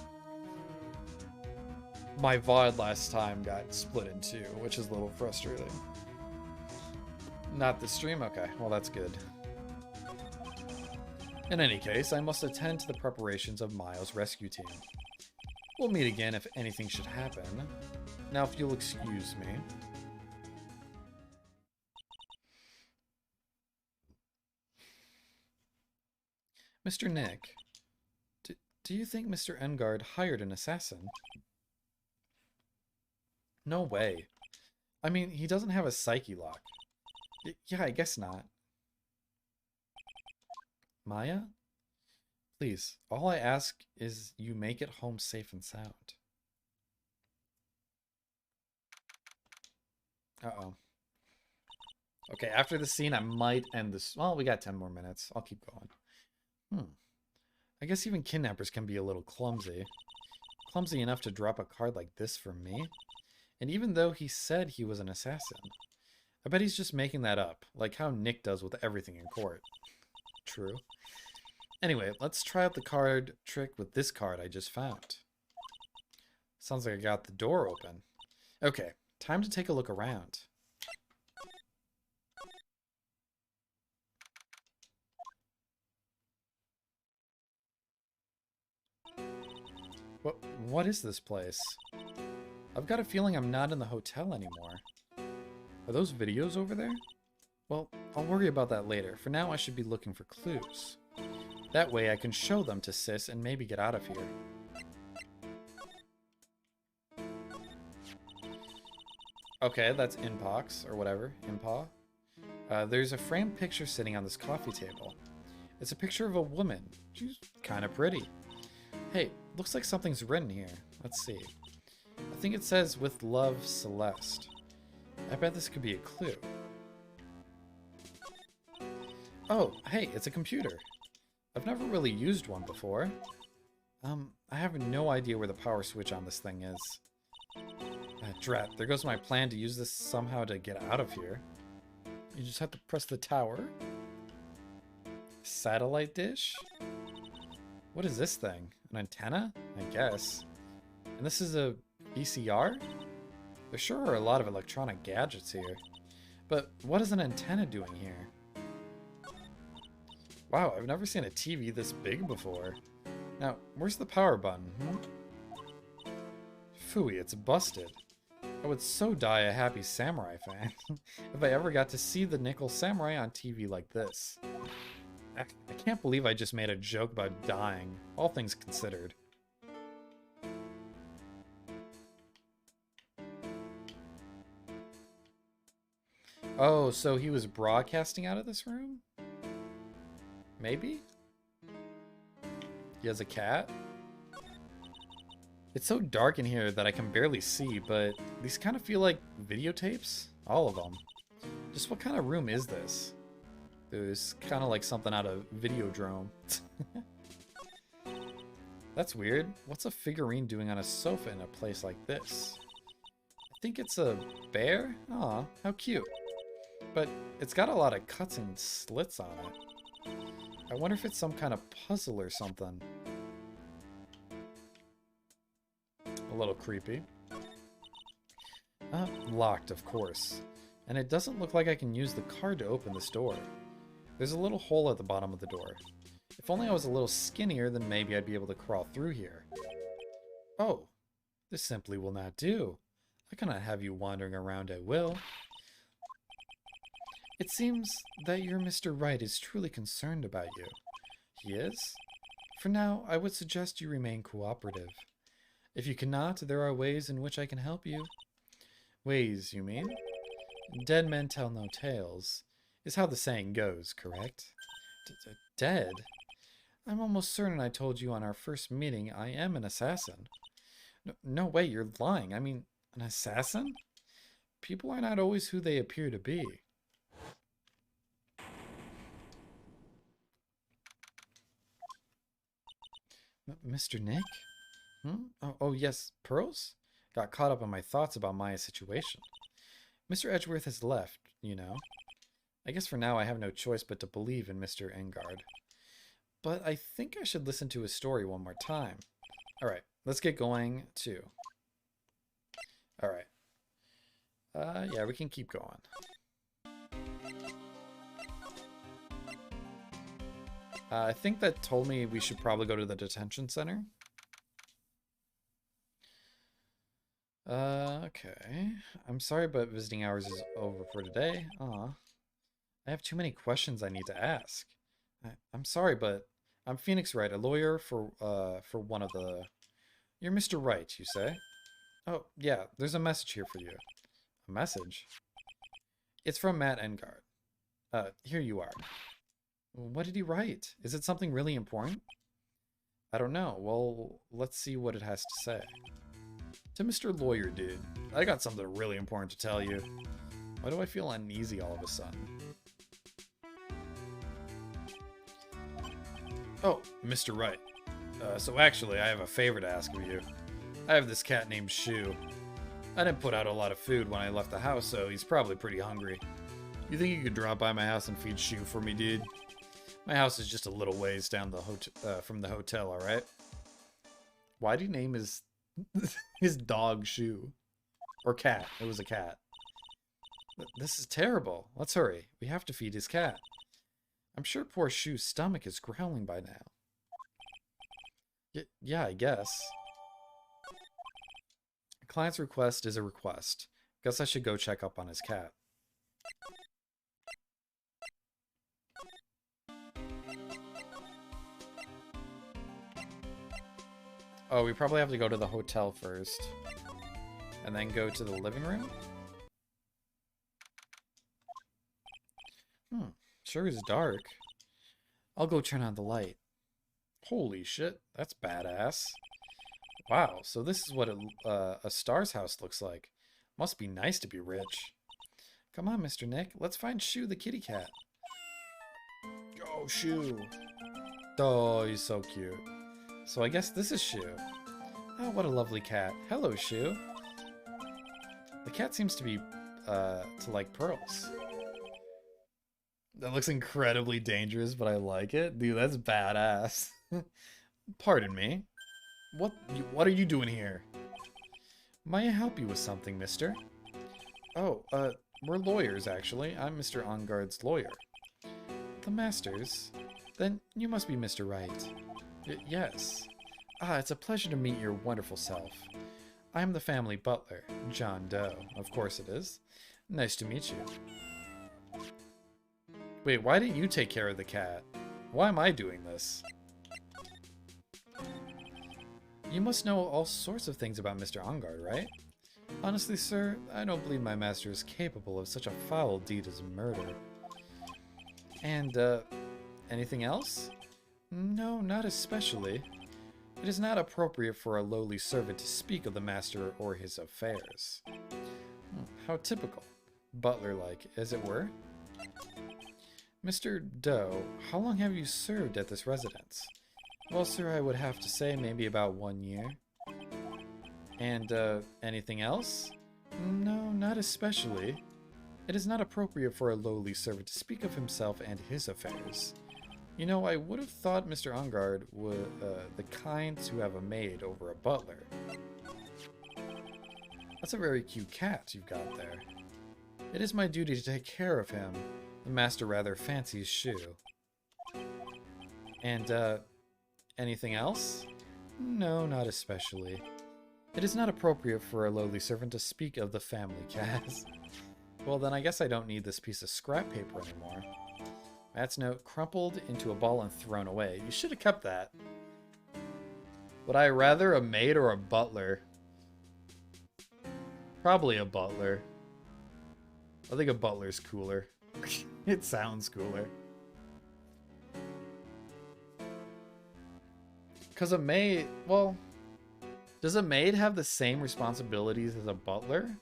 My VOD last time got split in two, which is a little frustrating. Not the stream? Okay, well that's good. In any case, I must attend to the preparations of Miles' rescue team. We'll meet again if anything should happen. Now, if you'll excuse me. Mr. Nick, do you think Mr. Engard hired an assassin? No way. I mean, he doesn't have a psyche lock. Yeah, I guess not. Maya? Please, all I ask is you make it home safe and sound. Uh-oh. Okay, after the scene, I might end this. Well, we got 10 more minutes. I'll keep going. I guess even kidnappers can be a little clumsy. Clumsy enough to drop a card like this for me? And even though he said he was an assassin, I bet he's just making that up, like how Nick does with everything in court. True. Anyway, let's try out the card trick with this card I just found. Sounds like I got the door open. Okay, time to take a look around. What is this place? I've got a feeling I'm not in the hotel anymore. Are those videos over there? Well, I'll worry about that later. For now, I should be looking for clues. That way I can show them to Sis and maybe get out of here. Okay, that's Inpox, or whatever. Impa. There's a framed picture sitting on this coffee table. It's a picture of a woman. She's kind of pretty. Hey, looks like something's written here. Let's see. I think it says, "With love, Celeste." I bet this could be a clue. Oh, hey, it's a computer. I've never really used one before. I have no idea where the power switch on this thing is. Drat, there goes my plan to use this somehow to get out of here. You just have to press the tower. Satellite dish? What is this thing? An antenna? I guess. And this is a VCR? There sure are a lot of electronic gadgets here. But what is an antenna doing here? Wow, I've never seen a TV this big before. Now, where's the power button? Phooey, it's busted. I would so die a happy samurai fan if I ever got to see the Nickel Samurai on TV like this. I can't believe I just made a joke about dying, all things considered. Oh, so he was broadcasting out of this room? Maybe? He has a cat? It's so dark in here that I can barely see, but these kind of feel like videotapes. All of them. Just what kind of room is this? There's kind of like something out of Videodrome. That's weird. What's a figurine doing on a sofa in a place like this? I think it's a bear? Aw, how cute. But it's got a lot of cuts and slits on it. I wonder if it's some kind of puzzle or something. A little creepy. Locked, of course. And it doesn't look like I can use the card to open this door. There's a little hole at the bottom of the door. If only I was a little skinnier, then maybe I'd be able to crawl through here. Oh, this simply will not do. I cannot have you wandering around at will. It seems that your Mr. Wright is truly concerned about you. He is? For now, I would suggest you remain cooperative. If you cannot, there are ways in which I can help you. Ways, you mean? Dead men tell no tales, is how the saying goes, correct? Dead? I'm almost certain I told you on our first meeting I am an assassin. No way, you're lying. I mean, an assassin? People are not always who they appear to be. Mr. Nick? Oh, yes, Pearls? Got caught up in my thoughts about Maya's situation. Mr. Edgeworth has left, you know. I guess for now I have no choice but to believe in Mr. Engard. But I think I should listen to his story one more time. Alright, let's get going too. Alright. Yeah, we can keep going. I think that told me we should probably go to the detention center. Okay. I'm sorry, but visiting hours is over for today. Aw. I have too many questions I need to ask. I'm sorry, but I'm Phoenix Wright, a lawyer for one of the... You're Mr. Wright, you say? Oh, yeah, there's a message here for you. A message? It's from Matt Engard. Here you are. What did he write? Is it something really important? I don't know. Well, let's see what it has to say. To Mr. Lawyer Dude, I got something really important to tell you. Why do I feel uneasy all of a sudden? Oh, Mr. Wright. So actually, I have a favor to ask of you. I have this cat named Shu. I didn't put out a lot of food when I left the house, so he's probably pretty hungry. You think you could drop by my house and feed Shu for me, dude? My house is just a little ways down the from the hotel, alright? Why'd he name his dog Shu? Or cat. It was a cat. This is terrible. Let's hurry. We have to feed his cat. I'm sure poor Shu's stomach is growling by now. Yeah, I guess. A client's request is a request. Guess I should go check up on his cat. Oh, we probably have to go to the hotel first. And then go to the living room? Sure is dark. I'll go turn on the light. Holy shit, that's badass. Wow, so this is what a star's house looks like. Must be nice to be rich. Come on, Mr. Nick, let's find Shu the kitty cat. Oh, Shu. Oh, he's so cute. So I guess this is Shu. Oh, what a lovely cat. Hello, Shu. The cat seems to be, to like pearls. That looks incredibly dangerous, but I like it. Dude, that's badass. Pardon me. What are you doing here? May I help you with something, mister? Oh, we're lawyers, actually. I'm Mr. Engard's lawyer. The masters? Then you must be Mr. Wright. Yes. Ah, it's a pleasure to meet your wonderful self. I am the family butler, John Doe. Of course it is. Nice to meet you. Wait, why didn't you take care of the cat? Why am I doing this? You must know all sorts of things about Mr. Engard, right? Honestly, sir, I don't believe my master is capable of such a foul deed as murder. And, anything else? No, not especially. It is not appropriate for a lowly servant to speak of the master or his affairs. How typical. Butler-like, as it were. Mr. Doe, how long have you served at this residence? Well, sir, I would have to say maybe about 1 year. And, anything else? No, not especially. It is not appropriate for a lowly servant to speak of himself and his affairs. You know, I would have thought Mr. Engard would, the kind to have a maid over a butler. That's a very cute cat you've got there. It is my duty to take care of him. The master rather fancies Shu. And, anything else? No, not especially. It is not appropriate for a lowly servant to speak of the family cat. Well, then I guess I don't need this piece of scrap paper anymore. Matt's note crumpled into a ball and thrown away. You should have kept that. Would I rather a maid or a butler? Probably a butler. I think a butler's cooler. It sounds cooler. Because a maid, well, does a maid have the same responsibilities as a butler?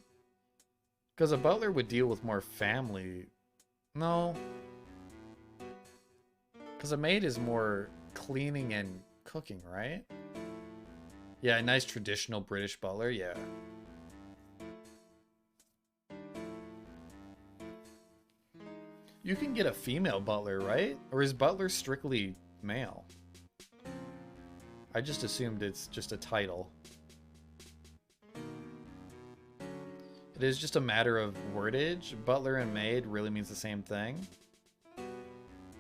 Because a butler would deal with more family. No. Because a maid is more cleaning and cooking, right? Yeah, a nice traditional British butler, yeah. You can get a female butler, right? Or is butler strictly male? I just assumed it's just a title. It is just a matter of wordage. Butler and maid really means the same thing.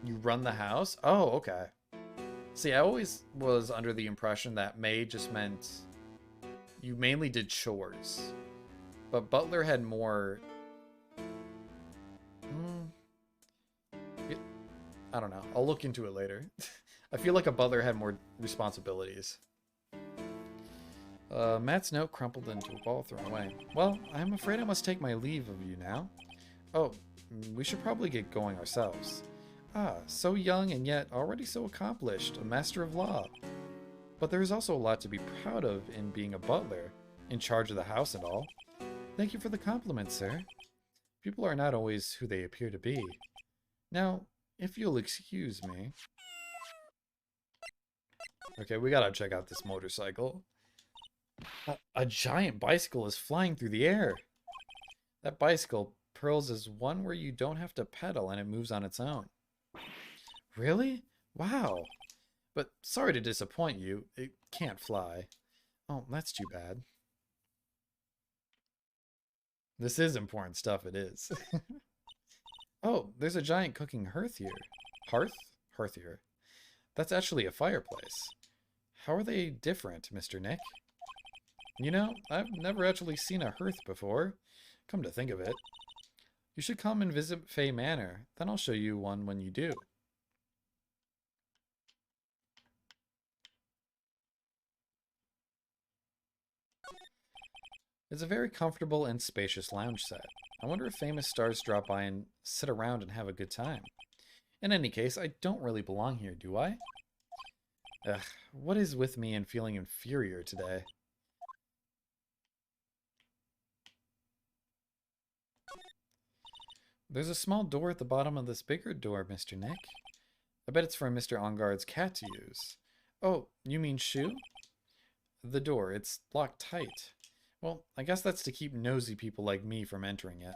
You run the house? Oh, okay. See, I always was under the impression that maid just meant you mainly did chores. But butler had more... I don't know. I'll look into it later. I feel like a butler had more responsibilities. Matt's note crumpled into a ball thrown away. Well, I'm afraid I must take my leave of you now. Oh, we should probably get going ourselves. Ah, so young and yet already so accomplished, a master of law. But there is also a lot to be proud of in being a butler, in charge of the house and all. Thank you for the compliment, sir. People are not always who they appear to be. Now, if you'll excuse me... Okay, we gotta check out this motorcycle. A giant bicycle is flying through the air. That bicycle, Pearls, is one where you don't have to pedal and it moves on its own. Really? Wow. But sorry to disappoint you. It can't fly. Oh, that's too bad. This is important stuff, it is. Oh, there's a giant cooking hearth here. Hearth? Hearth here. That's actually a fireplace. How are they different, Mr. Nick? You know, I've never actually seen a hearth before. Come to think of it. You should come and visit Fay Manor. Then I'll show you one when you do. It's a very comfortable and spacious lounge set. I wonder if famous stars drop by and sit around and have a good time. In any case, I don't really belong here, do I? Ugh, what is with me and feeling inferior today? There's a small door at the bottom of this bigger door, Mr. Nick. I bet it's for Mr. Enguarde's cat to use. Oh, you mean Shoe? The door, it's locked tight. Well, I guess that's to keep nosy people like me from entering it.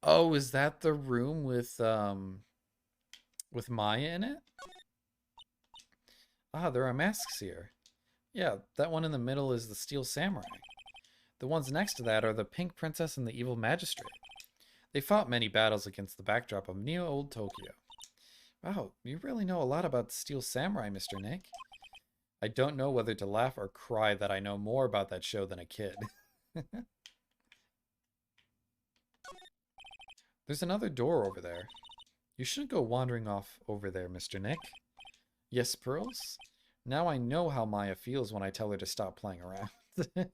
Oh, is that the room with Maya in it? Ah, there are masks here. Yeah, that one in the middle is the Steel Samurai. The ones next to that are the Pink Princess and the Evil Magistrate. They fought many battles against the backdrop of Neo-Old Tokyo. Wow, you really know a lot about the Steel Samurai, Mr. Nick. I don't know whether to laugh or cry that I know more about that show than a kid. There's another door over there. You shouldn't go wandering off over there, Mr. Nick. Yes, Pearls? Now I know how Maya feels when I tell her to stop playing around. Okay,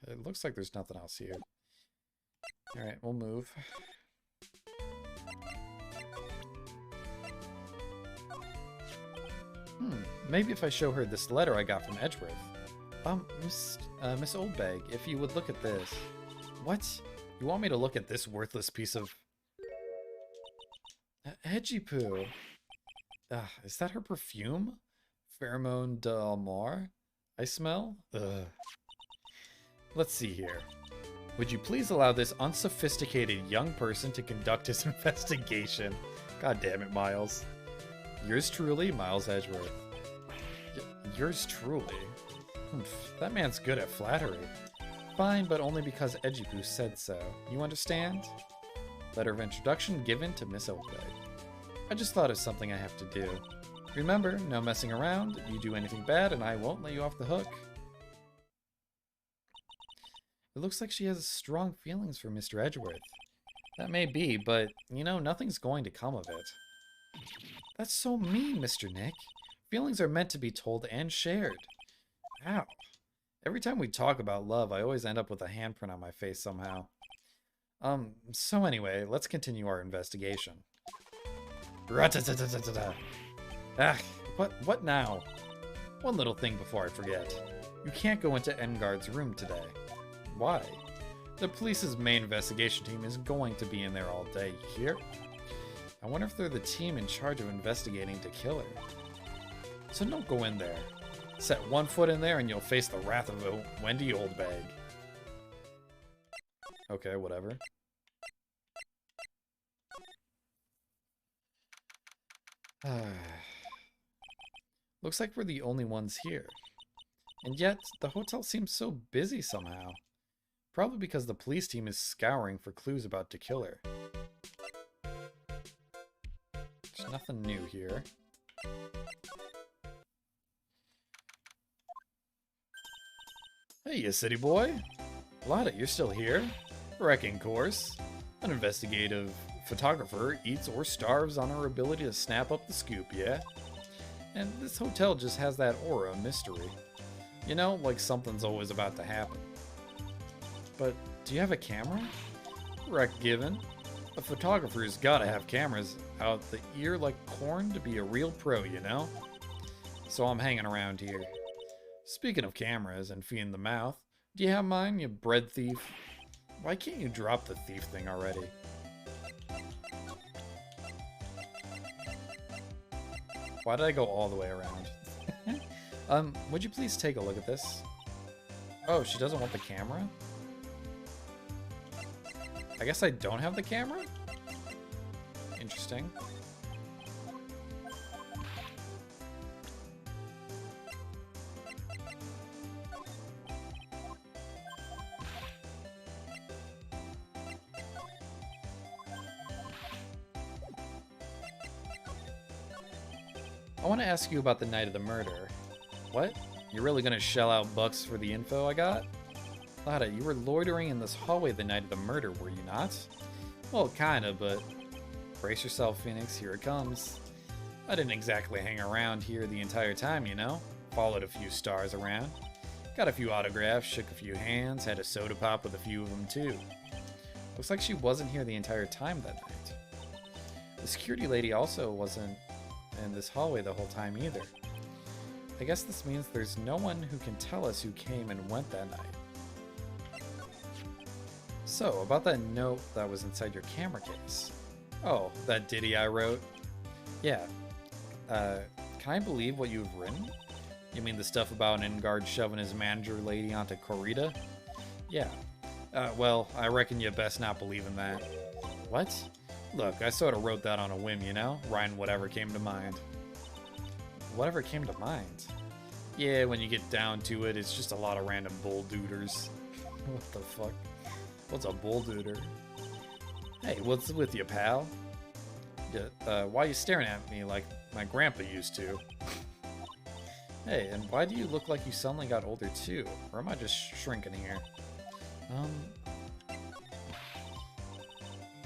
it looks like there's nothing else here. Alright, we'll move. Maybe if I show her this letter I got from Edgeworth. Miss Oldbag, if you would look at this. What? You want me to look at this worthless piece of... Edgy-poo. Is that her perfume? Pheromone d'Amour? I smell? Ugh. Let's see here. Would you please allow this unsophisticated young person to conduct his investigation? God damn it, Miles. Yours truly, Miles Edgeworth. Yours truly? That man's good at flattery. Fine, but only because Edgy-poo said so. You understand? Letter of introduction given to Miss Oldbag. I just thought of something I have to do. Remember, no messing around. You do anything bad and I won't let you off the hook. It looks like she has strong feelings for Mr. Edgeworth. That may be, but, you know, nothing's going to come of it. That's so mean, Mr. Nick. Feelings are meant to be told and shared. Ow. Every time we talk about love, I always end up with a handprint on my face somehow. So anyway, let's continue our investigation. Ra-ta-ta-ta-ta-ta-ta. Ah, what now? One little thing before I forget. You can't go into Engard's room today. Why? The police's main investigation team is going to be in there all day, you hear? I wonder if they're the team in charge of investigating the killer. So don't go in there. Set one foot in there and you'll face the wrath of a Wendy Oldbag. Okay, whatever. Looks like we're the only ones here. And yet, the hotel seems so busy somehow. Probably because the police team is scouring for clues about the killer. There's nothing new here. Hey, you city boy. Lotta, you're still here? Wrecking course. An investigative photographer eats or starves on her ability to snap up the scoop, yeah? And this hotel just has that aura of mystery. You know, like something's always about to happen. But do you have a camera? Wreck given. A photographer's gotta have cameras out the ear like corn to be a real pro, you know? So I'm hanging around here. Speaking of cameras and feeding the mouth, do you have mine, you bread thief? Why can't you drop the thief thing already? Why did I go all the way around? Would you please take a look at this? Oh, she doesn't want the camera? I guess I don't have the camera? Interesting. I want to ask you about the night of the murder. What? You're really gonna shell out bucks for the info I got? Lotta, you were loitering in this hallway the night of the murder, were you not? Well, kinda, but... Brace yourself, Phoenix, here it comes. I didn't exactly hang around here the entire time, you know? Followed a few stars around. Got a few autographs, shook a few hands, had a soda pop with a few of them too. Looks like she wasn't here the entire time that night. The security lady also wasn't in this hallway the whole time either. I guess this means there's no one who can tell us who came and went that night. So, about that note that was inside your camera case. Oh, that ditty I wrote? Yeah. Can I believe what you've written? You mean the stuff about Engard shoving his manager lady onto Corrida? Yeah. Well, I reckon you best not believe in that. What? Look, I sort of wrote that on a whim, you know? Writing whatever came to mind. Whatever came to mind? Yeah, when you get down to it, it's just a lot of random bull-dooders. What the fuck? What's a bull-dooder? Hey, what's with you, pal? Why are you staring at me like my grandpa used to? Hey, and why do you look like you suddenly got older too? Or am I just shrinking here?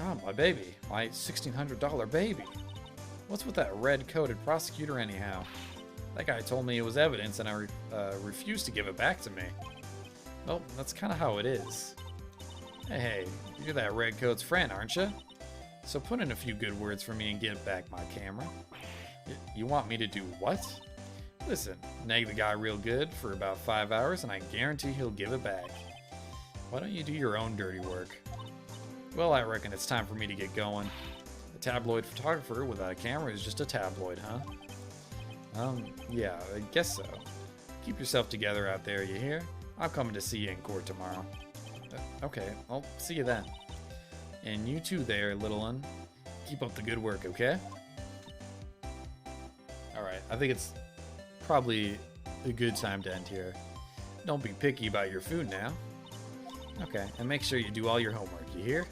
Oh, my baby. My $1,600 baby. What's with that red-coated prosecutor anyhow? That guy told me it was evidence and I refused to give it back to me. Well, that's kind of how it is. Hey, you're that redcoat's friend, aren't you? So put in a few good words for me and get back my camera. You want me to do what? Listen, nag the guy real good for about 5 hours and I guarantee he'll give it back. Why don't you do your own dirty work? Well, I reckon it's time for me to get going. A tabloid photographer without a camera is just a tabloid, huh? Yeah, I guess so. Keep yourself together out there, you hear? I'm coming to see you in court tomorrow. Okay, I'll see you then. And you too there, little one. Keep up the good work, okay? Alright, I think it's probably a good time to end here. Don't be picky about your food now. Okay, and make sure you do all your homework, you hear?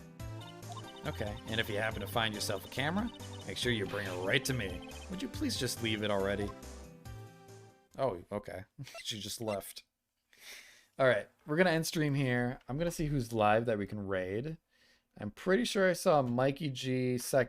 Okay, and if you happen to find yourself a camera, make sure you bring it right to me. Would you please just leave it already? Oh, okay. She just left. All right, we're going to end stream here. I'm going to see who's live that we can raid. I'm pretty sure I saw Mikey G,